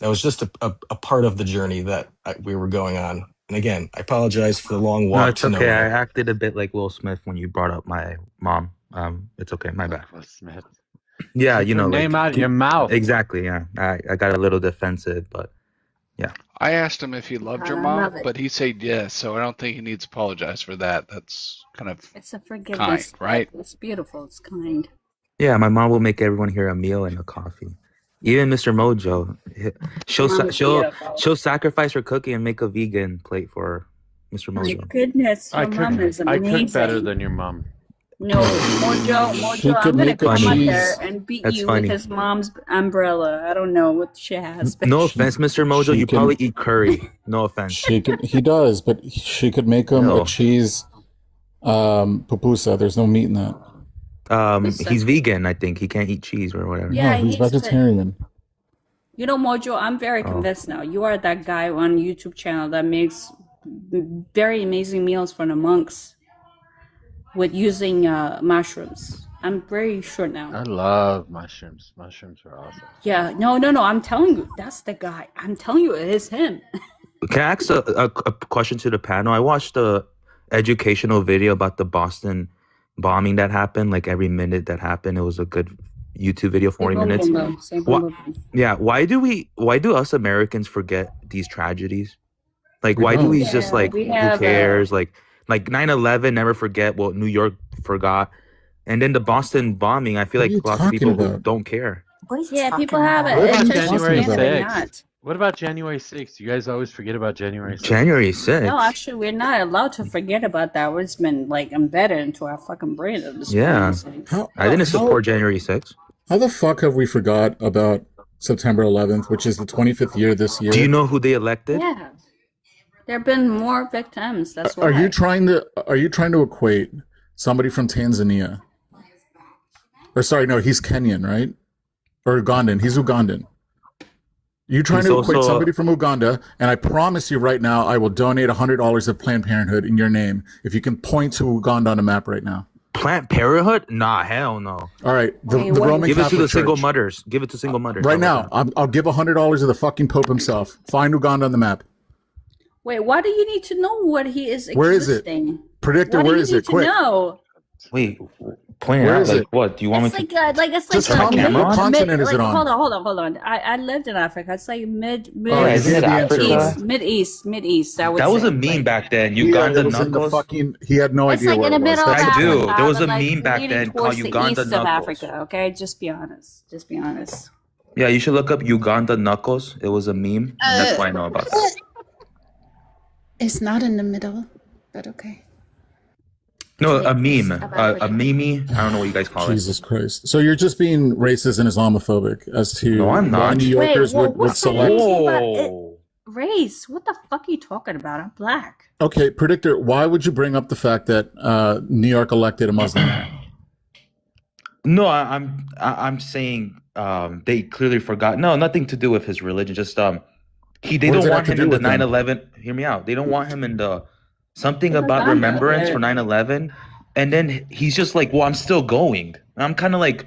That was just a part of the journey that we were going on. And again, I apologize for the long walk No, it's to okay. I nowhere. acted a bit like Will Smith when you brought up my mom. It's okay. My bad. Will Smith. Yeah, Keep you know, her name out of your mouth. Exactly. Yeah, I got a little defensive, but yeah. I asked him if he loved your I mom, love it. but he said yes, so I don't think he needs to apologize for that. That's kind of It's a forgiveness. kind, right? It's beautiful. It's kind. Yeah, my mom will make everyone here a meal and a coffee. Even Mr. Mojo, Mom is beautiful. she'll sacrifice her cookie and make a vegan plate for Mr. My Mojo. goodness, your mom is I amazing. cook better than your mom. No, Mojo, She I'm could gonna make a come up cheese. there and beat That's you funny. with his mom's umbrella. I don't know what she has, but No offense, Mr. Mojo, she you can- probably eat curry. No offense. He does, but she could make him No. a cheese pupusa. There's no meat in that. He's vegan, I think. He can't eat cheese or whatever. Yeah, no, he's he's vegetarian. you know, Mojo, I'm very Oh. convinced now. You are that guy on YouTube channel that makes very amazing meals for the monks with using mushrooms. I'm very sure now. I love mushrooms. Mushrooms are awesome. Yeah, no. I'm telling you, that's the guy. I'm telling you, it is him. Can I ask a question to the panel? I watched a educational video about the Boston bombing that happened. Like every minute that happened, it was a good YouTube video, 40 minutes. Yeah, why do us Americans forget these tragedies? Like, We why do don't. we just like, we who have, cares? Like Like 9/11, never forget what New York forgot. And then the Boston bombing, I feel What are like you lots of talking people who about? don't care. What are you Yeah, talking people have about? What about attention January span, but 6th? not. What about January 6th? You guys always forget about January 6th. January No, 6th. actually, we're not allowed to forget about that. It's been like embedded into our fucking brain at this Yeah. point. It's like, I didn't support January 6th. How the fuck have we forgot about September 11th, which is the 25th year this year? Do you know who they elected? yeah, there have been more victims. That's Are you why. trying to equate somebody from Tanzania? Or sorry, no, he's Kenyan, right? Or Ugandan. He's Ugandan. You trying He's to equate also somebody from Uganda, and I promise you right now, I will donate $100 of Planned Parenthood in your name if you can point to Uganda on a map right now. Planned Parenthood? Nah, hell no. All right, the Hey, Roman Give it to Catholic the single Church. mothers. Give it to single mothers. Right How about now, I'll give $100 to the fucking Pope himself. Find Uganda on the map. Wait, why do you need to know what he is Where is it? existing? Predictor, What do where you is need it? to Quick. know? that? Wait, point it Where out. is Like it? what? Do you want It's me to? like it's Just like tell me, camera what on? continent is it on? Hold on. I lived in Africa. It's like mid All right, Isn't give it me the answer. Africa? mid east. I would That was say a meme like back then. Yeah, Uganda it was in the Knuckles. fucking. He had no it's idea like where in it the was. middle of That's I the point. do. Africa, There was but a like meme back leading then towards called the Uganda east of Knuckles. Africa. Okay, just be honest. Just be honest. Yeah, you should look up Uganda Knuckles. It was a meme, and that's why I know about that. It's not in the middle, but okay. No, It's a like east meme, of a Africa. meme. I don't know what you guys call it. Jesus Christ. So you're just being racist and Islamophobic as to No, I'm why not. New Wait, Yorkers well, would what's that select. anything about it? Whoa. Race? What the fuck are you talking about? I'm black. Okay, Predictor, why would you bring up the fact that New York elected a Muslim man? No, I'm saying they clearly forgot. No, nothing to do with his religion. Just they What does don't it have want to him do in the with them? 9/11. Hear me out. They don't want him in the something Because about I'm remembrance for here. 9/11, and then he's just like, well, I'm still going. I'm kind of like,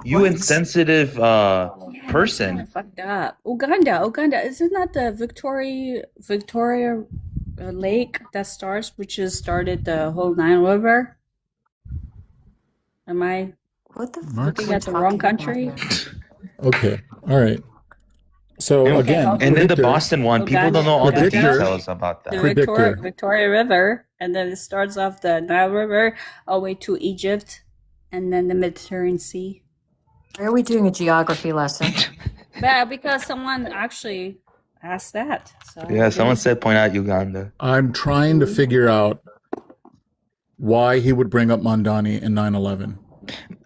you What? insensitive Yeah, that's kind person. of fucked up. Uganda, isn't that the Victoria Lake that started the whole Nile River? Am I What the fuck looking are we at the wrong talking about country? here? Okay, all right. So And, Okay, again, okay. and then the Predictor, Boston one, people don't know all the Predictor, details about The that. Predictor. Victoria River, and then it starts off the Nile River all the way to Egypt, and then the Mediterranean Sea. Why are we doing a geography lesson? But because someone actually asked that, so Yeah, I someone did. said point out Uganda. I'm trying to figure out why he would bring up Mondani in 9/11.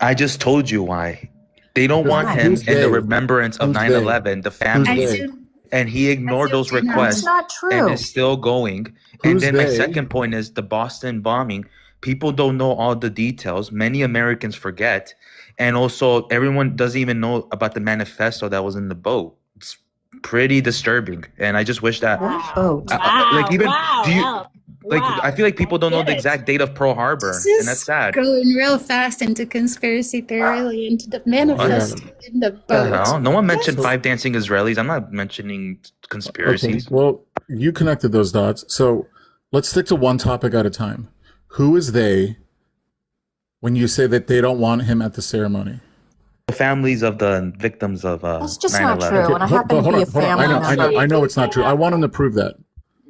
I just told you why. They don't Because want him who's in the they? remembrance of Who's they? 9/11, the Who's family. they? And he ignored those That's requests not and true. is still going. And Who's then my they? second point is the Boston bombing. People don't know all the details. Many Americans forget. And also, everyone doesn't even know about the manifesto that was in the boat. It's pretty disturbing. And I just wish that, What boat? like, even, do you, Wow, like, I feel like people don't know the get it. exact date of Pearl Harbor. This And that's is sad. going real fast into conspiracy theory, into the What? manifest in the The boat. hell? No one mentioned So, 5 dancing Israelis. I'm not mentioning okay, conspiracies. well, you connected those dots. So let's stick to one topic at a time. Who is they when you say that they don't want him at the ceremony? The families of the victims of That's just 9/11. not true. Okay, And I but happen to hold be on, a hold on. family I member. know it's not true. I want him to prove that.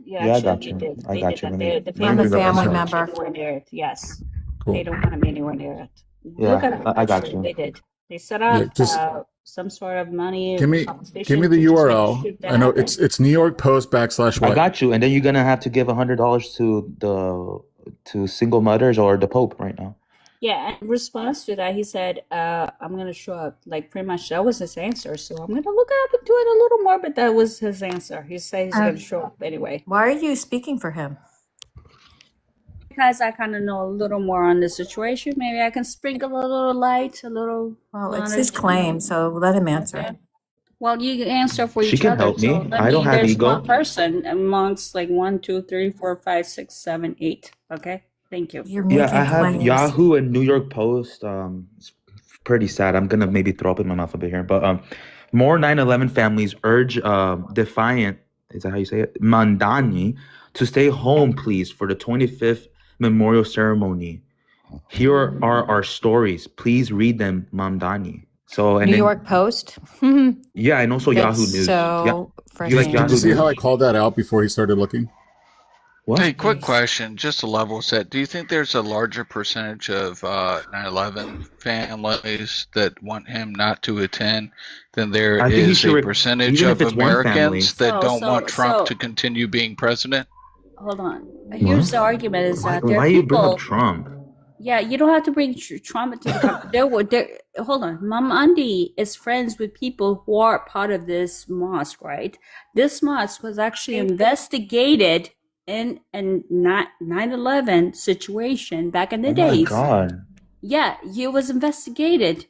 Yeah, Yeah, I actually, got they you. did. I They got did you. that. Let me The let me I'm a bring up my family source. member. anywhere near it. Yes, Cool. they don't want him anywhere near it. Look Yeah, at it. I got Actually, you. they did. They set Yeah, up just some sort of money give me competition the to just make URL. sure that I know happens. it's New York Post /. I What? got you. And then you're gonna have to give $100 to single mothers or the Pope right now. Yeah, in response to that, he said, I'm gonna show up. Like pretty much that was his answer. So I'm gonna look up into it a little more, but that was his answer. He said he's gonna show up anyway. Why are you speaking for him? Because I kind of know a little more on the situation, maybe I can sprinkle a little light, a little Well, it's knowledge. his claim, so let him answer. Okay. Well, you answer for She each can other. help me. So that I don't means have there's one ego. person amongst like 1, 2, 3, 4, 5, 6, 7, 8. Okay, thank you. You're Yeah, making I have claims. Yahoo and New York Post. It's pretty sad. I'm gonna maybe throw up in my mouth a bit here, but more 9/11 families urge defiant, is that how you say it, Mandani, to stay home, please, for the 25th memorial ceremony. Here are our stories. Please read them, Mamdani. So and New then York Post. yeah, and also That's Yahoo News. Yeah, so you like Did Yahoo you see News? how I called that out before he started looking? What? Hey, quick question, just a level set. Do you think there's a larger percentage of 9/11 families that want him not to attend than there I think he is should, a percentage even if of it's one family. Americans that don't want Trump to continue being president? Hold on. Here's the argument: is that there Why are you bring up people. Trump? Yeah, you don't have to bring trauma to the there. Hold on. Mamandi is friends with people who are part of this mosque, right? This mosque was actually investigated in a 9/11 situation back in the Oh my days. God. Yeah, it was investigated.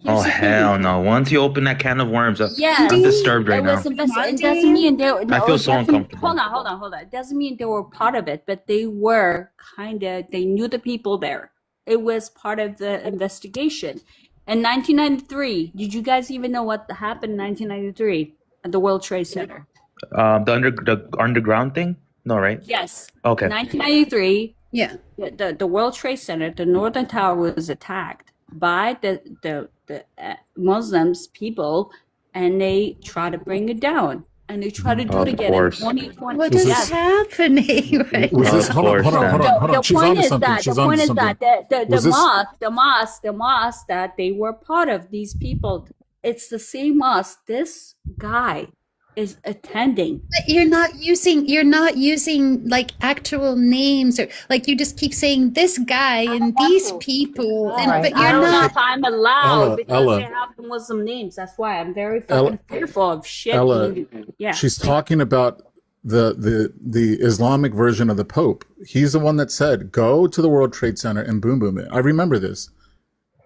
Oh Here's the hell thing. no! Once you open that can of worms, Yes, I'm disturbed right it now. was investigated. It doesn't mean they were. I No, feel it so doesn't. uncomfortable. Hold on. It doesn't mean they were part of it, but they were kind of. They knew the people there. It was part of the investigation. In 1993, did you guys even know what happened in 1993 at the World Trade Center? The underground thing? No, right? Yes. Okay. In 1993, Yeah. the World Trade Center, the Northern Tower was attacked by the Muslims people, and they tried to bring it down, and they tried to do it again in 2020. What is Yes. happening right Was now? this? Hold on. The She's point onto is something. that She's the onto point is something. that the Was this? mosque that they were part of, these people, it's the same mosque this guy is attending. But you're not using like actual names, or like you just keep saying this guy and these people, and Yes, but I you're don't know not. if I'm allowed because they Ella, have Muslim names. That's why I'm very Ella, fucking fearful of shit. Ella, Yeah. she's talking about the Islamic version of the Pope. He's the one that said, "Go to the World Trade Center and boom boom it." I remember this.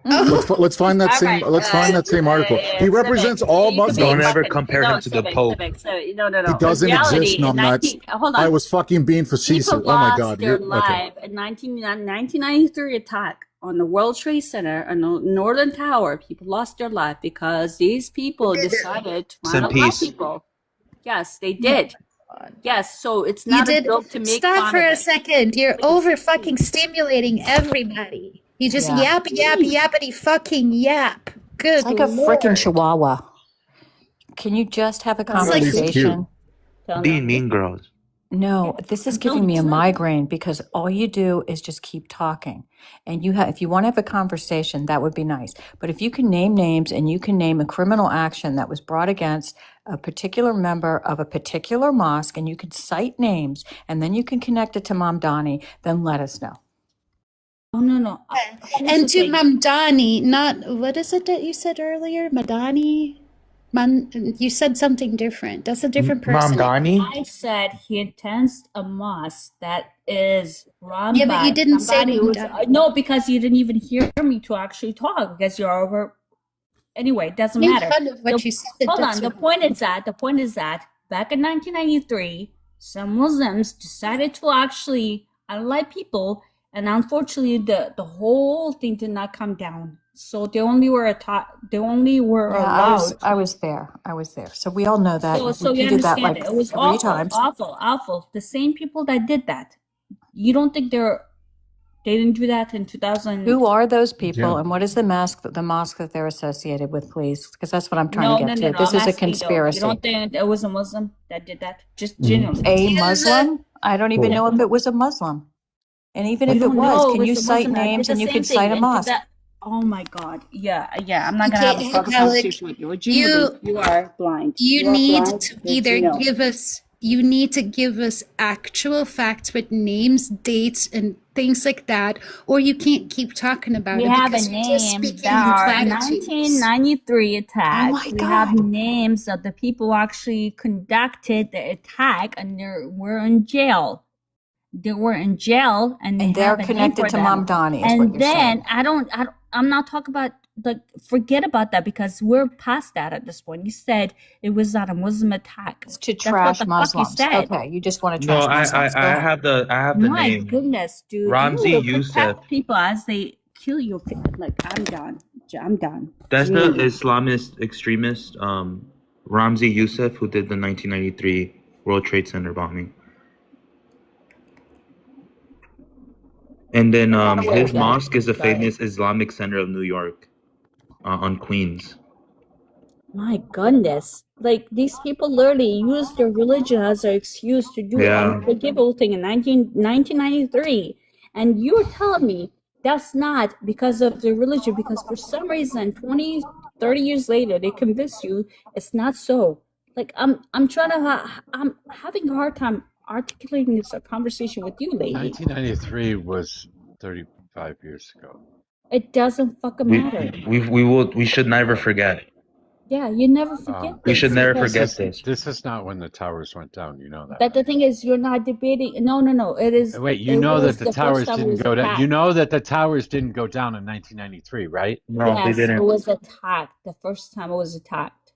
Let's find that same. Let's find that same article. He represents all Muslims. Don't ever compare him to the Pope. No. He doesn't In reality, exist, numbnuts. hold on. I was fucking being facetious. People Oh my lost God. their You're life in 1993 attack on the World Trade Center and the Northern Tower. People lost their life because these people decided to Some round up black peace. people. Yes, they did. Yes, so it's You not a did. joke to make Stop fun for of a it. second. You're over fucking stimulating everybody. You just Yeah. yappity fucking yap. Good It's like a Lord. freaking chihuahua. Can you just have a It's like conversation? Being mean girls. No, this is giving me a migraine because all you do is just keep talking. And if you want to have a conversation, that would be nice. But if you can name names and you can name a criminal action that was brought against a particular member of a particular mosque, and you can cite names, and then you can connect it to Mamdani, then let us know. Oh, no. And to Mamdani, not what is it that you said earlier? Madani? You said something different. That's a different person. I said he attends a mosque that is run Yeah, by but you didn't say somebody who's Mamdani. no, because you didn't even hear me to actually talk because you're over. Anyway, it doesn't Made matter. fun of what you said. Hold That's on. The what- point is that back in 1993, some Muslims decided to actually unlike people, and unfortunately, the whole thing did not come down. So they only were allowed. I was there. So we all know that. So you repeated that understand like it. It was 3 awful, times. awful. The same people that did that. You don't think they didn't do that in 2000? Who are those people, Yeah. and what is the mosque that they're associated with, please? Because that's what I'm trying to get to. No. This I'm is a asking, though. conspiracy. You don't think it was a Muslim that did that? Just genuinely. A Muslim? I don't even know if it was a Muslim. And even if it was, can you cite names and you could cite a mosque? Oh my God. Yeah. I'm not gonna have a proper Alec, conversation with you. Genuinely, you are blind. You are need blind, to but either you know. give us actual facts with names, dates, and things like that, or you can't keep talking about We it have a because you're just name speaking that in are platitudes. 1993 attack. Oh my We have God. names of the people who actually conducted the attack, and they were in jail. They were in jail, and they're have a name connected for to them. Mamdani, is what And you're then saying. I'm not talking about forget about that because we're past that at this point. You said it was not a Muslim attack. It's to That's trash what the fuck you Muslims. said. Okay, you just want to No, trash Muslims. Go I ahead. have the My name. goodness, dude. Ramzi You will Youssef. protect people as they kill you. Like, I'm done. That's the Islamist extremist, Ramzi Youssef, who did the 1993 World Trade Center bombing. And then his mosque is a famous Islamic center of New York, on Queens. My goodness. Like, these people literally use their religion as an excuse to do Yeah. unforgivable thing in 1993. And you're telling me that's not because of the religion, because for some reason, 20, 30 years later, they convince you it's not so. Like, I'm trying to, I'm having a hard time articulating this conversation with you, lady. 1993 was 35 years ago. It doesn't fucking matter. We should never forget. Yeah, you never forget We things. should never because- forget this. This is not when the towers went down. You know that. But the thing is, you're not debating. No. It is. Wait, you it know was that the the first towers time it didn't was go down. attacked. You know that the towers didn't go down in 1993, right? No, they Yes, didn't. it was attacked. The first time it was attacked.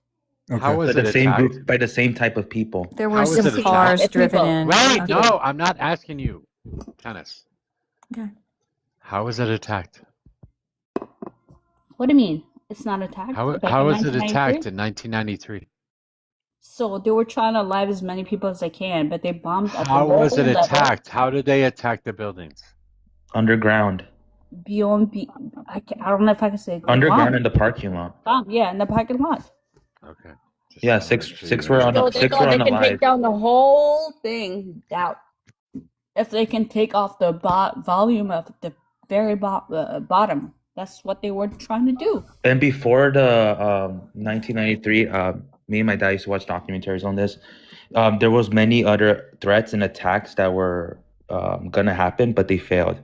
How was By it the same attacked? group, by the same type of people. There How were was some it attacked? cars driven in. Wait, Okay. no, I'm not asking you, Tennis. Okay. How was it attacked? What do you mean? It's not attacked. How back how in was it 1993? attacked in 1993? So they were trying to alive as many people as they can, but they bombed at the How was it local level. attacked? How did they attack the buildings? Underground. I don't know if I can say Underground in the parking lot. bomb. Yeah, in the parking lot. Okay. Yeah, six were on So the they six thought were they on the can take live. down the whole thing. Doubt if they can take off the volume of the very bottom. That's what they were trying to do. And before the 1993, me and my dad used to watch documentaries on this. There was many other threats and attacks that were gonna happen, but they failed,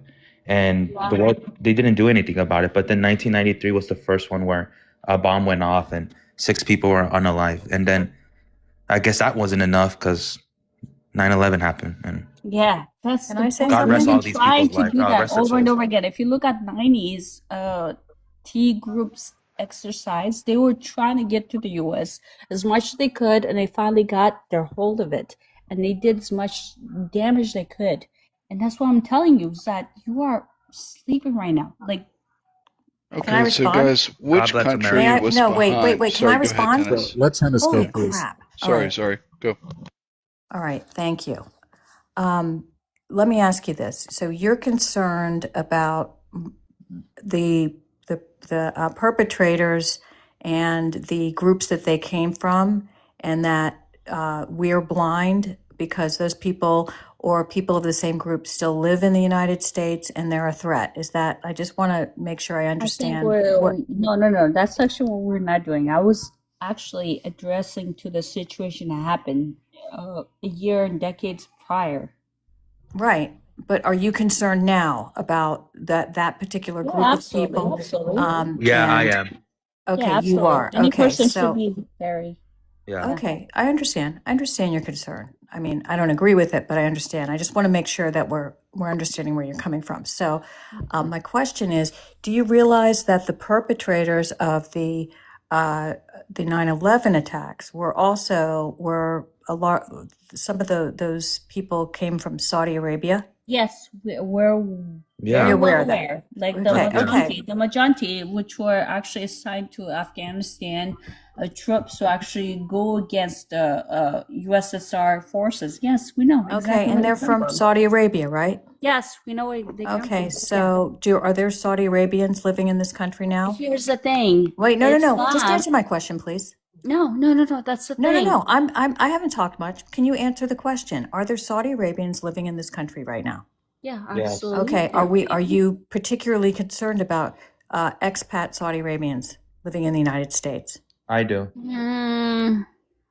and the world they didn't do anything about it. But then 1993 was the first one where a bomb went off and 6 people were unalive, and then I guess that wasn't enough because 9/11 happened, and Yeah, that's Can I say God rest something? all these trying people's to lives. do that Rest their over and souls. over again. If you look at 90s T groups exercise, they were trying to get to the US as much as they could, and they finally got their hold of it, and they did as much damage they could. And that's what I'm telling you, is that you are sleeping right now. Like, Can I Okay, so respond? guys, which bless country May I? was No, behind? wait. Can Sorry, I go respond? ahead, Dennis. Let Tennis go, Holy please. crap. All right. Sorry, go. All right. Thank you. Let me ask you this. So you're concerned about the perpetrators and the groups that they came from, and that we're blind because those people or people of the same group still live in the United States and they're a threat. Is that? I just want to make sure I I think understand what. no. That's actually what we're not doing. I was actually addressing to the situation that happened a year and decades prior. Right. But are you concerned now about that particular Yeah, group of absolutely, people? absolutely. Yeah, I And am. okay, Yeah, you absolutely. are. Any Okay, person so should be very. Yeah. okay, I understand. I understand your concern. I mean, I don't agree with it, but I understand. I just want to make sure that we're understanding where you're coming from. So, my question is, do you realize that the perpetrators of the 9/11 attacks were a lot? Some of those people came from Saudi Arabia. Yes, we're Yeah. very You're aware well of that. aware. Like Okay. the Majanti, which were actually assigned to Afghanistan, troops to actually go against the USSR forces. Yes, we know exactly. Okay, where and they they're come from Saudi Arabia, right? Yes, we know where they come from. Okay, so are there Saudi Arabians living in this country now? Here's the thing. Wait, no. Just Islam- answer my question, please. No. That's the No. thing. I haven't talked much. Can you answer the question? Are there Saudi Arabians living in this country right now? Yeah, Yes. absolutely. Okay, are you particularly concerned about expat Saudi Arabians living in the United States? I do. Mm,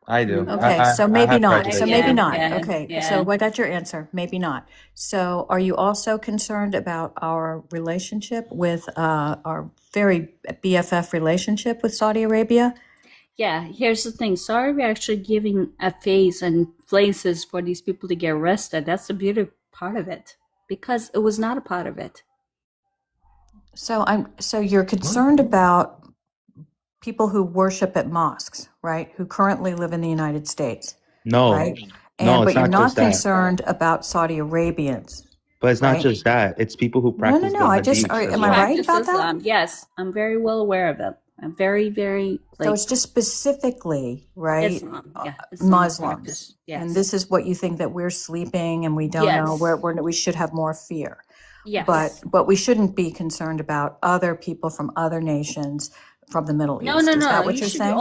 I do. Okay, so I maybe have not. prejudice. So maybe not. yeah, Okay, yeah. so I got your answer. Maybe not. So are you also concerned about our relationship with our very BFF relationship with Saudi Arabia? Yeah, here's the thing. Sorry, we're actually giving a face and places for these people to get arrested. That's the beauty part of it, because it was not a part of it. So you're concerned about people who worship at mosques, right? Who currently live in the United States, No. right? No, But it's you're not not just that. concerned about Saudi Arabians. But it's not right? just that. It's people who practice No. I the just hadiths as am I well. right about Practice that? Islam. Yes, I'm very well aware of it. I'm very, very So it's just specifically, right? Islam. Yeah, Islamic Muslims. practice. Yes. And this is what you think, that we're sleeping and we don't know Yes. where we should have more fear. Yes. But we shouldn't be concerned about other people from other nations from the Middle No, East. no, Is no. that what You you're should saying?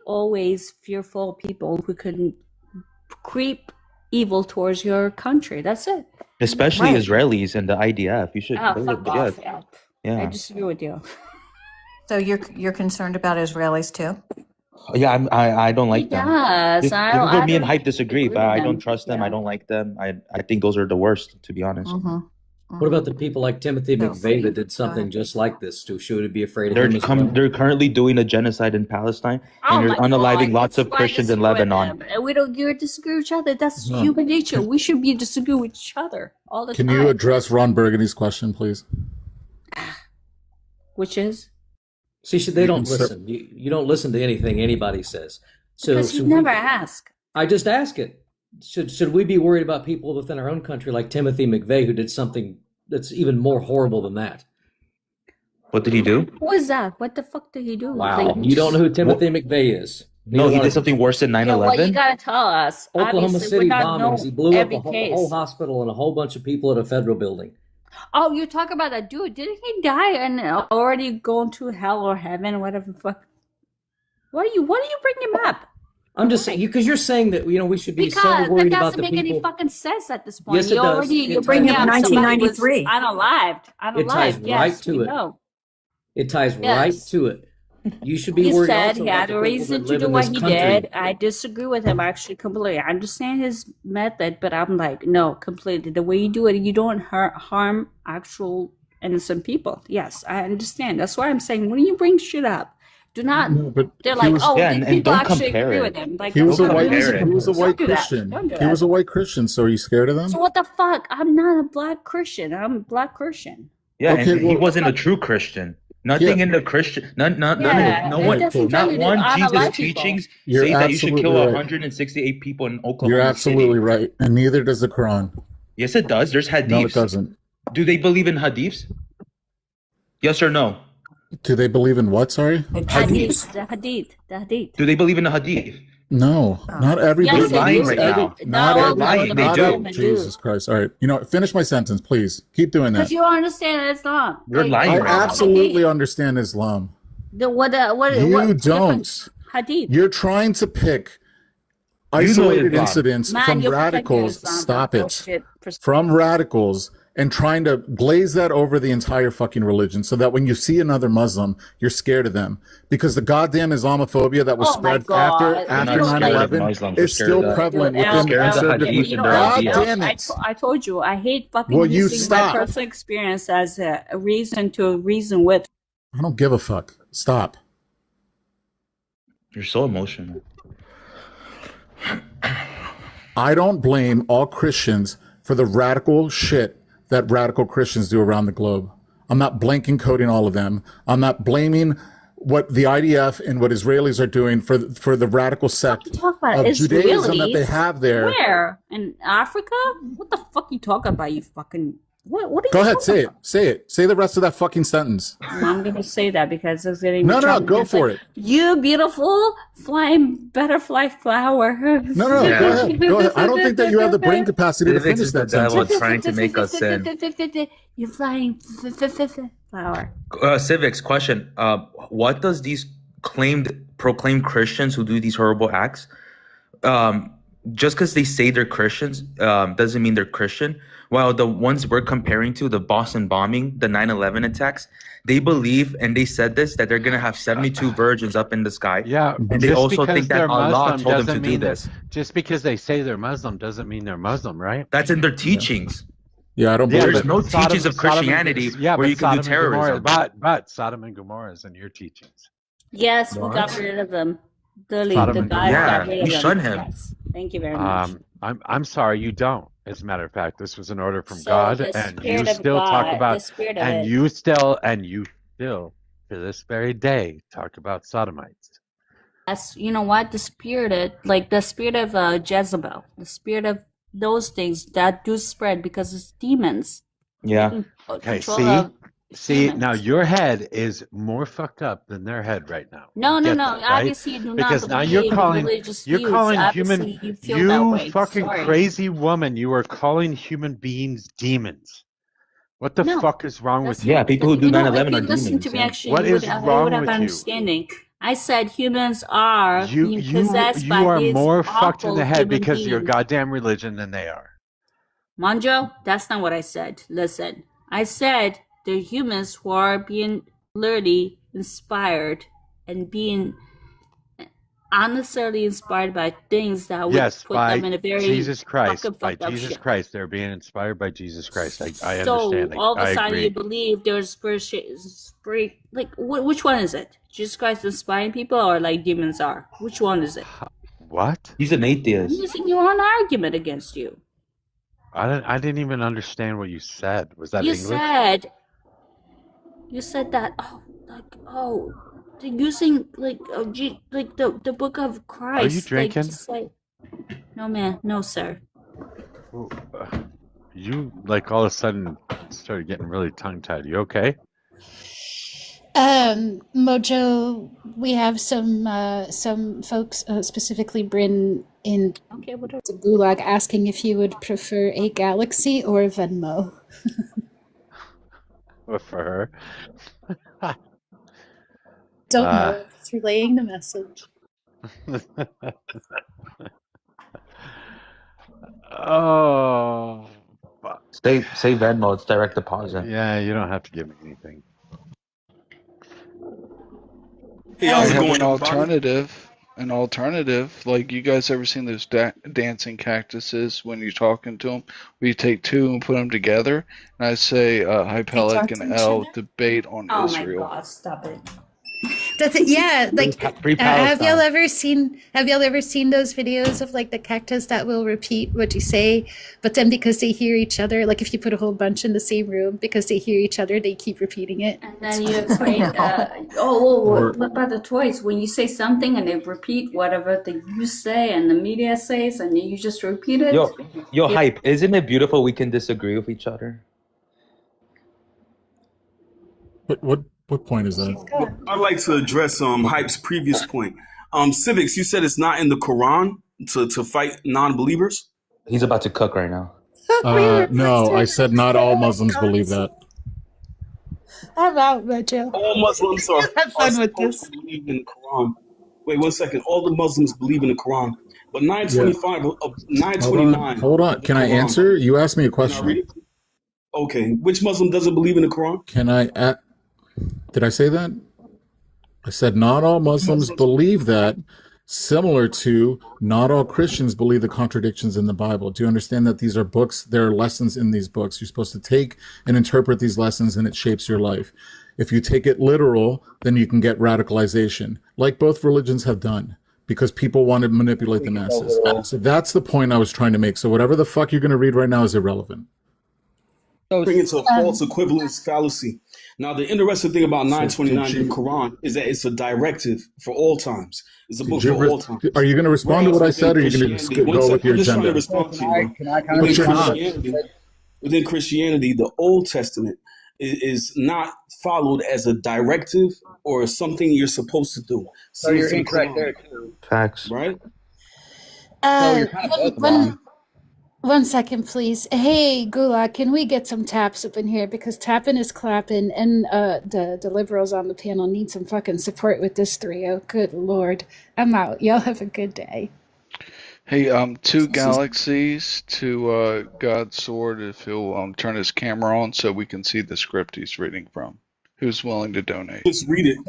always fearful of people who can creep evil towards your country. That's it. Especially Right. Israelis and the IDF. You should. Ah, fuck off. Yeah. I Yeah. disagree with you. So you're concerned about Israelis too? Yeah. I don't like them. Yes, This I is don't. where I me and don't Hype disagree, agree but with I them. don't trust them. I Yeah. don't like them. I think those are the worst, to be honest. What about the people like Timothy So, McVeigh that did something just like this? Should we be afraid of They're him as well? they're currently doing a genocide in Palestine, Oh and my they're unaliving God, lots that's of why I Christians in disagree with Lebanon. them. We don't you disagree with each other. That's No. human nature. We should be disagree with each other all the Can time. you address Ron Burgundy's question, please? Which is? See, they You don't can listen. You don't listen to anything anybody says. So Because you should never we, ask. I just ask it. Should we be worried about people within our own country like Timothy McVeigh who did something that's even more horrible than that? What did he do? Who is that? What the fuck did he do? Wow. Like, You don't know who Timothy McVeigh is? No, he did something worse than yeah, well, you 9/11. gotta tell us. Oklahoma Obviously, City we not bombings. know He blew up every a case. whole hospital and a whole bunch of people at a federal building. Oh, you talk about that dude. Didn't he die and already gone to hell or heaven, whatever the fuck? What are you bringing him up? I'm just saying, because you're saying that we should be so Because that worried about doesn't the make any people. fucking sense at this point. Yes, it does. You're It bringing ties up right to somebody it. who's unalived. It ties Yes, right to we it. know. It ties Yes. right to it. You should be He worried said also he about had the a people reason that to live do in what this he country. did. I disagree with him actually completely. I understand his method, but I'm like, no, completely. The way you do it, you don't harm actual innocent people. Yes, I understand. That's why I'm saying when you bring shit up, do not. No, but They're he like, was, oh, Yeah, these and people don't actually compare agree it. with him. Like, he was a that's not white realistic. he was a Don't white do that. Christian. Don't do He was that. a white Christian. So are you scared of them? So what the fuck? I'm not a black Christian. I'm a black Christian. Yeah, Okay, and he well, wasn't a true Christian. Nothing yeah. in the Christian, none Yeah, no it one, doesn't tell not you to one unalive Jesus people. teachings You're say that you should kill absolutely right. 168 people in You're Oklahoma absolutely City. right, and neither does the Quran. Yes, it does. There's No, it hadiths. doesn't. Do they believe in hadiths? Yes or no? Do they believe in what? Sorry. Hadith, the hadith. Do they believe in the hadith? No, not everybody. Yes, they lying do. right now. Not They're every. lying. They Not do. every. Jesus Christ! All right, finish my sentence, please. Keep doing Because that. you don't understand Islam. You're lying I right now. absolutely understand Islam. What You don't. difference? Hadith. You're trying to pick You know isolated Islam. incidents Man, from you're protecting radicals. Islam. Stop it. Bullshit. From radicals and trying to glaze that over the entire fucking religion so that when you see another Muslim, you're scared of them. Because the goddamn Islamophobia that was Oh my spread God. after We're not scared of 9/11 Muslims. We're is scared still of prevalent Dude, within scared of the conservative hadith Muslims. and the God idea. damn it. I told you, I hate fucking Will you using my stop? personal experience as a reason to reason with. I don't give a fuck. Stop. You're so emotional. I don't blame all Christians for the radical shit that radical Christians do around the globe. I'm not blanking coding all of them. I'm not blaming what the IDF and what Israelis are doing for the radical sect Talk about of Judaism that they Israelis? have there. Where? In Africa? What the fuck you talking about, you fucking... What are you Go ahead, talking say it. about? Say it. Say the rest of that fucking sentence. I'm going to say that because it's getting... No, go for it. You beautiful flying butterfly flower. No, go ahead. Go ahead. I don't think that you have the brain capacity to Civics finish is the that devil sentence. trying to make us sin. You're flying flower. Civics question. What does these proclaimed Christians who do these horrible acts, just because they say they're Christians, doesn't mean they're Christian? While the ones we're comparing to, the Boston bombing, the 9/11 attacks, they believe, and they said this, that they're going to have 72 virgins up in the sky. Yeah, And they just also because think that they're Allah Muslim told them to doesn't do mean this. just because they say they're Muslim doesn't mean they're Muslim, right? That's in their teachings. Yeah, I don't Yeah, believe There's it. no Sodom- teachings of Sodom and- Christianity yeah, where but you can do Sodom and Gomorrah- terrorism. But Sodom and Gomorrah is in your teachings. Yes, we What? got rid of them. The Sodom the and guys Gomorrah. got rid of we them. shun him. Yes. Thank you very much. I'm sorry, you don't. As a matter of fact, this was an order from So God, the and spirit you of still God, talk the about, spirit of and it. you still, to this very day, talk about sodomites. That's, you know what, the spirit of Jezebel, the spirit of those things that do spread because it's demons. Yeah. Okay, Control of see, humans. now your head is more fucked up than their head right now. No, You no, get no. that, right? Obviously, you do Because not now believe you're in calling religious you're views. calling Obviously, human you feel that way. fucking Sorry. crazy woman. You are calling human beings demons. What the No, fuck is wrong with that's you? Yeah, people who do you know. 9/11 If are you listen demons. to me, Yeah. actually, What you would is you would wrong have with you? understanding. I said humans are being possessed You by are these more fucked in awful the head human because of your beings. goddamn religion than they are. Monjo, that's not what I said. Listen, I said they're humans who are being literally inspired and being unnecessarily inspired by things that would Yes, put them by in a very Jesus Christ. fucking By fucked up Jesus shit. Christ. They're being inspired by Jesus Christ. I So understand. all of a I sudden you agree. believe there's spirit, like which one is it? Jesus Christ inspiring people or like demons are? Which one is it? What? He's an I'm atheist. using your own argument against you. I didn't even understand what you said. Was that You English? said that they're using like the book of Are you Christ, like to drinking? say no man, no sir. You like all of a sudden started getting really tongue-tied. You okay? Mojo, we have some folks, specifically Bryn in Okay, whatever. the Gulag, asking if you would prefer a Galaxy or a Venmo. What for her? Don't know. It's relaying the message. Oh, fuck. Say Venmo. It's direct deposit. Yeah, you don't have to give me anything. I have an alternative. An alternative. Like, you guys ever seen those dancing cactuses when you're talking to them? Where you take two and put them together? And I say, Hypelic and L debate on Oh Israel. my god, stop it. Yeah, like Free have y'all Palestine. ever seen those videos of like the cactus that will repeat what you say, but then because they hear each other, like if you put a whole bunch in the same room, because they hear each other, they keep repeating it. And then you equate what about the toys? When you say something and they repeat whatever you say and the media says and you just repeat it. Yo, Hype, isn't it beautiful we can disagree with each other? What point is that? I'd like to address Hype's previous point. Civics, you said it's not in the Quran to fight non-believers? He's about to cook right now. No, I said not all Muslims believe that. I'm out, Mojo. All Muslims are fun with supposed to believe in the Quran. Wait 1 second. All the Muslims believe in the Quran. But 925 of 929. Hold on. Can I answer? You asked me a question. Okay. Which Muslim doesn't believe in the Quran? Can I did I say that? I said not all Muslims believe that, similar to not all Christians believe the contradictions in the Bible. Do you understand that these are books? There are lessons in these books. You're supposed to take and interpret these lessons, and it shapes your life. If you take it literal, then you can get radicalization, like both religions have done, because people want to manipulate the masses. So that's the point I was trying to make. So whatever the fuck you're going to read right now is irrelevant. Bring it to a false equivalence fallacy. Now, the interesting thing about 929 in the Quran is that it's a directive for all times. It's a book for all times. Are you going to respond to what I said, or are you going to go with your agenda? I'm just trying to respond to you. Within Christianity, the Old Testament is not followed as a directive or something you're supposed to do. So you're incorrect there too. Facts. Right? So you're kind of both wrong. 1 second, please. Hey, Gulag, can we get some taps up in here? Because tapping is clapping, and the liberals on the panel need some fucking support with this trio. Good Lord. I'm out. Y'all have a good day. Hey, two galaxies to God's Sword if he'll turn his camera on so we can see the script he's reading from. Who's willing to donate? Just read it.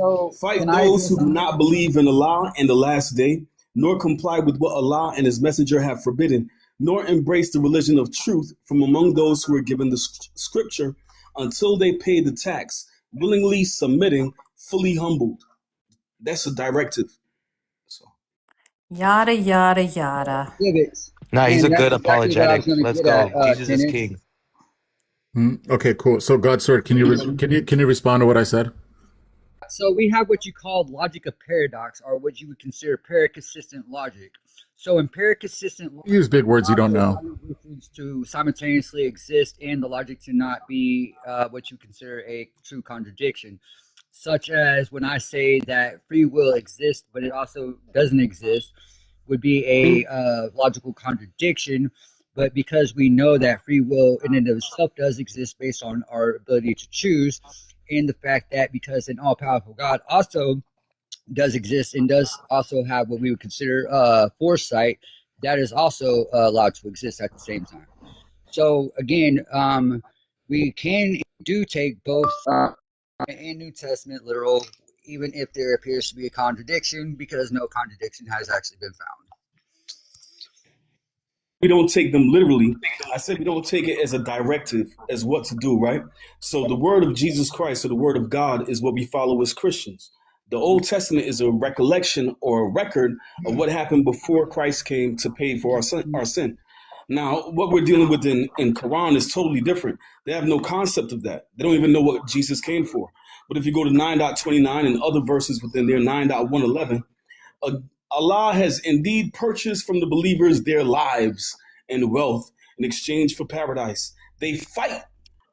Fight those who do not believe in Allah and the last day, nor comply with what Allah and his messenger have forbidden, nor embrace the religion of truth from among those who are given the scripture until they pay the tax, willingly submitting, fully humbled. That's a directive. Yada, yada, yada. Nah, he's a And good that's exactly what I was apologetic. gonna Let's get go. at, Jesus is Tennis. king. Okay, cool. So, God's Sword, can you respond to what I said? So we have what you call logic of paradox, or what you would consider paraconsistent logic. So in paraconsistent logic, Use big words you don't know. to simultaneously exist and the logic to not be what you consider a true contradiction, such as when I say that free will exists but it also doesn't exist, would be a logical contradiction, But because we know that free will in and of itself does exist based on our ability to choose, and the fact that because an all-powerful God also does exist and does also have what we would consider foresight, that is also allowed to exist at the same time. So again, we do take both and New Testament literal, even if there appears to be a contradiction, because no contradiction has actually been found. We don't take them literally. I said we don't take it as a directive, as what to do, right? So the word of Jesus Christ or the word of God is what we follow as Christians. The Old Testament is a recollection or a record of what happened before Christ came to pay for our sin. Now, what we're dealing with in Quran is totally different. They have no concept of that. They don't even know what Jesus came for. But if you go to 9.29 and other verses within there, 9.111, Allah has indeed purchased from the believers their lives and wealth in exchange for paradise. They fight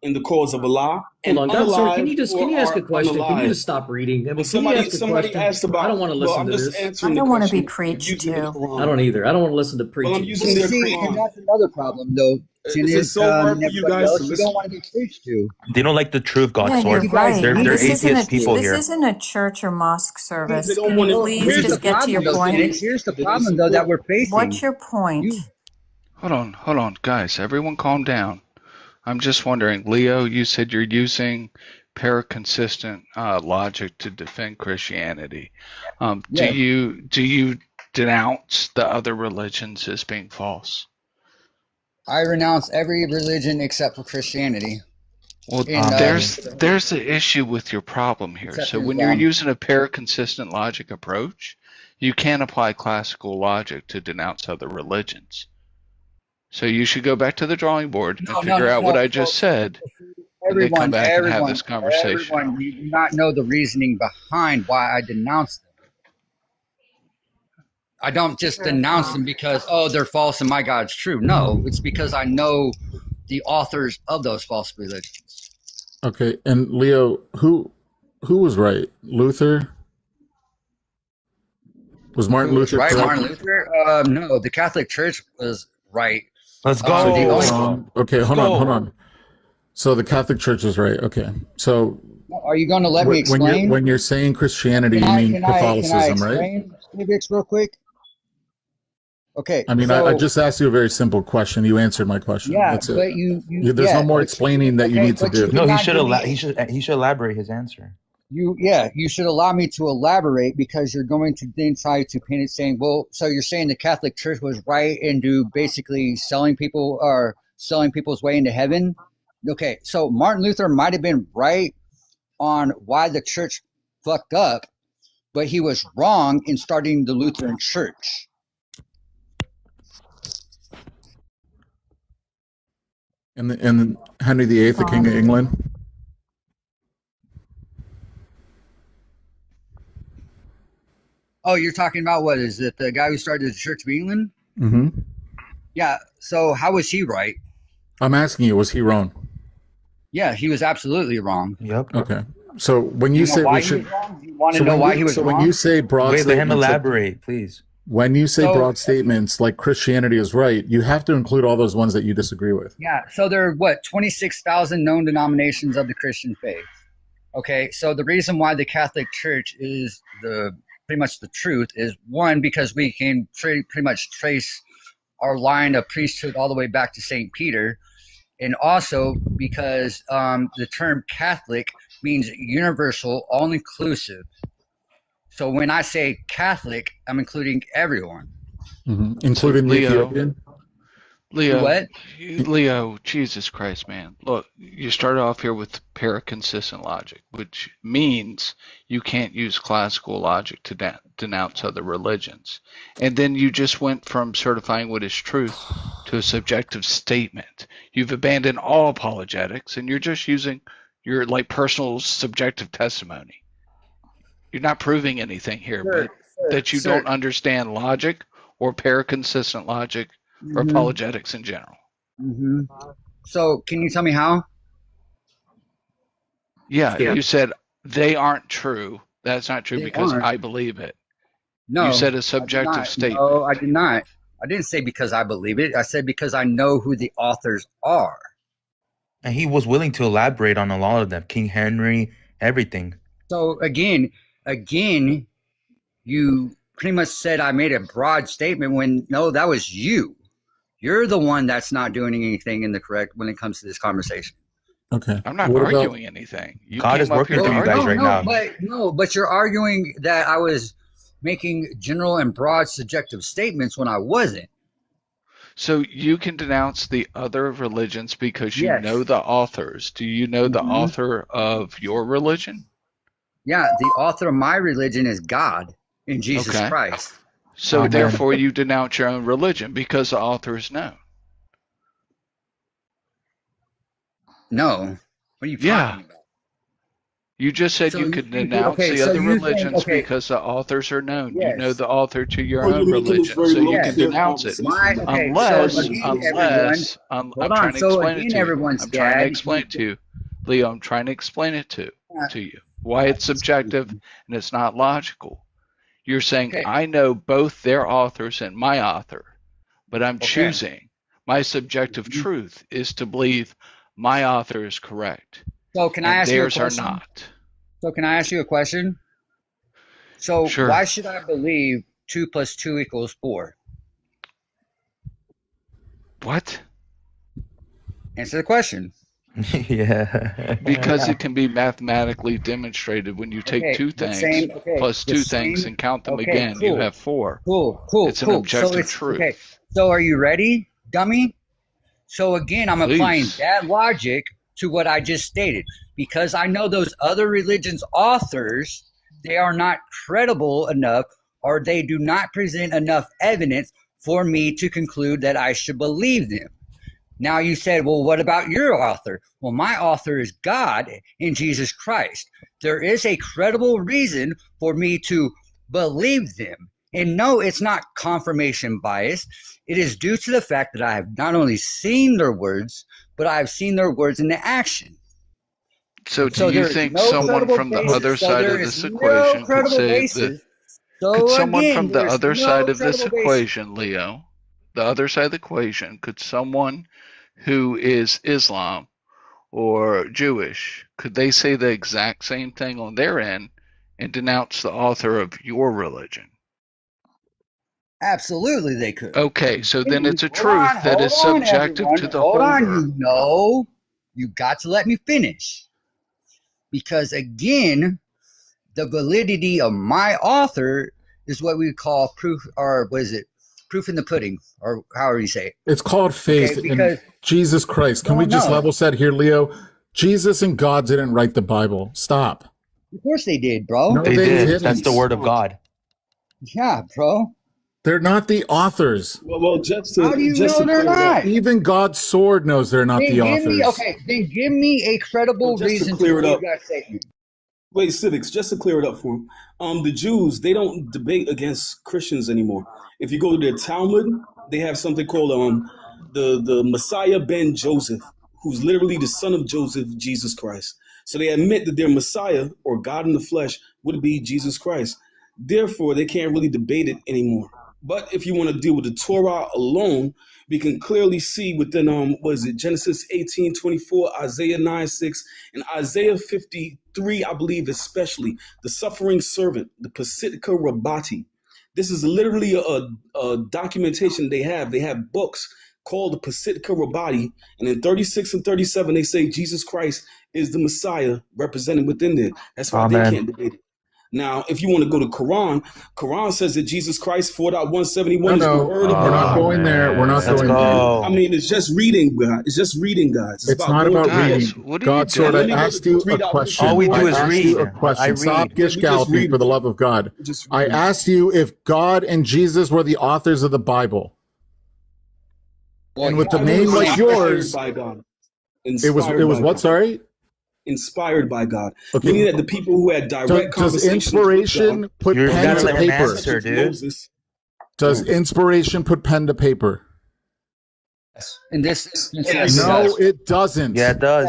in the cause of Allah. Hold on, God, sir, can you ask a are question? Can you unalive. just stop reading? I mean, can you Somebody, ask a somebody question? asked about. I don't want to listen I'm to just this. answering I the don't want to be question preached using the to. Quran. I don't either. I don't want to listen to Well, I'm preaching. using their See, and Quran. that's another problem, though. Is it so hard And for you everybody guys to else, you don't listen? want to be preached to. They don't like the truth, God Yeah, I you're think sword. you guys right. need They're to This be isn't atheist a people preached this here. isn't a church or mosque They service. don't Can you want to. please Here's the just get to your problem, though, point? Here's the They don't problem, though, that support. we're facing. What's your point? Hold on, guys. Everyone calm down. I'm just wondering, Leo, you said you're using paraconsistent logic to defend Christianity. Do Yes, you denounce the other religions as being false? I renounce every religion except for Christianity. Well, In there's the issue with your problem here. except So in when you're Islam. using a paraconsistent logic approach, you can't apply classical logic to denounce other religions. So you should go back to the drawing board and figure out what I just said, and then come back and have this conversation. Everyone, you do not know the reasoning behind why I denounce them. I don't just denounce them because, oh, they're false and my God's true. No, it's because I know the authors of those false religions. Okay, and Leo, who was right? Luther? Was Martin Who was Luther right? correct? Martin Luther? No, the Catholic Church was right. Let's So he The go. was only wrong. Okay, Let's hold on. go. So the Catholic Church is right. Okay, so Are you going to let me explain? when you're saying Christianity, you mean Can I Catholicism, right? explain, Stevix, real quick? Okay, I mean, so I just asked you a very simple question. You answered my question. yeah, That's it. but There's no more explaining that you okay, need to but you do. No, he cannot should give me he should elaborate his answer. you should allow me to elaborate because you're going to then try to paint it saying, well, so you're saying the Catholic Church was right into basically selling people's way into heaven. Okay, so Martin Luther might have been right on why the church fucked up, but he was wrong in starting the Lutheran Church. And Henry VIII, the King of England. Oh, you're talking about what is it? The guy who started the Church of England? Mm-hmm. Yeah. So how was he right? I'm asking you, was he wrong? Yeah, he was absolutely wrong. Yep. Okay. So when you know say why we he should, was wrong? You want to know why he was so wrong? when you say broad Wait, let him statements, elaborate, please. when you say So- broad statements like Christianity is right, you have to include all those ones that you disagree with. Yeah. So there are 26,000 known denominations of the Christian faith. Okay. So the reason why the Catholic Church is pretty much the truth is one, because we can pretty much trace our line of priesthood all the way back to St. Peter. And also because the term Catholic means universal, all inclusive. So when I say Catholic, I'm including everyone. Mm-hmm. Including the Ethiopian? Leo, Jesus Christ, man. Look, you started off here with paraconsistent logic, which means you can't use classical logic to denounce other religions. And then you just went from certifying what is truth to a subjective statement. You've abandoned all apologetics, and you're just using your personal subjective testimony. You're not proving anything here, but that you don't understand logic or paraconsistent logic or apologetics in general. Mm-hmm. So can you tell me how? Yeah, you said they aren't true. That's not true because I believe it. No. You said a subjective statement. No, I did not. I didn't say because I believe it. I said because I know who the authors are. And he was willing to elaborate on a lot of them. King Henry, everything. So again, you pretty much said I made a broad statement when no, that was you. You're the one that's not doing anything in the correct when it comes to this conversation. Okay. I'm not arguing anything. God is working through you guys right now. But you're arguing that I was making general and broad subjective statements when I wasn't. So you can denounce the other religions because you Yes. know the authors. Do you know the author of your religion? Yeah, the author of my religion is God in Jesus Christ. So therefore you denounce your own religion because the author is known. No. What are you talking about? You just said you could denounce the other religions because the authors are known. Yes. You know the author to your own religion, so you can denounce it. Unless I'm trying to explain it to you. I'm trying to explain it to you. Leo, I'm trying to explain it to you. Why it's subjective and it's not logical. You're saying, I know both their authors and my author, but I'm choosing. My subjective truth is to believe my author is correct. So can I ask you a question? Theirs are not. So can I ask you a question? So why should I believe 2 + 2 = 4? What? Answer the question. Yeah. Because it can be mathematically demonstrated when you take two things plus two things and count them again, you have 4. Cool. It's an objective truth. Okay. So are you ready, dummy? So again, I'm applying that logic to what I just stated. Because I know those other religions' authors, they are not credible enough or they do not present enough evidence for me to conclude that I should believe them. Now you said, well, what about your author? Well, my author is God in Jesus Christ. There is a credible reason for me to believe them. And no, it's not confirmation bias. It is due to the fact that I have not only seen their words, but I have seen their words in the action. So do you think someone from the other side of this equation could say that? Could someone from the other side of this equation, Leo, the other side of the equation, could someone who is Islam or Jewish, could they say the exact same thing on their end and denounce the author of your religion? Absolutely, they could. Okay, so then it's a truth that is subjective to the holder. Hold on, you got to let me finish. Because again, the validity of my author is what we call proof, or what is it? Proof in the pudding, or however you say it. It's called faith in Jesus Christ. Can we just level set here, Leo? Jesus and God didn't write the Bible. Stop. Of course they did, bro. No, they did. That's the word of God. Yeah, bro. They're not the authors. Well, just to, how do you just know they're not? Even God's sword knows they're not the authors. Then give me a credible reason to clear it up. Wait, Civics, just to clear it up for him. The Jews, they don't debate against Christians anymore. If you go to their Talmud, they have something called the Messiah ben Joseph, who's literally the son of Joseph, Jesus Christ. So they admit that their Messiah, or God in the flesh, would be Jesus Christ. Therefore, they can't really debate it anymore. But if you want to deal with the Torah alone, we can clearly see within Genesis 18:24, Isaiah 9:6, and Isaiah 53, I believe, especially the suffering servant, the Pasitka Rabati. This is literally a documentation they have. They have books called the Pasitka Rabati, and in 36 and 37, they say Jesus Christ is the Messiah represented within there. That's why they can't debate it. Now, if you want to go to Quran says that Jesus Christ 4.171 is the word of God. We're not going there. We're not going there. I mean, it's just reading, God. It's just reading, guys. It's not about reading. God sort of asked you a question. All we do is read. Stop gish galloping, for the love of God. I asked you if God and Jesus were the authors of the Bible. And with the name like yours, it was what? Sorry. Inspired by God. Okay. Meaning that the people who had direct does inspiration put pen to paper? Does inspiration put pen to paper? In this no, it doesn't. Yeah, it does.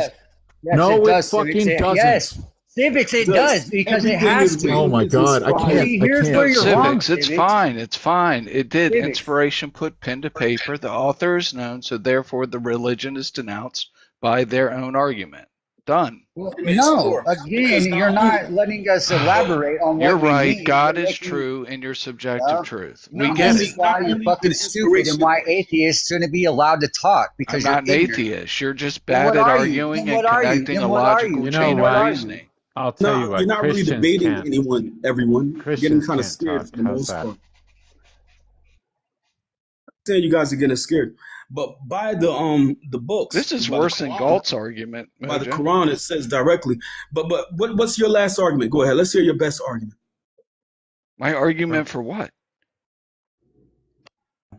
Yes, no, it fucking doesn't. Yes. Civics, it does because it Everything has is to. Oh written my is God, I inspired. can't. See, I here's can't. where No, you're wrong, civics, it's civics. fine. It's fine. It did. Civics. Inspiration put pen to paper. The author is known, so therefore the religion is denounced by their own argument. Done. Well, Argument is no, poor again, because you're not not only letting us elaborate on You're what you right. mean. God You're is making, true and your subjective well, truth. We and not get this it. is only why not you're only fucking did stupid and inspiration. why atheists shouldn't be allowed to talk I'm because you're not an ignorant. atheist. You're just Then bad what at are you? arguing Then and what are you? connecting Then a what are logical you? You know Then chain of what what? are you? reasoning. I'll tell you No, you're what. not really Christians debating can't. anyone, everyone. You're getting Christians kind of can't scared talk. for the How's most that? part. Saying you guys are getting scared. But by the books, This is by the worse than Quran, Galt's argument, by the Mojo. Quran, it says directly. But what's your last argument? Go ahead. Let's hear your best argument. My argument for what?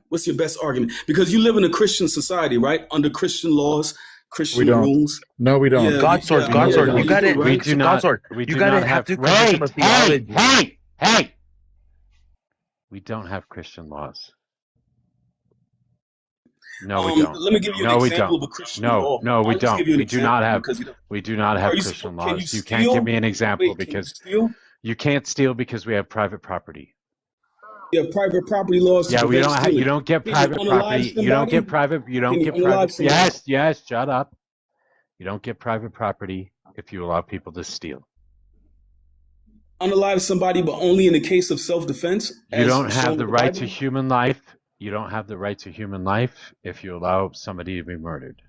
What's your best argument? Because you live in a Christian society, right? Under Christian laws, We Christian don't. rules. No, we don't. Yeah, Godsword, I know No, we that. Godsword, No, you don't. you got do, it. right? So Godsword, We you do got to not have have. to come from a Wait, hey, theology. hey, hey! We don't have Christian laws. No, we don't. Let me give you an No, we example don't. of a Christian No, law. no, we I'll just don't. give you an We do example not have. because you know. We do not Are have you? Christian Can you laws. You can't give steal? me an example Wait, can you because steal? you can't steal because we have private property. You have private property laws to Yeah, we prevent don't. You stealing. don't get Can you private unalive property. You don't somebody? get private. You Can don't you get private. unalive somebody? Yes, yes. Shut up. You don't get private property if you allow people to steal. Unalive somebody, but only in the case of self-defense, You as don't have shown the in the right to Bible. human life. You don't have the right to human life if you allow somebody to be murdered.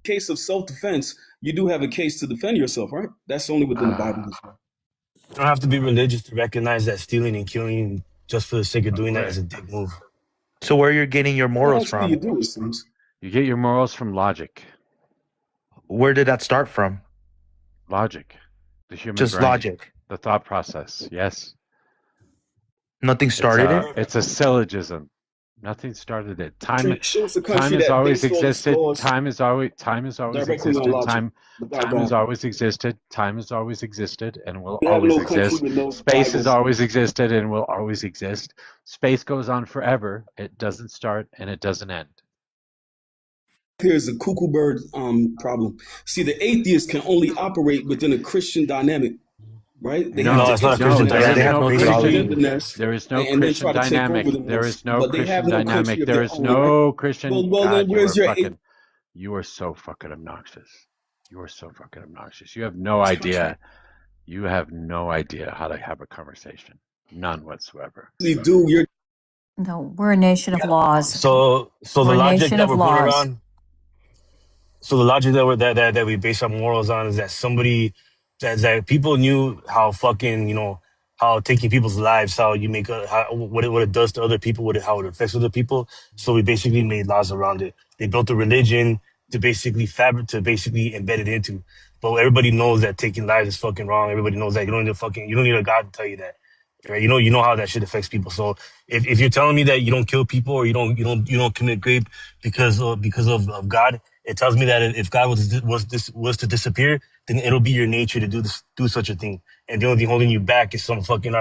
Case of self-defense, you do have a case to defend yourself, right? That's only within the Bible as well. You don't have to be religious to recognize that stealing and killing just for the sake of doing that Right. is a dick move. So where you're getting your Well, morals actually, you from? do, it seems. You get your morals from logic. Where did that start from? Logic. The human Just brain. logic. The thought process. Yes. Nothing started it. It's a syllogism. Nothing started it. Show us a Time country has that always based all its existed. laws Time has always directly on existed. logic without Time has God. always existed. Time has always existed and will We have always no country exist. with no Space has Bible. always existed and will always exist. Space goes on forever. It doesn't start and it doesn't end. Here's a cuckoo bird problem. See, the atheists can only operate within a Christian dynamic, right? They have No, to it's not a infiltrate Christian the dynamic. They nest, have no infiltrate the Christian. nest, There is no and then Christian try to take over dynamic. the There nest. is no But they have Christian no country dynamic. of There their is own, right? no Christian. Well, then God, where's your you are so fucking obnoxious. You are so fucking obnoxious. You have no idea. You have no idea how to have a conversation. None whatsoever. No, we're a nation of laws. So the We're a logic nation that of we're putting laws. around. So the logic that we base our morals on is that that people knew how fucking how taking people's lives, how you make what it does to other people, how it affects other people. So we basically made laws around it. They built a religion to basically embed it into. But everybody knows that taking lives is fucking wrong. Everybody knows that you don't need a God to tell you that. Right? You know how that shit affects people. So if you're telling me that you don't kill people or you don't commit rape because of God, it tells me that if God was to disappear, then it'll be your nature to do such a thing. And the only thing holding you back is some fucking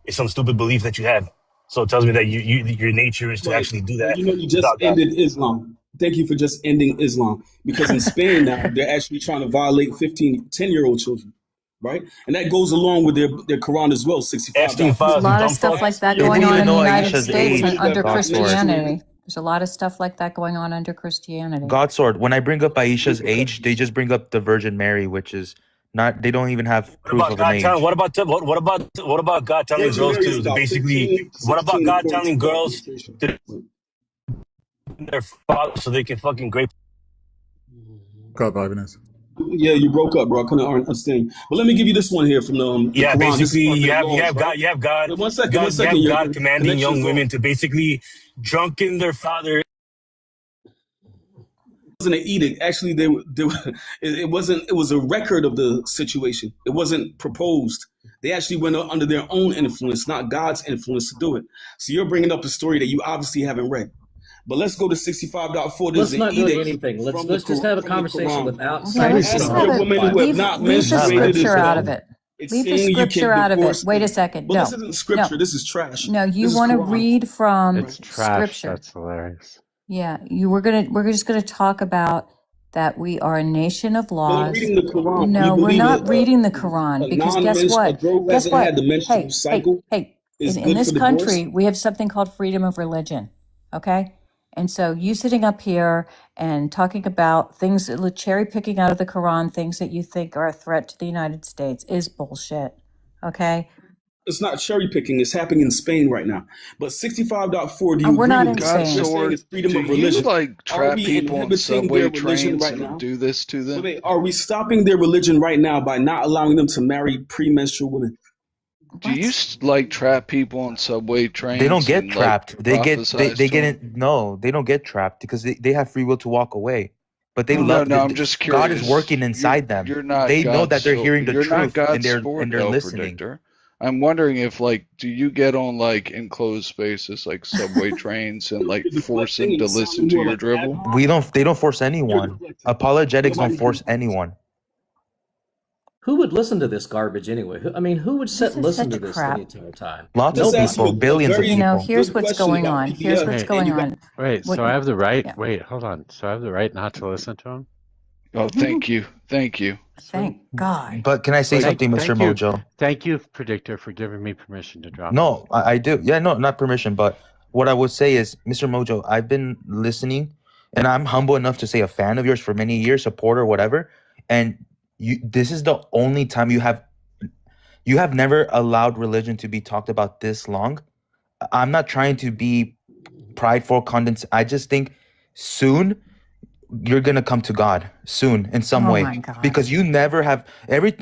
it's some stupid belief that you have. So it tells me that your nature is to But actually do that you just without God. ended Islam. Thank you for just ending Islam. Because in Spain now, they're actually trying to violate 10-year-old children, right? And that goes along with their Quran as well, 65. Epstein There's a files, you lot of dumb stuff fuck. like that They going didn't on even in the know United Aisha's States and age. under Godsword. Christianity. There's a lot of stuff like that going on under Christianity. Godsword. When I bring up Aisha's age, they just bring up the Virgin Mary, which is not. They don't even have What proof about of an God telling? age. What about God telling Virgin girls Mary is to about basically? 15, What about 16 God according to telling girls documentation. to their father so they can fucking grape? God, Ibanez. Yeah, you broke up, bro. I couldn't understand. But let me give you this one here from the Yeah, Quran. This is basically, on you their have laws, right? Wait, one second. you have Your God commanding connection's young off. women to basically drunken their father. It wasn't an edict. Actually, it wasn't. It was a record of the situation. It wasn't proposed. They actually went under their own influence, not God's influence, to do it. So you're bringing up a story that you obviously haven't read. But let's go to 65.4. There's Let's an not do edict anything. from Let's just have a from the conversation Quran. without Yeah, citing let's just anything have from Asking the women who Bible. have not leave the menstruated as scripture out well. of it. It's Leave the saying you scripture can out of it. divorce Wait a them. second. But this No, isn't scripture. no, This is trash. no. You This is want to Quran. read from It's trash. scripture. That's hilarious. Yeah, we're just gonna talk about that we are a nation of Well, I'm laws. reading the Quran. No, You we're believe not a reading the Quran because guess a what? girl who Guess hasn't had what? the menstrual Hey, cycle is in good this for divorce? country, we have something called freedom of religion. Okay. And so you sitting up here and talking about things, cherry picking out of the Quran, things that you think are a threat to the United States is bullshit. Okay. It's not cherry picking. It's happening in Spain right now. But 65.4, do you We're agree not with in this? God, They're Spain. saying Sword, it's freedom do of you religion. like Are trap we people on inhibiting their subway religion trains right and now? do this to them? Wait, are we stopping their religion right now by not allowing them to marry premenstrual women? Do you like trap people on subway They don't trains get and like trapped. They prophesize to get them? it. No, they don't get trapped because they have free will to walk away. But they No, love no, I'm just God is curious. working inside them. You're not They know that they're hearing the you're not truth and God's sport, they're El listening. Predictor. I'm wondering if like do you get on like enclosed spaces like subway trains and like You're force deflecting them and to it listen sounding to more your like ad dribble? hoc. They don't force You're anyone. deflecting. Apologetics don't Nobody's force deflecting. anyone. Who would listen to this garbage anyway? Who would sit This and is listen to such this the crap. entire time? Lots Just of ask people, you a billions of very You know, people. here's good what's question going about on. Here's PDF, what's Wait, and going you got on. wait. What So I have the right. yeah. Wait, hold on. So I have the right not to listen to him. Oh, thank you. Thank you. Sweet. Thank God. But can I say Like something, Mr. Thank you, Mojo? thank you, Predictor, for giving me permission to drop him. No, I do. Yeah, no, not permission. But what I would say is, Mr. Mojo, I've been listening, and I'm humble enough to say a fan of yours for many years, supporter, whatever. And this is the only time you have never allowed religion to be talked about this long. I'm not trying to be prideful, I just think soon you're gonna come to God soon in some Oh way my God. because you never have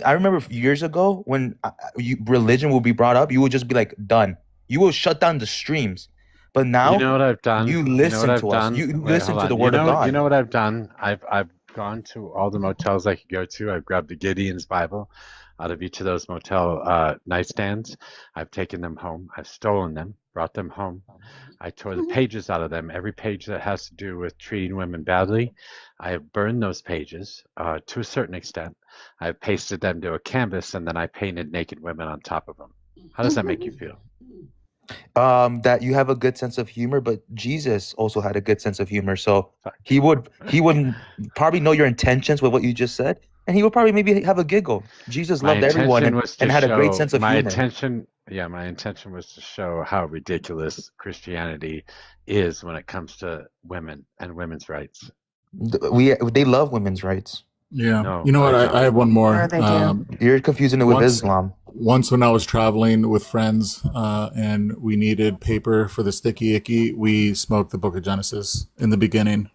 I remember years ago when religion will be brought up, you would just be like done. You will shut down the streams, but You now know what I've done? you You know what listen I've to us. done? You Wait, listen hold to the on. word of You God. know what I've done? I've gone to all the motels I could go to. I've grabbed a Gideon's Bible out of each of those motel nightstands. I've taken them home. I've stolen them, brought them home. I tore the pages out of them. Every page that has to do with treating women badly, I have burned those pages to a certain extent. I've pasted them to a canvas and then I painted naked women on top of them. How does that make you feel? That you have a good sense of humor, but Jesus also had a good sense of humor, so he would probably know your intentions with what you just said, and he would probably maybe have a giggle. Jesus My loved everyone intention was to and had a great show sense of my humor. intention. Yeah, my intention was to show how ridiculous Christianity is when it comes to women and women's rights. They love women's rights. Yeah. No, You know what? they I don't. have one more. Sure they do. You're confusing it with Once, Islam. once when I was traveling with friends and we needed paper for the sticky icky, we smoked the Book of Genesis in the beginning,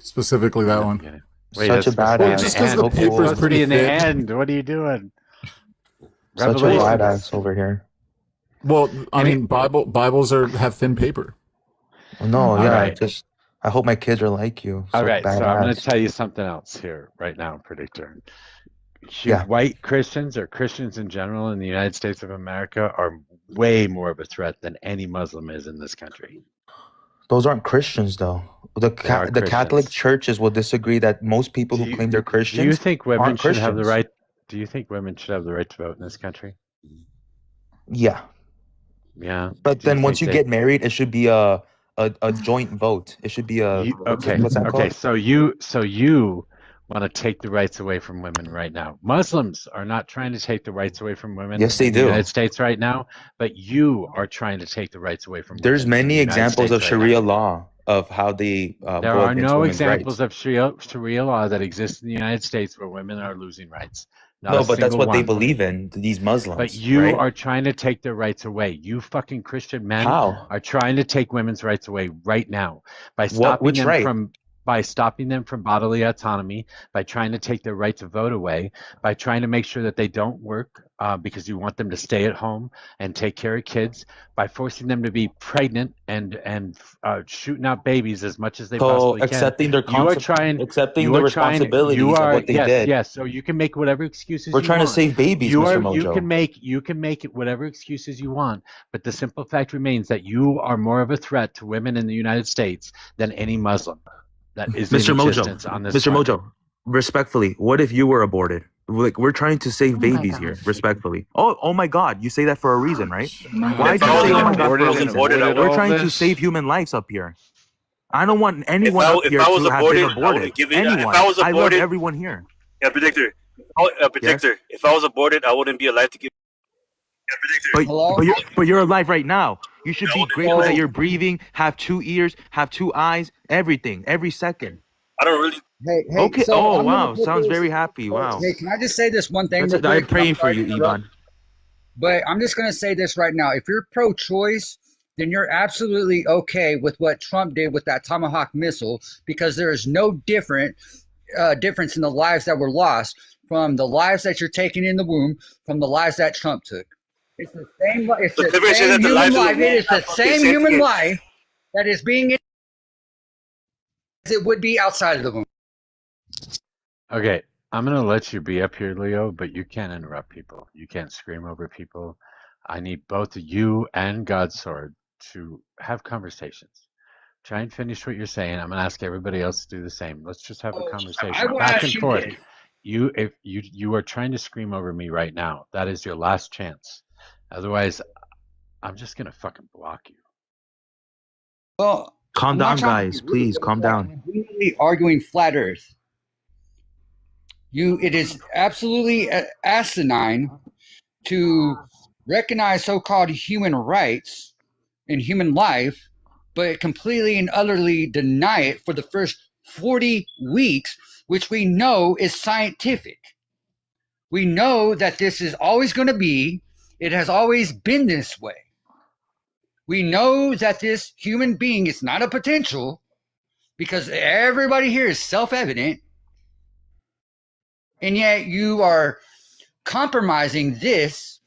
specifically that one. Yeah. Wait, Such that's a supposed to be Well, in badass. just the because end. the So It's paper is supposed cool. to be pretty in the thick. end. What are you doing? Such a Revelations. badass over here. Well, I Any, mean, Bibles have thin paper. No, all yeah, right. just I hope my kids are like you. All So right. So I'm going to badass. tell you something else here right now, Predictor. Yeah. White Christians or Christians in general in the United States of America are way more of a threat than any Muslim is in this country. Those aren't Christians though. They are The Catholic Christians. churches will disagree that most people Do who you claim they're do you Christians think women aren't should have the Christians. right? Do you think women should have the right to vote in this country? Yeah. Yeah. But Do you then once think you they? get married, it should be a joint vote. It should be a Okay. what's that Okay. called? So you want to take the rights away from women right now. Muslims are not trying to take the rights away from women Yes, they in the United do. States right now, but you are trying to take the rights away from There's women in the many United examples of States right now. Sharia law of how they There go are against no women's examples rights. of Sharia law that exist in the United States where women are losing rights. Not No, a but that's single what they one. believe in, these But Muslims, you right? are trying to take their rights away. You fucking Christian men How? are trying to take women's rights away right now by Which right? stopping them from bodily autonomy, by trying to take their right to vote away, by trying to make sure that they don't work because you want them to stay at home and take care of kids, by forcing them to be pregnant and shooting out babies as much as they So possibly can. accepting You the are trying, responsibilities of what they did. yes. So you can make whatever excuses We're you trying to want. save babies, Mr. Mojo. You can make it whatever excuses you want, but the simple fact remains that you are more of a threat to women in the United States than any Muslim that is Mr. in Mojo, existence on this Mr. planet. Mojo, respectfully, what if you were aborted? Like, we're trying to save Oh my babies here, gosh. respectfully. Oh my God, you say that for a reason, right? My Why If do I you was say, oh my God, for aborted a and reason? avoided We're all trying to this, save human lives up here. I don't want anyone up if here I was to have been aborted, I aborted. wouldn't give it. Anyone. If I was I love aborted, everyone here. yeah, predictor. Yes. If I was aborted, I wouldn't be alive to give. Yeah, predictor. But you're alive right now. You should be grateful that alive. you're breathing, have 2 ears, have 2 eyes, everything, every second. I don't really. Hey, Okay. so Oh I'm gonna wow, put sounds this. very happy. Wow. Hey, can I just say this one thing That's real it. I'm quick? praying for sorry you, to interrupt, Ivan. but I'm just gonna say this right now. If you're pro-choice, then you're absolutely okay with what Trump did with that Tomahawk missile, because there is no difference in the lives that were lost from the lives that you're taking in the womb from the lives that Trump took. It's the same. It's the same human life. It is the same human life that is being as it would be outside of the womb. Okay, I'm gonna let you be up here, Leo, but you can't interrupt people. You can't scream over people. I need both you and Godsword to have conversations. Try and finish what you're saying. I'm gonna ask everybody else to do the same. Let's just have a I conversation will back ask and you forth. this. If you are trying to scream over me right now, that is your last chance. Otherwise, I'm just gonna fucking block you. Well, Calm I'm not down, trying to guys. be rude, Please but calm it's like down. we're literally arguing flat Earth. It is absolutely asinine to recognize so-called human rights and human life, but completely and utterly deny it for the first 40 weeks, which we know is scientific. We know that this is always going to be, it has always been this way. We know that this human being is not a potential, because everybody here is self-evident, and yet you are compromising this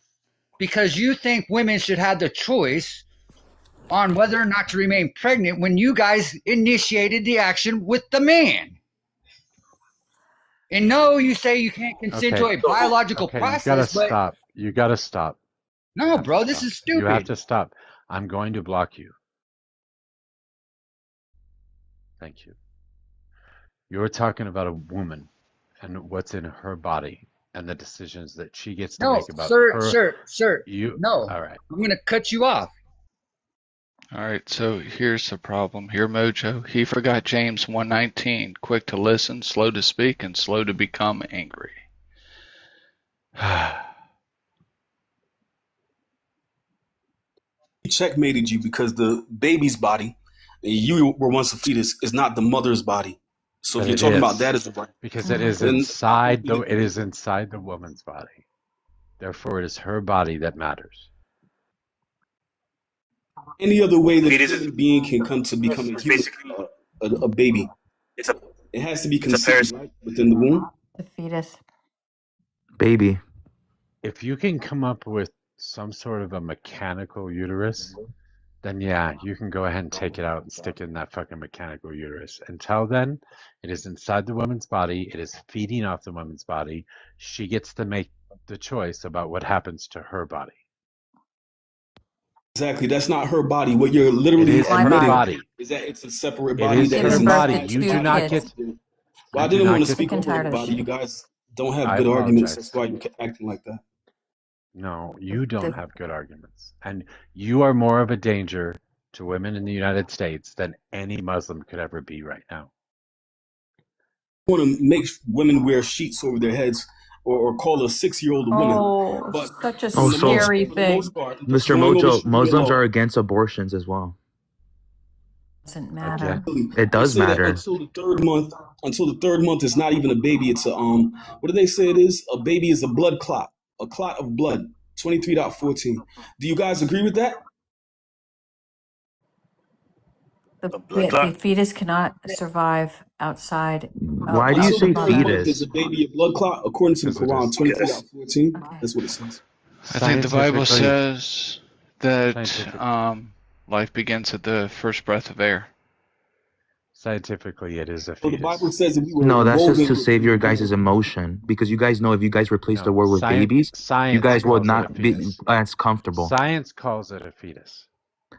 because you think women should have the choice on whether or not to remain pregnant when you guys initiated the action with the man. And no, you say you can't consent to Okay, a biological okay, you gotta process, but stop. You gotta stop. You no, have to bro, this stop. is You have stupid. to stop. I'm going to block you. Thank you. You're talking about a woman and what's in her body and the decisions that she gets to No, make about her. sir, You, no. all right. I'm going to cut you off. All right, so here's the problem. Here, Mojo, he forgot James 1:19, quick to listen, slow to speak, and slow to become angry. He checkmated you because the baby's body, you were once a fetus, is not the mother's body. So But if you're it talking about is, that as a right, because it is then inside the woman's body. Therefore, it is her body that matters. any other way that a human being can come to become a baby, it has to be conceived right within the womb. The fetus. Baby. If you can come up with some sort of a mechanical uterus, then yeah, you can go ahead and take it out and stick it in that fucking mechanical uterus. Until then, it is inside the woman's body. It is feeding off the woman's body. She gets to make the choice about what happens to her body. Exactly, that's not her body. What you're literally It is her admitting body. is that it's a separate It body is that her is body. inside. You do not get. Well, I You do didn't not want to get. speak over everybody. You guys don't have I good arguments. That's apologize. why you're acting like that. No, you don't have good arguments. And you are more of a danger to women in the United States than any Muslim could ever be right now. I want to make women wear sheets over their heads or call a 6-year-old a woman. Oh, But such a Also, scary for the thing. most part, Mr. going over Mojo, Sharia Muslims law, are against abortions as well. Doesn't matter. It they does say that matter. until the third month, it's not even a baby. It's a what do they say it is? A baby is a blood clot, a clot of blood. 23.14. Do you guys agree with that? The fetus cannot survive outside of Why do you Until the say third month, is fetus? a baby a blood clot? According to the Because it Quran, is. 23.14. That's what it says. I think the Bible Scientifically, says that scientific, life begins at the first breath of air. scientifically, it is a So the Bible fetus. says that we were No, that's just to woven save within your the womb. guys' emotion. Because you guys know if you guys replace the No, word with babies, you science guys would calls it a not be fetus. as comfortable. Science calls it a fetus.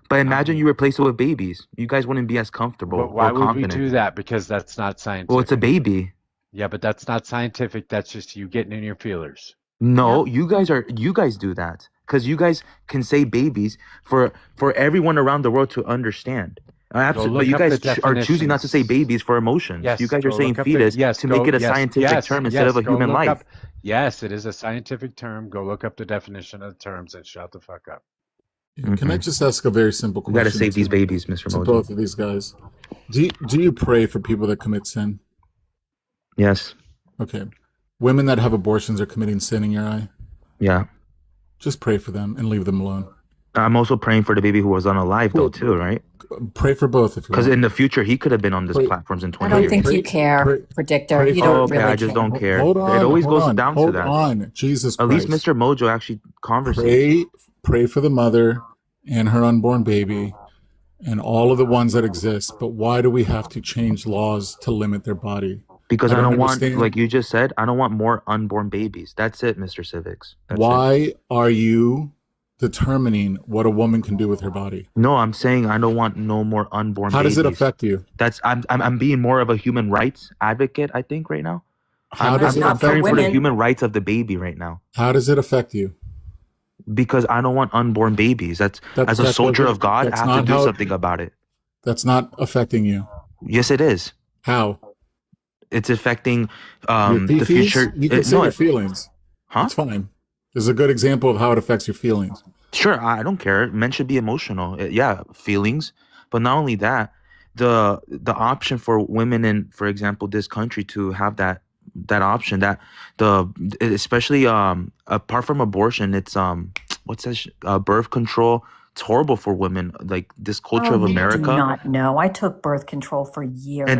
But imagine you replace it with babies. You guys wouldn't be as comfortable But why or would we confident. do that? Because that's not Well, it's a scientific. baby. Yeah, but that's not scientific. That's just you getting in your feelers. No, you guys do that because you guys can say babies for everyone around the world to understand. Go Absolutely, but look you up the guys are choosing not to say definitions. babies for emotions. You Yes, guys are go saying look up the fetus yes, to make go it a yes, scientific yes, term instead of yes, a go human look life. up. Yes, it is a scientific term. Go look up the definition of the terms and shut the fuck up. Can I just ask a very simple We got to question save these babies, Mr. to Mojo. both of these guys? Do you pray for people that commit sin? Yes. Okay. Women that have abortions are committing sin in your eye? Yeah. Just pray for them and leave them alone. I'm also praying for the baby who was unalive, though, too, right? Pray for both if you Because want. in the future, he could have been on these platforms in I 20 don't years. think you care, predictor. You don't Okay, really I just care. don't care. Hold It always goes on, down to hold that. on. Jesus At Christ. least Mr. Mojo actually conversates. Pray for the mother and her unborn baby and all of the ones that exist. But why do we have to change laws to limit their body? Because I don't want, understand. like you just said, I don't want more unborn babies. That's it, Mr. Civics. That's Why are you determining what a woman can do with her body? No, I'm saying I don't want no more unborn How babies. does it affect you? That's I'm being more of a human rights advocate, I think, right now. How does it I'm affect caring for the women? human rights of the baby right now. How does it affect you? Because I don't want unborn babies. As a soldier of God, I have to do something about it. That's not affecting you. Yes, it is. How? It's affecting your the future. You can say your feelings. Huh? It's fine. This is a good example of how it affects your feelings. Sure, I don't care. Men should be emotional. Yeah, feelings. But not only that, the option for women in, for example, this country to have that option, that especially apart from abortion, it's what's that birth control. It's horrible for women. Like this culture of America. You do not know. I took birth control for years. And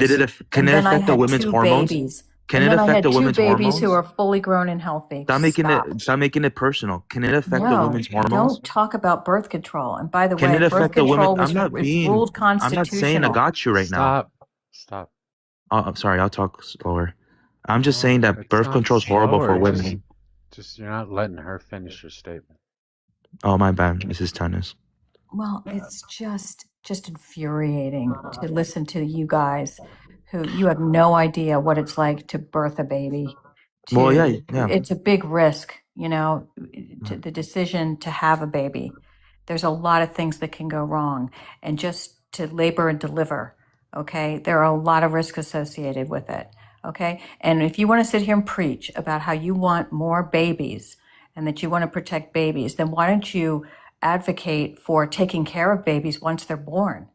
can it affect the women's hormones? Babies. Can and it then affect I had the two women's babies hormones? who are fully grown and healthy. Stop making it personal. Can it affect the women's hormones? Don't talk about birth control. And by the Can way, it affect birth the control women? was ruled constitutional. I'm not saying I got you right now. Stop. I'm sorry. I'll talk slower. I'm just saying that birth control is horrible for women. Just you're not letting her finish her statement. Oh, my bad, Mrs. Tennis. Well, it's just infuriating to listen to you guys who you have no idea what it's like to birth a baby. Well, yeah. It's a big risk, to the decision to have a baby. There's a lot of things that can go wrong, and just to labor and deliver, okay? There are a lot of risks associated with it, okay? And if you want to sit here and preach about how you want more babies and that you want to protect babies, then why don't you advocate for taking care of babies once they're born?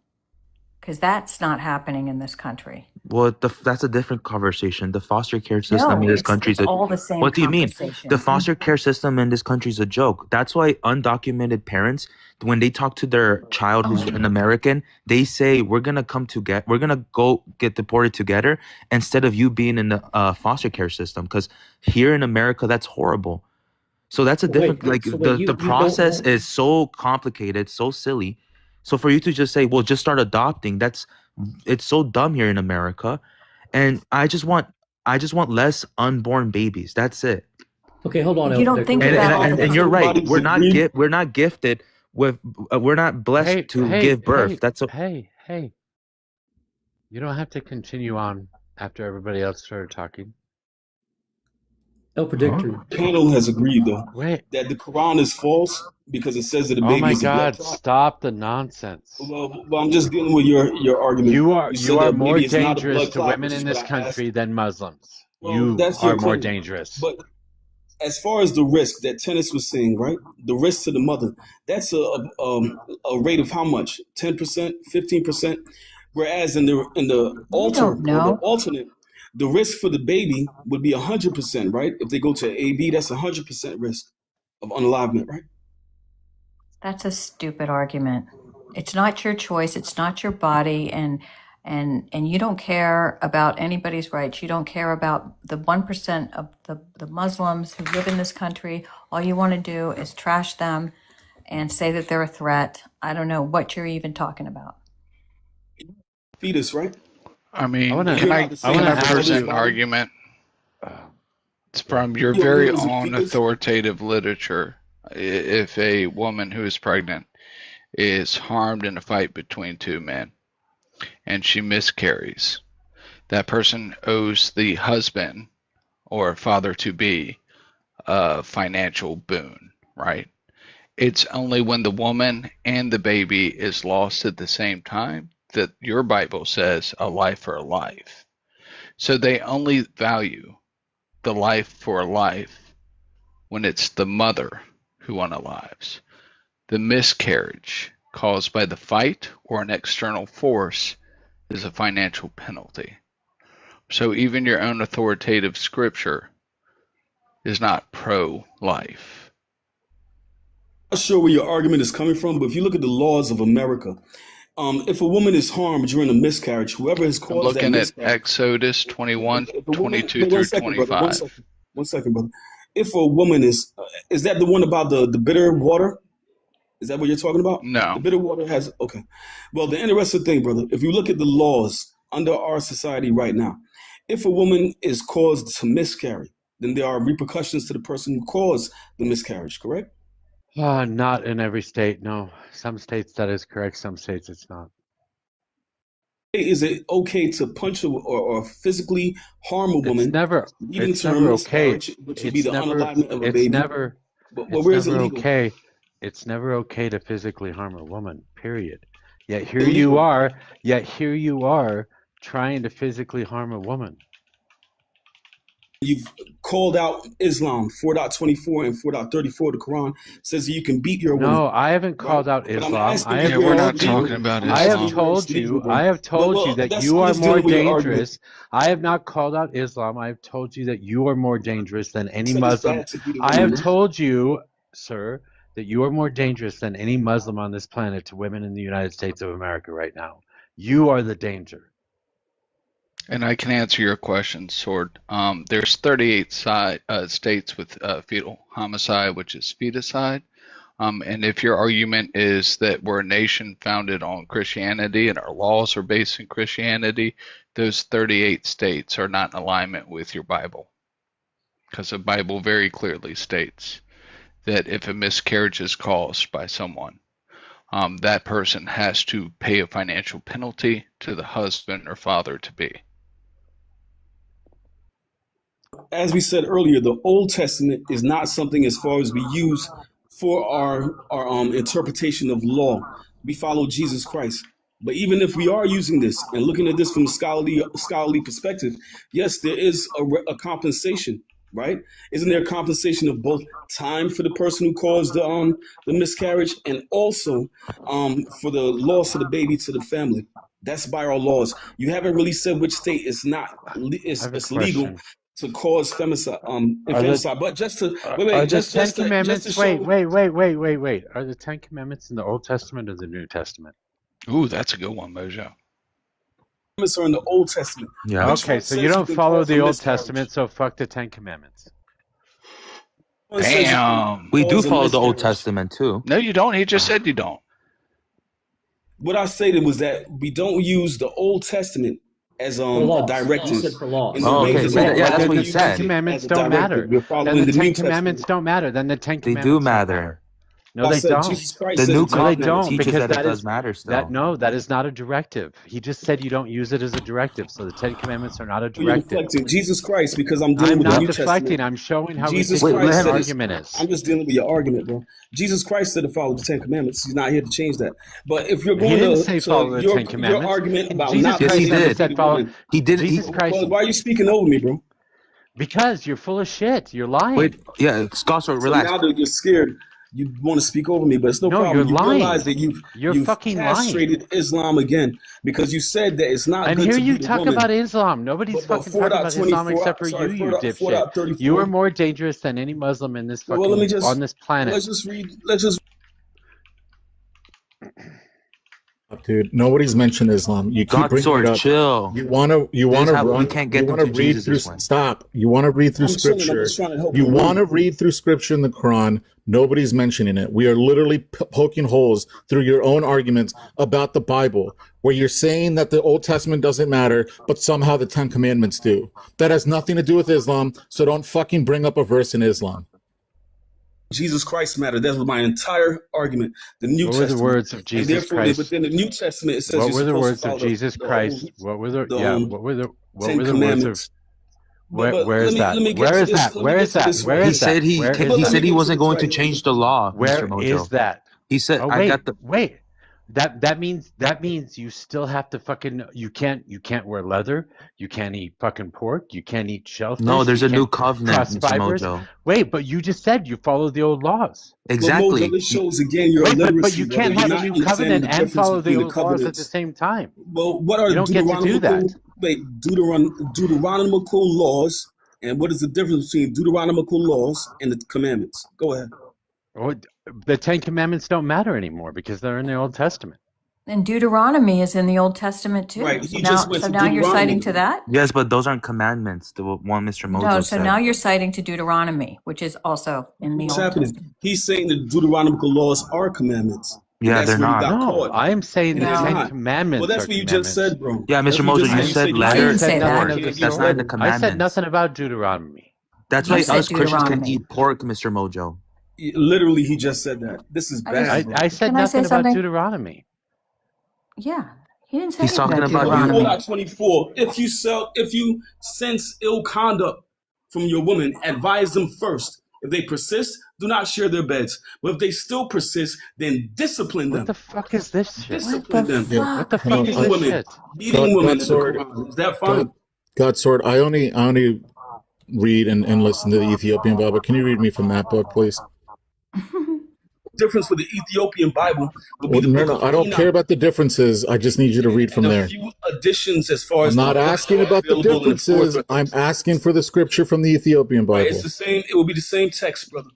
Because that's not happening in this country. Well, that's a different conversation. The foster care system in this country is all the same. What do you mean? The foster care system in this country is a joke. That's why undocumented parents, when they talk to their child who's an American, they say, we're gonna go get deported together instead of you being in the foster care system. Because here in America, that's horrible. So that's a different, the process is so complicated, so silly. So for you to just say, well, just start adopting, it's so dumb here in America. And I just want less unborn babies. That's it. Okay, hold on. You don't think about and you're right. We're not gifted with, we're not blessed to give birth. Hey. You don't have to continue on after everybody else started talking. No, predictor. The panel has agreed, though, that the Quran is false because it says that the baby is a blood Oh my God! clot. Stop the nonsense. Well, I'm just dealing with your argument. You are more baby is not a dangerous blood to clot, women which is in what this I country asked. than Muslims. Well, You that's your are more claim. dangerous. But as far as the risk that Tennis was saying, right? The risk to the mother, that's a rate of how much? 10%, 15%. Whereas in the alternate, the risk for the baby would be 100%, right? If they go to AB, that's 100% risk of unalivement, right? That's a stupid argument. It's not your choice. It's not your body, and you don't care about anybody's rights. You don't care about the 1% of the Muslims who live in this country. All you want to do is trash them and say that they're a threat. I don't know what you're even talking about. Fetus, right? I mean, I can I present an body? argument? It's from your very own authoritative literature. If a woman who is pregnant is harmed in a fight between two men and she miscarries, that person owes the husband or father-to-be a financial boon, right? It's only when the woman and the baby is lost at the same time that your Bible says a life for a life. So they only value the life for a life when it's the mother who unalives. The miscarriage caused by the fight or an external force is a financial penalty. So even your own authoritative scripture is not pro-life. I'm not sure where your argument is coming from, but if you look at the laws of America, if a woman is harmed during a miscarriage, whoever has I'm caused that looking at miscarriage, Exodus 21, if a woman, 22 no, through one second, brother, 25. one second, brother. If a woman is that the one about the bitter water? Is that what you're talking about? No. The bitter water has, okay. Well, the interesting thing, brother, if you look at the laws under our society right now, if a woman is caused to miscarry, then there are repercussions to the person who caused the miscarriage, correct? Not in every state, no. Some states that is correct, some states it's not. Is it okay to punch or physically harm a woman, It's never leading to her miscarriage, which would be the unalivement of a baby? But where is it legal? okay. It's never okay to physically harm a woman, period. Yet here you are trying to physically harm a woman. You've called out Islam, 4.24 and 4.34 of the Quran says that you can beat your woman. No, I haven't called out Islam. We're not talking about Islam. I have told you that you are more dangerous. I have not called out Islam. I have told you that you are more dangerous than any Muslim. I have told you, sir, that you are more dangerous than any Muslim on this planet to women in the United States of America right now. You are the danger. And I can answer your question, Sword. There's 38 states with fetal homicide, which is feticide. And if your argument is that we're a nation founded on Christianity and our laws are based in Christianity, those 38 states are not in alignment with your Bible. Because the Bible very clearly states that if a miscarriage is caused by someone, that person has to pay a financial penalty to the husband or father-to-be. As we said earlier, the Old Testament is not something as far as we use for our interpretation of law. We follow Jesus Christ. But even if we are using this and looking at this from a scholarly perspective, yes, there is a compensation, right? Isn't there a compensation of both time for the person who caused the miscarriage and also for the loss of the baby to the family? That's by our laws. You haven't really said which state it's legal to cause femicide, but just to wait. Are the Ten Commandments? Wait. Are the Ten Commandments in the Old Testament or the New Testament? Ooh, that's a good one, Mojo. Are in the Old Testament. Yeah. Okay, so you don't follow the Old Testament, so fuck the Ten Commandments. Damn. We do follow the Old Testament too. No, you don't. He just said you don't. What I stated was that we don't use the Old Testament as a directive. Okay. That's what you said. The Ten Commandments don't matter. Then the Ten Commandments don't matter. Then the Ten Commandments do matter. No, they don't. The New Covenant teaches that it does matter still. That is not a directive. He just said you don't use it as a directive. So the Ten Commandments are not a directive. You're deflecting Jesus Christ because I'm dealing with the New Testament. I'm not deflecting. I'm showing how Jesus ridiculous your argument is. I'm just dealing with your argument, bro. Jesus Christ said to follow the Ten Commandments. He's not here to change that. But if you're going to follow the Ten Commandments, your argument about Jesus not, Christ he did. He did. Jesus Christ. Why are you speaking over me, bro? Because you're full of shit. You're lying. Wait, yeah, Scott, relax. So now that you're scared, you want to speak over me, but it's no problem. You're lying. Realize that you've fucking castrated lying. Islam again because you said that it's not and good here to you beat a talk woman. about Islam. Nobody's fucking talking about Islam except for you, you dipshit. You are more dangerous than any Muslim in this fucking on this planet. Let's just Dude, nobody's mentioned Islam. You keep bringing it up. Chill. You want to run. We can't get them to read Jesus through. Stop. You want to read through scripture. You want to read through scripture in the Quran. Nobody's mentioning it. We are literally poking holes through your own arguments about the Bible, where you're saying that the Old Testament doesn't matter, but somehow the Ten Commandments do. That has nothing to do with Islam. So don't fucking bring up a verse in Islam. Jesus Christ mattered. That was my entire argument. The New Testament. What were the words of Jesus Christ? Within the New Testament, it says what were the words of Jesus Christ? What were the words of? Where is that? Where is that? He said he wasn't going to change the law. Where is that? He said, wait. That means you still have to fucking you can't wear leather, you can't eat fucking pork, you can't eat No, shellfish, there's you a new can't covenant, cross Mr. fibers. Mojo. Wait, but you just said you follow the old laws. Well, Mojo, Exactly. this shows again your Wait, but illiteracy, you brother. can't You're have a not new understanding covenant the and difference follow the between the old laws at the covenants. same time. Well, what are You don't get to do that. Deuteronomical laws, and what is the difference between Deuteronomical laws and the commandments? Go ahead. The Ten Commandments don't matter anymore because they're in the Old Testament. And Deuteronomy is in the Old Testament too. Right. So He just now, went so to now you're citing Deuteronomy. to that? Yes, but those aren't commandments. The one Mr. No, Mojo so said. now you're citing to Deuteronomy, which is also in the What's Old happening? Testament. He's saying the Deuteronomical laws are commandments. And Yeah, that's they're where he not. got No, caught. I'm saying And the they're Ten not. Commandments Well, that's are what you just commandments. said, bro. Yeah, That's Mr. what Mojo, you you said said. letter. I didn't said say nothing that. of the Can't get That's not in the sort. letter. I said commandments. nothing about Deuteronomy. That's You why said us Christians can Deuteronomy. eat pork, Mr. Mojo. Literally, he just said that. This is bad, bro. I said Can I say nothing about something? Deuteronomy. Yeah, he didn't say He's anything talking about about you. Deuteronomy. 24. If you sense ill conduct from your woman, advise them first. If they persist, do not share their beds. But if they still persist, then discipline What them. the fuck is this shit? Discipline them. Yeah. What the fuck is Beating this women. shit? Beating women in the Sword. Quran. Is that fine? God Sword. I only read and listen to the Ethiopian Bible. Can you read me from that book, please? Difference with the Ethiopian Bible would be Well, the no, book no, of I don't care Enoch. about the differences. I just need you to read from And a there. few additions as far I'm as the not books asking that are about the available in the fourth. differences. I'm asking for the scripture from the Ethiopian Right, Bible. it's the same. It will be the same text, brother.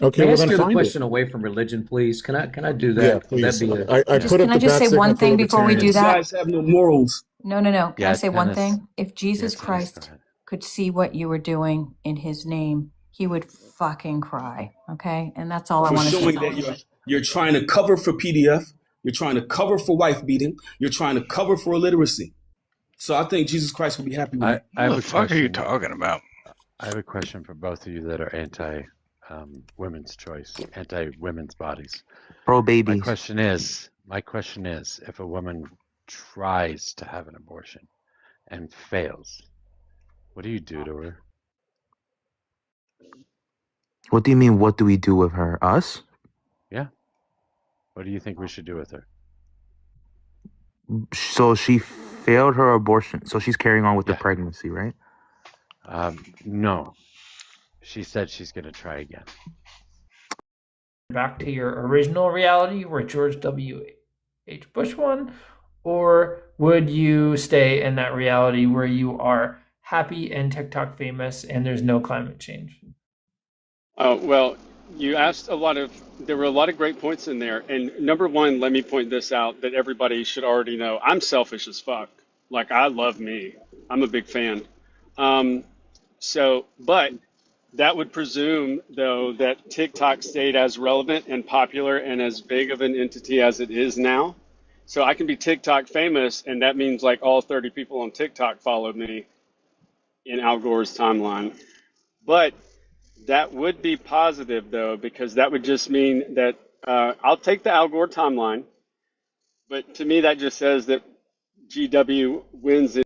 Okay, May I well ask then you the find it. question away from religion, please? Can I do that? Yeah, Would please. that be I Just, put up can I the just bat say one signal for thing before we do libertarians. You that? guys have no morals. No. Can I Yeah, say one tennis. thing? If Jesus Tennis, go Christ ahead. could see what you were doing in his name, he would fucking cry. Okay? And that's all I For want to showing say. that you're trying to cover for PDF, you're trying to cover for wife beating, you're trying to cover for illiteracy. So I think Jesus Christ will be happy with you. I have What the a fuck are you question. talking about? I have a question for both of you that are anti women's choice, anti women's bodies. Pro My babies. question is, if a woman tries to have an abortion and fails, what do you do to her? What do you mean? What do we do with her? Us? Yeah. What do you think we should do with her? So she failed her abortion. So she's carrying on with the Yeah. pregnancy, right? No. She said she's going to try again. Back to your original reality where George W.H. Bush won? Or would you stay in that reality where you are happy and TikTok famous and there's no climate change? Well, you asked there were a lot of great points in there. And number one, let me point this out that everybody should already know. I'm selfish as fuck. Like, I love me. I'm a big fan. But that would presume, though, that TikTok stayed as relevant and popular and as big of an entity as it is now. So I can be TikTok famous, and that means like all 30 people on TikTok followed me in Al Gore's timeline. But that would be positive, though, because that would just mean that I'll take the Al Gore timeline. But to me, that just says that GW wins